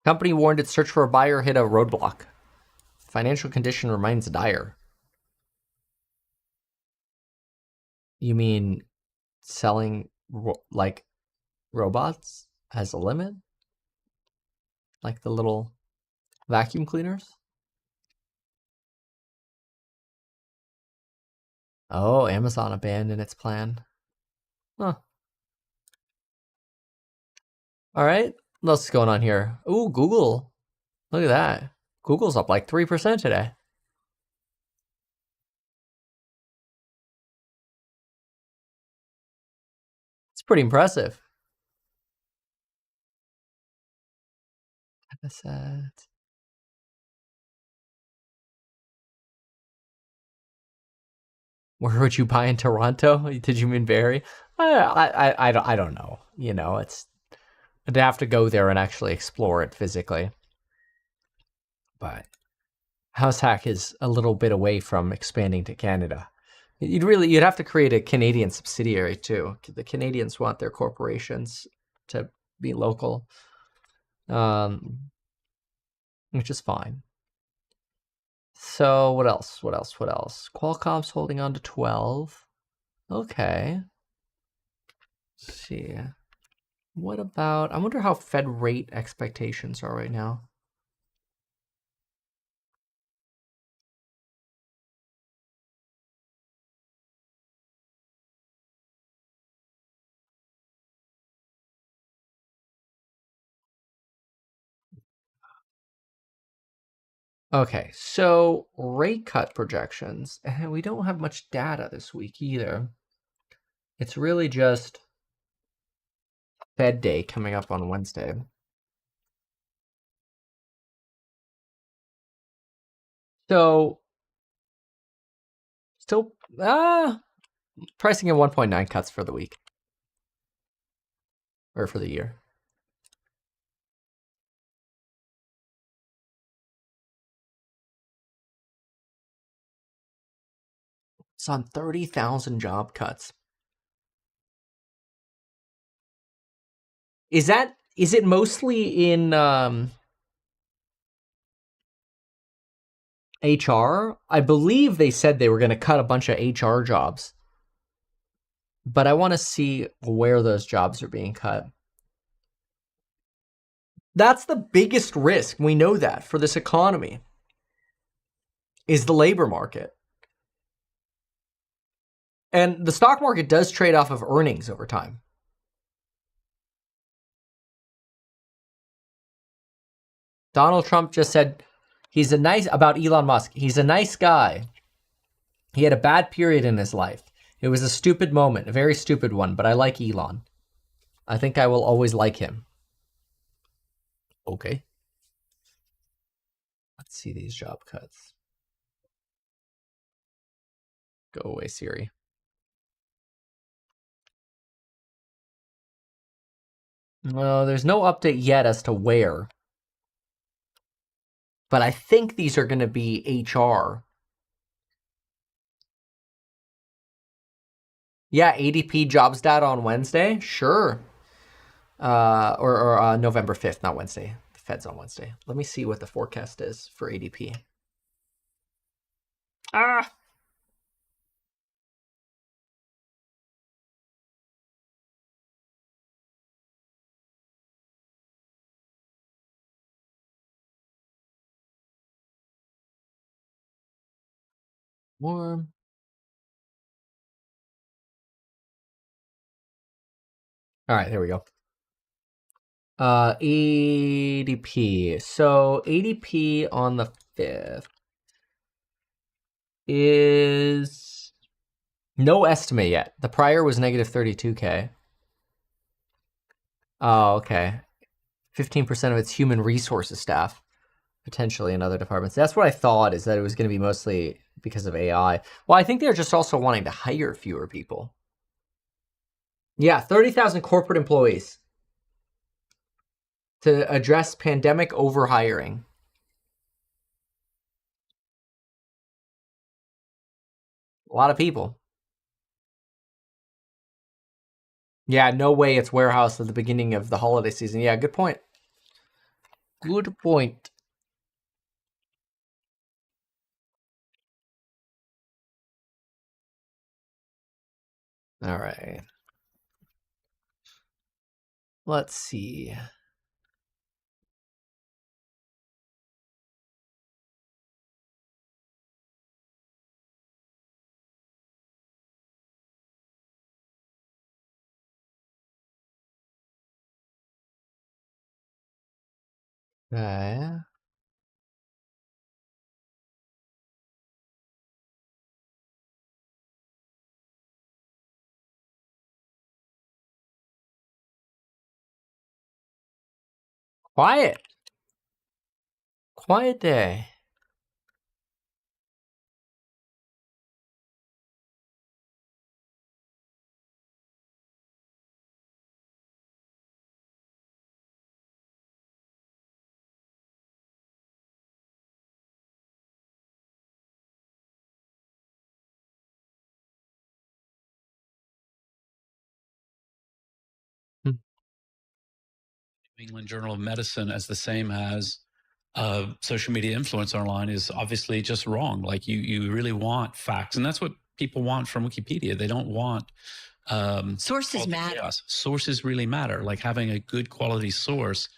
Company warned its search for a buyer hit a roadblock. Financial condition remains dire. You mean selling like robots has a limit? Like the little vacuum cleaners? Oh, Amazon abandoned its plan. Huh. All right. What else is going on here? Ooh, Google. Look at that. Google's up like 3% today. It's pretty impressive. Where would you buy in Toronto? Did you mean Barrie? I don't know. You know, I'd have to go there and actually explore it physically. But House Hack is a little bit away from expanding to Canada. You'd have to create a Canadian subsidiary too. The Canadians want their corporations to be local, which is fine. So what else? Qualcomm's holding on to 12. Okay. Let's see. What about, I wonder how Fed rate expectations are right now. Okay, so rate cut projections, and we don't have much data this week either. It's really just Fed Day coming up on Wednesday. So, still, pricing in 1.9 cuts for the week. Or for the year. It's on 30,000 job cuts. Is it mostly in HR? I believe they said they were going to cut a bunch of HR jobs. But I want to see where those jobs are being cut. That's the biggest risk. We know that for this economy is the labor market. And the stock market does trade off of earnings over time. Donald Trump just said about Elon Musk. He's a nice guy. He had a bad period in his life. It was a stupid moment, a very stupid one, but I like Elon. I think I will always like him. Okay. Let's see these job cuts. Go away, Siri. Well, there's no update yet as to where. But I think these are going to be HR. Yeah, ADP jobs data on Wednesday? Sure. Or November 5th, not Wednesday. The Fed's on Wednesday. Let me see what the forecast is for ADP. Ah! Warm. All right, there we go. ADP. So ADP on the 5th is no estimate yet. The prior was negative 32K. Oh, okay. 15% of its human resources staff, potentially in other departments. That's what I thought, is that it was going to be mostly because of AI. Well, I think they're just also wanting to hire fewer people. Yeah, 30,000 corporate employees to address pandemic overhiring. A lot of people. Yeah, no way it's warehouse at the beginning of the holiday season. Yeah, good point. Good point. All right. Let's see. Okay. Quiet. Quiet day. England Journal of Medicine as the same as social media influence online is obviously just wrong. Like you really want facts, and that's what people want from Wikipedia. They don't want sources matter. Chaos. Sources really matter. Like having a good quality source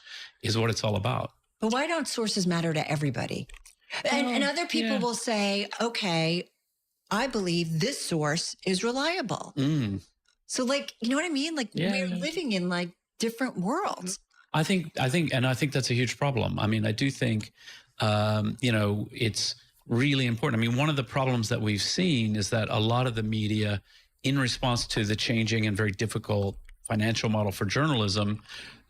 is what it's all about. But why don't sources matter to everybody? And other people will say, okay, I believe this source is reliable. So like, you know what I mean? Like we're living in like different worlds. I think that's a huge problem. I mean, I do think, it's really important. I mean, one of the problems that we've seen is that a lot of the media, in response to the changing and very difficult financial model for journalism,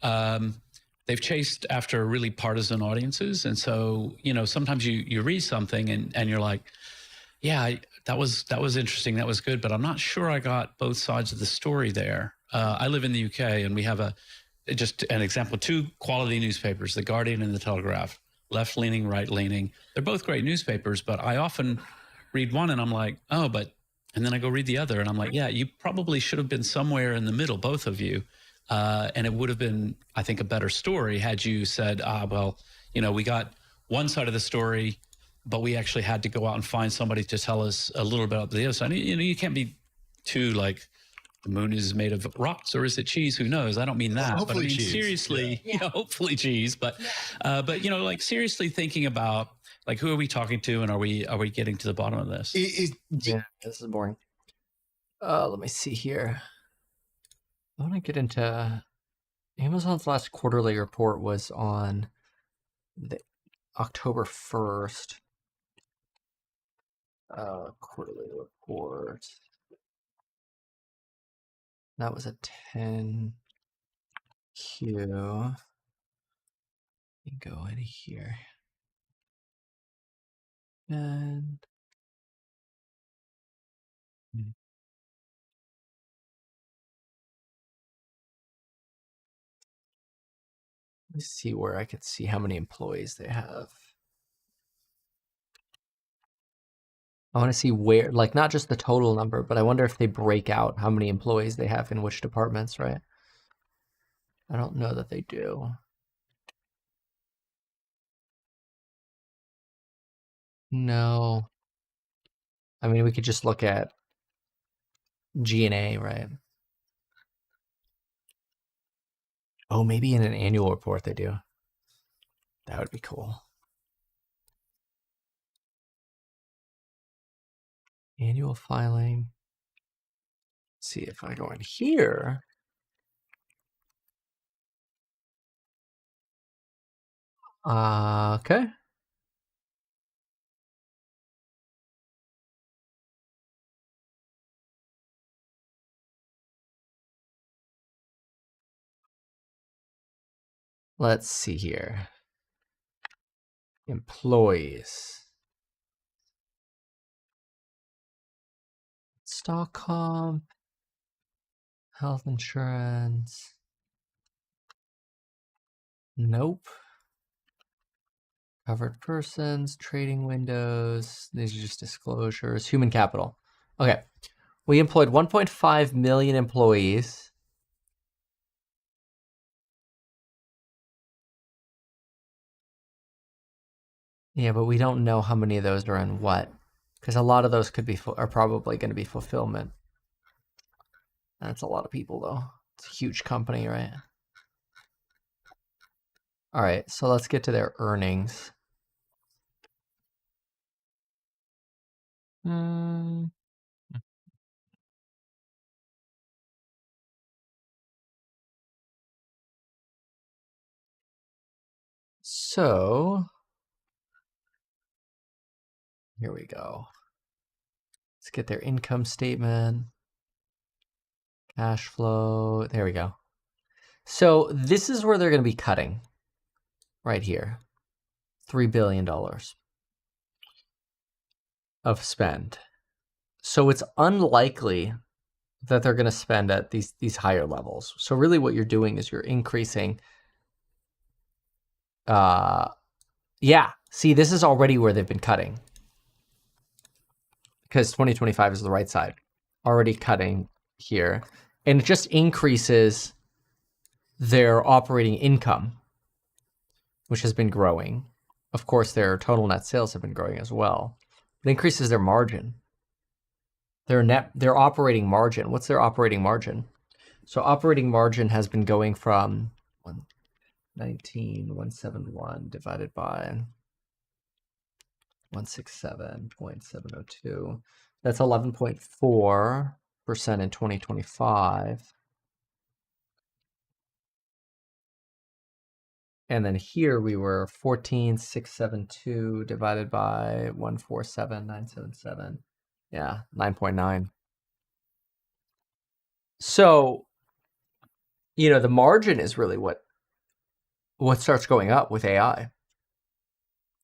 they've chased after really partisan audiences. And so, sometimes you read something and you're like, yeah, that was interesting. That was good. But I'm not sure I got both sides of the story there. I live in the UK, and we have just an example, 2 quality newspapers, The Guardian and The Telegraph, left-leaning, right-leaning. They're both great newspapers, but I often read one and I'm like, oh, and then I go read the other and I'm like, yeah, you probably should have been somewhere in the middle, both of you. And it would have been, I think, a better story had you said, we got one side of the story, but we actually had to go out and find somebody to tell us a little bit about the other side. You can't be too like, the moon is made of rocks, or is it cheese? Who knows? I don't mean that. Hopefully but I mean, cheese. seriously, hopefully cheese. But, like seriously thinking about like, who are we talking to, and are we getting to the bottom of this? Yeah, this is boring. Let me see here. I want to get into Amazon's last quarterly report was on the October 1st. Quarterly report. That was a 10Q. You go in here. And let's see where I could see how many employees they have. I want to see where, like, not just the total number, but I wonder if they break out how many employees they have in which departments, right? I don't know that they do. No. I mean, we could just look at G&A, right? Oh, maybe in an annual report they do. That would be cool. Annual filing. Let's see if I go in here. Okay. Let's see here. Employees. Stock comp. Health insurance. Nope. Covered persons, trading windows. These are just disclosures. Human capital. Okay. We employed 1.5 million employees. Yeah, but we don't know how many of those are in what, because a lot of those are probably going to be fulfillment. That's a lot of people, though. It's a huge company, right? All right, so let's get to their earnings. So here we go. Let's get their income statement, cash flow. There we go. So this is where they're going to be cutting right here. $3 billion of spend. So it's unlikely that they're going to spend at these higher levels. So really what you're doing is you're increasing. Yeah, see, this is already where they've been cutting. Because 2025 is the right side. Already cutting here. And it just increases their operating income, which has been growing. Of course, their total net sales have been growing as well. It increases their margin. Their operating margin. What's their operating margin? So operating margin has been going from 171 divided by 167.702. That's 11.4% in 2025. And then here we were 14,672 divided by 147,977. Yeah, 9.9. So, you know, the margin is really what starts going up with AI.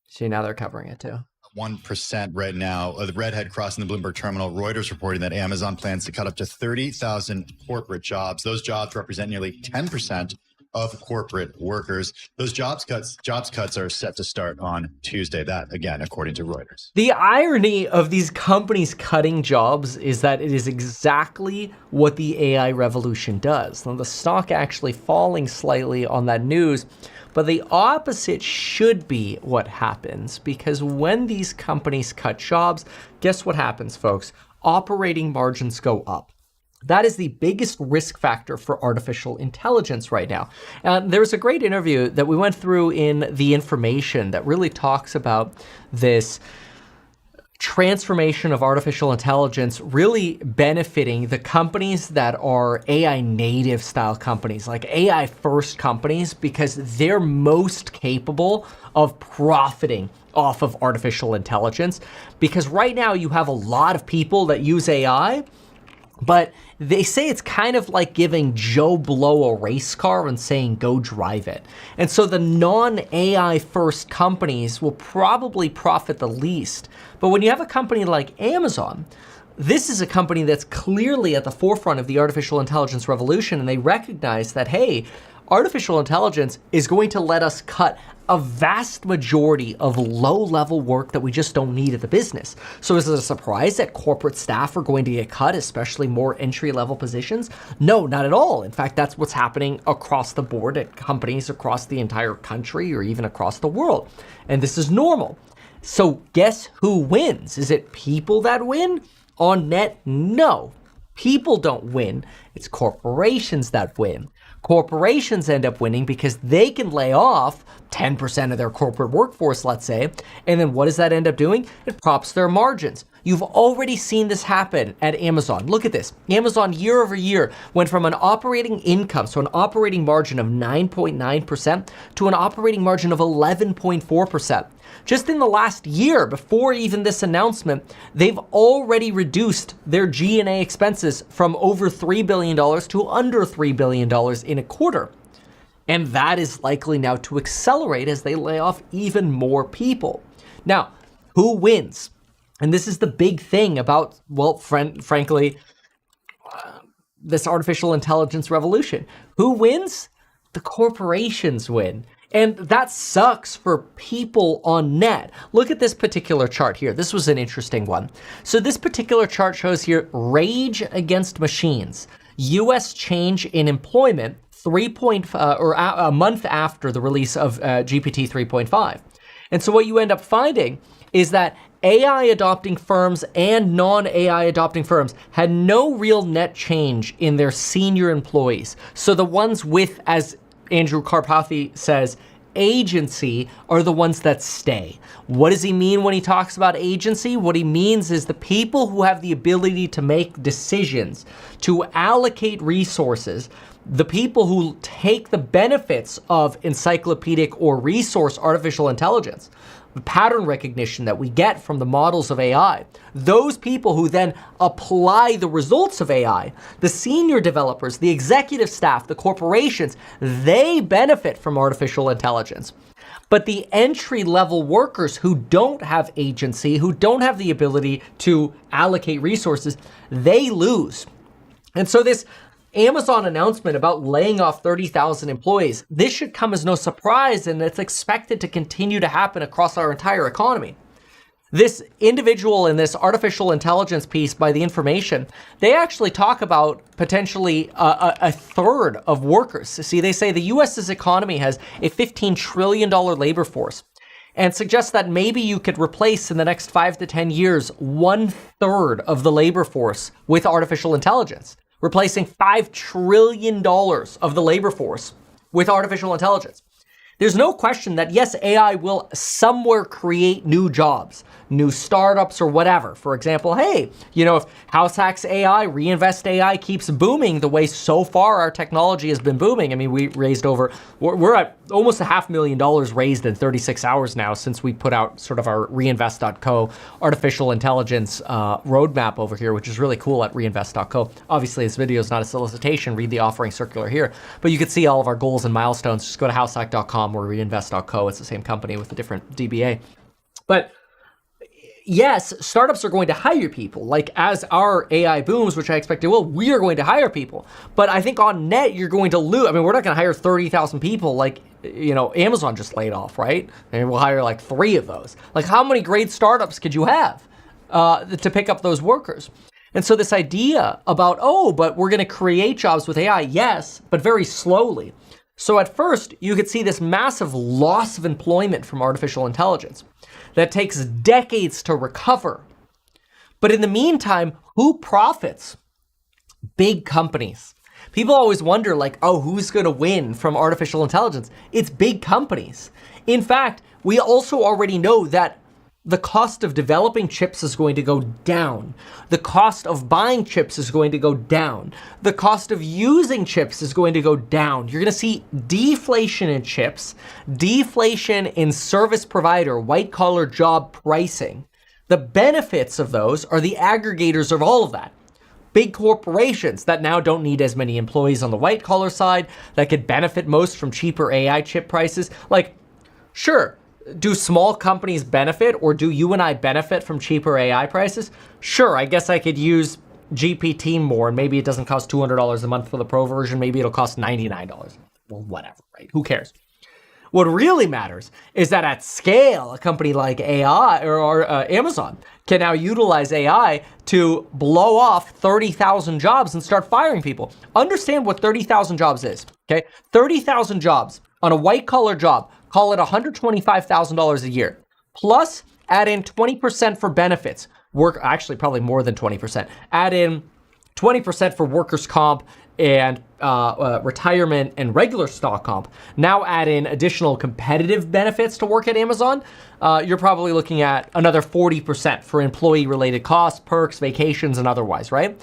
See, now they're covering it too. 1% right now. The redhead crossing the Bloomberg terminal. Reuters reporting that Amazon plans to cut up to 30,000 corporate jobs. Those jobs represent nearly 10% of corporate workers. Those jobs cuts are set to start on Tuesday. That, again, according to Reuters. The irony of these companies cutting jobs is that it is exactly what the AI revolution does. Now, the stock actually falling slightly on that news, but the opposite should be what happens, because when these companies cut jobs, guess what happens, folks? Operating margins go up. That is the biggest risk factor for artificial intelligence right now. There was a great interview that we went through in The Information that really talks about this transformation of artificial intelligence really benefiting the companies that are AI native style companies, like AI first companies, because they're most capable of profiting off of artificial intelligence. Because right now you have a lot of people that use AI But they say it's kind of like giving Joe Blow a race car and saying, go drive it. And so the non-AI first companies will probably profit the least. But when you have a company like Amazon, this is a company that's clearly at the forefront of the artificial intelligence revolution, and they recognize that, hey, artificial intelligence is going to let us cut a vast majority of low-level work that we just don't need at the business. So is it a surprise that corporate staff are going to get cut, especially more entry-level positions? No, not at all. In fact, that's what's happening across the board at companies across the entire country or even across the world. And this is normal. So guess who wins? Is it people that win? On net, no. People don't win. It's corporations that win. Corporations end up winning because they can lay off 10% of their corporate workforce, let's say, and then what does that end up doing? It props their margins. You've already seen this happen at Amazon. Look at this. Amazon year over year went from an operating income, so an operating margin of 9.9% to an operating margin of 11.4%. Just in the last year, before even this announcement, they've already reduced their G&A expenses from over $3 billion to under $3 billion in a quarter. And that is likely now to accelerate as they lay off even more people. Now, who wins? And this is the big thing about, well, frankly, this artificial intelligence revolution. Who wins? The corporations win. And that sucks for people on net. Look at this particular chart here. This was an interesting one. So this particular chart shows here Rage Against Machines, U.S. change in employment a month after the release of GPT 3.5. And so what you end up finding is that AI adopting firms and non-AI adopting firms had no real net change in their senior employees. So the ones with, as Andrew Karpathy says, agency are the ones that stay. What does he mean when he talks about agency? What he means is the people who have the ability to make decisions, to allocate resources, the people who take the benefits of encyclopedic or resource artificial intelligence, the pattern recognition that we get from the models of AI, those people who then apply the results of AI, the senior developers, the executive staff, the corporations, they benefit from artificial intelligence. But the entry-level workers who don't have agency, who don't have the ability to allocate resources, they lose. And so this Amazon announcement about laying off 30,000 employees, this should come as no surprise, and it's expected to continue to happen across our entire economy. This individual in this artificial intelligence piece by The Information, they actually talk about potentially a third of workers. See, they say the U.S.'s economy has a $15 trillion labor force and suggest that maybe you could replace in the next 5 to 10 years 1/3 of the labor force with artificial intelligence, replacing $5 trillion of the labor force with artificial intelligence. There's no question that, yes, AI will somewhere create new jobs, new startups or whatever. For example, hey, if House Hacks AI, Reinvest AI keeps booming the way so far our technology has been booming. I mean, we're at almost $500,000 raised in 36 hours now since we put out sort of our reinvest.co artificial intelligence roadmap over here, which is really cool at reinvest.co. Obviously, this video is not a solicitation. Read the offering circular here. But you can see all of our goals and milestones. Just go to househack.com or reinvest.co. It's the same company with a different DBA. But yes, startups are going to hire people. Like as our AI booms, which I expect it will, we are going to hire people. But I think on net, you're going to lose. I mean, we're not going to hire 30,000 people like, Amazon just laid off, right? And we'll hire like 3 of those. Like how many great startups could you have to pick up those workers? And so this idea about, but we're going to create jobs with AI, yes, but very slowly. So at first, you could see this massive loss of employment from artificial intelligence that takes decades to recover. But in the meantime, who profits? Big companies. People always wonder, who's going to win from artificial intelligence? It's big companies. In fact, we also already know that the cost of developing chips is going to go down. The cost of buying chips is going to go down. The cost of using chips is going to go down. You're going to see deflation in chips, deflation in service provider, white collar job pricing. The benefits of those are the aggregators of all of that. big corporations that now don't need as many employees on the white collar side that could benefit most from cheaper AI chip prices. Like, sure, do small companies benefit, or do you and I benefit from cheaper AI prices? Sure, I guess I could use GPT more, and maybe it doesn't cost $200 a month for the pro version. Maybe it'll cost $99. Well, whatever, right? Who cares? What really matters is that at scale, a company like AI or Amazon can now utilize AI to blow off 30,000 jobs and start firing people. Understand what 30,000 jobs is, okay? 30,000 jobs on a white-collar job, call it $125,000 a year. Plus, add in 20% for benefits. Actually, probably more than 20%. Add in 20% for workers' comp and retirement and regular stock comp. Now add in additional competitive benefits to work at Amazon. You're probably looking at another 40% for employee-related costs, perks, vacations, and otherwise, right?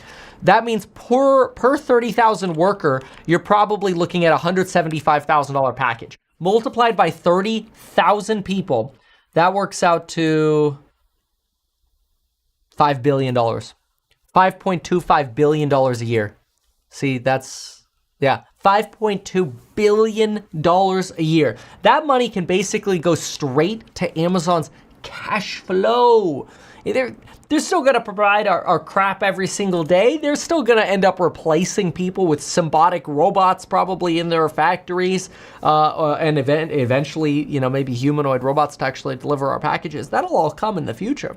That means per 30,000 worker, you're probably looking at a $175,000 package. Multiplied by 30,000 people, that works out to $5 billion. $5.25 billion a year. See, that's, yeah, $5.2 billion a year. That money can basically go straight to Amazon's cash flow. They're still going to provide our crap every single day. They're still going to end up replacing people with symbiotic robots probably in their factories, and eventually, you know, maybe humanoid robots to actually deliver our packages. That'll all come in the future.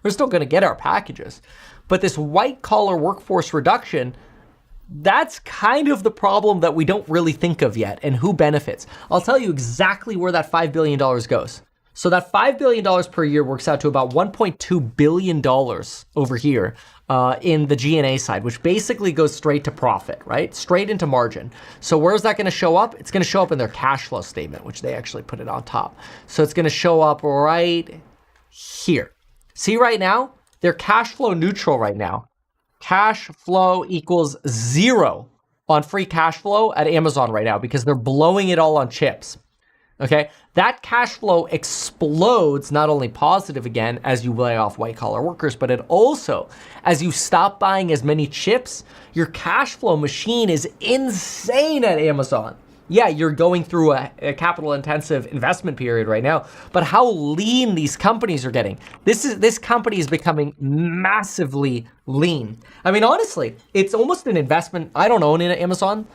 We're still going to get our packages. But this white-collar workforce reduction, that's kind of the problem that we don't really think of yet, and who benefits. I'll tell you exactly where that $5 billion goes. So that $5 billion per year works out to about $1.2 billion over here in the G&A side, which basically goes straight to profit, right? Straight into margin. So where's that going to show up? It's going to show up in their cash flow statement, which they actually put it on top. So it's going to show up right here. See right now? They're cash flow neutral right now. Cash flow equals 0 on free cash flow at Amazon right now because they're blowing it all on chips. Okay, that cash flow explodes, not only positive again as you lay off white collar workers, but it also, as you stop buying as many chips, your cash flow machine is insane at Amazon. Yeah, you're going through a capital intensive investment period right now, but how lean these companies are getting. This company is becoming massively lean. I mean, honestly, it's almost an investment. I don't own Amazon,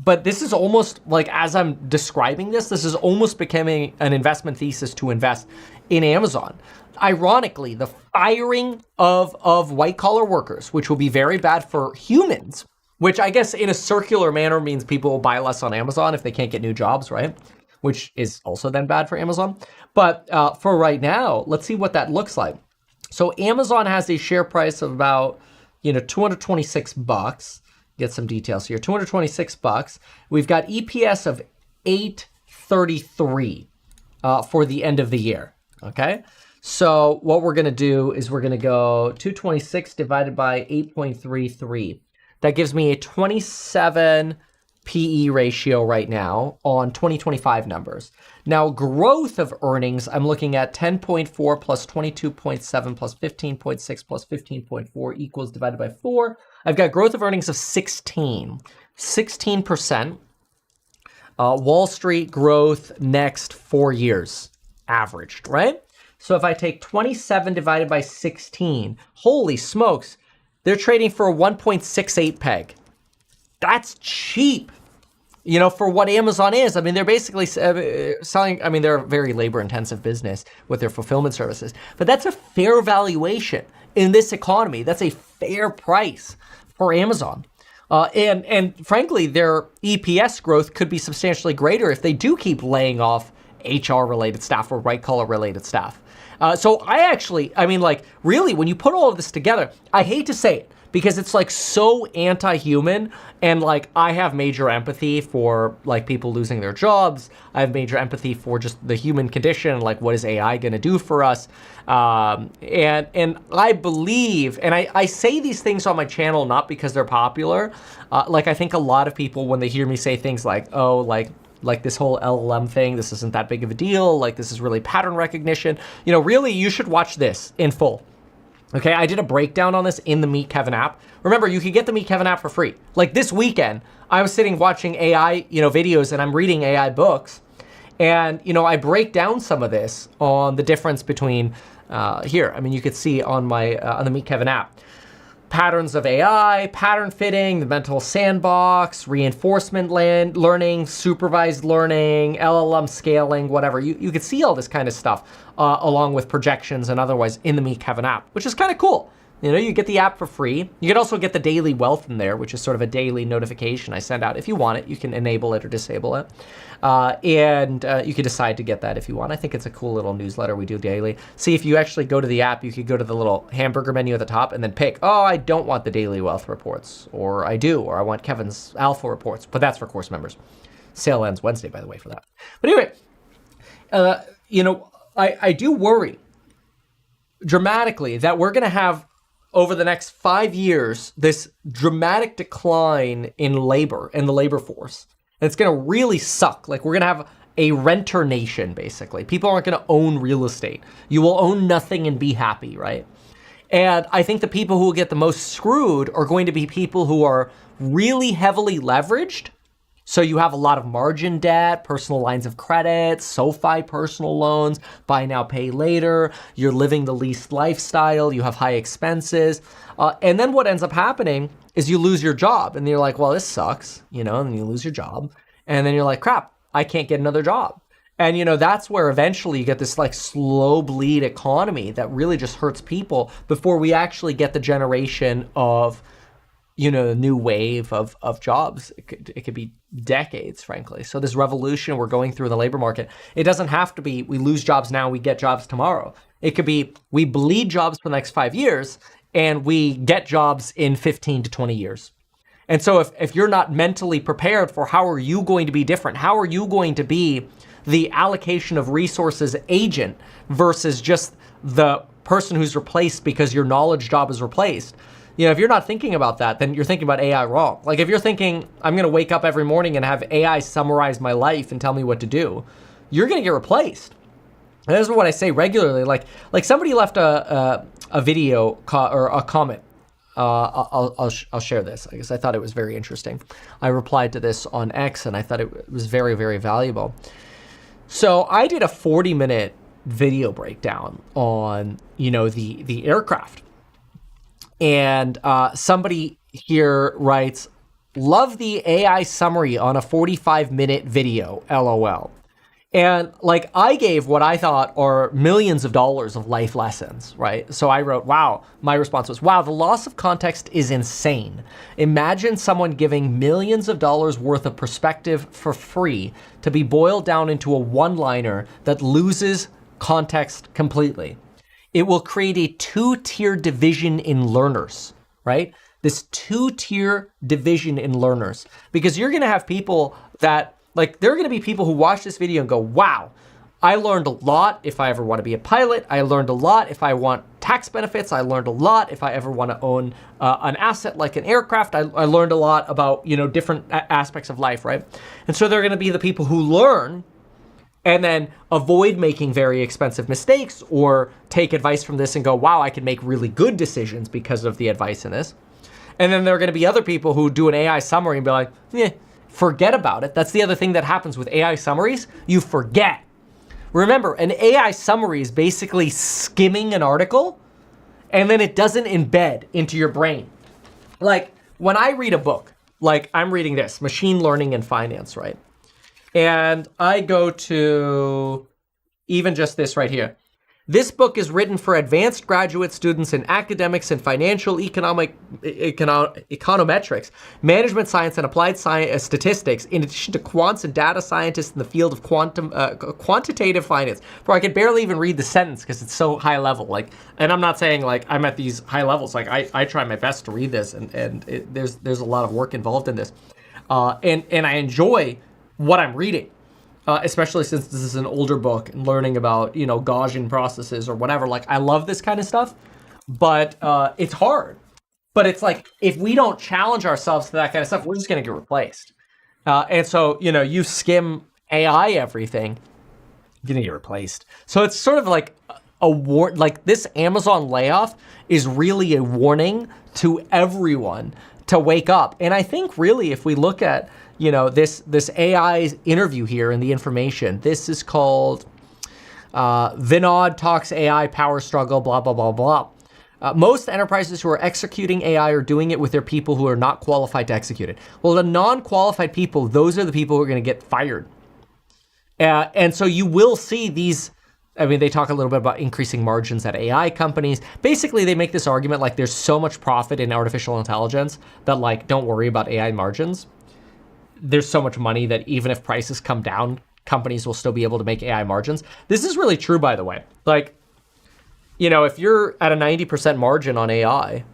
but this is almost like, as I'm describing this is almost becoming an investment thesis to invest in Amazon. Ironically, the firing of white collar workers, which will be very bad for humans, which I guess in a circular manner means people will buy less on Amazon if they can't get new jobs, right? Which is also then bad for Amazon. But for right now, let's see what that looks like. So Amazon has a share price of about, $226. Get some details here. $226. We've got EPS of 833 for the end of the year. Okay. So what we're going to do is we're going to go 226 divided by 8.33. That gives me a 27 PE ratio right now on 2025 numbers. Now, growth of earnings, I'm looking at 10.4 plus 22.7 plus 15.6 plus 15.4 equals divided by 4. I've got growth of earnings of 16%. Wall Street growth next 4 years, averaged, right? So if I take 27 divided by 16, holy smokes, they're trading for a 1.68 peg. That's cheap, for what Amazon is. I mean, they're basically selling, they're a very labor-intensive business with their fulfillment services, but that's a fair valuation in this economy. That's a fair price for Amazon. And frankly, their EPS growth could be substantially greater if they do keep laying off HR-related staff or white-collar related staff. So really, when you put all of this together, I hate to say it because it's like so anti-human, and like I have major empathy for like people losing their jobs. I have major empathy for just the human condition, like what is AI going to do for us? And I believe, and I say these things on my channel not because they're popular. I think a lot of people, when they hear me say things like, oh, like this whole LLM thing, this isn't that big of a deal. Like this is really pattern recognition. Really, you should watch this in full. Okay, I did a breakdown on this in the Meet Kevin app. Remember, you can get the Meet Kevin app for free. Like this weekend, I was sitting watching AI, videos, and I'm reading AI books. And, I break down some of this on the difference between here. I mean, you could see on the Meet Kevin app. Patterns of AI, pattern fitting, the mental sandbox, reinforcement learning, supervised learning, LLM scaling, whatever. You could see all this kind of stuff along with projections and otherwise in the Meet Kevin app, which is kind of cool. You get the app for free. You can also get the daily wealth in there, which is sort of a daily notification I send out. If you want it, you can enable it or disable it. And you can decide to get that if you want. I think it's a cool little newsletter we do daily. See, if you actually go to the app, you could go to the little hamburger menu at the top and then pick, oh, I don't want the daily wealth reports, or I do, or I want Kevin's alpha reports. But that's for course members. Sale ends Wednesday, by the way, for that. But anyway, I do worry dramatically that we're going to have over the next 5 years, this dramatic decline in labor and the labor force. And it's going to really suck. Like, we're going to have a renter nation, basically. People aren't going to own real estate. You will own nothing and be happy, right? And I think the people who will get the most screwed are going to be people who are really heavily leveraged. So you have a lot of margin debt, personal lines of credit, SoFi personal loans, buy now, pay later. You're living the leased lifestyle. You have high expenses. And then what ends up happening is you lose your job. And you're like, well, this sucks, and you lose your job. And then you're like, crap, I can't get another job. And, that's where eventually you get this like slow bleed economy that really just hurts people before we actually get the generation of, a new wave of jobs. It could be decades, frankly. So this revolution we're going through in the labor market, it doesn't have to be we lose jobs now, we get jobs tomorrow. It could be we bleed jobs for the next 5 years and we get jobs in 15 to 20 years. And so if you're not mentally prepared for how are you going to be different, how are you going to be the allocation of resources agent versus just the person who's replaced because your knowledge job is replaced. If you're not thinking about that, then you're thinking about AI wrong. Like if you're thinking, I'm going to wake up every morning and have AI summarize my life and tell me what to do, you're going to get replaced. And this is what I say regularly. Like somebody left a video or a comment. I'll share this because I thought it was very interesting. I replied to this on X and I thought it was very, very valuable. So I did a 40-minute video breakdown on, the aircraft. And somebody here writes, love the AI summary on a 45-minute video, LOL. And like I gave what I thought are millions of dollars of life lessons, right? So I wrote, wow, my response was, wow, the loss of context is insane. Imagine someone giving millions of dollars worth of perspective for free to be boiled down into a one-liner that loses context completely. It will create a two-tier division in learners, right? This two-tier division in learners. Because you're going to have people that, like, there are going to be people who watch this video and go, wow, I learned a lot if I ever want to be a pilot. I learned a lot if I want tax benefits. I learned a lot if I ever want to own an asset like an aircraft. I learned a lot about, different aspects of life, right? And so they're going to be the people who learn and then avoid making very expensive mistakes or take advice from this and go, wow, I can make really good decisions because of the advice in this. And then there are going to be other people who do an AI summary and be like, forget about it. That's the other thing that happens with AI summaries. You forget. Remember, an AI summary is basically skimming an article and then it doesn't embed into your brain. Like when I read a book, like I'm reading this, Machine Learning and Finance, right? And I go to even just this right here. This book is written for advanced graduate students in academics and financial econometrics, management science and applied science, statistics, in addition to quants and data scientists in the field of quantitative finance. Bro, I could barely even read the sentence because it's so high level. And I'm not saying I'm at these high levels. I try my best to read this, and there's a lot of work involved in this, and I enjoy what I'm reading. Especially since this is an older book and learning about, Gaussian processes or whatever. I love this kind of stuff, but it's hard. But it's like, if we don't challenge ourselves to that kind of stuff, we're just going to get replaced. And so, you skim AI everything, you're going to get replaced. So it's sort of like like this Amazon layoff is really a warning to everyone to wake up. And I think really if we look at, this AI interview here in the information, this is called Vinod Talks AI Power Struggle, blah, blah, blah, blah. Most enterprises who are executing AI are doing it with their people who are not qualified to execute it. Well, the non-qualified people, those are the people who are going to get fired. And so you will see these, they talk a little bit about increasing margins at AI companies. Basically, they make this argument like there's so much profit in artificial intelligence that like, don't worry about AI margins. There's so much money that even if prices come down, companies will still be able to make AI margins. This is really true, by the way. Like, if you're at a 90% margin on AI,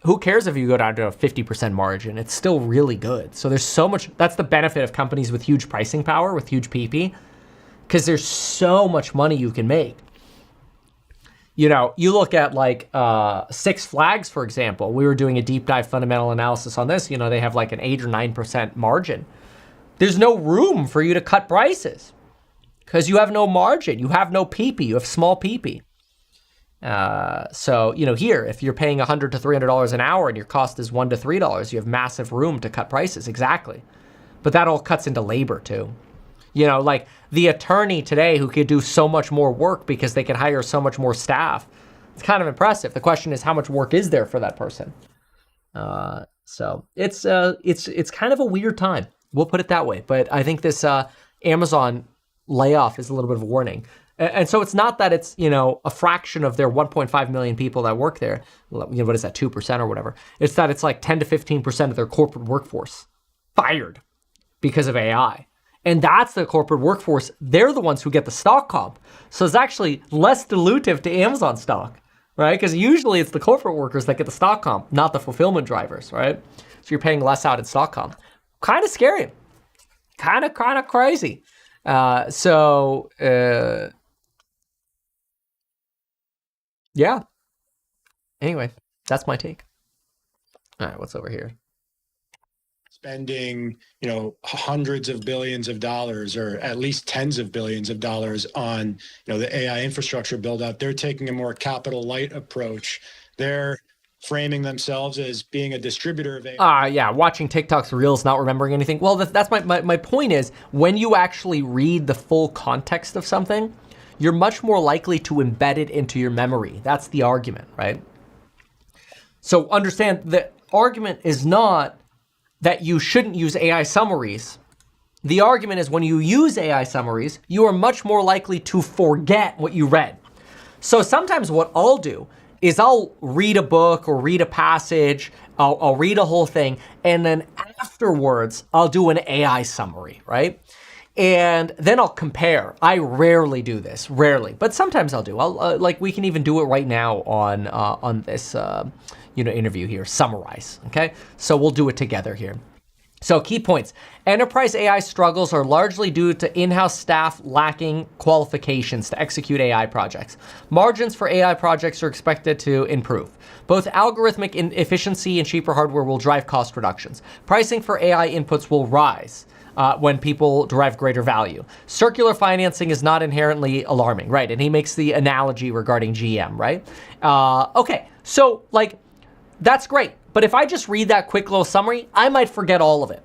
who cares if you go down to a 50% margin? It's still really good. So there's so much, that's the benefit of companies with huge pricing power, with huge PP, because there's so much money you can make. You look at like Six Flags, for example. We were doing a deep dive fundamental analysis on this. They have like an 8 or 9% margin. There's no room for you to cut prices because you have no margin. You have no PP. You have small PP. So here, if you're paying $100 to $300 an hour and your cost is $1 to $3, you have massive room to cut prices. Exactly. But that all cuts into labor too. Like the attorney today who could do so much more work because they could hire so much more staff. It's kind of impressive. The question is, how much work is there for that person? So it's kind of a weird time. We'll put it that way. But I think this Amazon layoff is a little bit of a warning. And so it's not that it's, a fraction of their 1.5 million people that work there. What is that, 2% or whatever? It's that it's like 10 to 15% of their corporate workforce fired because of AI. And that's the corporate workforce. They're the ones who get the stock comp. So it's actually less dilutive to Amazon stock, right? Because usually it's the corporate workers that get the stock comp, not the fulfillment drivers, right? So you're paying less out in stock comp. Kind of scary. Kind of crazy. Yeah. Anyway, that's my take. All right, what's over here? Spending, hundreds of billions of dollars, or at least tens of billions of dollars on, the AI infrastructure build out. They're taking a more capital light approach. They're framing themselves as being a distributor of AI. Yeah, watching TikTok's reels, not remembering anything. Well, that's my point is, when you actually read the full context of something, you're much more likely to embed it into your memory. That's the argument, right? So understand, the argument is not that you shouldn't use AI summaries. The argument is when you use AI summaries, you are much more likely to forget what you read. So sometimes what I'll do is I'll read a book or read a passage, I'll read a whole thing, and then afterwards, I'll do an AI summary, right? And then I'll compare. I rarely do this, but sometimes I'll do. Like we can even do it right now on this interview here, summarize, okay? So we'll do it together here. So key points. Enterprise AI struggles are largely due to in-house staff lacking qualifications to execute AI projects. Margins for AI projects are expected to improve. Both algorithmic efficiency and cheaper hardware will drive cost reductions. Pricing for AI inputs will rise when people derive greater value. Circular financing is not inherently alarming, right? And he makes the analogy regarding GM, right? Okay, so that's great. But if I just read that quick little summary, I might forget all of it.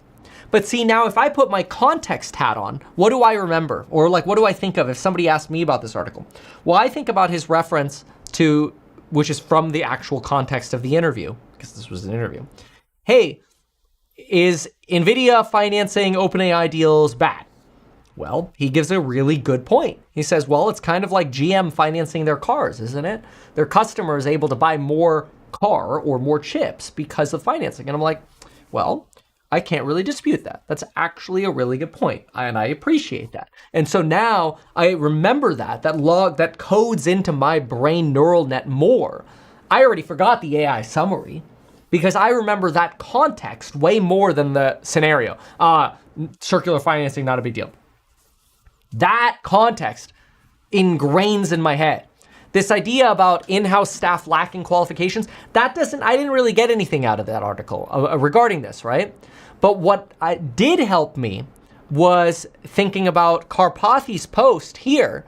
But see, now if I put my context hat on, what do I remember? Or what do I think of if somebody asked me about this article? Well, I think about his reference to, which is from the actual context of the interview, because this was an interview. Hey, is NVIDIA financing OpenAI deals bad? Well, he gives a really good point. He says, well, it's kind of like GM financing their cars, isn't it? Their customer is able to buy more car or more chips because of financing. And I'm like, well, I can't really dispute that. That's actually a really good point, and I appreciate that. And so now I remember that codes into my brain neural net more. I already forgot the AI summary because I remember that context way more than the scenario. Circular financing, not a big deal. That context ingrains in my head. This idea about in-house staff lacking qualifications, I didn't really get anything out of that article regarding this, right? But what did help me was thinking about Karpathy's post here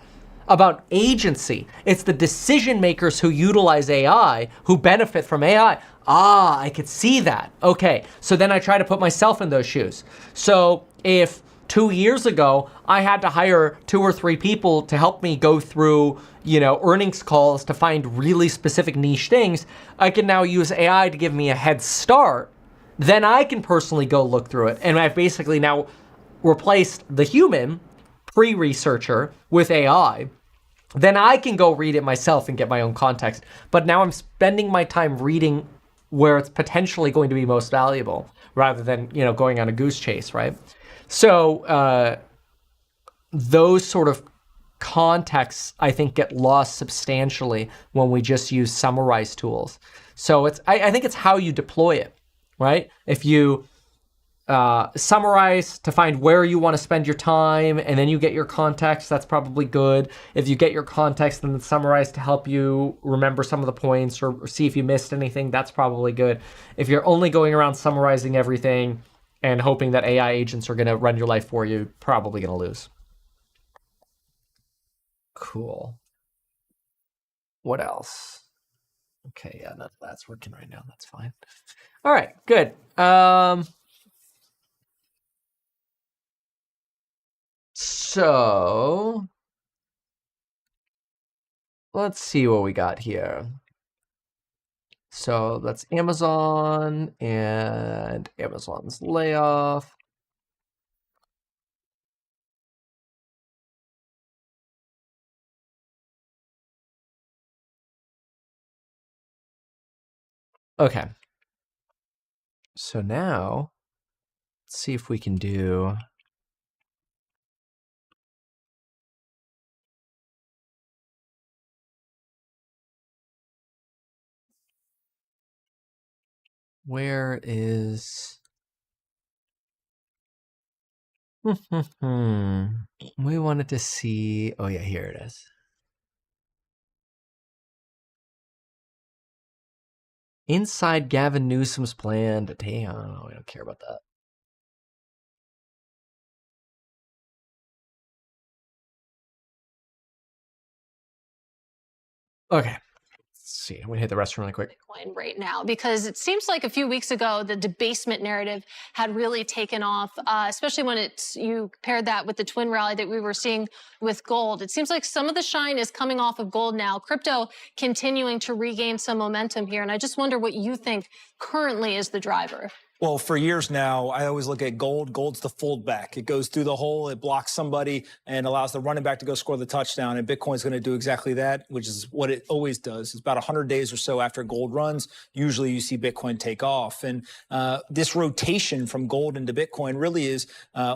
about agency. It's the decision makers who utilize AI who benefit from AI. Ah, I could see that. Okay, so then I try to put myself in those shoes. So if 2 years ago, I had to hire 2 or 3 people to help me go through, earnings calls to find really specific niche things, I can now use AI to give me a head start. Then I can personally go look through it. And I've basically now replaced the human pre-researcher with AI. Then I can go read it myself and get my own context. But now I'm spending my time reading where it's potentially going to be most valuable rather than, going on a goose chase, right? So those sort of contexts, I think, get lost substantially when we just use summarize tools. So I think it's how you deploy it, right? If you summarize to find where you want to spend your time and then you get your context, that's probably good. If you get your context and then summarize to help you remember some of the points or see if you missed anything, that's probably good. If you're only going around summarizing everything and hoping that AI agents are going to run your life for you, probably going to lose. Cool. What else? Okay, yeah, that's working right now. That's fine. All right, good. So let's see what we got here. So that's Amazon and Amazon's layoff. Okay. So now let's see if we can do where is we wanted to see, oh yeah, here it is. Inside Gavin Newsom's plan to damn, we don't care about that. Okay. See, I'm gonna hit the restroom really quick. Bitcoin right now, because it seems like a few weeks ago the debasement narrative had really taken off, especially when you paired that with the twin rally that we were seeing with gold. It seems like some of the shine is coming off of gold now. Crypto continuing to regain some momentum here, and I just wonder what you think currently is the driver. Well, for years now, I always look at gold. Gold's the fold back. It goes through the hole, it blocks somebody, and allows the running back to go score the touchdown. And Bitcoin's going to do exactly that, which is what it always does. It's about 100 days or so after gold runs. Usually you see Bitcoin take off. And this rotation from gold into Bitcoin really is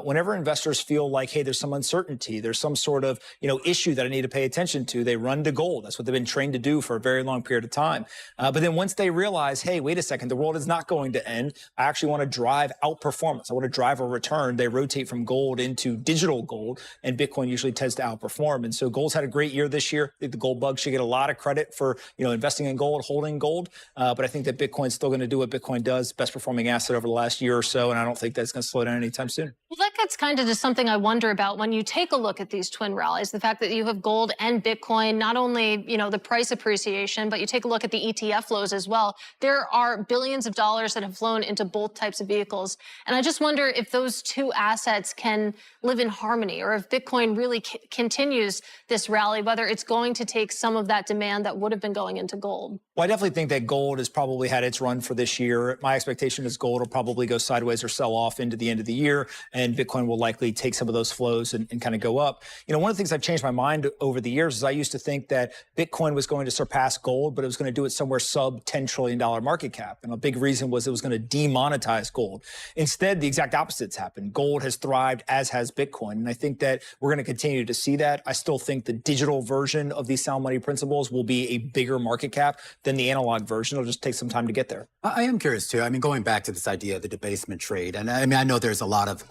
whenever investors feel like, hey, there's some uncertainty, there's some sort of issue that I need to pay attention to, they run to gold. That's what they've been trained to do for a very long period of time. But then once they realize, hey, wait a second, the world is not going to end. I actually want to drive outperformance. I want to drive a return. They rotate from gold into digital gold, and Bitcoin usually tends to outperform. And so gold's had a great year this year. I think the gold bug should get a lot of credit for investing in gold, holding gold. But I think that Bitcoin's still going to do what Bitcoin does, best performing asset over the last year or so, and I don't think that's going to slow down anytime soon. Well, that gets kind of to something I wonder about when you take a look at these twin rallies, the fact that you have gold and Bitcoin, not only, the price appreciation, but you take a look at the ETF flows as well. There are billions of dollars that have flown into both types of vehicles. And I just wonder if those two assets can live in harmony, or if Bitcoin really continues this rally, whether it's going to take some of that demand that would have been going into gold. Well, I definitely think that gold has probably had its run for this year. My expectation is gold will probably go sideways or sell off into the end of the year, and Bitcoin will likely take some of those flows and kind of go up. One of the things I've changed my mind over the years is I used to think that Bitcoin was going to surpass gold, but it was going to do it somewhere sub $10 trillion market cap. And a big reason was it was going to demonetize gold. Instead, the exact opposite's happened. Gold has thrived, as has Bitcoin. And I think that we're going to continue to see that. I still think the digital version of these sound money principles will be a bigger market cap than the analog version. It'll just take some time to get there. I am curious, too. Going back to this idea of the debasement trade, and I know there's a lot of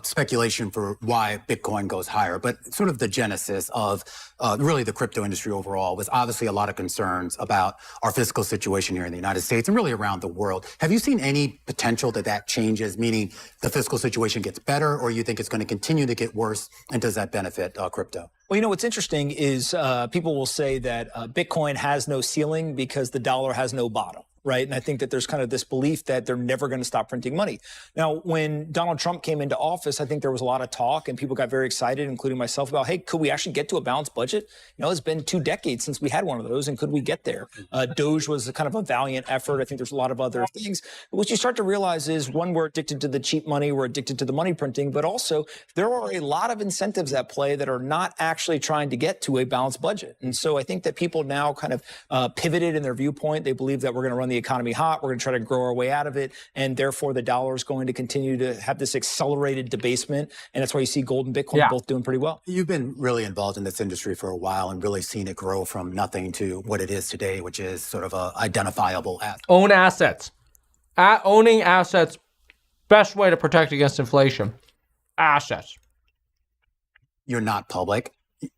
speculation for why Bitcoin goes higher, but sort of the genesis of really the crypto industry overall was obviously a lot of concerns about our fiscal situation here in the United States and really around the world. Have you seen any potential that changes, meaning the fiscal situation gets better, or you think it's going to continue to get worse, and does that benefit crypto? Well, what's interesting is people will say that Bitcoin has no ceiling because the dollar has no bottom, right? And I think that there's kind of this belief that they're never going to stop printing money. Now, when Donald Trump came into office, I think there was a lot of talk and people got very excited, including myself, about, hey, could we actually get to a balanced budget? It's been 2 decades since we had one of those, and could we get there? Doge was kind of a valiant effort. I think there's a lot of other things. But what you start to realize is, one, we're addicted to the cheap money, we're addicted to the money printing, but also there are a lot of incentives at play that are not actually trying to get to a balanced budget. And so I think that people now kind of pivoted in their viewpoint. They believe that we're going to run the economy hot, we're going to try to grow our way out of it, and therefore the dollar is going to continue to have this accelerated debasement. And that's why you see gold and Bitcoin both doing pretty well. You've been really involved in this industry for a while and really seen it grow from nothing to what it is today, which is sort of a identifiable asset. Own assets. Owning assets, best way to protect against inflation. Assets. You're not public.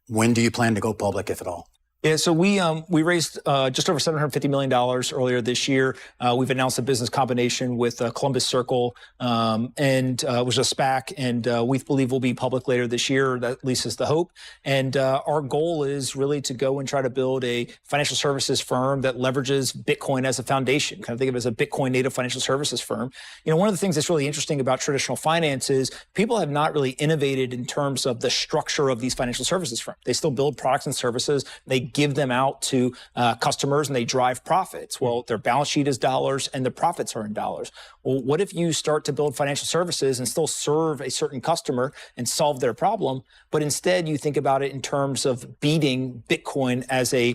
When do you plan to go public, if at all? Yeah, so we raised just over $750 million earlier this year. We've announced a business combination with Columbus Circle, and it was a SPAC, and we believe we'll be public later this year. That at least is the hope. And our goal is really to go and try to build a financial services firm that leverages Bitcoin as a foundation. Kind of think of it as a Bitcoin native financial services firm. One of the things that's really interesting about traditional finance is people have not really innovated in terms of the structure of these financial services firms. They still build products and services. They give them out to customers and they drive profits. Well, their balance sheet is dollars and the profits are in dollars. Well, what if you start to build financial services and still serve a certain customer and solve their problem, but instead you think about it in terms of beating Bitcoin as a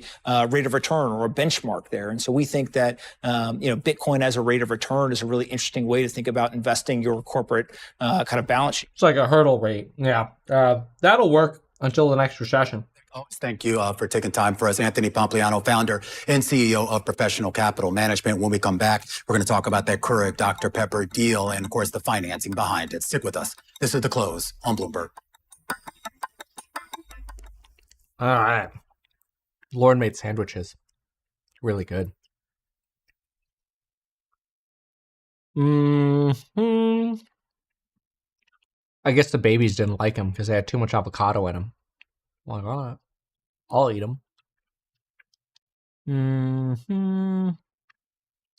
rate of return or a benchmark there. And so we think that Bitcoin as a rate of return is a really interesting way to think about investing your corporate kind of balance sheet. It's like a hurdle rate. Yeah. That'll work until the next recession. Thank you for taking time for us. Anthony Pompliano, founder and CEO of Professional Capital Management. When we come back, we're going to talk about that Keurig Dr. Pepper deal and, of course, the financing behind it. Stick with us. This is The Close on Bloomberg. All right. Lauren made sandwiches. Really good. I guess the babies didn't like them because they had too much avocado in them. Like, all right. I'll eat them.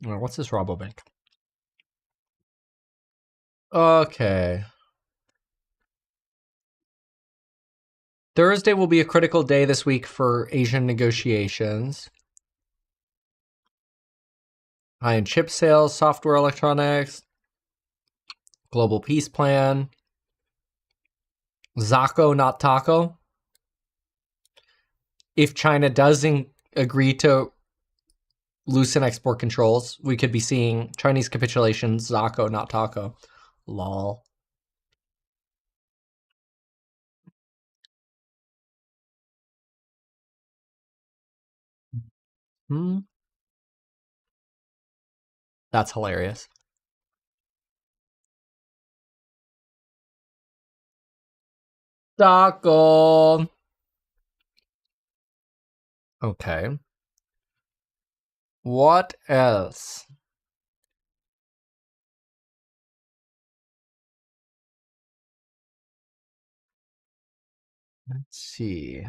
What's this Rabobank? Okay. Thursday will be a critical day this week for Asian negotiations. High-end chip sales, software electronics, global peace plan, Zaco, not taco. If China does agree to loosen export controls, we could be seeing Chinese capitulation, Zaco, not taco. Lol. That's hilarious. Taco. Okay. What else? Let's see.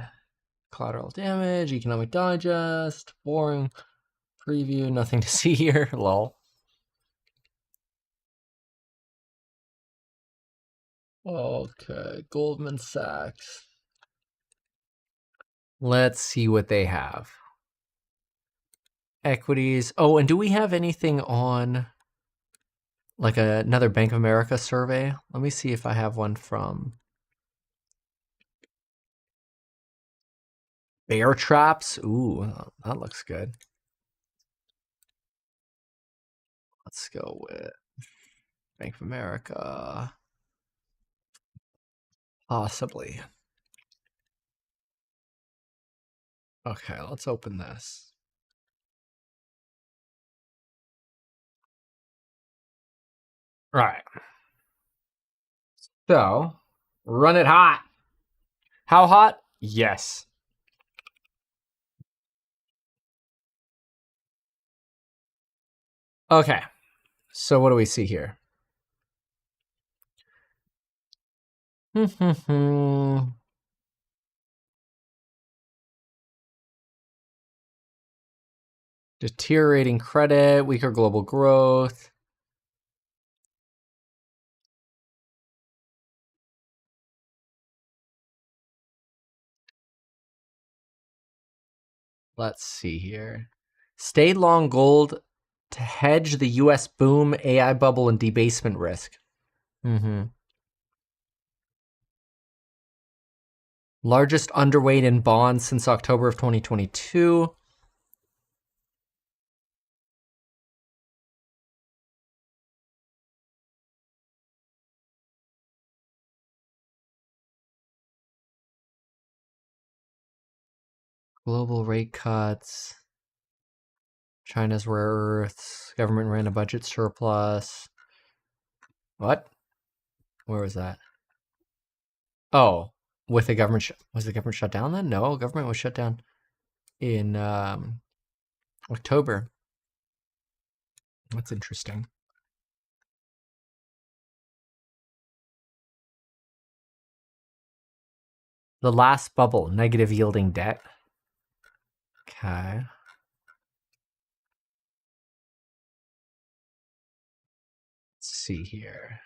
Collateral damage, economic digest, boring preview, nothing to see here. Lol. Okay, Goldman Sachs. Let's see what they have. Equities. Oh, and do we have anything on like another Bank of America survey? Let me see if I have one from Bear Traps. Ooh, that looks good. Let's go with Bank of America. Possibly. Okay, let's open this. Right. So, run it hot. How hot? Yes. Okay. So what do we see here? Deteriorating credit, weaker global growth. Let's see here. Stayed long gold to hedge the US boom, AI bubble, and debasement risk. Largest underweight in bonds since October of 2022. Global rate cuts. China's rare earths. Government ran a budget surplus. What? Where was that? Oh, with the government was the government shut down then? No, government was shut down in October. That's interesting. The last bubble, negative yielding debt. Okay. Let's see here.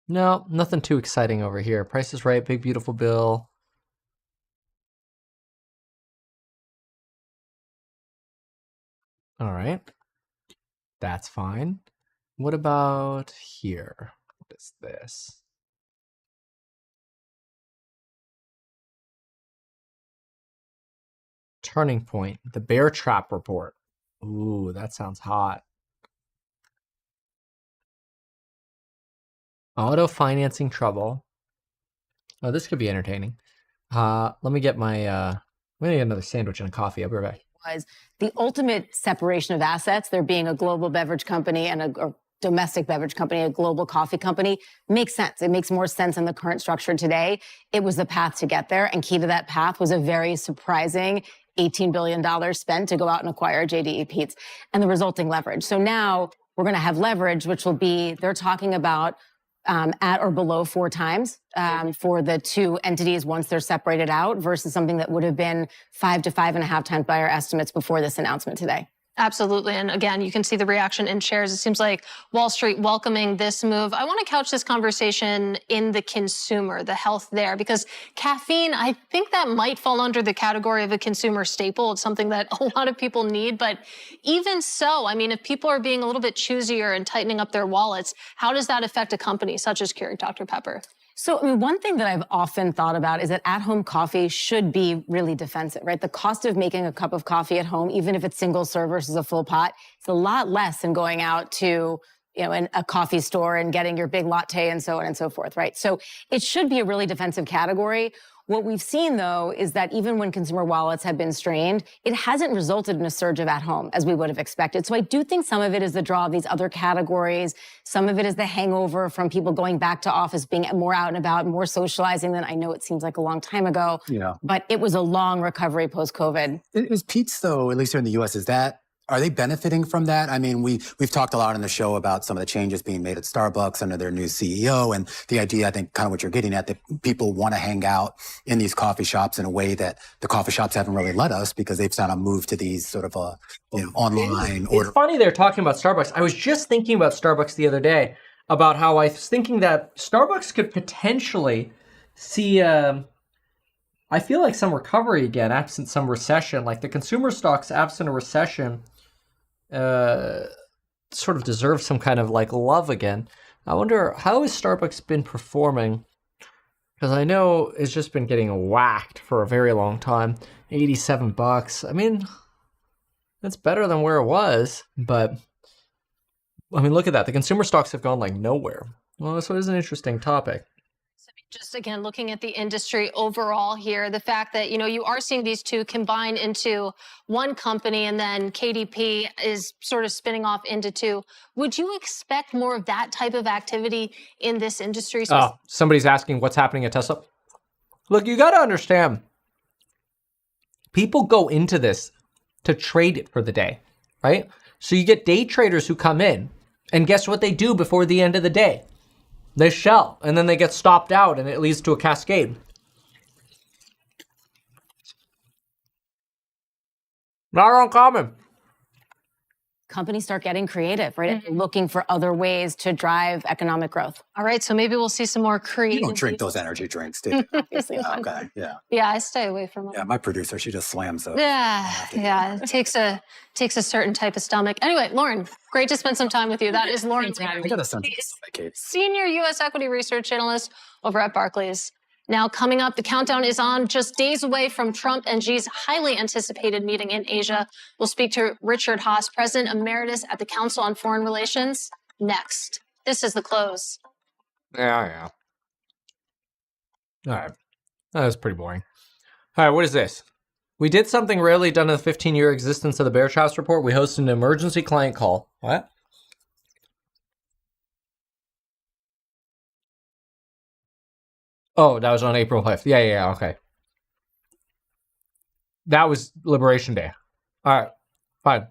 No, nothing too exciting over here. Price is Right, big beautiful bill. All right. That's fine. What about here? What is this? Turning Point, the Bear Trap Report. Ooh, that sounds hot. Auto financing trouble. Oh, this could be entertaining. Let me get my I'm gonna get another sandwich and a coffee. I'll be right back. Was the ultimate separation of assets, there being a global beverage company and a domestic beverage company, a global coffee company, makes sense. It makes more sense in the current structure today. It was the path to get there, and key to that path was a very surprising $18 billion spent to go out and acquire JDE Peet's and the resulting leverage. So now we're going to have leverage, which will be, they're talking about at or below 4 times for the two entities once they're separated out versus something that would have been 5 to 5.5 times by our estimates before this announcement today. Absolutely. And again, you can see the reaction in shares. It seems like Wall Street welcoming this move. I want to couch this conversation in the consumer, the health there, because caffeine, I think that might fall under the category of a consumer staple. It's something that a lot of people need. But even so, I mean, if people are being a little bit choosier and tightening up their wallets, how does that affect a company such as Keurig Dr. Pepper? So, I mean, one thing that I've often thought about is that at-home coffee should be really defensive, right? The cost of making a cup of coffee at home, even if it's single serve versus a full pot, it's a lot less than going out to, in a coffee store and getting your big latte and so on and so forth, right? So it should be a really defensive category. What we've seen, though, is that even when consumer wallets have been strained, it hasn't resulted in a surge of at-home as we would have expected. So I do think some of it is the draw of these other categories. Some of it is the hangover from people going back to office, being more out and about, more socializing than I know it seems like a long time ago. Yeah. But it was a long recovery post-COVID. Is Peet's, though, at least here in the U.S., are they benefiting from that? I mean, we've talked a lot on the show about some of the changes being made at Starbucks under their new CEO, and the idea, I think, kind of what you're getting at, that people want to hang out in these coffee shops in a way that the coffee shops haven't really let us because they've kind of moved to these sort of online order. It's funny they're talking about Starbucks. I was just thinking about Starbucks the other day about how I was thinking that Starbucks could potentially see I feel like some recovery again, absent some recession. Like the consumer stocks, absent a recession, sort of deserve some kind of like love again. I wonder, how has Starbucks been performing? Because I know it's just been getting whacked for a very long time. $87. I mean, that's better than where it was, but I mean, look at that. The consumer stocks have gone like nowhere. Well, so it's an interesting topic. Just again, looking at the industry overall here, the fact that, you are seeing these two combine into one company and then KDP is sort of spinning off into two. Would you expect more of that type of activity in this industry? Oh, somebody's asking what's happening at Tesla. Look, you got to understand, people go into this to trade it for the day, right? So you get day traders who come in, and guess what they do before the end of the day? They shell, and then they get stopped out, and it leads to a cascade. Not uncommon. Companies start getting creative, right? Looking for other ways to drive economic growth. All right, so maybe we'll see some more creative. You don't drink those energy drinks, do you? Obviously not. Okay, yeah. Yeah, I stay away from them. Yeah, my producer, she just slams those. Yeah. It takes a certain type of stomach. Anyway, Lauren, great to spend some time with you. That is Lauren. I got a sense of stomach, Kate. Senior U.S. equity research analyst over at Barclays. Now, coming up, the countdown is on, just days away from Trump and Xi's highly anticipated meeting in Asia. We'll speak to Richard Haass, President Emeritus at the Council on Foreign Relations, next. This is The Close. Yeah. All right. That was pretty boring. All right, what is this? We did something rarely done in the 15-year existence of the Bear House Report. We hosted an emergency client call. What? Oh, that was on April 5th. Yeah, okay. That was Liberation Day. All right, fine.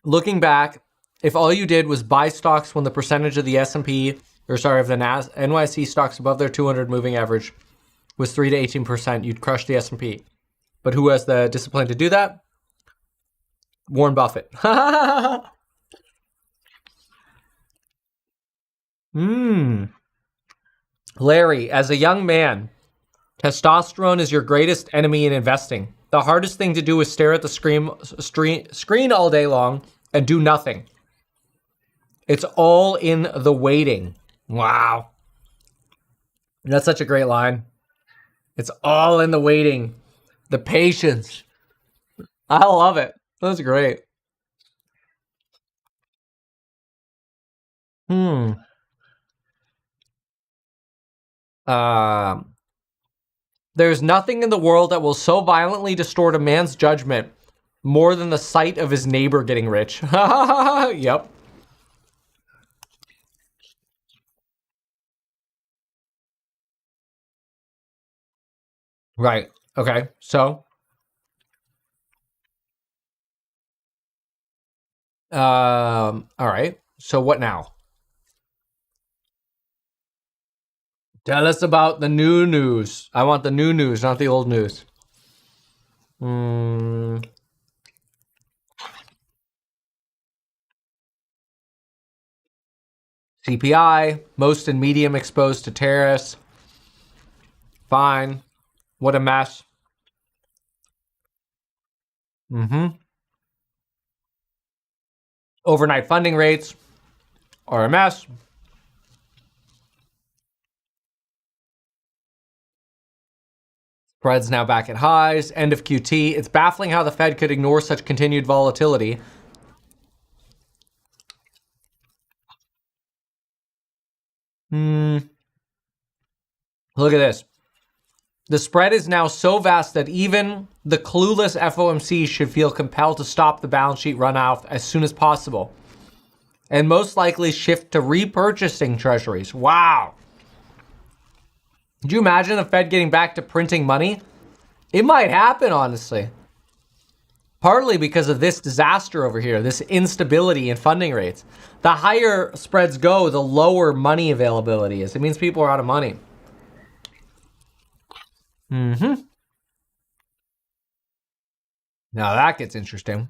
Looking back, if all you did was buy stocks when the percentage of the of the NYSE stocks above their 200 moving average was 3 to 18%, you'd crush the S&P. But who has the discipline to do that? Warren Buffett. Larry, as a young man, testosterone is your greatest enemy in investing. The hardest thing to do is stare at the screen all day long and do nothing. It's all in the waiting. Wow. That's such a great line. It's all in the waiting. The patience. I love it. That's great. There's nothing in the world that will so violently distort a man's judgment more than the sight of his neighbor getting rich. Yep. Right. Okay. So, all right. So what now? Tell us about the new news. I want the new news, not the old news. CPI, most and medium exposed to tariffs. Fine. What a mess. Overnight funding rates are a mess. Spreads now back at highs. End of QT. It's baffling how the Fed could ignore such continued volatility. Look at this. The spread is now so vast that even the clueless FOMC should feel compelled to stop the balance sheet runoff as soon as possible. And most likely shift to repurchasing treasuries. Wow. Could you imagine the Fed getting back to printing money? It might happen, honestly. Partly because of this disaster over here, this instability in funding rates. The higher spreads go, the lower money availability is. It means people are out of money. Now that gets interesting.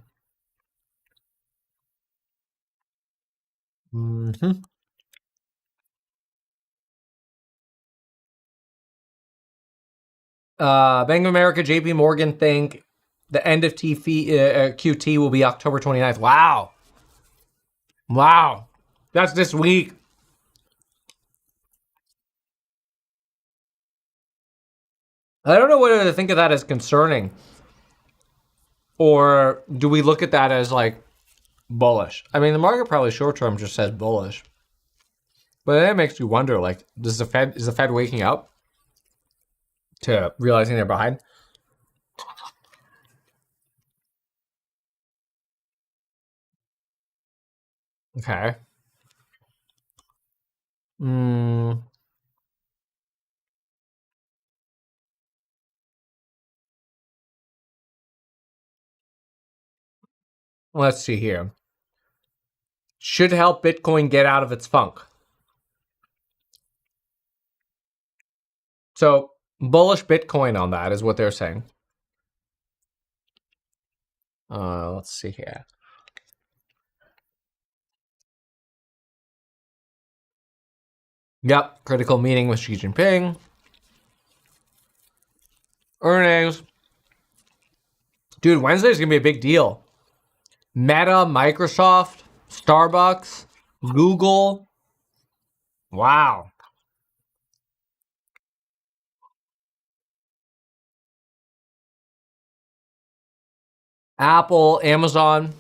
Bank of America, JP Morgan think the end of QT will be October 29th. Wow. Wow. That's this week. I don't know whether to think of that as concerning or do we look at that as like bullish? I mean, the market probably short term just says bullish, but it makes you wonder, like, is the Fed waking up to realizing they're behind? Okay. Let's see here. Should help Bitcoin get out of its funk. So, bullish Bitcoin on that is what they're saying. Let's see here. Yep, critical meeting with Xi Jinping. Earnings. Dude, Wednesday's going to be a big deal. Meta, Microsoft, Starbucks, Google. Wow. Apple, Amazon.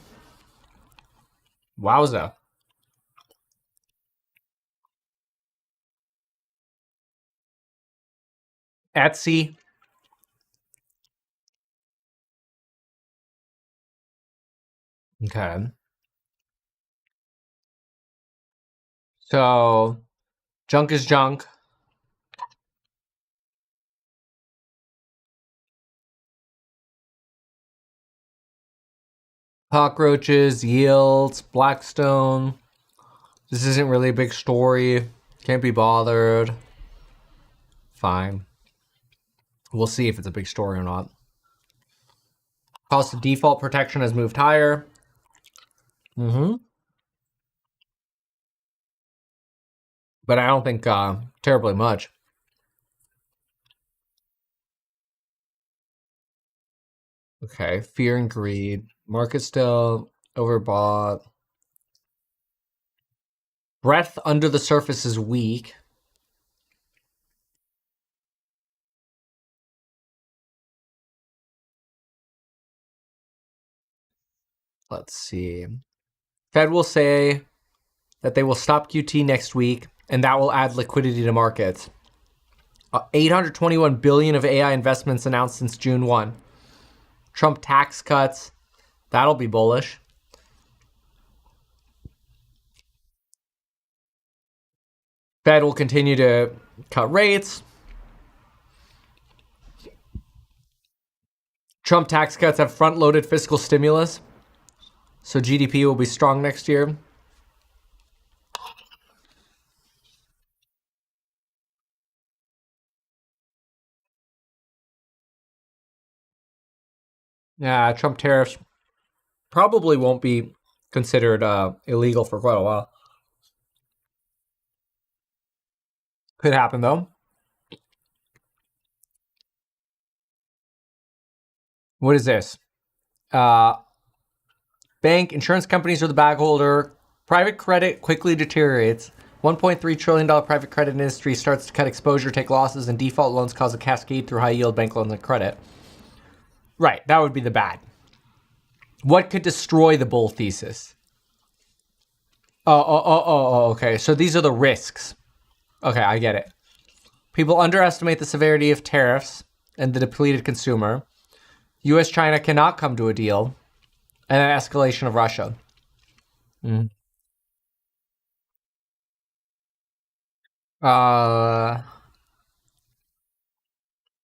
Wowza. Etsy. Okay. So, junk is junk. Cockroaches, yields, Blackstone. This isn't really a big story. Can't be bothered. Fine. We'll see if it's a big story or not. Cost of default protection has moved higher. But I don't think terribly much. Okay, fear and greed. Market still overbought. Breadth under the surface is weak. Let's see. Fed will say that they will stop QT next week, and that will add liquidity to markets. 821 billion of AI investments announced since June 1. Trump tax cuts. That'll be bullish. Fed will continue to cut rates. Trump tax cuts have front-loaded fiscal stimulus, so GDP will be strong next year. Yeah, Trump tariffs probably won't be considered illegal for quite a while. Could happen, though. What is this? Bank, insurance companies are the bag holder. Private credit quickly deteriorates. $1.3 trillion private credit industry starts to cut exposure, take losses, and default loans cause a cascade through high-yield bank loans and credit. Right, that would be the bad. What could destroy the bull thesis? Okay. So these are the risks. Okay, I get it. People underestimate the severity of tariffs and the depleted consumer. U.S.-China cannot come to a deal. And an escalation of Russia.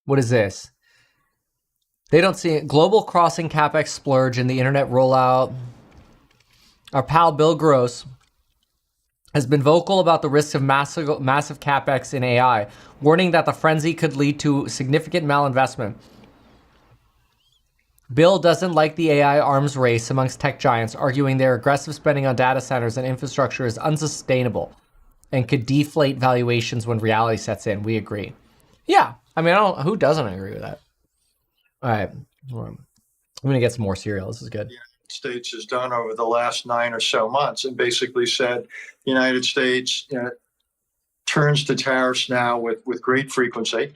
What is this? They don't see it. Global Crossing CapEx splurge in the internet rollout. Our pal Bill Gross has been vocal about the risks of massive CapEx in AI, warning that the frenzy could lead to significant malinvestment. Bill doesn't like the AI arms race amongst tech giants, arguing their aggressive spending on data centers and infrastructure is unsustainable and could deflate valuations when reality sets in. We agree. Yeah, I mean, who doesn't agree with that? All right, I'm gonna get some more cereal. This is good. The United States has done over the last 9 or so months, and basically said the United States turns to tariffs now with great frequency.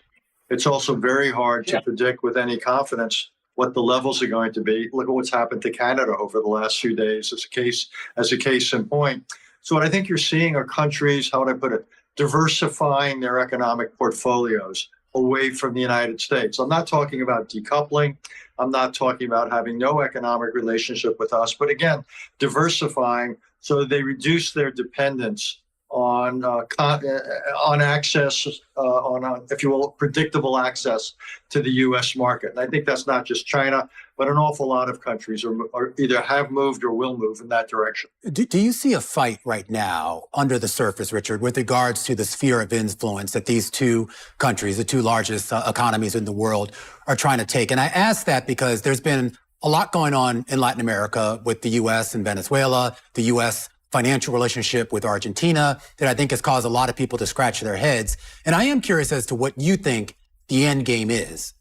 It's also very hard to predict with any confidence what the levels are going to be. Look at what's happened to Canada over the last few days as a case in point. So what I think you're seeing are countries, how would I put it, diversifying their economic portfolios away from the United States. I'm not talking about decoupling. I'm not talking about having no economic relationship with us, but again, diversifying so that they reduce their dependence on access, if you will, predictable access to the U.S. market. And I think that's not just China, but an awful lot of countries are either have moved or will move in that direction. Do you see a fight right now under the surface, Richard, with regards to the sphere of influence that these two countries, the two largest economies in the world, are trying to take? And I ask that because there's been a lot going on in Latin America with the U.S. and Venezuela, the U.S. financial relationship with Argentina that I think has caused a lot of people to scratch their heads. And I am curious as to what you think the end game is.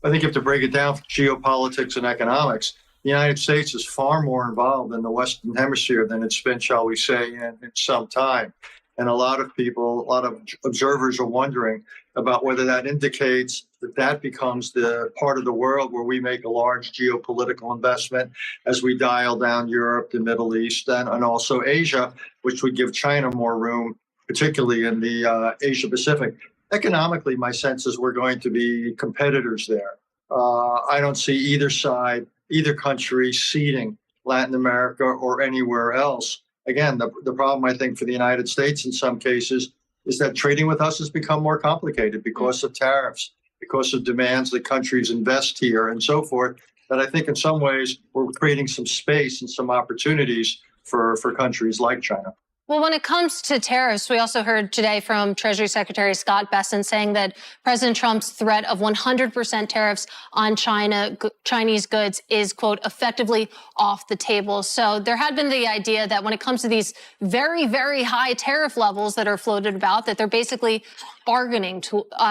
I think you have to break it down for geopolitics and economics. The United States is far more involved in the Western Hemisphere than it's been, shall we say, in some time. And a lot of people, a lot of observers are wondering about whether that indicates that becomes the part of the world where we make a large geopolitical investment as we dial down Europe, the Middle East, and also Asia, which would give China more room, particularly in the Asia Pacific. Economically, my sense is we're going to be competitors there. I don't see either side, either country ceding Latin America or anywhere else. Again, the problem, I think, for the United States in some cases is that trading with us has become more complicated because of tariffs, because of demands that countries invest here and so forth, that I think in some ways we're creating some space and some opportunities for countries like China. Well, when it comes to tariffs, we also heard today from Treasury Secretary Scott Bessent saying that President Trump's threat of 100% tariffs on Chinese goods is, quote, effectively off the table. So there had been the idea that when it comes to these very, very high tariff levels that are floated about, that they're basically bargaining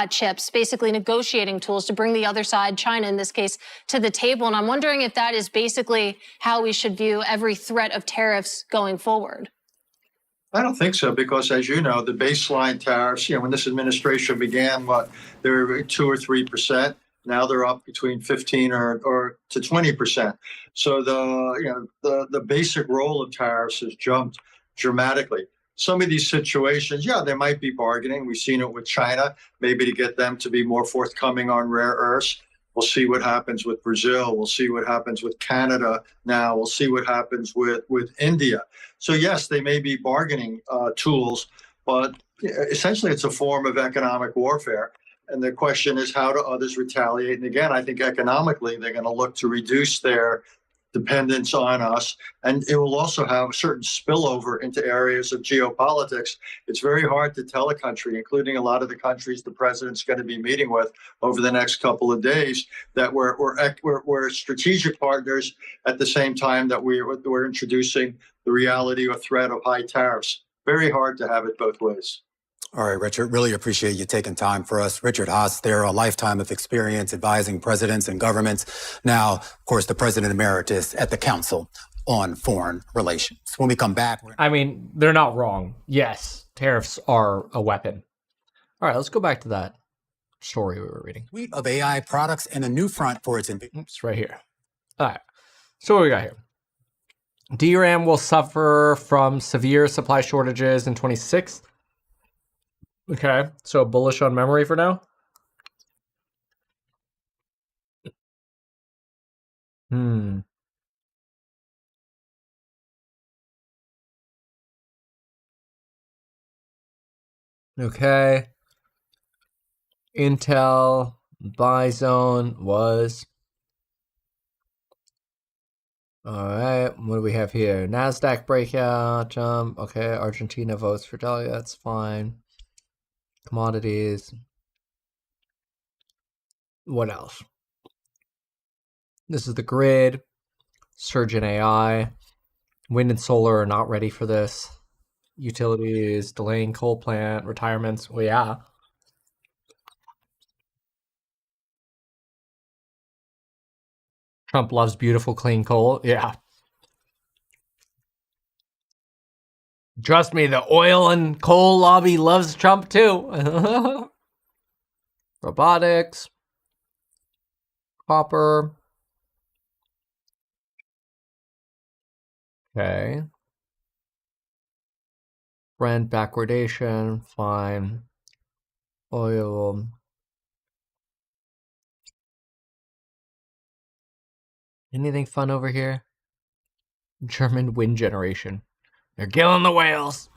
chips, basically negotiating tools to bring the other side, China in this case, to the table. And I'm wondering if that is basically how we should view every threat of tariffs going forward. I don't think so, because as you know, the baseline tariffs, when this administration began, they were 2 or 3%. Now they're up between 15 or to 20%. So the basic role of tariffs has jumped dramatically. Some of these situations, there might be bargaining. We've seen it with China, maybe to get them to be more forthcoming on rare earths. We'll see what happens with Brazil. We'll see what happens with Canada now. We'll see what happens with India. So yes, they may be bargaining tools, but essentially it's a form of economic warfare. And the question is, how do others retaliate? And again, I think economically, they're going to look to reduce their dependence on us. And it will also have a certain spillover into areas of geopolitics. It's very hard to tell a country, including a lot of the countries the president's going to be meeting with over the next couple of days, that we're strategic partners at the same time that we're introducing the reality or threat of high tariffs. Very hard to have it both ways. All right, Richard, really appreciate you taking time for us. Richard Haas, there, a lifetime of experience advising presidents and governments. Now, of course, the president emeritus at the Council on Foreign Relations. When we come back... I mean, they're not wrong. Yes, tariffs are a weapon. All right, let's go back to that story we were reading. Suite of AI products and a new front for its... It's right here. All right, so what we got here? DRAM will suffer from severe supply shortages in 26. Okay, so bullish on memory for now. Okay. Intel buy zone was. All right, what do we have here? NASDAQ breakout jump. Okay, Argentina votes for Delia. That's fine. Commodities. What else? This is the grid. Surge in AI. Wind and solar are not ready for this. Utilities, delaying coal plant, retirements. Well, yeah. Trump loves beautiful, clean coal. Yeah. Trust me, the oil and coal lobby loves Trump too. Robotics. Copper. Okay. Brent backwardation, fine. Oil. Anything fun over here? German wind generation. They're killing the whales.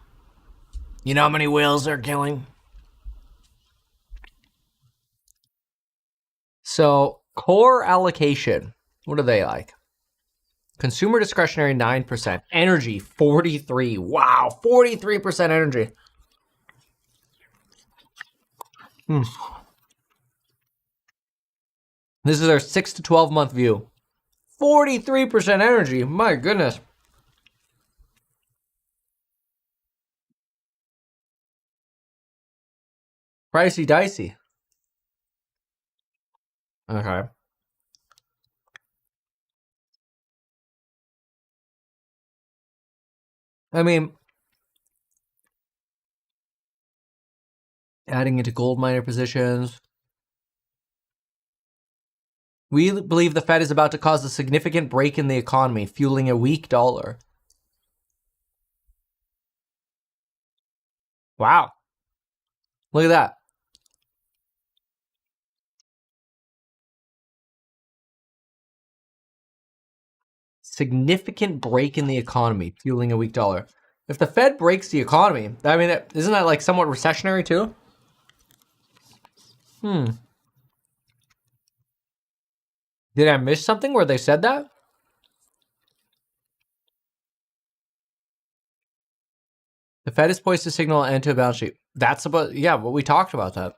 You know how many whales they're killing? So, core allocation. What are they like? Consumer discretionary, 9%. Energy, 43%. Wow, 43% energy. This is their 6 to 12 month view. 43% energy. My goodness. Pricey dicey. Okay. I mean, adding into gold miner positions. We believe the Fed is about to cause a significant break in the economy, fueling a weak dollar. Wow. Look at that. Significant break in the economy, fueling a weak dollar. If the Fed breaks the economy, I mean, isn't that like somewhat recessionary too? Did I miss something where they said that? The Fed is poised to signal an end to a balance sheet. That's about, yeah, but we talked about that.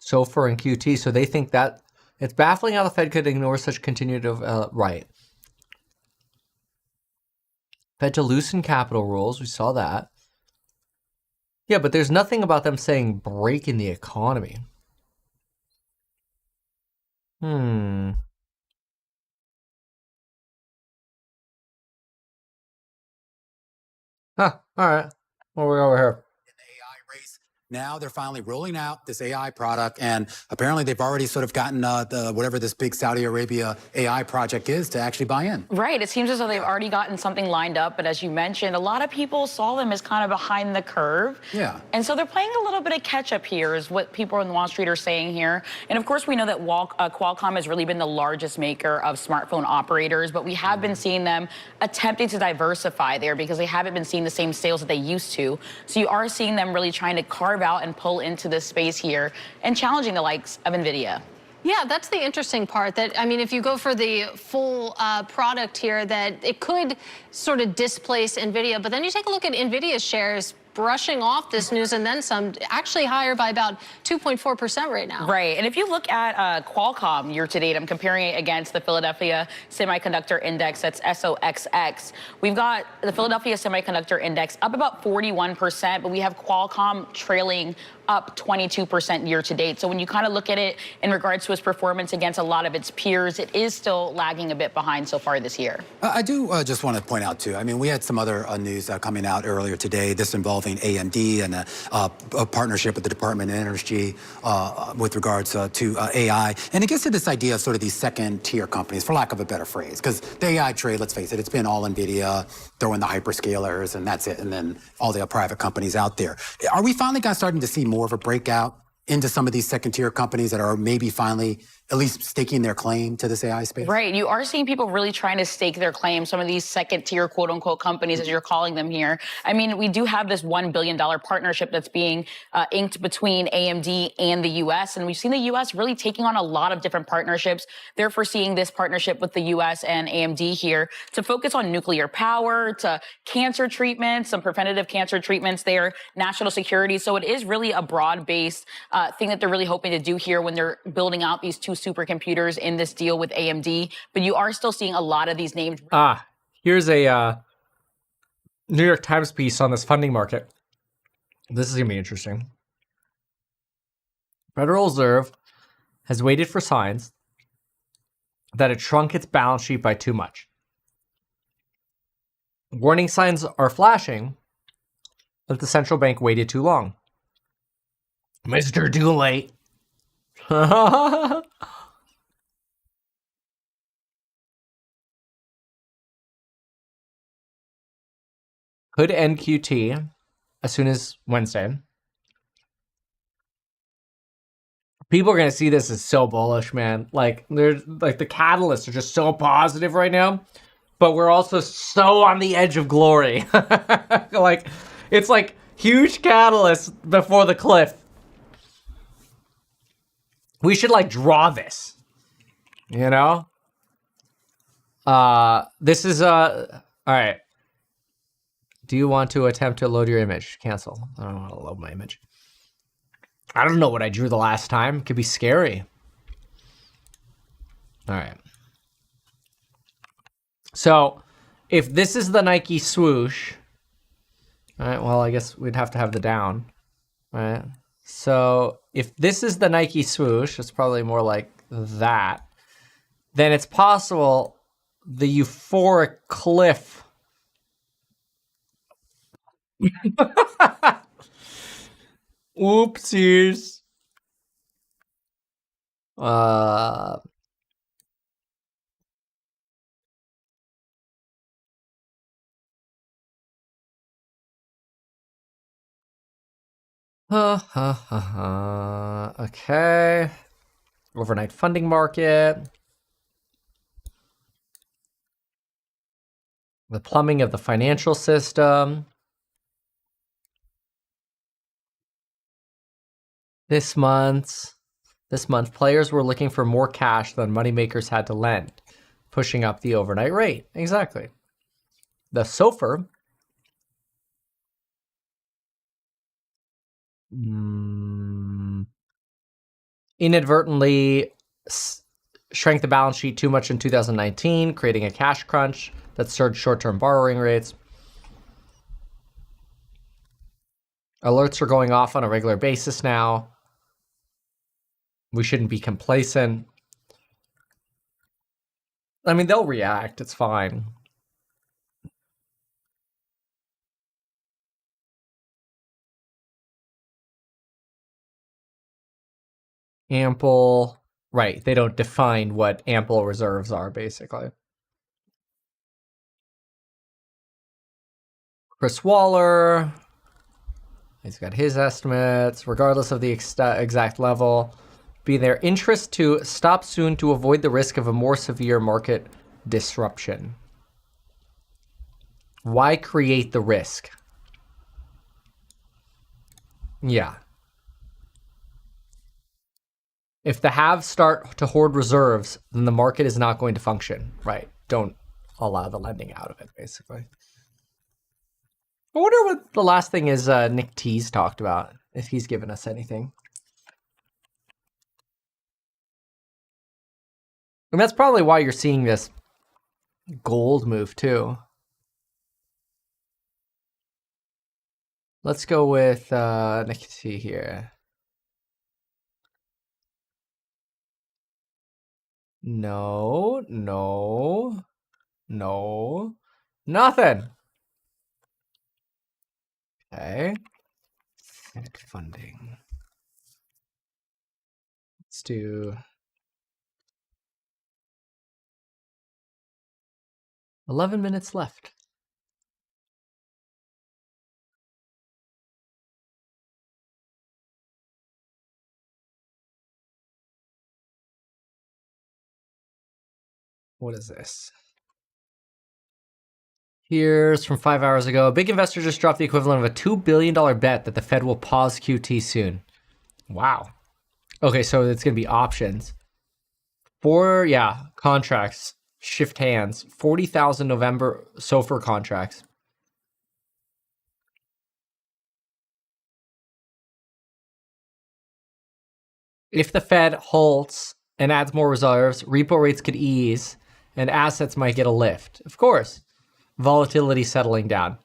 SOFR and QT, so they think that it's baffling how the Fed could ignore such continued, right. Fed to loosen capital rules, we saw that. Yeah, but there's nothing about them saying break in the economy. Huh, all right. What are we over here? Now they're finally rolling out this AI product, and apparently they've already sort of gotten whatever this big Saudi Arabia AI project is to actually buy in. Right. It seems as though they've already gotten something lined up, but as you mentioned, a lot of people saw them as kind of behind the curve. Yeah. And so they're playing a little bit of catch up here, is what people on Wall Street are saying here. And of course, we know that Qualcomm has really been the largest maker of smartphone operators, but we have been seeing them attempting to diversify there because they haven't been seeing the same sales that they used to. So you are seeing them really trying to carve out and pull into this space here and challenging the likes of NVIDIA. Yeah, that's the interesting part. That, I mean, if you go for the full product here, that it could sort of displace NVIDIA, but then you take a look at NVIDIA's shares brushing off this news and then some, actually higher by about 2.4% right now. Right, and if you look at Qualcomm year to date, I'm comparing it against the Philadelphia Semiconductor Index, that's SOXX. We've got the Philadelphia Semiconductor Index up about 41%, but we have Qualcomm trailing up 22% year to date. So when you kind of look at it in regards to its performance against a lot of its peers, it is still lagging a bit behind so far this year. I do just want to point out, too, I mean, we had some other news coming out earlier today, this involving AMD and a partnership with the Department of Energy with regards to AI. And it gets to this idea of sort of these second-tier companies, for lack of a better phrase, because the AI trade, let's face it, it's been all NVIDIA, throw in the hyperscalers, and that's it, and then all the private companies out there. Are we finally starting to see more of a breakout into some of these second-tier companies that are maybe finally at least staking their claim to this AI space? Right. You are seeing people really trying to stake their claim, some of these second-tier, quote-unquote, companies, as you're calling them here. I mean, we do have this $1 billion partnership that's being inked between AMD and the U.S., and we've seen the U.S. really taking on a lot of different partnerships. They're foreseeing this partnership with the U.S. and AMD here to focus on nuclear power, to cancer treatments, some preventative cancer treatments there, national security. So it is really a broad-based thing that they're really hoping to do here when they're building out these two supercomputers in this deal with AMD. But you are still seeing a lot of these names. Here's a New York Times piece on this funding market. This is going to be interesting. Federal Reserve has waited for signs that it shrunk its balance sheet by too much. Warning signs are flashing that the central bank waited too long. Mr. Too Late. Could end QT as soon as Wednesday. People are going to see this as so bullish, man. Like, there's like the catalysts are just so positive right now, but we're also so on the edge of glory. Like, it's like Huge catalyst before the cliff. We should like draw this. You know? This is all right. Do you want to attempt to load your image? Cancel. I don't want to load my image. I don't know what I drew the last time. It could be scary. All right. So, if this is the Nike swoosh, all right, well, I guess we'd have to have the down, right? So, if this is the Nike swoosh, it's probably more like that. Then it's possible the euphoric cliff. Oopsies. Okay. Overnight funding market. The plumbing of the financial system. This month, players were looking for more cash than moneymakers had to lend, pushing up the overnight rate. Exactly. The SOFR inadvertently shrank the balance sheet too much in 2019, creating a cash crunch that surged short-term borrowing rates. Alerts are going off on a regular basis now. We shouldn't be complacent. I mean, they'll react. It's fine. Ample. Right. They don't define what ample reserves are, basically. Chris Waller. He's got his estimates. Regardless of the exact level, be their interest to stop soon to avoid the risk of a more severe market disruption. Why create the risk? Yeah. If the haves start to hoard reserves, then the market is not going to function. Right. Don't allow the lending out of it, basically. I wonder what the last thing is Nick T's talked about, if he's given us anything. And that's probably why you're seeing this gold move too. Let's go with Nick T here. No, nothing. Okay. Fed funding. Let's do 11 minutes left. What is this? Here's from 5 hours ago. A big investor just dropped the equivalent of a $2 billion bet that the Fed will pause QT soon. Wow. Okay, so it's going to be options. Contracts shift hands. 40,000 November SOFR contracts. If the Fed halts and adds more reserves, repo rates could ease and assets might get a lift. Of course. Volatility settling down.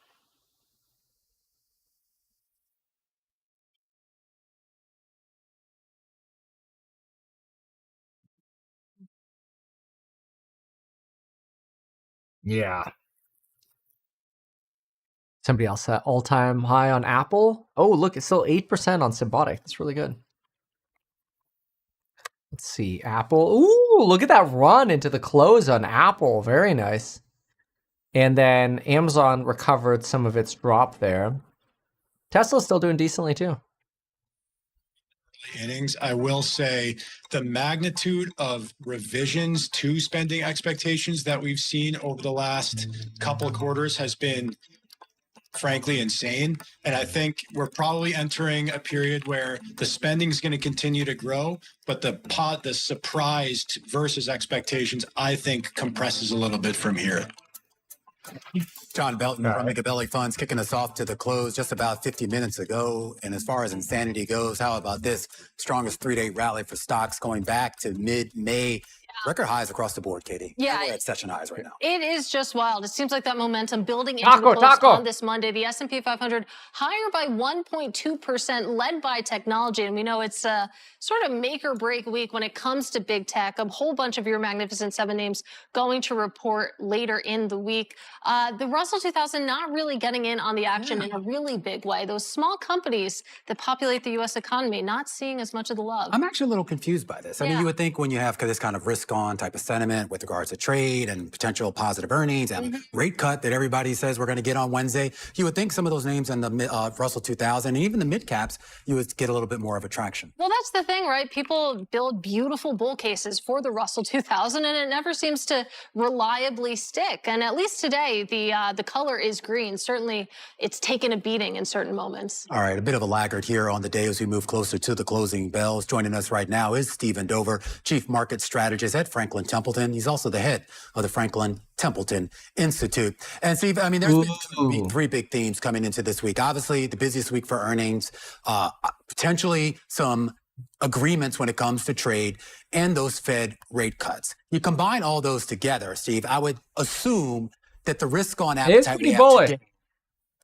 Yeah. Somebody else set all-time high on Apple. Oh, look, it's still 8% on Symbiotic. That's really good. Let's see, Apple. Ooh, look at that run into the close on Apple. Very nice. And then Amazon recovered some of its drop there. Tesla's still doing decently too. Innings, I will say the magnitude of revisions to spending expectations that we've seen over the last couple of quarters has been frankly insane. And I think we're probably entering a period where the spending is going to continue to grow, but the surprised versus expectations, I think, compresses a little bit from here. John Belton from Gabelli Funds kicking us off to the close just about 50 minutes ago. And as far as insanity goes, how about this? Strongest 3-day rally for stocks going back to mid-May. Record highs across the board, Katie. Yeah. We're at session highs right now. It is just wild. It seems like that momentum building into the close on this Monday. The S&P 500 higher by 1.2%, led by technology. And we know it's a sort of make or break week when it comes to big tech. A whole bunch of your Magnificent Seven names going to report later in the week. The Russell 2000 not really getting in on the action in a really big way. Those small companies that populate the U.S. economy not seeing as much of the love. I'm actually a little confused by this. I mean, you would think when you have this kind of risk-on type of sentiment with regards to trade and potential positive earnings and rate cut that everybody says we're going to get on Wednesday, you would think some of those names in the Russell 2000 and even the mid-caps, you would get a little bit more of a traction. Well, that's the thing, right? People build beautiful bull cases for the Russell 2000, and it never seems to reliably stick. And at least today, the color is green. Certainly, it's taken a beating in certain moments. All right, a bit of a laggard here on the day as we move closer to the closing bells. Joining us right now is Stephen Dover, Chief Market Strategist at Franklin Templeton. He's also the head of the Franklin Templeton Institute. And Steve, I mean, there's been three big themes coming into this week. Obviously, the busiest week for earnings, potentially some agreements when it comes to trade, and those Fed rate cuts. You combine all those together, Steve, I would assume that the risk-on appetite we have today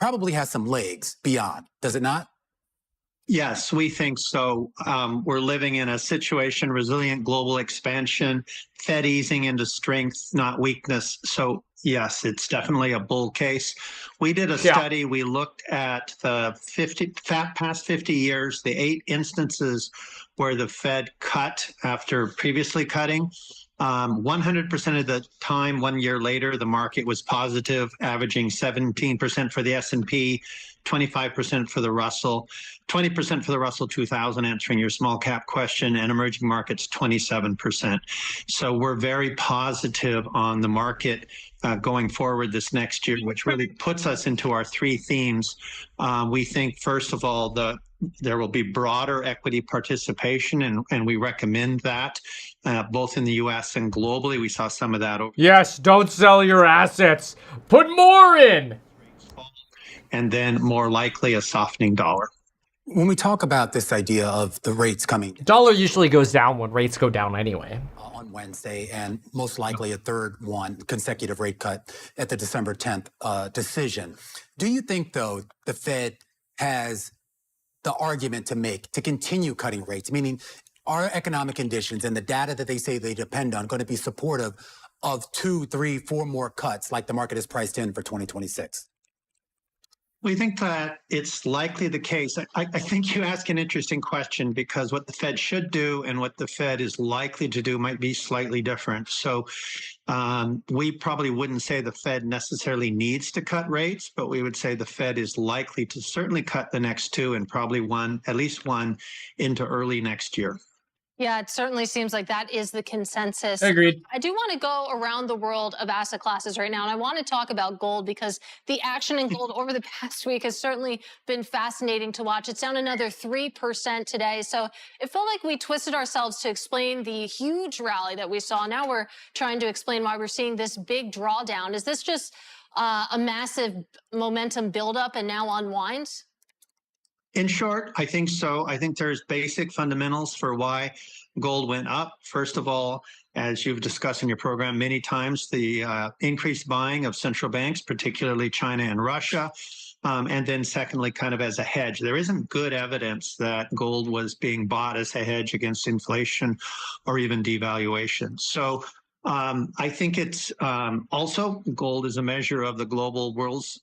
probably has some legs beyond, does it not? Yes, we think so. We're living in a situation, resilient global expansion, Fed easing into strength, not weakness. So yes, it's definitely a bull case. We did a study. We looked at the past 50 years, the 8 instances where the Fed cut after previously cutting. 100% of the time, 1 year later, the market was positive, averaging 17% for the S&P, 25% for the Russell, 20% for the Russell 2000, answering your small cap question, and emerging markets 27%. So we're very positive on the market going forward this next year, which really puts us into our 3 themes. We think, first of all, there will be broader equity participation, and we recommend that both in the U.S. and globally. We saw some of that. Yes, don't sell your assets. Put more in. And then more likely a softening dollar. When we talk about this idea of the rates coming, dollar usually goes down when rates go down anyway. On Wednesday, and most likely a third consecutive rate cut at the December 10th decision. Do you think, though, the Fed has the argument to make to continue cutting rates? Meaning, are economic conditions and the data that they say they depend on going to be supportive of 2, 3, 4 more cuts like the market is priced in for 2026? We think that it's likely the case. I think you ask an interesting question, because what the Fed should do and what the Fed is likely to do might be slightly different. So we probably wouldn't say the Fed necessarily needs to cut rates, but we would say the Fed is likely to certainly cut the next 2 and probably at least one into early next year. Yeah, it certainly seems like that is the consensus. Agreed. I do want to go around the world of asset classes right now, and I want to talk about gold, because the action in gold over the past week has certainly been fascinating to watch. It's down another 3% today, so it felt like we twisted ourselves to explain the huge rally that we saw. Now we're trying to explain why we're seeing this big drawdown. Is this just a massive momentum buildup and now unwind? In short, I think so. I think there's basic fundamentals for why gold went up. First of all, as you've discussed in your program many times, the increased buying of central banks, particularly China and Russia. And then secondly, kind of as a hedge. There isn't good evidence that gold was being bought as a hedge against inflation or even devaluation. So I think it's also, gold is a measure of the global world's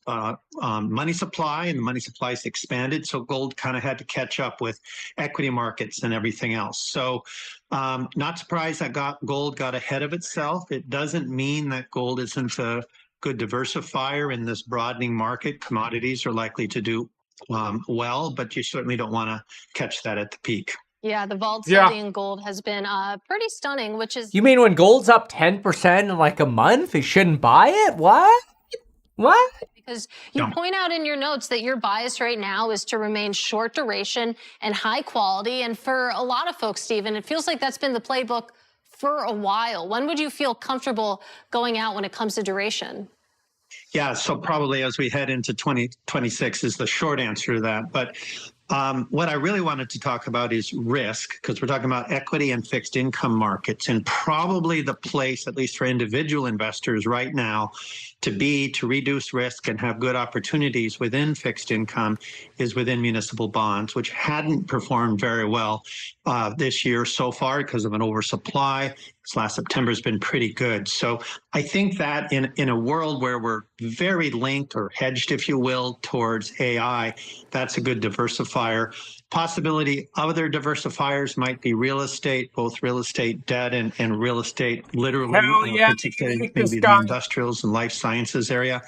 money supply, and the money supply is expanded. So gold kind of had to catch up with equity markets and everything else. So not surprised that gold got ahead of itself. It doesn't mean that gold isn't a good diversifier in this broadening market. Commodities are likely to do well, but you certainly don't want to catch that at the peak. Yeah, the volatility in gold has been pretty stunning, which is... You mean when gold's up 10% in like a month, you shouldn't buy it? What? Because you point out in your notes that your bias right now is to remain short duration and high quality. And for a lot of folks, Stephen, it feels like that's been the playbook for a while. When would you feel comfortable going out when it comes to duration? Yeah, so probably as we head into 2026 is the short answer to that. But what I really wanted to talk about is risk, because we're talking about equity and fixed income markets, and probably the place, at least for individual investors right now, to reduce risk and have good opportunities within fixed income is within municipal bonds, which hadn't performed very well this year so far because of an oversupply. This last September has been pretty good. So I think that in a world where we're very linked or hedged, if you will, towards AI, that's a good diversifier. Possibility other diversifiers might be real estate, both real estate debt and real estate literally, particularly maybe the industrials and life sciences area.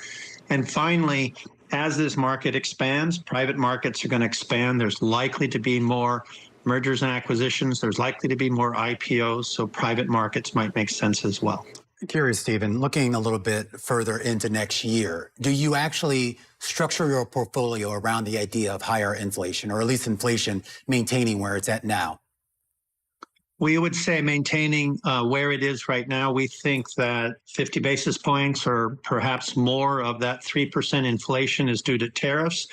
And finally, as this market expands, private markets are going to expand. There's likely to be more mergers and acquisitions. There's likely to be more IPOs, so private markets might make sense as well. Curious, Stephen, looking a little bit further into next year, do you actually structure your portfolio around the idea of higher inflation, or at least inflation maintaining where it's at now? We would say maintaining where it is right now. We think that 50 basis points or perhaps more of that 3% inflation is due to tariffs.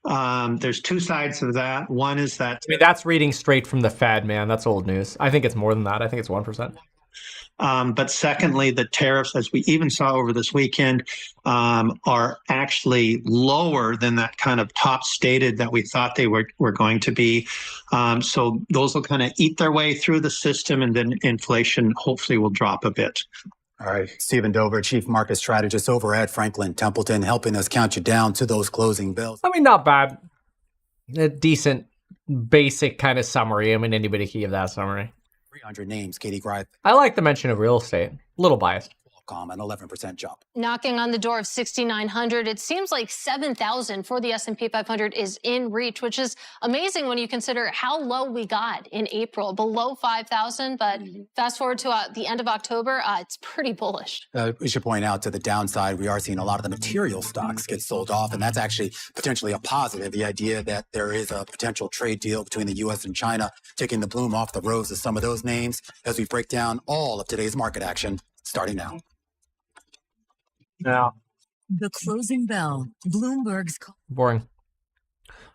There's two sides of that. One is that... I mean, that's reading straight from the Fed, man. That's old news. I think it's more than that. I think it's 1%. But secondly, the tariffs, as we even saw over this weekend, are actually lower than that kind of top stated that we thought they were going to be. So those will kind of eat their way through the system, and then inflation hopefully will drop a bit. All right. Stephen Dover, Chief Market Strategist over at Franklin Templeton, helping us count you down to those closing bells. I mean, not bad. A decent, basic kind of summary. I mean, anybody can give that summary. 300 names, Katie Greif. I like the mention of real estate. A little biased. An 11% jump. Knocking on the door of 6,900, it seems like 7,000 for the S&P 500 is in reach, which is amazing when you consider how low we got in April, below 5,000. But fast forward to the end of October, it's pretty bullish. We should point out to the downside, we are seeing a lot of the material stocks get sold off, and that's actually potentially a positive. The idea that there is a potential trade deal between the U.S. and China, taking the bloom off the rose of some of those names as we break down all of today's market action starting now. Yeah. The closing bell. Bloomberg's boring.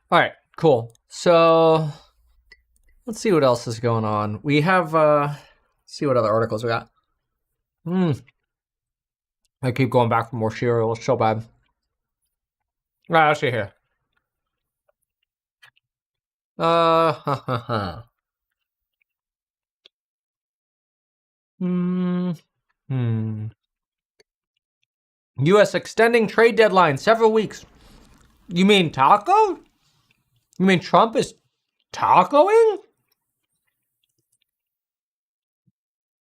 All right, cool. So let's see what else is going on. We have see what other articles we got. I keep going back for more cereal. It's so bad. All right, let's see here. U.S. extending trade deadline several weeks. You mean taco? You mean Trump is tacoing?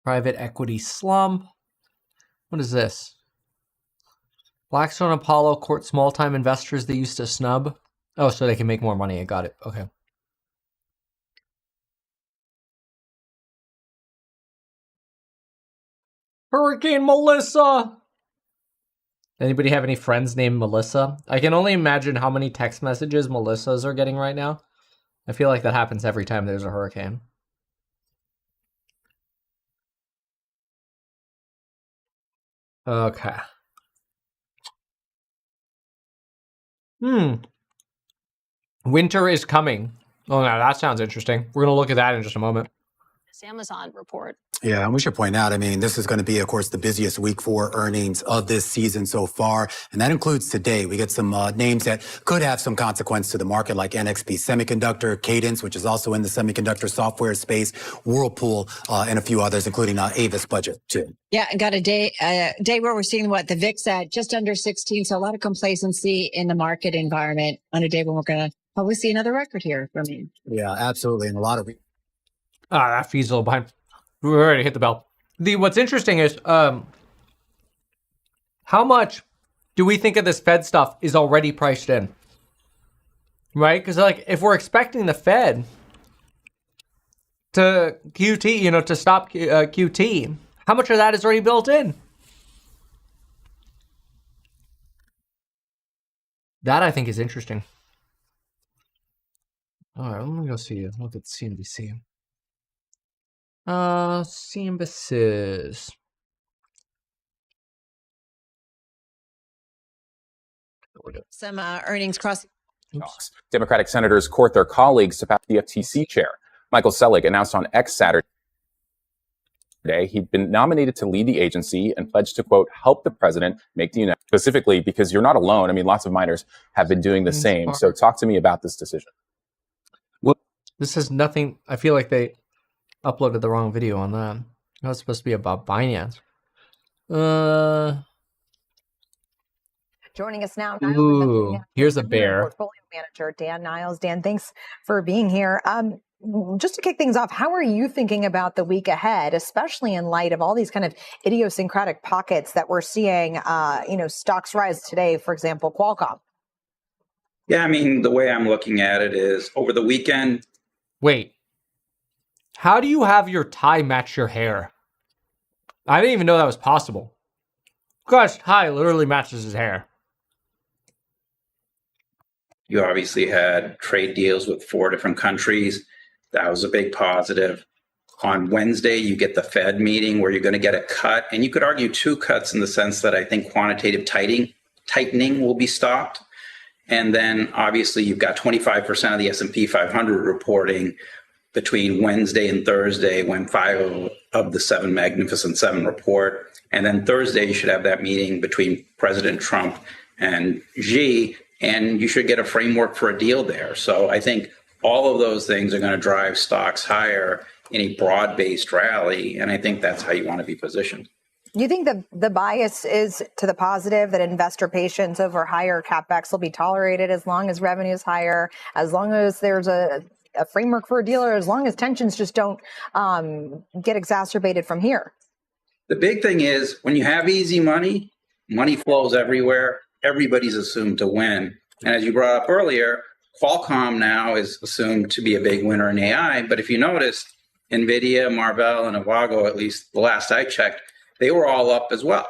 Private equity slump. What is this? Blackstone Apollo court small-time investors they used to snub. Oh, so they can make more money. I got it. Okay. Hurricane Melissa. Anybody have any friends named Melissa? I can only imagine how many text messages Melissas are getting right now. I feel like that happens every time there's a hurricane. Okay. Winter is coming. Oh, now that sounds interesting. We're going to look at that in just a moment. This Amazon report. Yeah, and we should point out, I mean, this is going to be, of course, the busiest week for earnings of this season so far. And that includes today. We get some names that could have some consequence to the market, like NXP Semiconductor, Cadence, which is also in the semiconductor software space, Whirlpool, and a few others, including Avis Budget, too. Yeah, got a day where we're seeing the VIX at just under 16. So a lot of complacency in the market environment on a day when we're going to probably see another record here for me. Yeah, absolutely. And a lot of... that feed's a little behind. We already hit the bell. What's interesting is how much do we think of this Fed stuff is already priced in? Right? Because like if we're expecting the Fed to QT, to stop QT, how much of that is already built in? That I think is interesting. All right, let me go see. Look at CNBC. CNBC's. Some earnings cross. Talks. Democratic senators court their colleagues to pass the FTC chair. Michael Selig announced on X Saturday he'd been nominated to lead the agency and pledged to, quote, help the president make the United specifically because you're not alone. I mean, lots of miners have been doing the same. So talk to me about this decision. Well, this has nothing. I feel like they uploaded the wrong video on that. That was supposed to be about Binance. Joining us now, Ooh, here's a bear. Portfolio manager Dan Niles. Dan, thanks for being here. Just to kick things off, how are you thinking about the week ahead, especially in light of all these kind of idiosyncratic pockets that we're seeing? Stocks rise today, for example, Qualcomm. Yeah, I mean, the way I'm looking at it is over the weekend. Wait, how do you have your tie match your hair? I didn't even know that was possible. Gosh, tie literally matches his hair. You obviously had trade deals with 4 different countries. That was a big positive. On Wednesday, you get the Fed meeting where you're going to get a cut. And you could argue 2 cuts in the sense that I think quantitative tightening will be stopped. And then obviously you've got 25% of the S&P 500 reporting between Wednesday and Thursday when 5 of the 7 Magnificent 7 report. And then Thursday, you should have that meeting between President Trump and Xi, and you should get a framework for a deal there. So I think all of those things are going to drive stocks higher in a broad-based rally, and I think that's how you want to be positioned. Do you think the bias is to the positive, that investor patience over higher CapEx will be tolerated as long as revenue is higher, as long as there's a framework for a deal, or as long as tensions just don't get exacerbated from here? The big thing is when you have easy money, money flows everywhere. Everybody's assumed to win. And as you brought up earlier, Qualcomm now is assumed to be a big winner in AI. But if you noticed, NVIDIA, Marvell, and Avago, at least the last I checked, they were all up as well.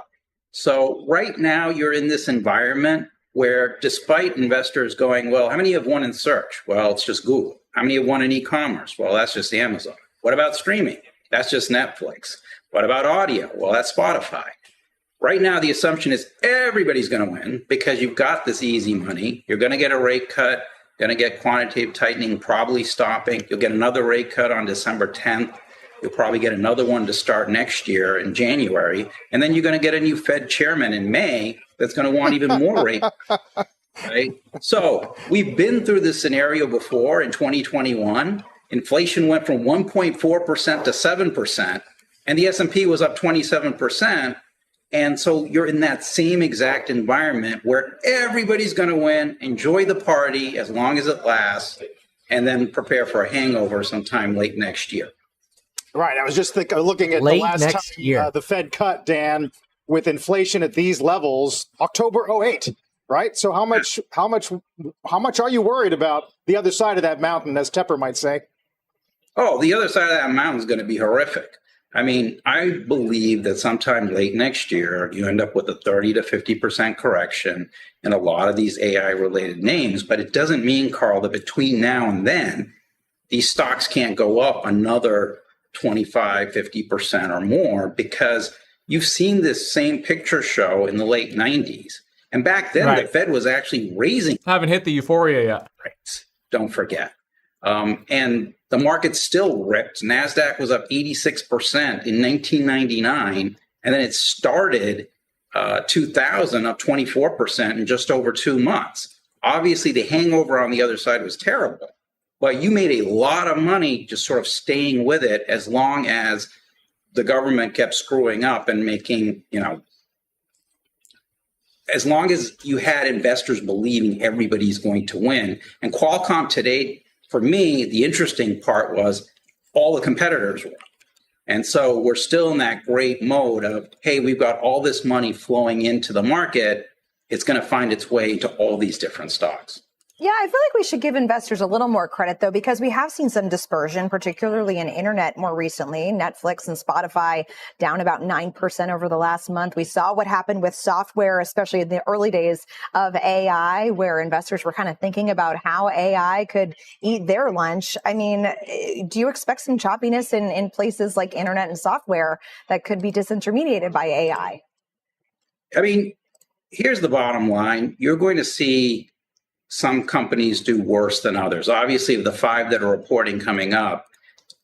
So right now you're in this environment where despite investors going, well, how many have won in search? Well, it's just Google. How many have won in e-commerce? Well, that's just Amazon. What about streaming? That's just Netflix. What about audio? Well, that's Spotify. Right now, the assumption is everybody's going to win because you've got this easy money. You're going to get a rate cut, going to get quantitative tightening probably stopping. You'll get another rate cut on December 10th. You'll probably get another one to start next year in January. And then you're going to get a new Fed chairman in May that's going to want even more rate cuts, right? So we've been through this scenario before in 2021. Inflation went from 1.4% to 7%, and the S&P was up 27%. And so you're in that same exact environment where everybody's going to win, enjoy the party as long as it lasts, and then prepare for a hangover sometime late next year. Right. I was just looking at Late the last next time year. The Fed cut, Dan, with inflation at these levels, October 2008. Right. So how much are you worried about the other side of that mountain, as Tepper might say? Oh, the other side of that mountain is going to be horrific. I mean, I believe that sometime late next year, you end up with a 30 to 50% correction in a lot of these AI-related names. But it doesn't mean, Carl, that between now and then, these stocks can't go up another 25, 50% or more, because you've seen this same picture show in the late 90s. And back then, Right. the Fed was actually raising Haven't hit the euphoria yet. rates. Don't forget. And the market still ripped. NASDAQ was up 86% in 1999. And then it started 2000 up 24% in just over 2 months. Obviously, the hangover on the other side was terrible. But you made a lot of money just sort of staying with it as long as the government kept screwing up and making, as long as you had investors believing everybody's going to win. And Qualcomm today, for me, the interesting part was all the competitors were. And so we're still in that great mode of, hey, we've got all this money flowing into the market. It's going to find its way into all these different stocks. Yeah, I feel like we should give investors a little more credit, though, because we have seen some dispersion, particularly in internet more recently. Netflix and Spotify down about 9% over the last month. We saw what happened with software, especially in the early days of AI, where investors were kind of thinking about how AI could eat their lunch. I mean, do you expect some choppiness in places like internet and software that could be disintermediated by AI? I mean, here's the bottom line. You're going to see some companies do worse than others. Obviously, the 5 that are reporting coming up,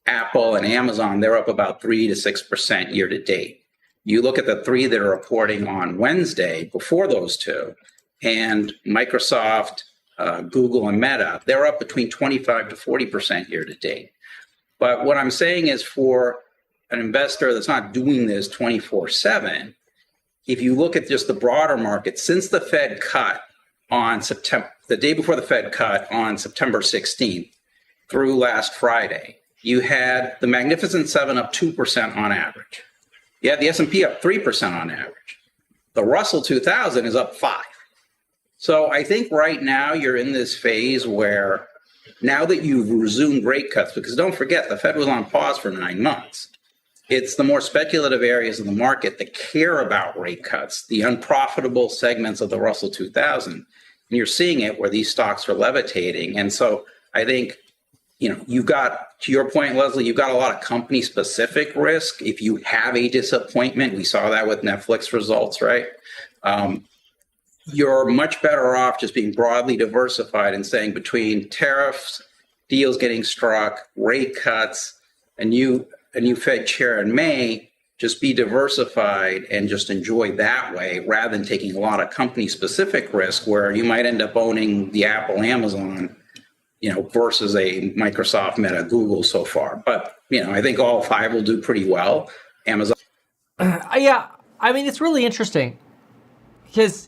Apple and Amazon, they're up about 3 to 6% year to date. You look at the 3 that are reporting on Wednesday before those 2, and Microsoft, Google, and Meta, they're up between 25 to 40% year to date. But what I'm saying is, for an investor that's not doing this 24/7, if you look at just the broader market, since the Fed cut on the day before the Fed cut on September 16th through last Friday, you had the Magnificent Seven up 2% on average. You had the S&P up 3% on average. The Russell 2000 is up 5%. So I think right now you're in this phase where, now that you've resumed rate cuts, because don't forget, the Fed was on pause for 9 months. It's the more speculative areas of the market that care about rate cuts, the unprofitable segments of the Russell 2000. And you're seeing it where these stocks are levitating. And so I think, you've got, to your point, Leslie, you've got a lot of company specific risk. If you have a disappointment, we saw that with Netflix results, right? You're much better off just being broadly diversified and saying, between tariffs, deals getting struck, rate cuts, a new Fed chair in May, just be diversified and just enjoy that way, rather than taking a lot of company-specific risk where you might end up owning the Apple, Amazon, versus a Microsoft, Meta, Google so far. But, I think all 5 will do pretty well. Amazon. Yeah, I mean, it's really interesting because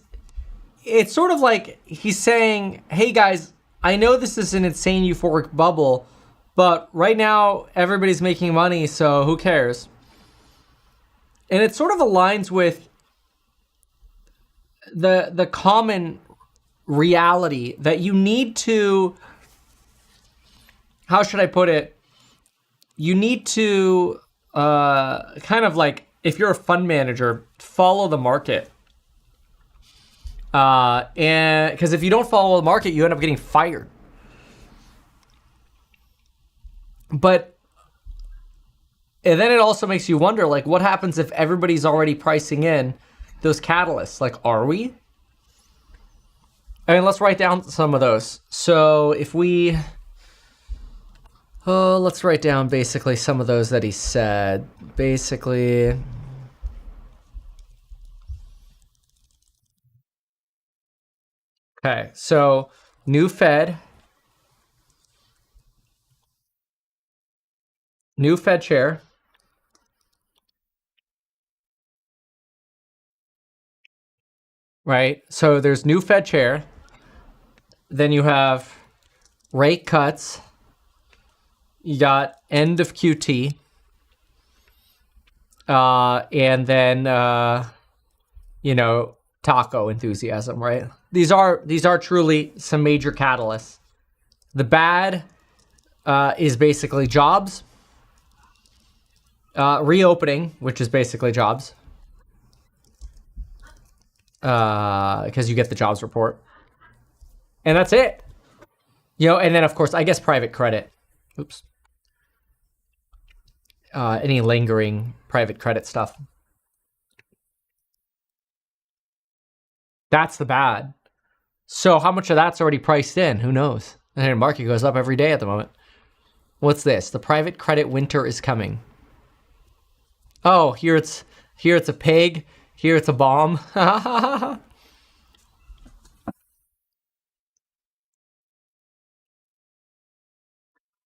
it's sort of like he's saying, hey, guys, I know this is an insane euphoric bubble, but right now, everybody's making money, so who cares? And it sort of aligns with the common reality that you need to, how should I put it? You need to kind of like, if you're a fund manager, follow the market. And because if you don't follow the market, you end up getting fired. And then it also makes you wonder, like, what happens if everybody's already pricing in those catalysts? Like, are we? I mean, let's write down some of those. So if we, let's write down basically some of those that he said. Basically, okay, so new Fed chair. Right? So there's new Fed chair. Then you have rate cuts. You got end of QT. And then, taco enthusiasm, right? These are truly some major catalysts. The bad is basically jobs. Reopening, which is basically jobs. Because you get the jobs report. And that's it. And then, of course, I guess private credit. Oops. Any lingering private credit stuff. That's the bad. So how much of that's already priced in? Who knows? And the market goes up every day at the moment. What's this? The private credit winter is coming. Oh, here it's a pig. Here it's a bomb.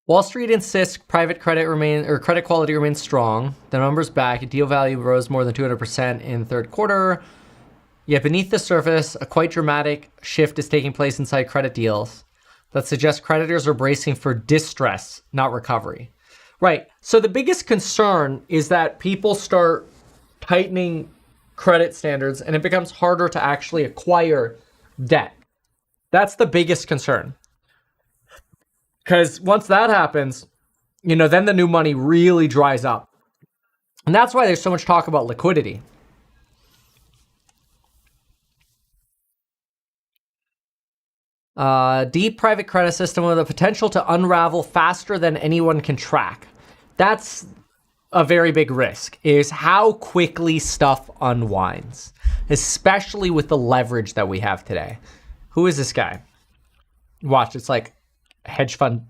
Wall Street insists private credit credit quality remains strong. The numbers back. Deal value rose more than 200% in the third quarter. Yet beneath the surface, a quite dramatic shift is taking place inside credit deals that suggests creditors are bracing for distress, not recovery. Right. So the biggest concern is that people start tightening credit standards and it becomes harder to actually acquire debt. That's the biggest concern. Because once that happens, you know, then the new money really dries up. And that's why there's so much talk about liquidity. Deep private credit system with the potential to unravel faster than anyone can track. That's a very big risk, is how quickly stuff unwinds, especially with the leverage that we have today. Who is this guy? Watch, it's like a hedge fund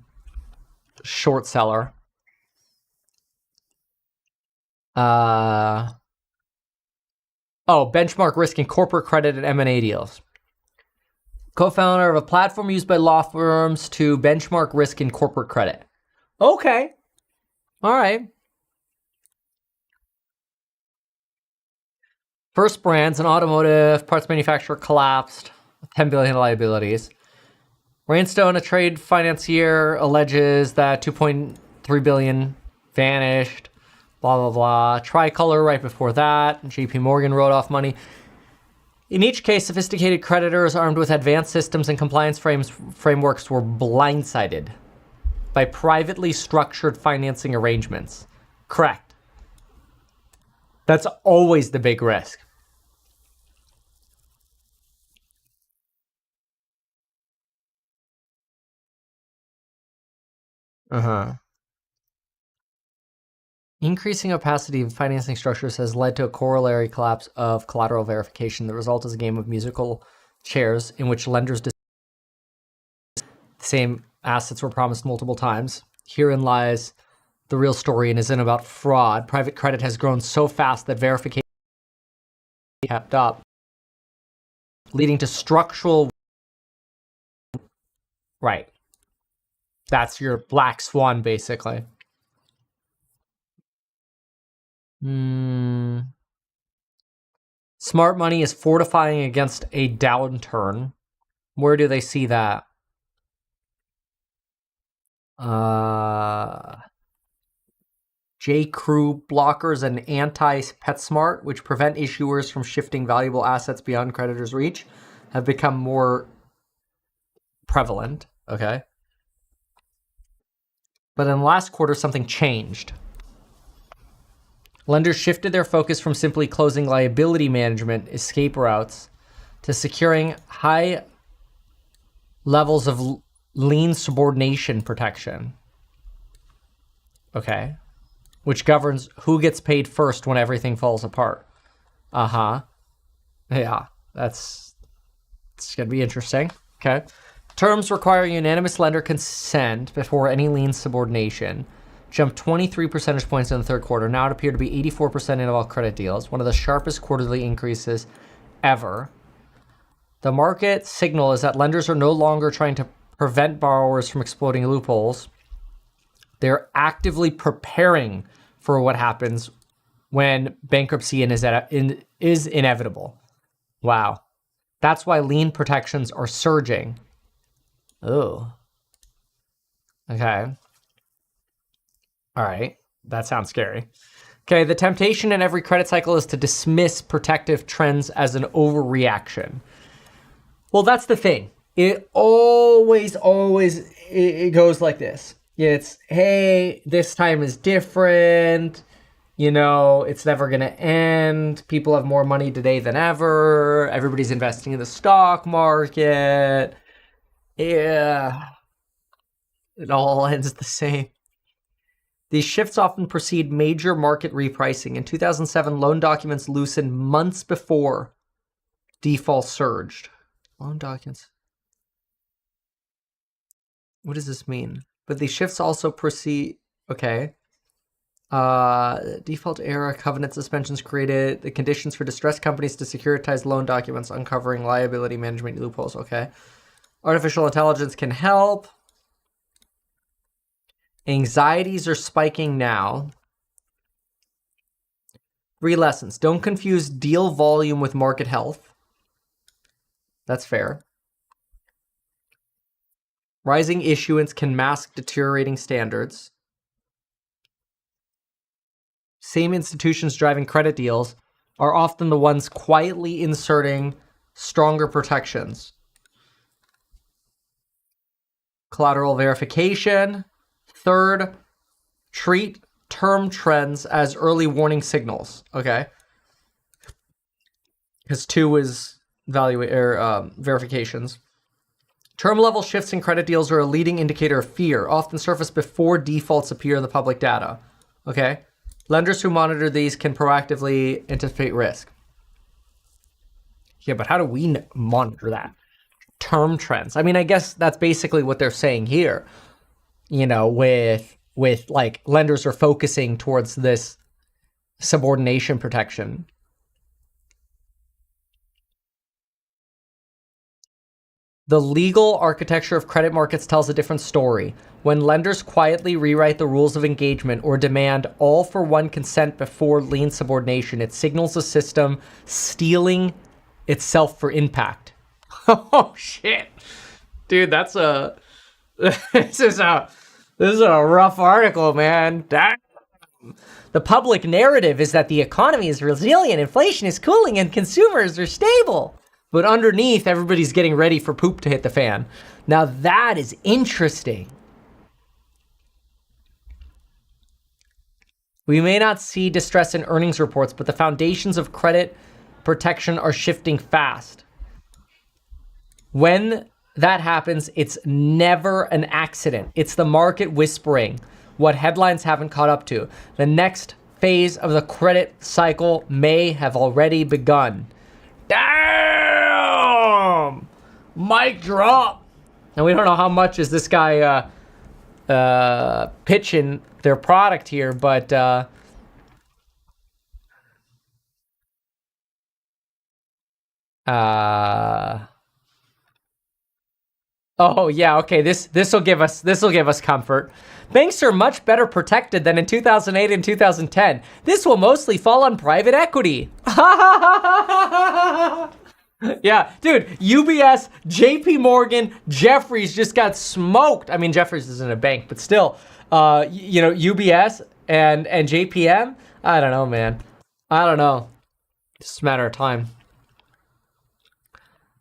short seller. Benchmark risk in corporate credit and M&A deals. Co-founder of a platform used by law firms to benchmark risk in corporate credit. Okay. All right. First Brands, an automotive parts manufacturer, collapsed. 10 billion liabilities. Rainstone, a trade financier, alleges that 2.3 billion vanished. Blah, blah, blah. Tricolor right before that. JP Morgan wrote off money. In each case, sophisticated creditors armed with advanced systems and compliance frameworks were blindsided by privately structured financing arrangements. Correct. That's always the big risk. Increasing opacity of financing structures has led to a corollary collapse of collateral verification. The result is a game of musical chairs in which lenders the same assets were promised multiple times. Herein lies the real story and isn't about fraud. Private credit has grown so fast that verification kept up, leading to structural... Right. That's your black swan, basically. Smart money is fortifying against a downturn. Where do they see that? J.Crew blockers and anti-PetSmart, which prevent issuers from shifting valuable assets beyond creditors' reach, have become more prevalent. Okay. But in the last quarter, something changed. Lenders shifted their focus from simply closing liability management escape routes to securing high levels of lien subordination protection. Okay. Which governs who gets paid first when everything falls apart. Yeah, it's going to be interesting. Okay. Terms require unanimous lender consent before any lien subordination jumped 23 percentage points in the third quarter. Now it appeared to be 84% in all credit deals, one of the sharpest quarterly increases ever. The market signal is that lenders are no longer trying to prevent borrowers from exploiting loopholes. They're actively preparing for what happens when bankruptcy is inevitable. Wow. That's why lien protections are surging. Oh. Okay. All right. That sounds scary. Okay, the temptation in every credit cycle is to dismiss protective trends as an overreaction. Well, that's the thing. It always it goes like this. It's, hey, this time is different. You know, it's never going to end. People have more money today than ever. Everybody's investing in the stock market. Yeah. It all ends the same. These shifts often precede major market repricing. In 2007, loan documents loosened months before default surged. Loan documents. What does this mean? But these shifts also precede... Okay. Default era covenant suspensions created the conditions for distressed companies to securitize loan documents, uncovering liability management loopholes. Okay. Artificial intelligence can help. Anxieties are spiking now. 3 lessons. Don't confuse deal volume with market health. That's fair. Rising issuance can mask deteriorating standards. Same institutions driving credit deals are often the ones quietly inserting stronger protections. collateral verification. Third, treat term trends as early warning signals. Okay. Because 2 is verifications. Term level shifts in credit deals are a leading indicator of fear, often surface before defaults appear in the public data. Okay? Lenders who monitor these can proactively anticipate risk. Yeah, but how do we monitor that? Term trends. I mean, I guess that's basically what they're saying here. You know, with like lenders are focusing towards this subordination protection. The legal architecture of credit markets tells a different story. When lenders quietly rewrite the rules of engagement or demand all for one consent before lien subordination, it signals a system steeling itself for impact. Oh shit. Dude, that's a this is a rough article, man. Damn. The public narrative is that the economy is resilient, inflation is cooling, and consumers are stable. But underneath, everybody's getting ready for poop to hit the fan. Now that is interesting. We may not see distress in earnings reports, but the foundations of credit protection are shifting fast. When that happens, it's never an accident. It's the market whispering what headlines haven't caught up to. The next phase of the credit cycle may have already begun. Damn! Mic drop. And we don't know how much is this guy pitching their product here, but oh yeah, okay. This will give us comfort. Banks are much better protected than in 2008 and 2010. This will mostly fall on private equity. Yeah, dude, UBS, JP Morgan, Jefferies just got smoked. I mean, Jefferies isn't a bank, but still, you know, UBS and JPM, I don't know, man. I don't know. It's just a matter of time.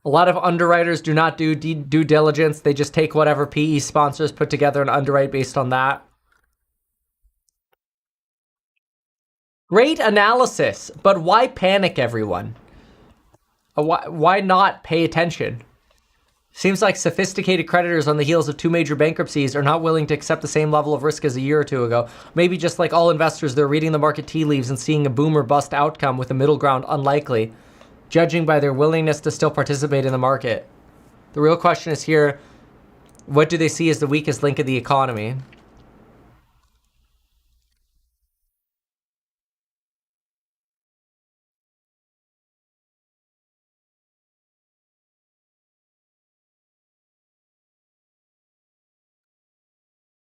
A lot of underwriters do not do due diligence. They just take whatever PE sponsors put together and underwrite based on that. Great analysis, but why panic, everyone? Why not pay attention? Seems like sophisticated creditors on the heels of 2 major bankruptcies are not willing to accept the same level of risk as a year or 2 ago. Maybe just like all investors, they're reading the market tea leaves and seeing a boom or bust outcome with a middle ground unlikely, judging by their willingness to still participate in the market. The real question is here, what do they see as the weakest link in the economy?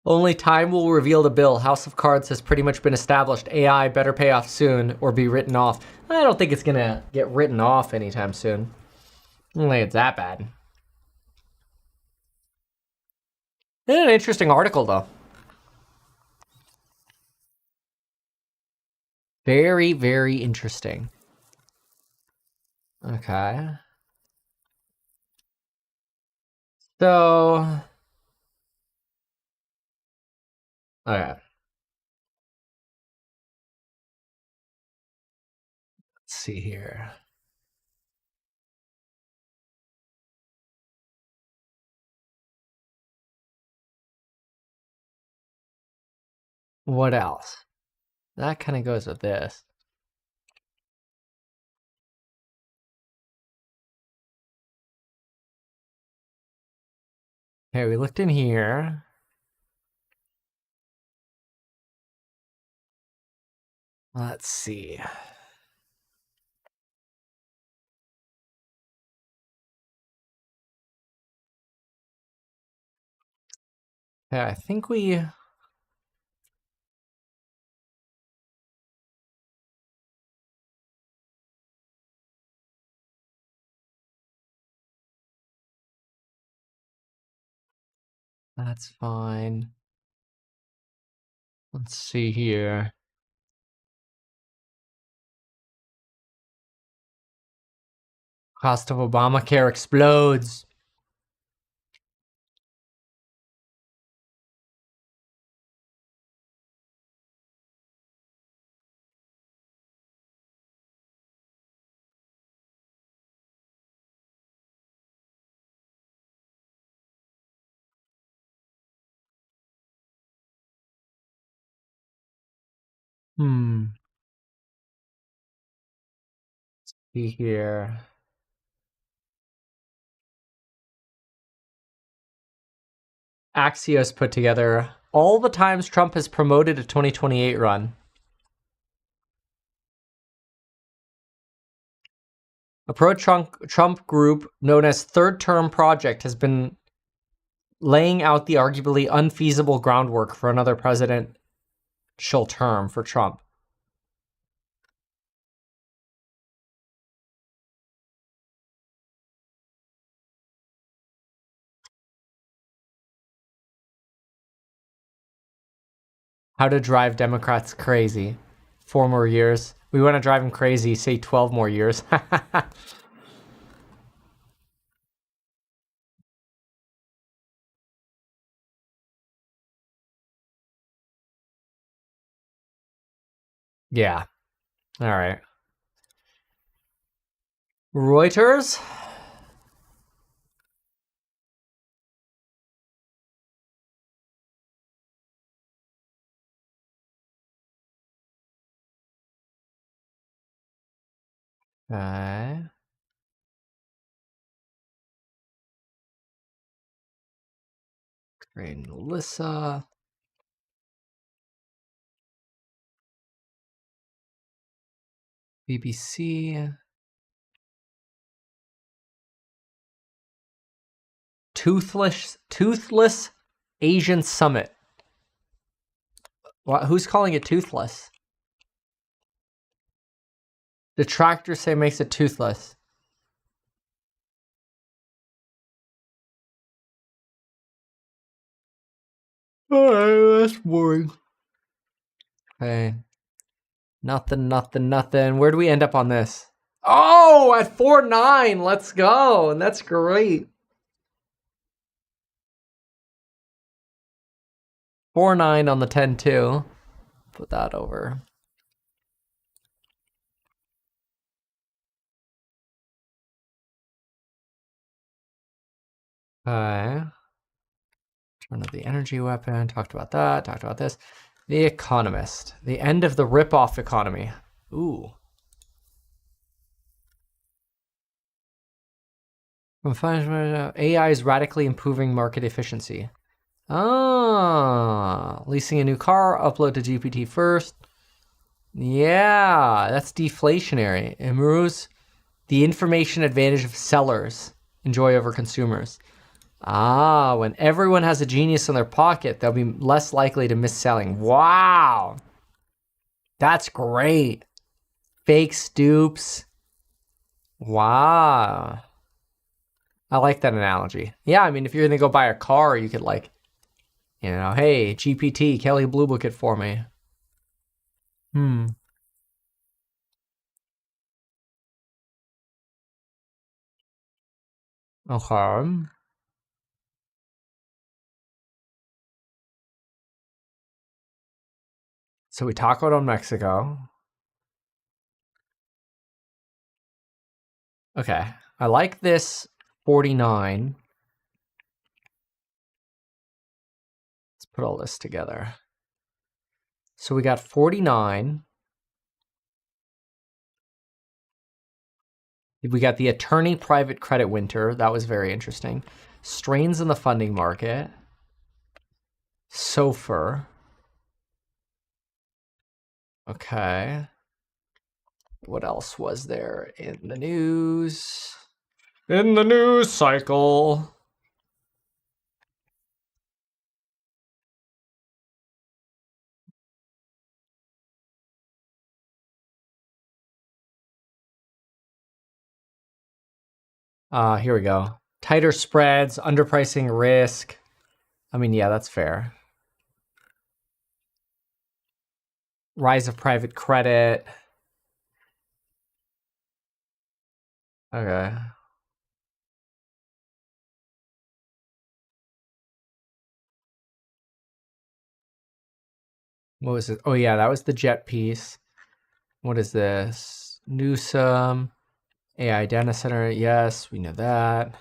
Only time will reveal the bill. House of Cards has pretty much been established. AI better pay off soon or be written off. I don't think it's going to get written off anytime soon. I don't think it's that bad. It's an interesting article, though. Very, very interesting. Okay. So... okay. Let's see here. What else? That kind of goes with this. Okay, we looked in here. Let's see. Yeah, I think we... that's fine. Let's see here. Cost of Obamacare explodes. See here. Axios put together all the times Trump has promoted a 2028 run. A pro-Trump group known as Third Term Project has been laying out the arguably unfeasible groundwork for another presidential term for Trump. How to drive Democrats crazy. 4 more years. We want to drive them crazy, say 12 more years. Yeah. All right. Reuters. Okay. Great, Melissa. BBC. Toothless Asian Summit. What? Who's calling it toothless? Detractors say makes it toothless. Alright, that's boring. Okay. Nothing. Where do we end up on this? Oh, at 4.9. Let's go. And that's great. 4.9 on the 10-2. Put that over. Okay. Turn of the energy weapon. Talked about that. Talked about this. The Economist. The end of the rip-off economy. Ooh. AI is radically improving market efficiency. Ah, leasing a new car, upload to GPT first. Yeah, that's deflationary. It improves the information advantage of sellers enjoy over consumers. Ah, when everyone has a genius in their pocket, they'll be less likely to miss selling. Wow. That's great. Fake stoops. Wow. I like that analogy. Yeah, I mean, if you're going to go buy a car, you could like, you know, hey, GPT, Kelly Blue Book it for me. Okay. So we talk about Mexico. Okay. I like this 49. Let's put all this together. So we got 49. We got the attorney private credit winter. That was very interesting. Strains in the funding market. SOFR. Okay. What else was there in the news? In the news cycle. Here we go. Tighter spreads, underpricing risk. I mean, yeah, that's fair. Rise of private credit. Okay. What was it? Oh, yeah, that was the jet piece. What is this? Newsom. AI data center. Yes, we know that.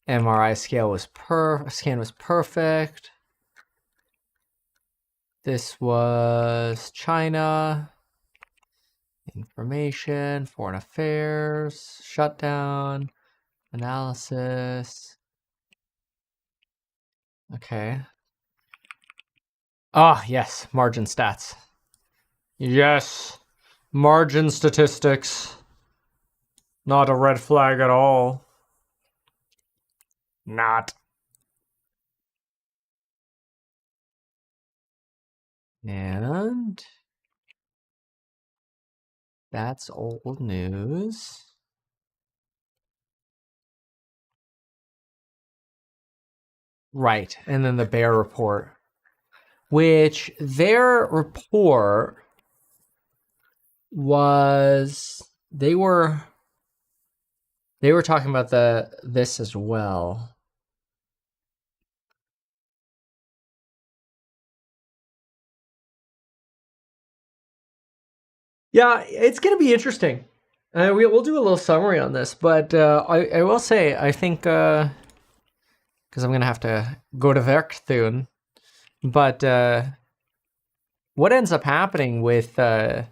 MRI scan was perfect. This was China, information, foreign affairs, shutdown, analysis. Okay. Ah, yes, margin stats. Yes, margin statistics. Not a red flag at all. Not. And that's old news. Right, and then the Bear report, which their report was they were talking about this as well. Yeah, it's going to be interesting. We'll do a little summary on this, but I will say, I think, because I'm going to have to go to work soon, but what ends up happening with, the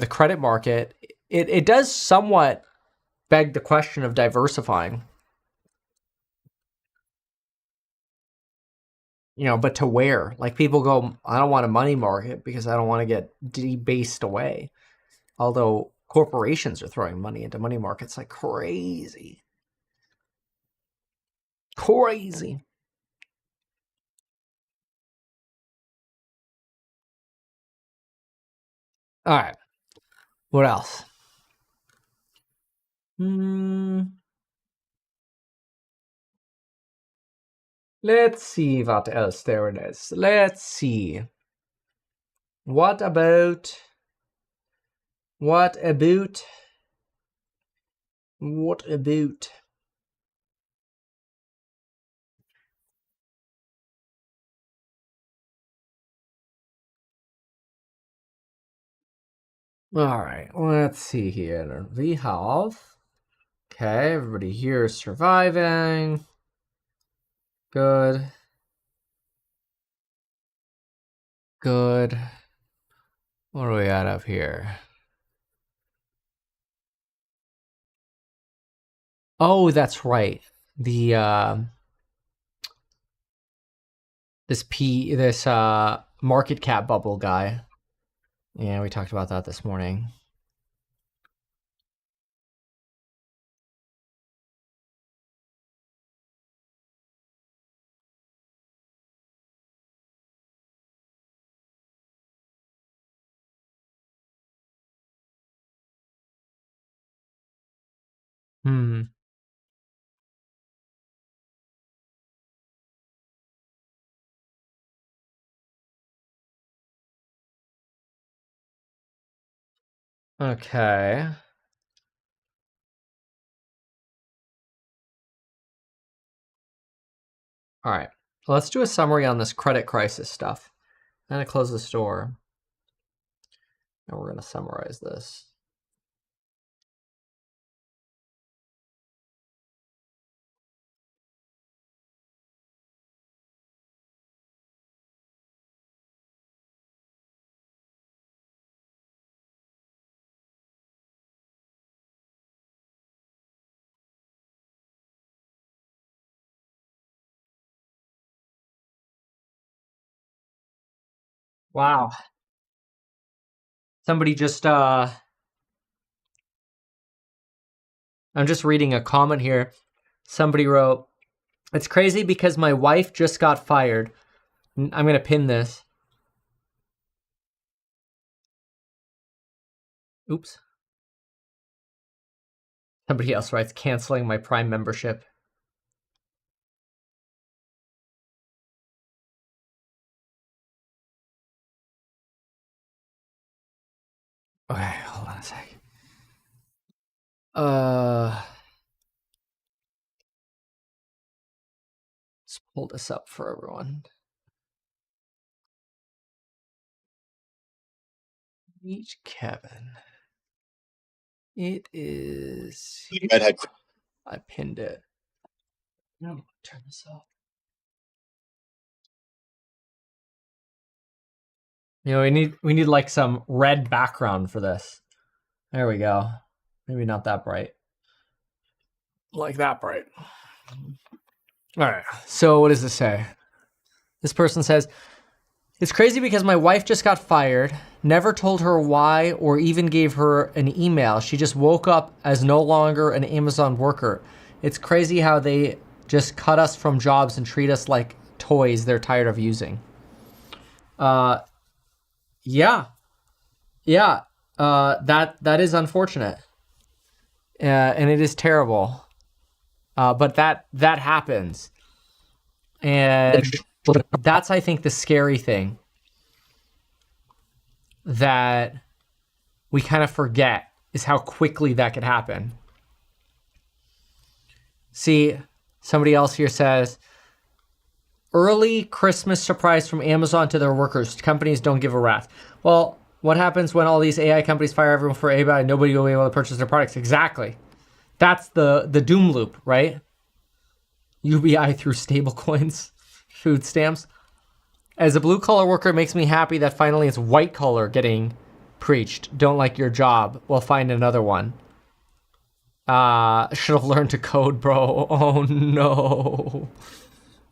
credit market, it does somewhat beg the question of diversifying. But to where? Like, people go, I don't want a money market because I don't want to get debased away. Although corporations are throwing money into money markets like crazy. Crazy. All right. What else? Let's see what else there is. Let's see. What about? All right, let's see here. We have, okay, everybody here is surviving. Good. Good. What do we got up here? Oh, that's right. The this market cap bubble guy. Yeah, we talked about that this morning. Okay. All right. Let's do a summary on this credit crisis stuff. I'm going to close the store. And we're going to summarize this. Wow. Somebody just I'm just reading a comment here. Somebody wrote, "It's crazy because my wife just got fired." I'm going to pin this. Oops. Somebody else writes, "Canceling my Prime membership." Okay, hold on a sec. Let's pull this up for everyone. Meet Kevin. It is. Redhead. I pinned it. No, turn this off. You know, we need like some red background for this. There we go. Maybe not that bright. Like that bright. All right. So what does this say? This person says, it's crazy because my wife just got fired, never told her why or even gave her an email. She just woke up as no longer an Amazon worker. It's crazy how they just cut us from jobs and treat us like toys they're tired of using. Yeah. That is unfortunate. And it is terrible. But that happens. And that's, I think, the scary thing that we kind of forget is how quickly that could happen. See, somebody else here says, early Christmas surprise from Amazon to their workers. Companies don't give a rat's. Well, what happens when all these AI companies fire everyone for AI? Nobody will be able to purchase their products. Exactly. That's the doom loop, right? UBI through stablecoins, food stamps. As a blue collar worker, it makes me happy that finally it's white collar getting preached. Don't like your job. Well, find another one. Should have learned to code, bro. Oh no.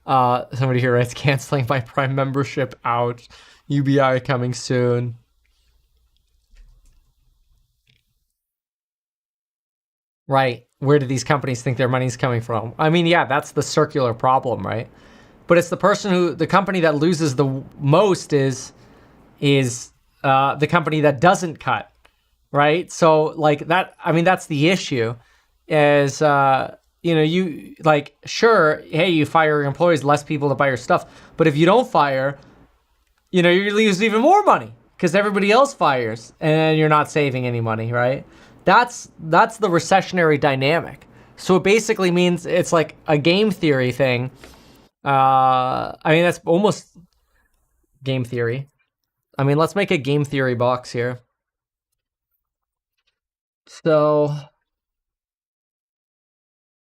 Somebody here writes, canceling my Prime membership out. UBI coming soon. Right. Where do these companies think their money's coming from? I mean, yeah, that's the circular problem, right? But it's the company that loses the most is the company that doesn't cut, right? So like that, I mean, that's the issue is, you like, sure, hey, you fire your employees, less people to buy your stuff. But if you don't fire, you lose even more money because everybody else fires and you're not saving any money, right? That's the recessionary dynamic. So it basically means it's like a game theory thing. I mean, that's almost game theory. I mean, let's make a game theory box here. So,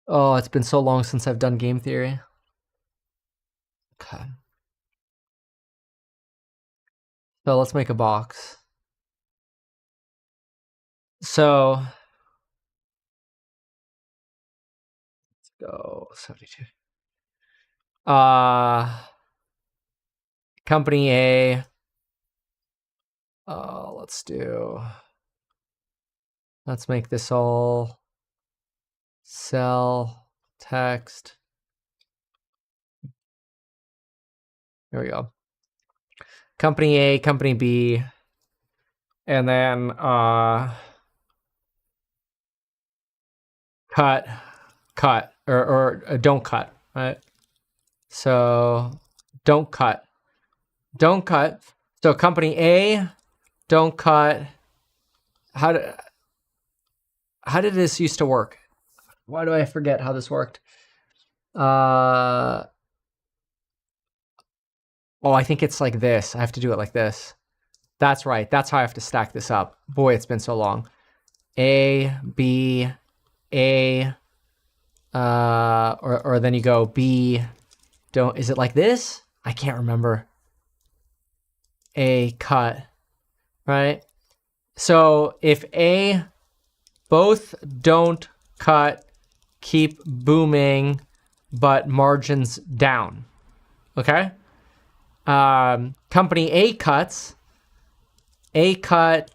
oh, it's been so long since I've done game theory. Okay. So let's make a box. So let's go 72. Company A. Let's make this all sell text. Here we go. Company A, company B, and then cut, or don't cut, right? So don't cut. So company A, don't cut. How did this used to work? Why do I forget how this worked? Oh, I think it's like this. I have to do it like this. That's right. That's how I have to stack this up. Boy, it's been so long. A, B, A, or then you go B, don't, is it like this? I can't remember. A, cut, right? So if A, both don't cut, keep booming, but margins down, okay? Company A cuts, A cut,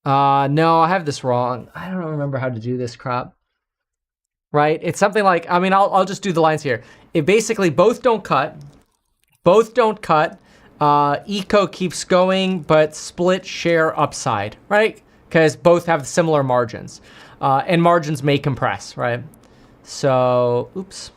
no, I have this wrong. I don't remember how to do this crap, right? It's something like, I mean, I'll just do the lines here. It basically, both don't cut, eco keeps going, but split share upside, right? Because both have similar margins, and margins may compress, right? So, oops.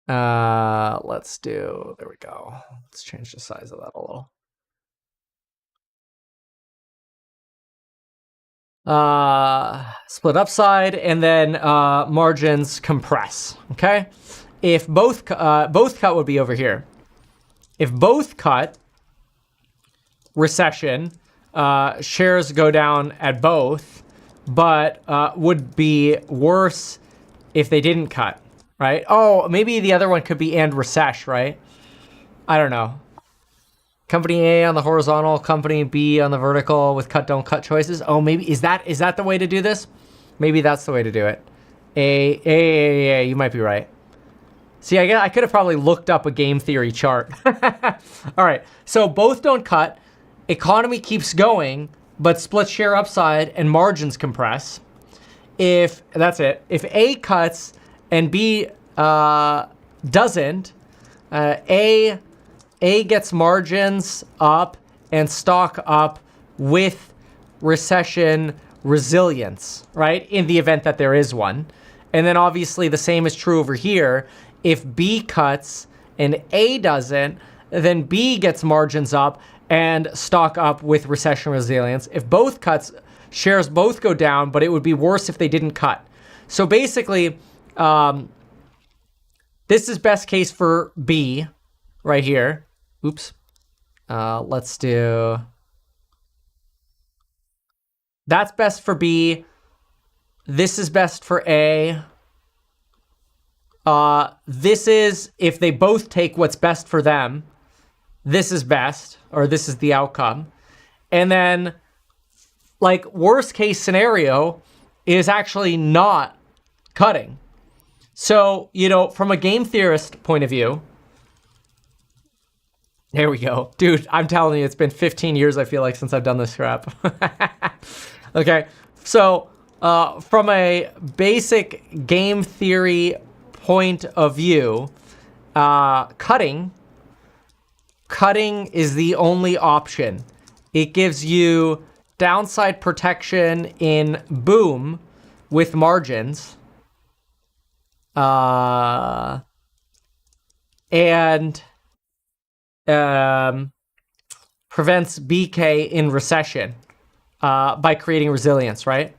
Let's do, there we go. Let's change the size of that a little. Split upside, and then margins compress, okay? If both cut would be over here. If both cut, recession, shares go down at both, but would be worse if they didn't cut, right? Oh, maybe the other one could be and recession, right? I don't know. Company A on the horizontal, company B on the vertical with cut, don't cut choices. Oh, maybe, is that the way to do this? Maybe that's the way to do it. A, you might be right. See, I could have probably looked up a game theory chart. All right, so both don't cut. Economy keeps going, but split share upside and margins compress. That's it. If A cuts and B doesn't, A gets margins up and stock up with recession resilience, right? In the event that there is one. And then obviously the same is true over here. If B cuts and A doesn't, then B gets margins up and stock up with recession resilience. If both cuts, shares both go down, but it would be worse if they didn't cut. So basically, this is best case for B right here. Oops. Let's do... That's best for B. This is best for A. This is if they both take what's best for them. This is best, or this is the outcome. And then, like, worst case scenario is actually not cutting. So, you know, from a game theorist point of view, there we go. Dude, I'm telling you, it's been 15 years, I feel like, since I've done this crap. Okay, so from a basic game theory point of view, cutting is the only option. It gives you downside protection in boom with margins. And prevents BK in recession by creating resilience, right?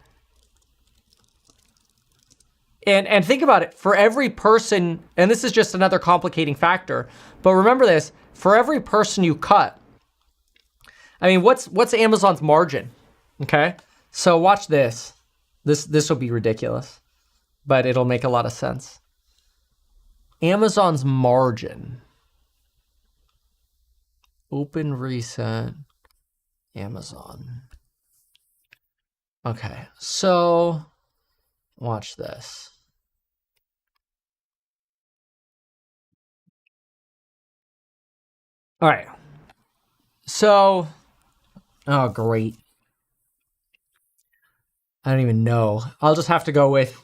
And think about it, for every person, and this is just another complicating factor, but remember this, for every person you cut, I mean, what's Amazon's margin? Okay, so watch this. This will be ridiculous, but it'll make a lot of sense. Amazon's margin. Open reset. Amazon. Okay, so watch this. All right. So, oh, great. I don't even know. I'll just have to go with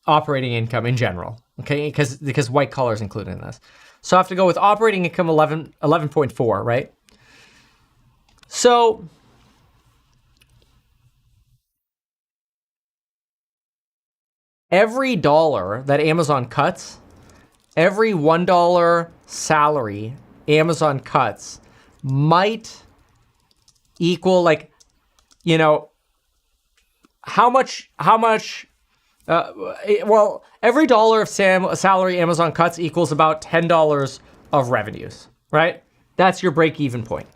operating income in general, okay? Because white collar is included in this. So I have to go with operating income 11.4, right? So every dollar that Amazon cuts, every $1 salary Amazon cuts might equal, like, you know, how much well, every dollar of salary Amazon cuts equals about $10 of revenues, right? That's your break-even point.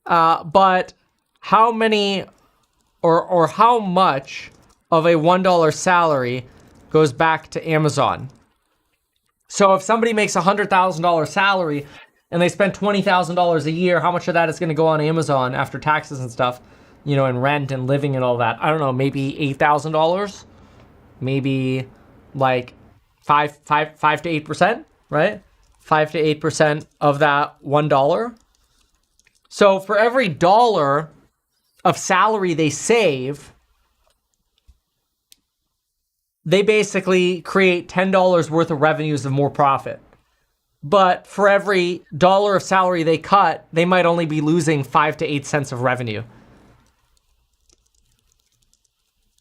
But how many or how much of a $1 salary goes back to Amazon? So if somebody makes a $100,000 salary and they spend $20,000 a year, how much of that is going to go on Amazon after taxes and stuff, you know, and rent and living and all that? I don't know, maybe $8,000, maybe like 5 to 8%, right? 5 to 8% of that $1. So for every dollar of salary they save, they basically create $10 worth of revenues of more profit. But for every dollar of salary they cut, they might only be losing 5 to 8 cents of revenue.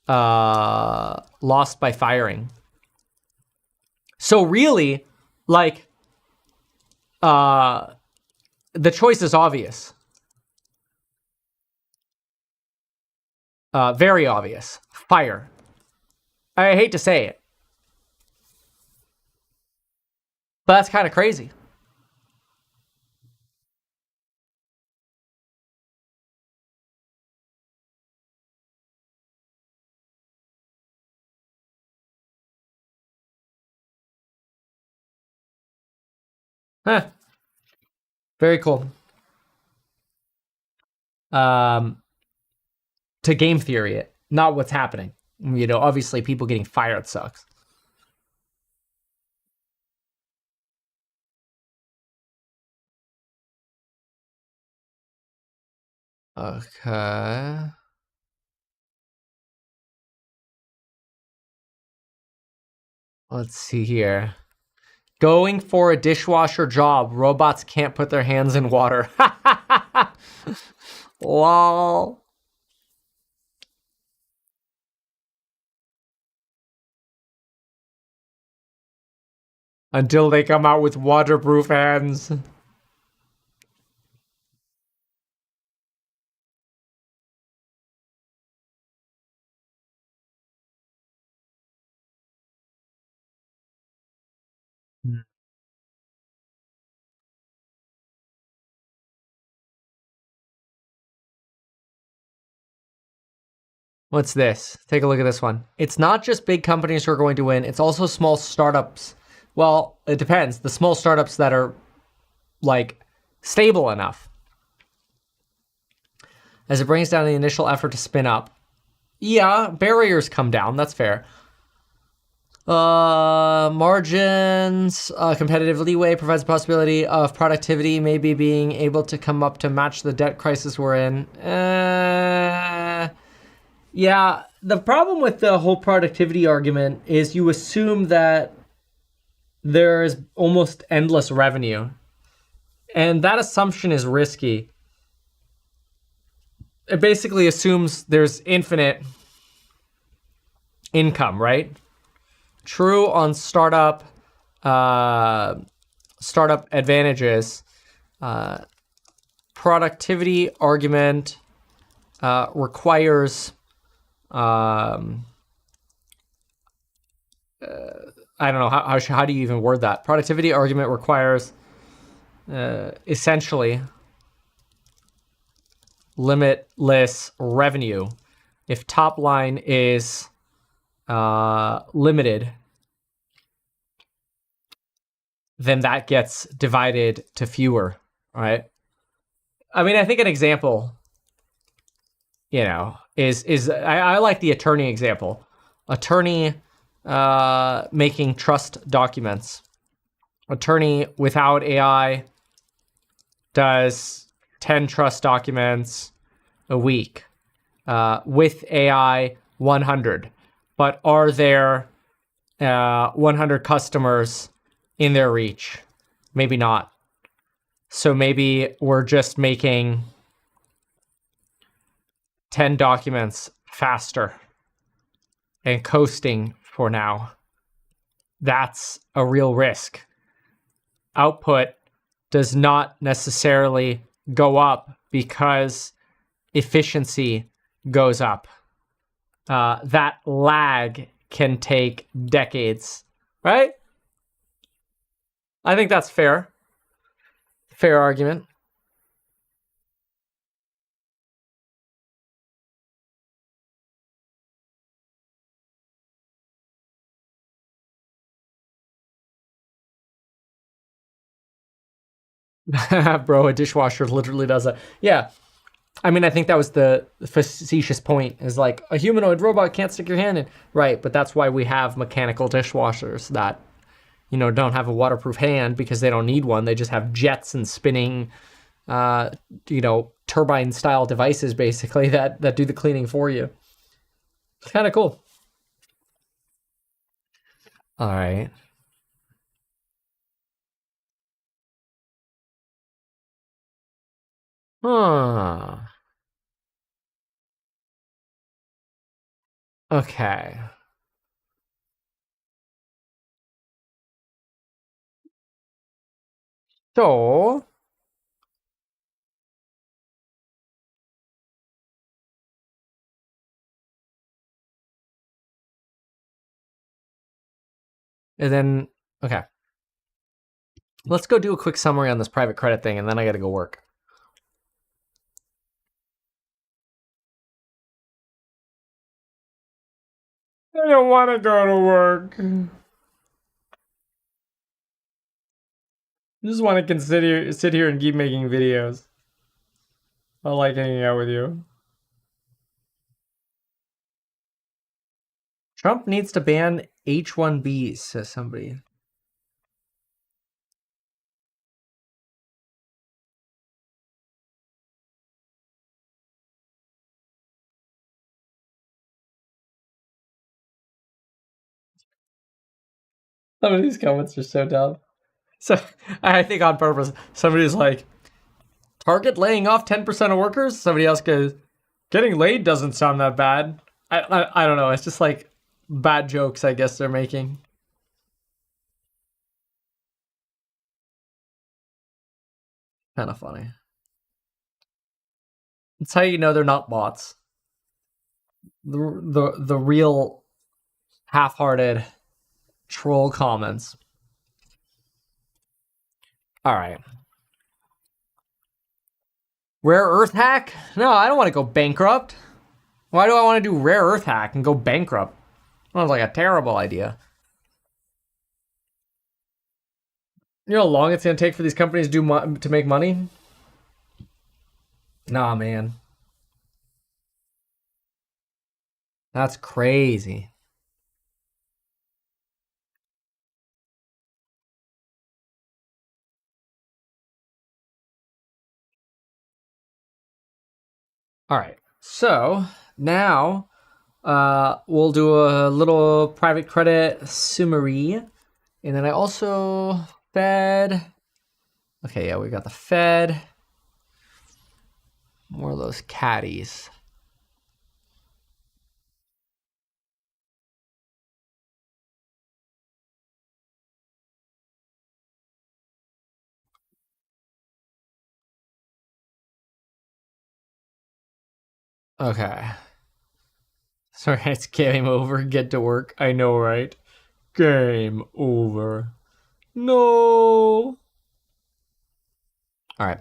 Lost by firing. So really, like, the choice is obvious. Very obvious. Fire. I hate to say it, but that's kind of crazy. Huh. Very cool. To game theory it, not what's happening. You know, obviously people getting fired sucks. Okay. Let's see here. Going for a dishwasher job, robots can't put their hands in water. Lol. Until they come out with waterproof hands. What's this? Take a look at this one. It's not just big companies who are going to win, it's also small startups. Well, it depends. The small startups that are, like, stable enough. As it brings down the initial effort to spin up. Yeah, barriers come down. That's fair. Margins, competitive leeway provides the possibility of productivity maybe being able to come up to match the debt crisis we're in. Yeah, the problem with the whole productivity argument is you assume that there's almost endless revenue. And that assumption is risky. It basically assumes there's infinite income, right? True on startup advantages. Productivity argument requires I don't know how do you even word that? Productivity argument requires essentially limitless revenue. If top line is limited, then that gets divided to fewer, right? I mean, I think an example, you know, is I like the attorney example. Attorney making trust documents. Attorney without AI does 10 trust documents a week. With AI, 100. But are there 100 customers in their reach? Maybe not. So maybe we're just making 10 documents faster and coasting for now. That's a real risk. Output does not necessarily go up because efficiency goes up. That lag can take decades, right? I think that's fair. Fair argument. Bro, a dishwasher literally does that. Yeah. I mean, I think that was the facetious point, is like, a humanoid robot can't stick your hand in. Right, but that's why we have mechanical dishwashers that, you know, don't have a waterproof hand because they don't need one. They just have jets and spinning, you know, turbine-style devices, basically, that do the cleaning for you. It's kind of cool. All right. Huh. Okay. So, and then, okay. Let's go do a quick summary on this private credit thing, and then I got to go work. I don't want to go to work. just want to sit here and keep making videos. I like hanging out with you. Trump needs to ban H-1Bs, says somebody. Some of these comments are so dumb. So I think on purpose, somebody's like, Target laying off 10% of workers? Somebody else goes, getting laid doesn't sound that bad. I don't know. It's just like bad jokes, I guess they're making. Kind of funny. That's how you know they're not bots. The real half-hearted troll comments. All right. Rare earth hack? No, I don't want to go bankrupt. Why do I want to do rare earth hack and go bankrupt? Sounds like a terrible idea. You know how long it's going to take for these companies to make money? Nah, man. That's crazy. All right, so now we'll do a little private credit summary. And then I also Fed. Okay, yeah, we got the Fed. More of those caddies. Okay. Sorry, it's game over. Get to work. I know, right? Game over. No. All right.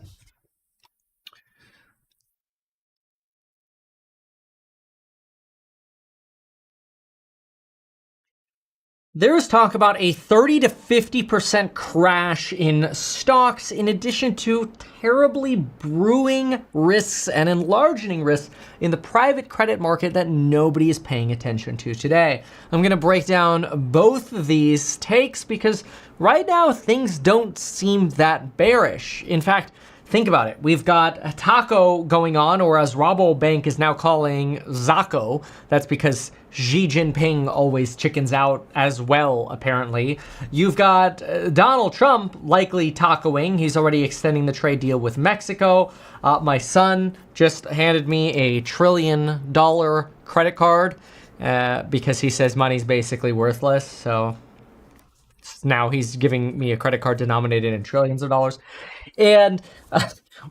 There is talk about a 30 to 50% crash in stocks, in addition to terribly brewing risks and enlarging risks in the private credit market that nobody is paying attention to today. I'm going to break down both of these takes because right now things don't seem that bearish. In fact, think about it. We've got a taco going on, or as Rabobank is now calling Zaco. That's because Xi Jinping always chickens out as well, apparently. You've got Donald Trump likely tacoing. He's already extending the trade deal with Mexico. My son just handed me a $1 trillion credit card because he says money's basically worthless. So now he's giving me a credit card denominated in trillions of dollars. And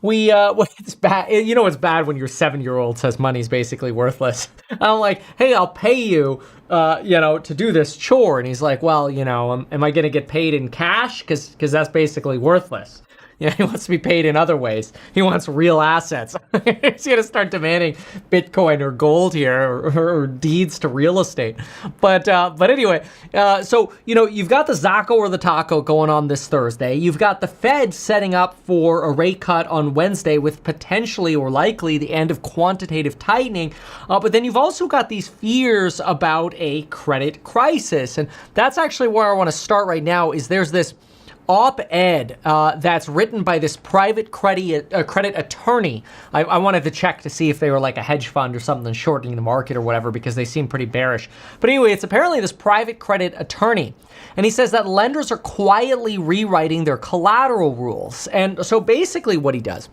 it's bad. You know, it's bad when your 7-year-old says money's basically worthless. I'm like, hey, I'll pay you, to do this chore. And he's like, well, am I going to get paid in cash? Because that's basically worthless. He wants to be paid in other ways. He wants real assets. He's going to start demanding Bitcoin or gold here, or deeds to real estate. But anyway, so you've got the Zaco or the taco going on this Thursday. You've got the Fed setting up for a rate cut on Wednesday with potentially or likely the end of quantitative tightening. But then you've also got these fears about a credit crisis, and that's actually where I want to start right now. Is there's this op-ed that's written by this private credit attorney. I wanted to check to see if they were like a hedge fund or something shorting the market or whatever, because they seem pretty bearish. But anyway, it's apparently this private credit attorney. And he says that lenders are quietly rewriting their collateral rules. And so basically what he does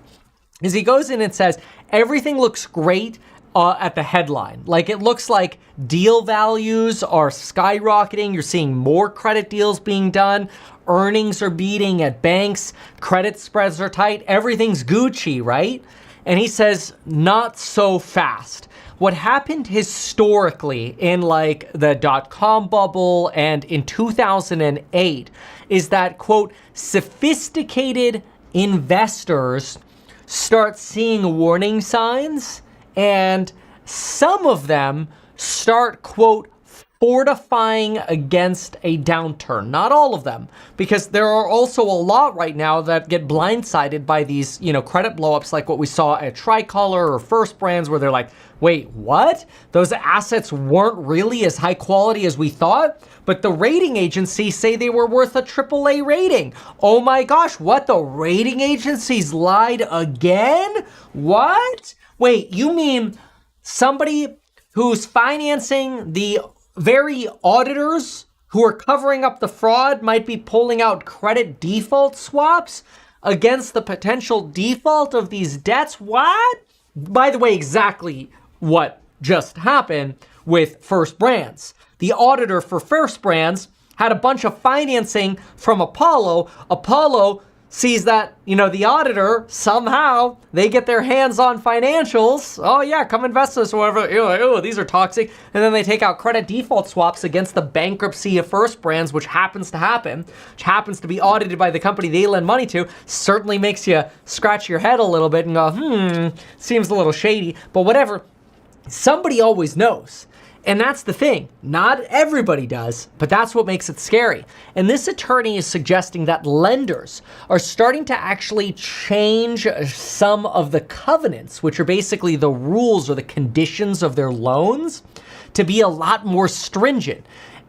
is he goes in and says, everything looks great at the headline. Like, it looks like deal values are skyrocketing. You're seeing more credit deals being done. Earnings are beating at banks. Credit spreads are tight. Everything's Gucci, right? And he says, not so fast. What happened historically in like the dot-com bubble and in 2008 is that, quote, sophisticated investors start seeing warning signs, and some of them start, quote, fortifying against a downturn. Not all of them, because there are also a lot right now that get blindsided by these, credit blowups like what we saw at Tricolor or First Brands, where they're like, wait, what? Those assets weren't really as high quality as we thought, but the rating agencies say they were worth a AAA rating. Oh my gosh, what? The rating agencies lied again? What? Wait, you mean somebody who's financing the very auditors who are covering up the fraud might be pulling out credit default swaps against the potential default of these debts? What? By the way, exactly what just happened with First Brands. The auditor for First Brands had a bunch of financing from Apollo. Apollo sees that, the auditor, somehow, they get their hands on financials. Oh yeah, come invest in this or whatever. You're like, oh, these are toxic. And then they take out credit default swaps against the bankruptcy of First Brands, which happens to happen, which happens to be audited by the company they lend money to. Certainly makes you scratch your head a little bit and go, seems a little shady. But whatever, somebody always knows. And that's the thing. Not everybody does, but that's what makes it scary. And this attorney is suggesting that lenders are starting to actually change some of the covenants, which are basically the rules or the conditions of their loans, to be a lot more stringent.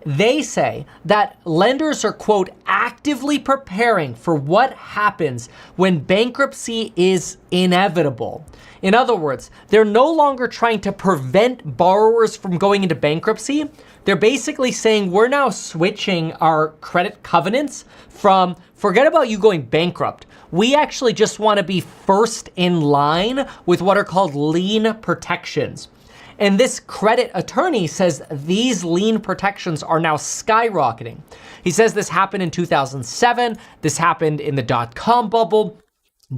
They say that lenders are, quote, actively preparing for what happens when bankruptcy is inevitable. In other words, they're no longer trying to prevent borrowers from going into bankruptcy. They're basically saying we're now switching our credit covenants from forget about you going bankrupt. We actually just want to be first in line with what are called lien protections. And this credit attorney says these lien protections are now skyrocketing. He says this happened in 2007. This happened in the dot-com bubble.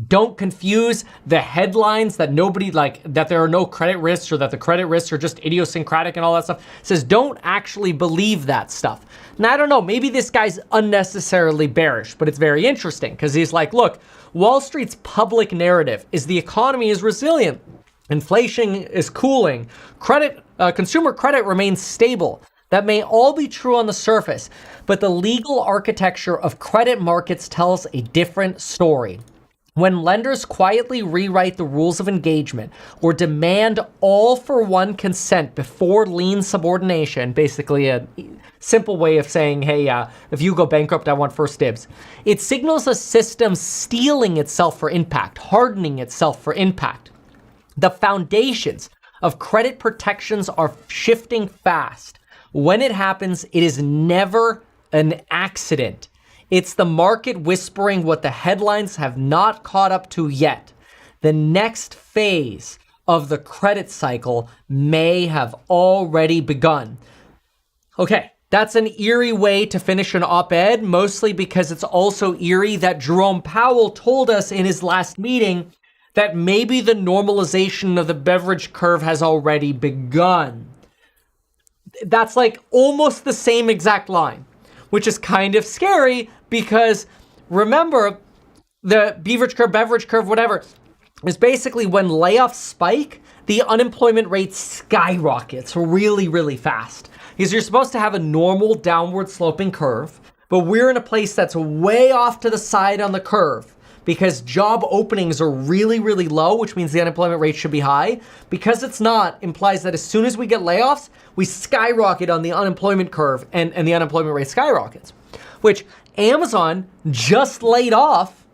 Don't confuse the headlines that that there are no credit risks or that the credit risks are just idiosyncratic and all that stuff. It says don't actually believe that stuff. Now, I don't know, maybe this guy's unnecessarily bearish, but it's very interesting because he's like, look, Wall Street's public narrative is the economy is resilient. Inflation is cooling. Consumer credit remains stable. That may all be true on the surface, but the legal architecture of credit markets tells a different story. When lenders quietly rewrite the rules of engagement or demand all-for-one consent before lien subordination, basically a simple way of saying, hey, if you go bankrupt, I want first dibs, it signals a system steeling itself for impact, hardening itself for impact. The foundations of credit protections are shifting fast. When it happens, it is never an accident. It's the market whispering what the headlines have not caught up to yet. The next phase of the credit cycle may have already begun. Okay, that's an eerie way to finish an op-ed, mostly because it's also eerie that Jerome Powell told us in his last meeting that maybe the normalization of the beverage curve has already begun. That's like almost the same exact line, which is kind of scary because remember, the beverage curve, whatever, is basically when layoffs spike, the unemployment rate skyrockets really, really fast. Because you're supposed to have a normal downward sloping curve, but we're in a place that's way off to the side on the curve because job openings are really, really low, which means the unemployment rate should be high. Because it's not, implies that as soon as we get layoffs, we skyrocket on the unemployment curve and the unemployment rate skyrockets, which Amazon just laid off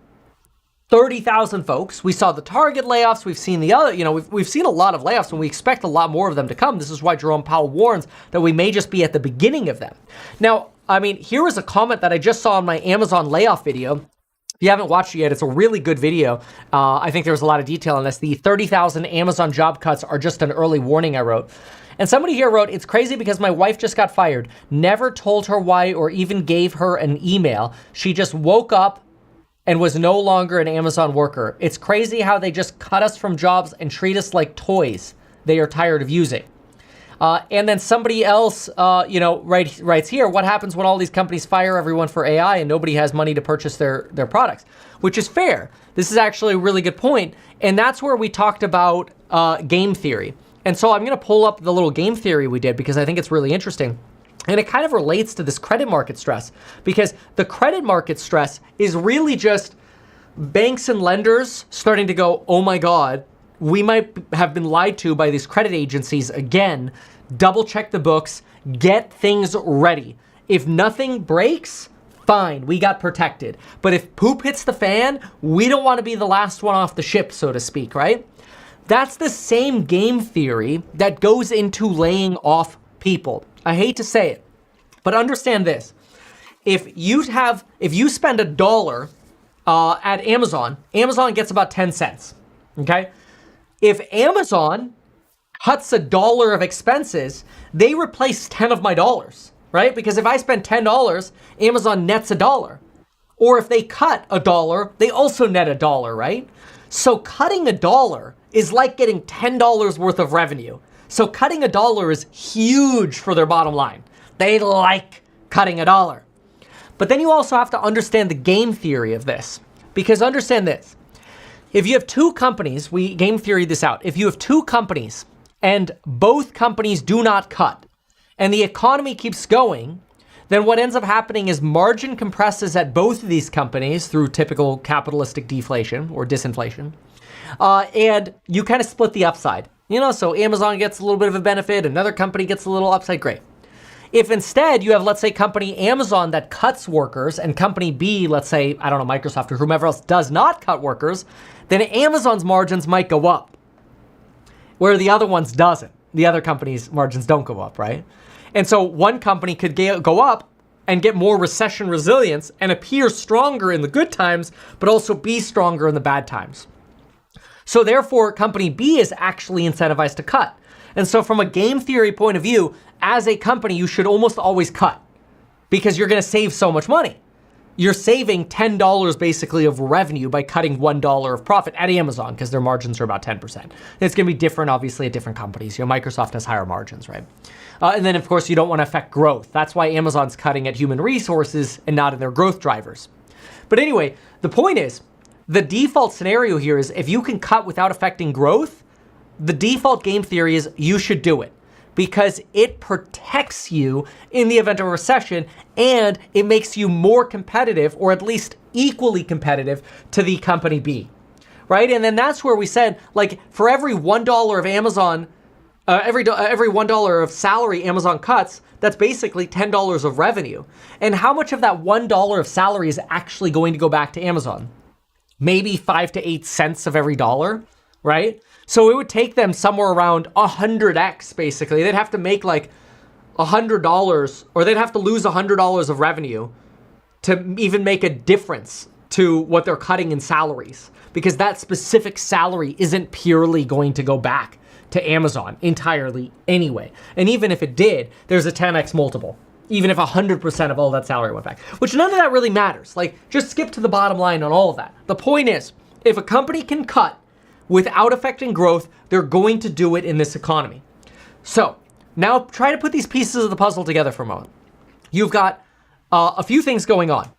30,000 folks. We saw the Target layoffs. We've seen the other, we've seen a lot of layoffs and we expect a lot more of them to come. This is why Jerome Powell warns that we may just be at the beginning of them. Now, here is a comment that I just saw on my Amazon layoff video. If you haven't watched it yet, it's a really good video. I think there was a lot of detail on this. The 30,000 Amazon job cuts are just an early warning I wrote. And somebody here wrote, it's crazy because my wife just got fired. Never told her why or even gave her an email. She just woke up and was no longer an Amazon worker. It's crazy how they just cut us from jobs and treat us like toys they are tired of using. And then somebody else, writes here, what happens when all these companies fire everyone for AI and nobody has money to purchase their products? Which is fair. This is actually a really good point. And that's where we talked about game theory. And so I'm going to pull up the little game theory we did because I think it's really interesting. And it kind of relates to this credit market stress, because the credit market stress is really just banks and lenders starting to go, oh my God, we might have been lied to by these credit agencies again. Double check the books, get things ready. If nothing breaks, fine, we got protected. But if poop hits the fan, we don't want to be the last one off the ship, so to speak, right? That's the same game theory that goes into laying off people. I hate to say it, but understand this. If you spend $1 at Amazon, Amazon gets about 10 cents, okay? If Amazon cuts $1 of expenses, they replace 10 of my dollars, right? Because if I spend $10, Amazon nets $1. Or if they cut $1, they also net $1, right? So cutting $1 is like getting $10 worth of revenue. So cutting $1 is huge for their bottom line. They like cutting $1. But then you also have to understand the game theory of this. Because understand this. If you have two companies, we game theory this out. If you have two companies and both companies do not cut and the economy keeps going, then what ends up happening is margin compresses at both of these companies through typical capitalistic deflation or disinflation. And you kind of split the upside. So Amazon gets a little bit of a benefit, another company gets a little upside, great. If instead you have, let's say, company Amazon that cuts workers and company B, let's say, I don't know, Microsoft or whomever else does not cut workers, then Amazon's margins might go up, where the other ones doesn't. The other company's margins don't go up, right? And so one company could go up and get more recession resilience and appear stronger in the good times, but also be stronger in the bad times. So therefore, company B is actually incentivized to cut. And so from a game theory point of view, as a company, you should almost always cut because you're going to save so much money. You're saving $10 basically of revenue by cutting $1 of profit at Amazon because their margins are about 10%. It's going to be different, obviously, at different companies. Microsoft has higher margins, right? And then, of course, you don't want to affect growth. That's why Amazon's cutting at human resources and not in their growth drivers. But anyway, the point is, the default scenario here is if you can cut without affecting growth, the default game theory is you should do it because it protects you in the event of a recession and it makes you more competitive or at least equally competitive to the company B, right? And then that's where we said, like, for every $1 of Amazon, every $1 of salary Amazon cuts, that's basically $10 of revenue. And how much of that $1 of salary is actually going to go back to Amazon? Maybe 5 to 8 cents of every dollar, right? So it would take them somewhere around 100x, basically. They'd have to make like $100, or they'd have to lose $100 of revenue to even make a difference to what they're cutting in salaries, because that specific salary isn't purely going to go back to Amazon entirely anyway. And even if it did, there's a 10x multiple. Even if 100% of all that salary went back, which none of that really matters. Like, just skip to the bottom line on all of that. The point is, if a company can cut without affecting growth, they're going to do it in this economy. So now try to put these pieces of the puzzle together for a moment. You've got a few things going on.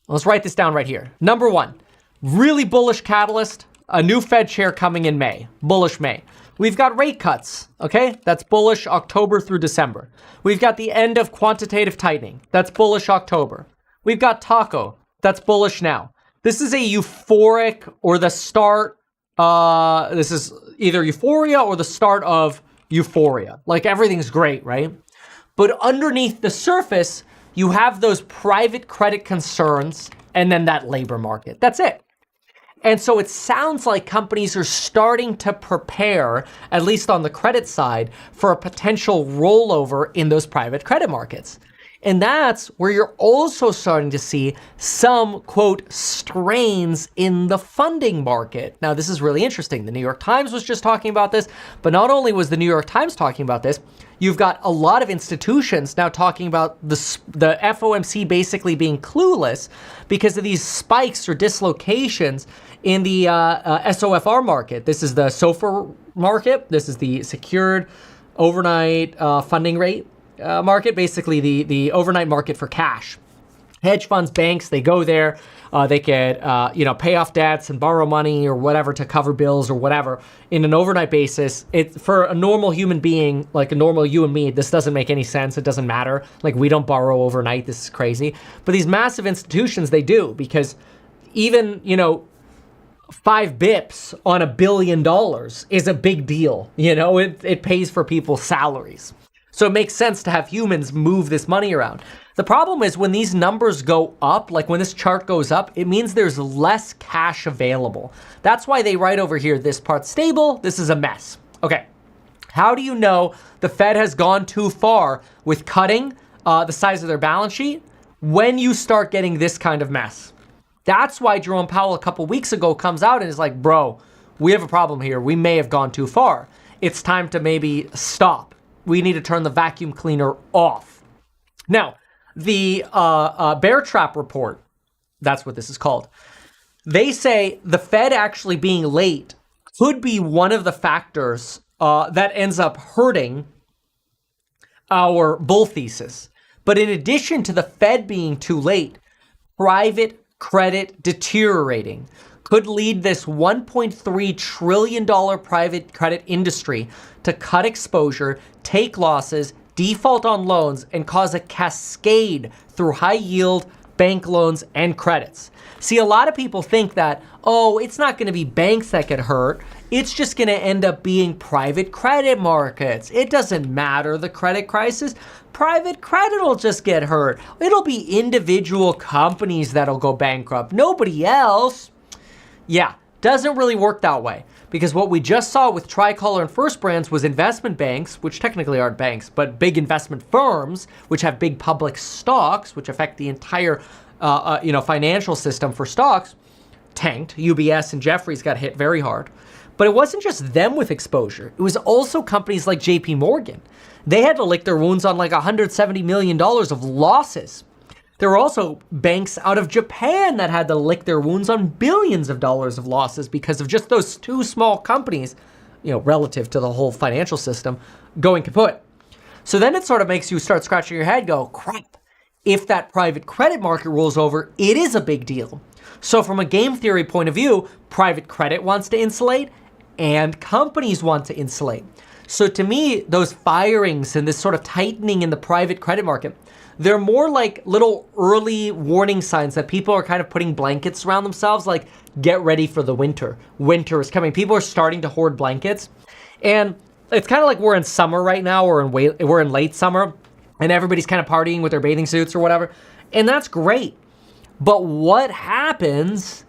Let's write this down right here. Number one, really bullish catalyst, a new Fed chair coming in May, bullish May. We've got rate cuts, okay? That's bullish October through December. We've got the end of quantitative tightening. That's bullish October. We've got taco. That's bullish now. This is a euphoric or the start. This is either euphoria or the start of euphoria. Like, everything's great, right? But underneath the surface, you have those private credit concerns and then that labor market. That's it. And so it sounds like companies are starting to prepare, at least on the credit side, for a potential rollover in those private credit markets. And that's where you're also starting to see some, quote, strains in the funding market. Now, this is really interesting. The New York Times was just talking about this, but not only was the New York Times talking about this, you've got a lot of institutions now talking about the FOMC basically being clueless because of these spikes or dislocations in the SOFR market. This is the SOFR market. This is the secured overnight funding rate market, basically the overnight market for cash. Hedge funds, banks, they go there. They could, pay off debts and borrow money or whatever to cover bills or whatever in an overnight basis. For a normal human being, like a normal you and me, this doesn't make any sense. It doesn't matter. Like, we don't borrow overnight. This is crazy. But these massive institutions, they do, because even, 5 bips on $1 billion is a big deal. It pays for people's salaries. So it makes sense to have humans move this money around. The problem is when these numbers go up, like when this chart goes up, it means there's less cash available. That's why they write over here, this part's stable, this is a mess. Okay, how do you know the Fed has gone too far with cutting the size of their balance sheet? When you start getting this kind of mess. That's why Jerome Powell a couple weeks ago comes out and is like, bro, we have a problem here. We may have gone too far. It's time to maybe stop. We need to turn the vacuum cleaner off. Now, the Bear Trap report, that's what this is called. They say the Fed actually being late could be one of the factors that ends up hurting our bull thesis. But in addition to the Fed being too late, private credit deteriorating could lead this $1.3 trillion private credit industry to cut exposure, take losses, default on loans, and cause a cascade through high yield bank loans and credits. See, a lot of people think that, it's not going to be banks that get hurt. It's just going to end up being private credit markets. It doesn't matter, the credit crisis. Private credit will just get hurt. It'll be individual companies that'll go bankrupt. Nobody else. Yeah, doesn't really work that way. Because what we just saw with Tricolor and First Brands was investment banks, which technically aren't banks, but big investment firms, which have big public stocks, which affect the entire financial system for stocks, tanked. UBS and Jefferies got hit very hard. But it wasn't just them with exposure. It was also companies like JP Morgan. They had to lick their wounds on like $170 million of losses. There were also banks out of Japan that had to lick their wounds on billions of dollars of losses because of just those two small companies, relative to the whole financial system, going kaput. So then it sort of makes you start scratching your head, go, crap. If that private credit market rolls over, it is a big deal. So from a game theory point of view, private credit wants to insulate and companies want to insulate. So to me, those firings and this sort of tightening in the private credit market, they're more like little early warning signs that people are kind of putting blankets around themselves, like, get ready for the winter. Winter is coming. People are starting to hoard blankets. And it's kind of like we're in summer right now, we're in late summer, and everybody's kind of partying with their bathing suits or whatever. And that's great. But what happens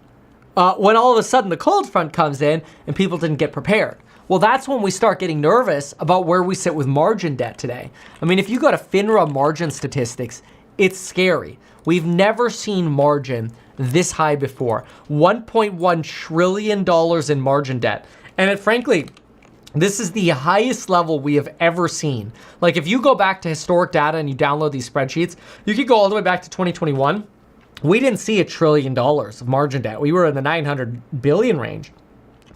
when all of a sudden the cold front comes in and people didn't get prepared? Well, that's when we start getting nervous about where we sit with margin debt today. I mean, if you go to FINRA margin statistics, it's scary. We've never seen margin this high before. $1.1 trillion in margin debt. And frankly, this is the highest level we have ever seen. Like, if you go back to historic data and you download these spreadsheets, you could go all the way back to 2021. We didn't see $1 trillion of margin debt. We were in the 900 billion range.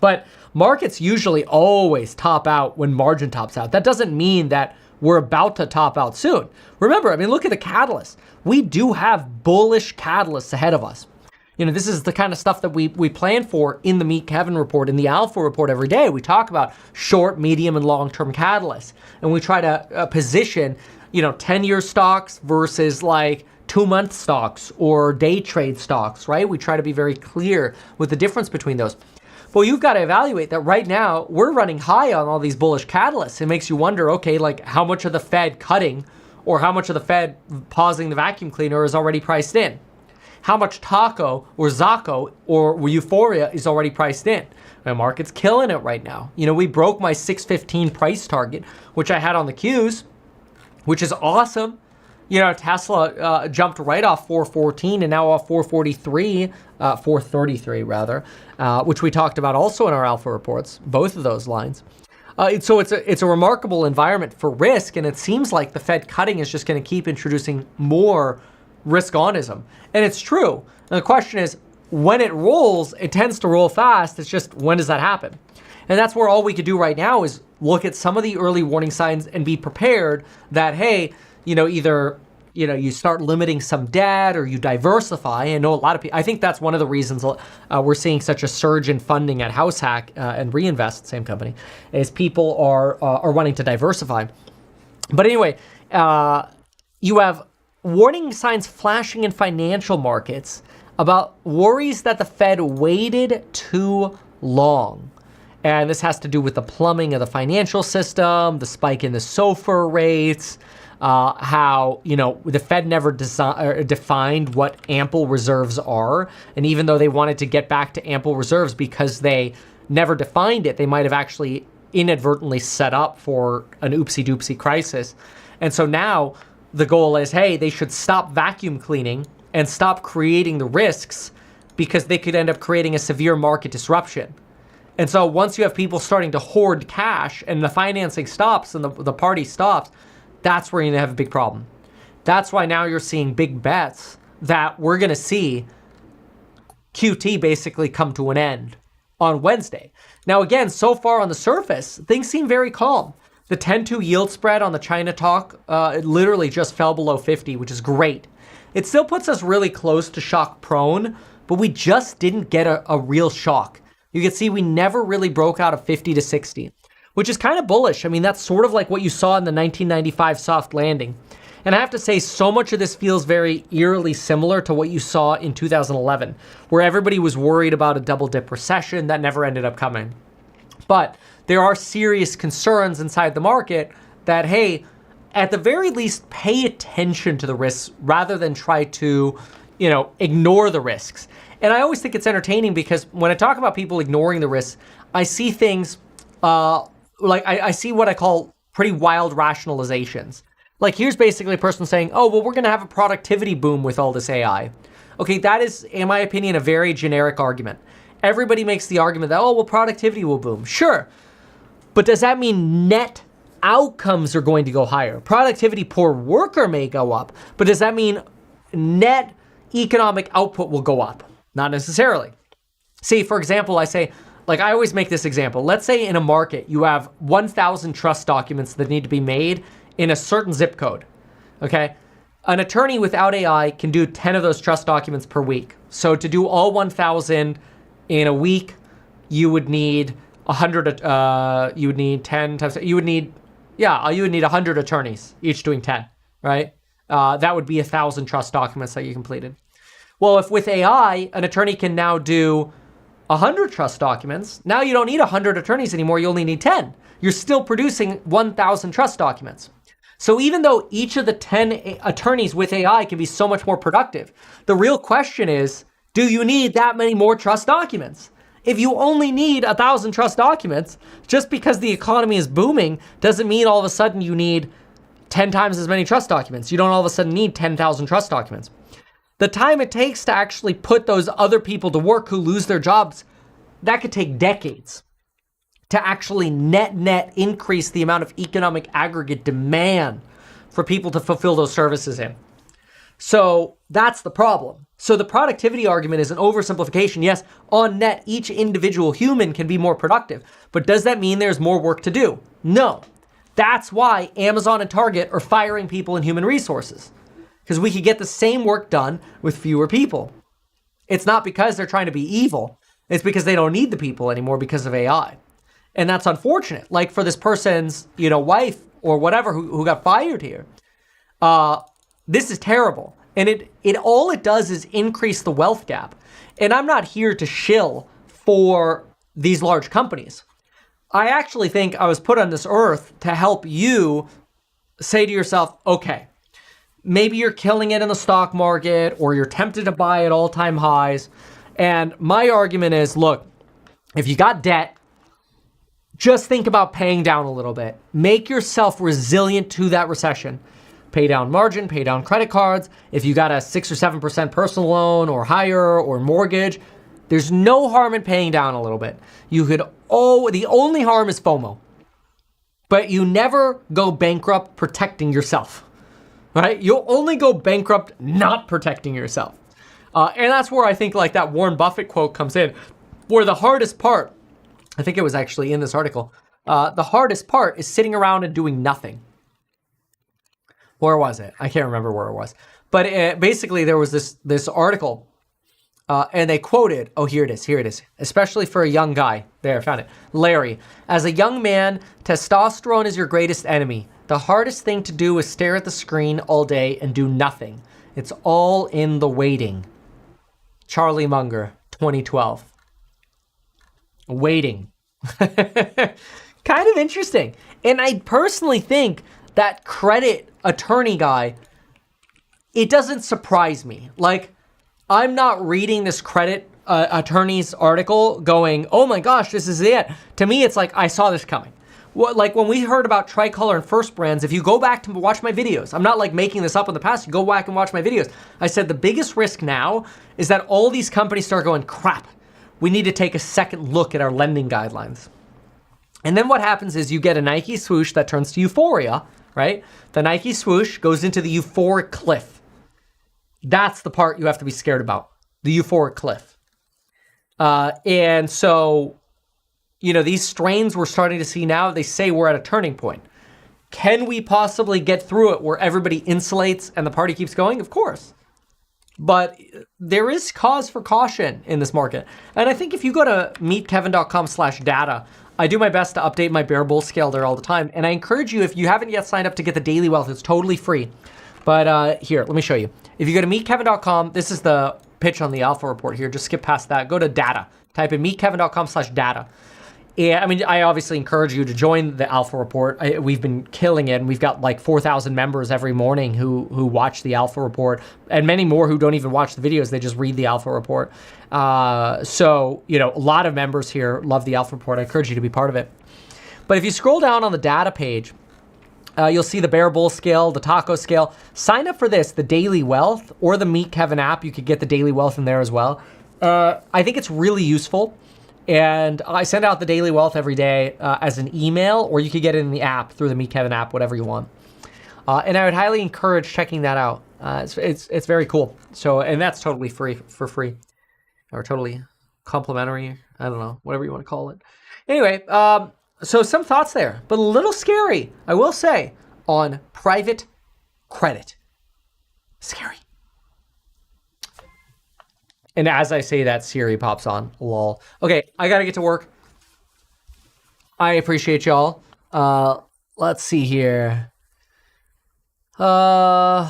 But markets usually always top out when margin tops out. That doesn't mean that we're about to top out soon. Remember, look at the catalyst. We do have bullish catalysts ahead of us. This is the kind of stuff that we plan for in the Meet Kevin report, in the Alpha report every day. We talk about short, medium, and long-term catalysts. And we try to position, 10-year stocks versus like 2-month stocks or day trade stocks, right? We try to be very clear with the difference between those. Well, you've got to evaluate that right now we're running high on all these bullish catalysts. It makes you wonder, okay, like how much of the Fed cutting or how much of the Fed pausing the vacuum cleaner is already priced in? How much taco or Zaco or euphoria is already priced in? The market's killing it right now. We broke my 615 price target, which I had on the Qs, which is awesome. Tesla jumped right off 414 and now off 433 rather, which we talked about also in our Alpha reports, both of those lines. So it's a remarkable environment for risk, and it seems like the Fed cutting is just going to keep introducing more risk-onism. And it's true. And the question is, when it rolls, it tends to roll fast. It's just, when does that happen? And that's where all we could do right now is look at some of the early warning signs and be prepared that, hey, either you start limiting some debt or you diversify. I know a lot of people, I think that's one of the reasons we're seeing such a surge in funding at House Hack and Reinvest, same company, is people are wanting to diversify. But anyway, you have warning signs flashing in financial markets about worries that the Fed waited too long. And this has to do with the plumbing of the financial system, the spike in the SOFR rates, how, the Fed never defined what ample reserves are. And even though they wanted to get back to ample reserves because they never defined it, they might have actually inadvertently set up for an oopsie-doopsie crisis. And so now the goal is, hey, they should stop vacuum cleaning and stop creating the risks because they could end up creating a severe market disruption. And so once you have people starting to hoard cash and the financing stops and the party stops, that's where you're going to have a big problem. That's why now you're seeing big bets that we're going to see QT basically come to an end on Wednesday. Now, again, so far on the surface, things seem very calm. The 10-2 yield spread on the China talk it literally just fell below 50, which is great. It still puts us really close to shock prone, but we just didn't get a real shock. You can see we never really broke out of 50 to 60, which is kind of bullish. I mean, that's sort of like what you saw in the 1995 soft landing. And I have to say, so much of this feels very eerily similar to what you saw in 2011, where everybody was worried about a double dip recession that never ended up coming. But there are serious concerns inside the market that, hey, at the very least, pay attention to the risks rather than try to, ignore the risks. And I always think it's entertaining because when I talk about people ignoring the risks, I see things like I see what I call pretty wild rationalizations. Like here's basically a person saying, oh, well, we're going to have a productivity boom with all this AI. Okay, that is, in my opinion, a very generic argument. Everybody makes the argument that, oh, well, productivity will boom. Sure. But does that mean net outcomes are going to go higher? Productivity per worker may go up, but does that mean net economic output will go up? Not necessarily. See, for example, I say, like I always make this example. Let's say in a market, you have 1,000 trust documents that need to be made in a certain zip code, okay? An attorney without AI can do 10 of those trust documents per week. So to do all 1,000 in a week, you would need 100, you would need 10 times, you would need 100 attorneys, each doing 10, right? That would be 1,000 trust documents that you completed. Well, if with AI, an attorney can now do 100 trust documents, now you don't need 100 attorneys anymore, you only need 10. You're still producing 1,000 trust documents. So even though each of the 10 attorneys with AI can be so much more productive, the real question is, do you need that many more trust documents? If you only need 1,000 trust documents, just because the economy is booming doesn't mean all of a sudden you need 10 times as many trust documents. You don't all of a sudden need 10,000 trust documents. The time it takes to actually put those other people to work who lose their jobs, that could take decades to actually net increase the amount of economic aggregate demand for people to fulfill those services in. So that's the problem. So the productivity argument is an oversimplification. Yes, on net, each individual human can be more productive, but does that mean there's more work to do? No. That's why Amazon and Target are firing people in human resources, because we could get the same work done with fewer people. It's not because they're trying to be evil. It's because they don't need the people anymore because of AI. And that's unfortunate. Like for this person's, wife or whatever who got fired here. This is terrible. And it all it does is increase the wealth gap. And I'm not here to shill for these large companies. I actually think I was put on this earth to help you say to yourself, okay, maybe you're killing it in the stock market or you're tempted to buy at all-time highs. And my argument is, look, if you got debt, just think about paying down a little bit. Make yourself resilient to that recession. Pay down margin, pay down credit cards. If you got a 6 or 7% personal loan or higher or mortgage, there's no harm in paying down a little bit. The only harm is FOMO. But you never go bankrupt protecting yourself, right? You'll only go bankrupt not protecting yourself. And that's where I think like that Warren Buffett quote comes in, where the hardest part, I think it was actually in this article, the hardest part is sitting around and doing nothing. Where was it? I can't remember where it was. But basically, there was this article, and they quoted, oh, here it is. Especially for a young guy. There, I found it. Larry, as a young man, testosterone is your greatest enemy. The hardest thing to do is stare at the screen all day and do nothing. It's all in the waiting. Charlie Munger, 2012. Waiting. Kind of interesting. And I personally think that credit attorney guy, it doesn't surprise me. Like, I'm not reading this credit attorney's article going, oh my gosh, this is it. To me, it's like, I saw this coming. Like when we heard about Tricolor and First Brands, if you go back to watch my videos, I'm not like making this up in the past, you go back and watch my videos. I said the biggest risk now is that all these companies start going, crap, we need to take a second look at our lending guidelines. And then what happens is you get a Nike swoosh that turns to euphoria, right? The Nike swoosh goes into the euphoric cliff. That's the part you have to be scared about, the euphoric cliff. And so, you know, these strains we're starting to see now, they say we're at a turning point. Can we possibly get through it where everybody insulates and the party keeps going? Of course. But there is cause for caution in this market. And I think if you go to meetkevin.com/data, I do my best to update my bear bull scale there all the time. And I encourage you, if you haven't yet signed up to get the Daily Wealth, it's totally free. But here, let me show you. If you go to meetkevin.com, this is the pitch on the Alpha Report here. Just skip past that. Go to data. Type in meetkevin.com/data. Yeah, I mean, I obviously encourage you to join the Alpha Report. We've been killing it, and we've got like 4,000 members every morning who watch the Alpha Report, and many more who don't even watch the videos. They just read the Alpha Report. So, you know, a lot of members here love the Alpha Report. I encourage you to be part of it. But if you scroll down on the data page, you'll see the Bear Bull scale, the Taco scale. Sign up for this, the Daily Wealth, or the Meet Kevin app. You could get the Daily Wealth in there as well. I think it's really useful. And I send out the Daily Wealth every day as an email, or you could get it in the app through the Meet Kevin app, whatever you want. And I would highly encourage checking that out. It's very cool. So, and that's totally free, or totally complimentary. I don't know, whatever you want to call it. Anyway, so some thoughts there, but a little scary, I will say, on private credit. Scary. And as I say that, Siri pops on. Lol. Okay, I gotta get to work. I appreciate y'all. Let's see here. Somebody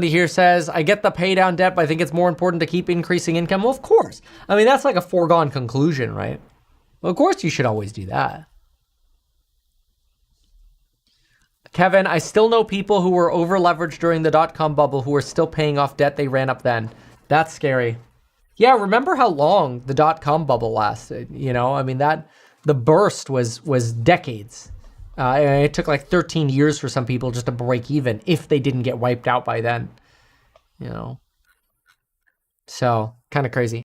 here says, I get the pay down debt, but I think it's more important to keep increasing income. Well, of course. I mean, that's like a foregone conclusion, right? Well, of course you should always do that. Kevin, I still know people who were over leveraged during the dot-com bubble who are still paying off debt they ran up then. That's scary. Yeah, remember how long the dot-com bubble lasted? You know, I mean, the burst was decades. And it took like 13 years for some people just to break even if they didn't get wiped out by then. You know, so kind of crazy.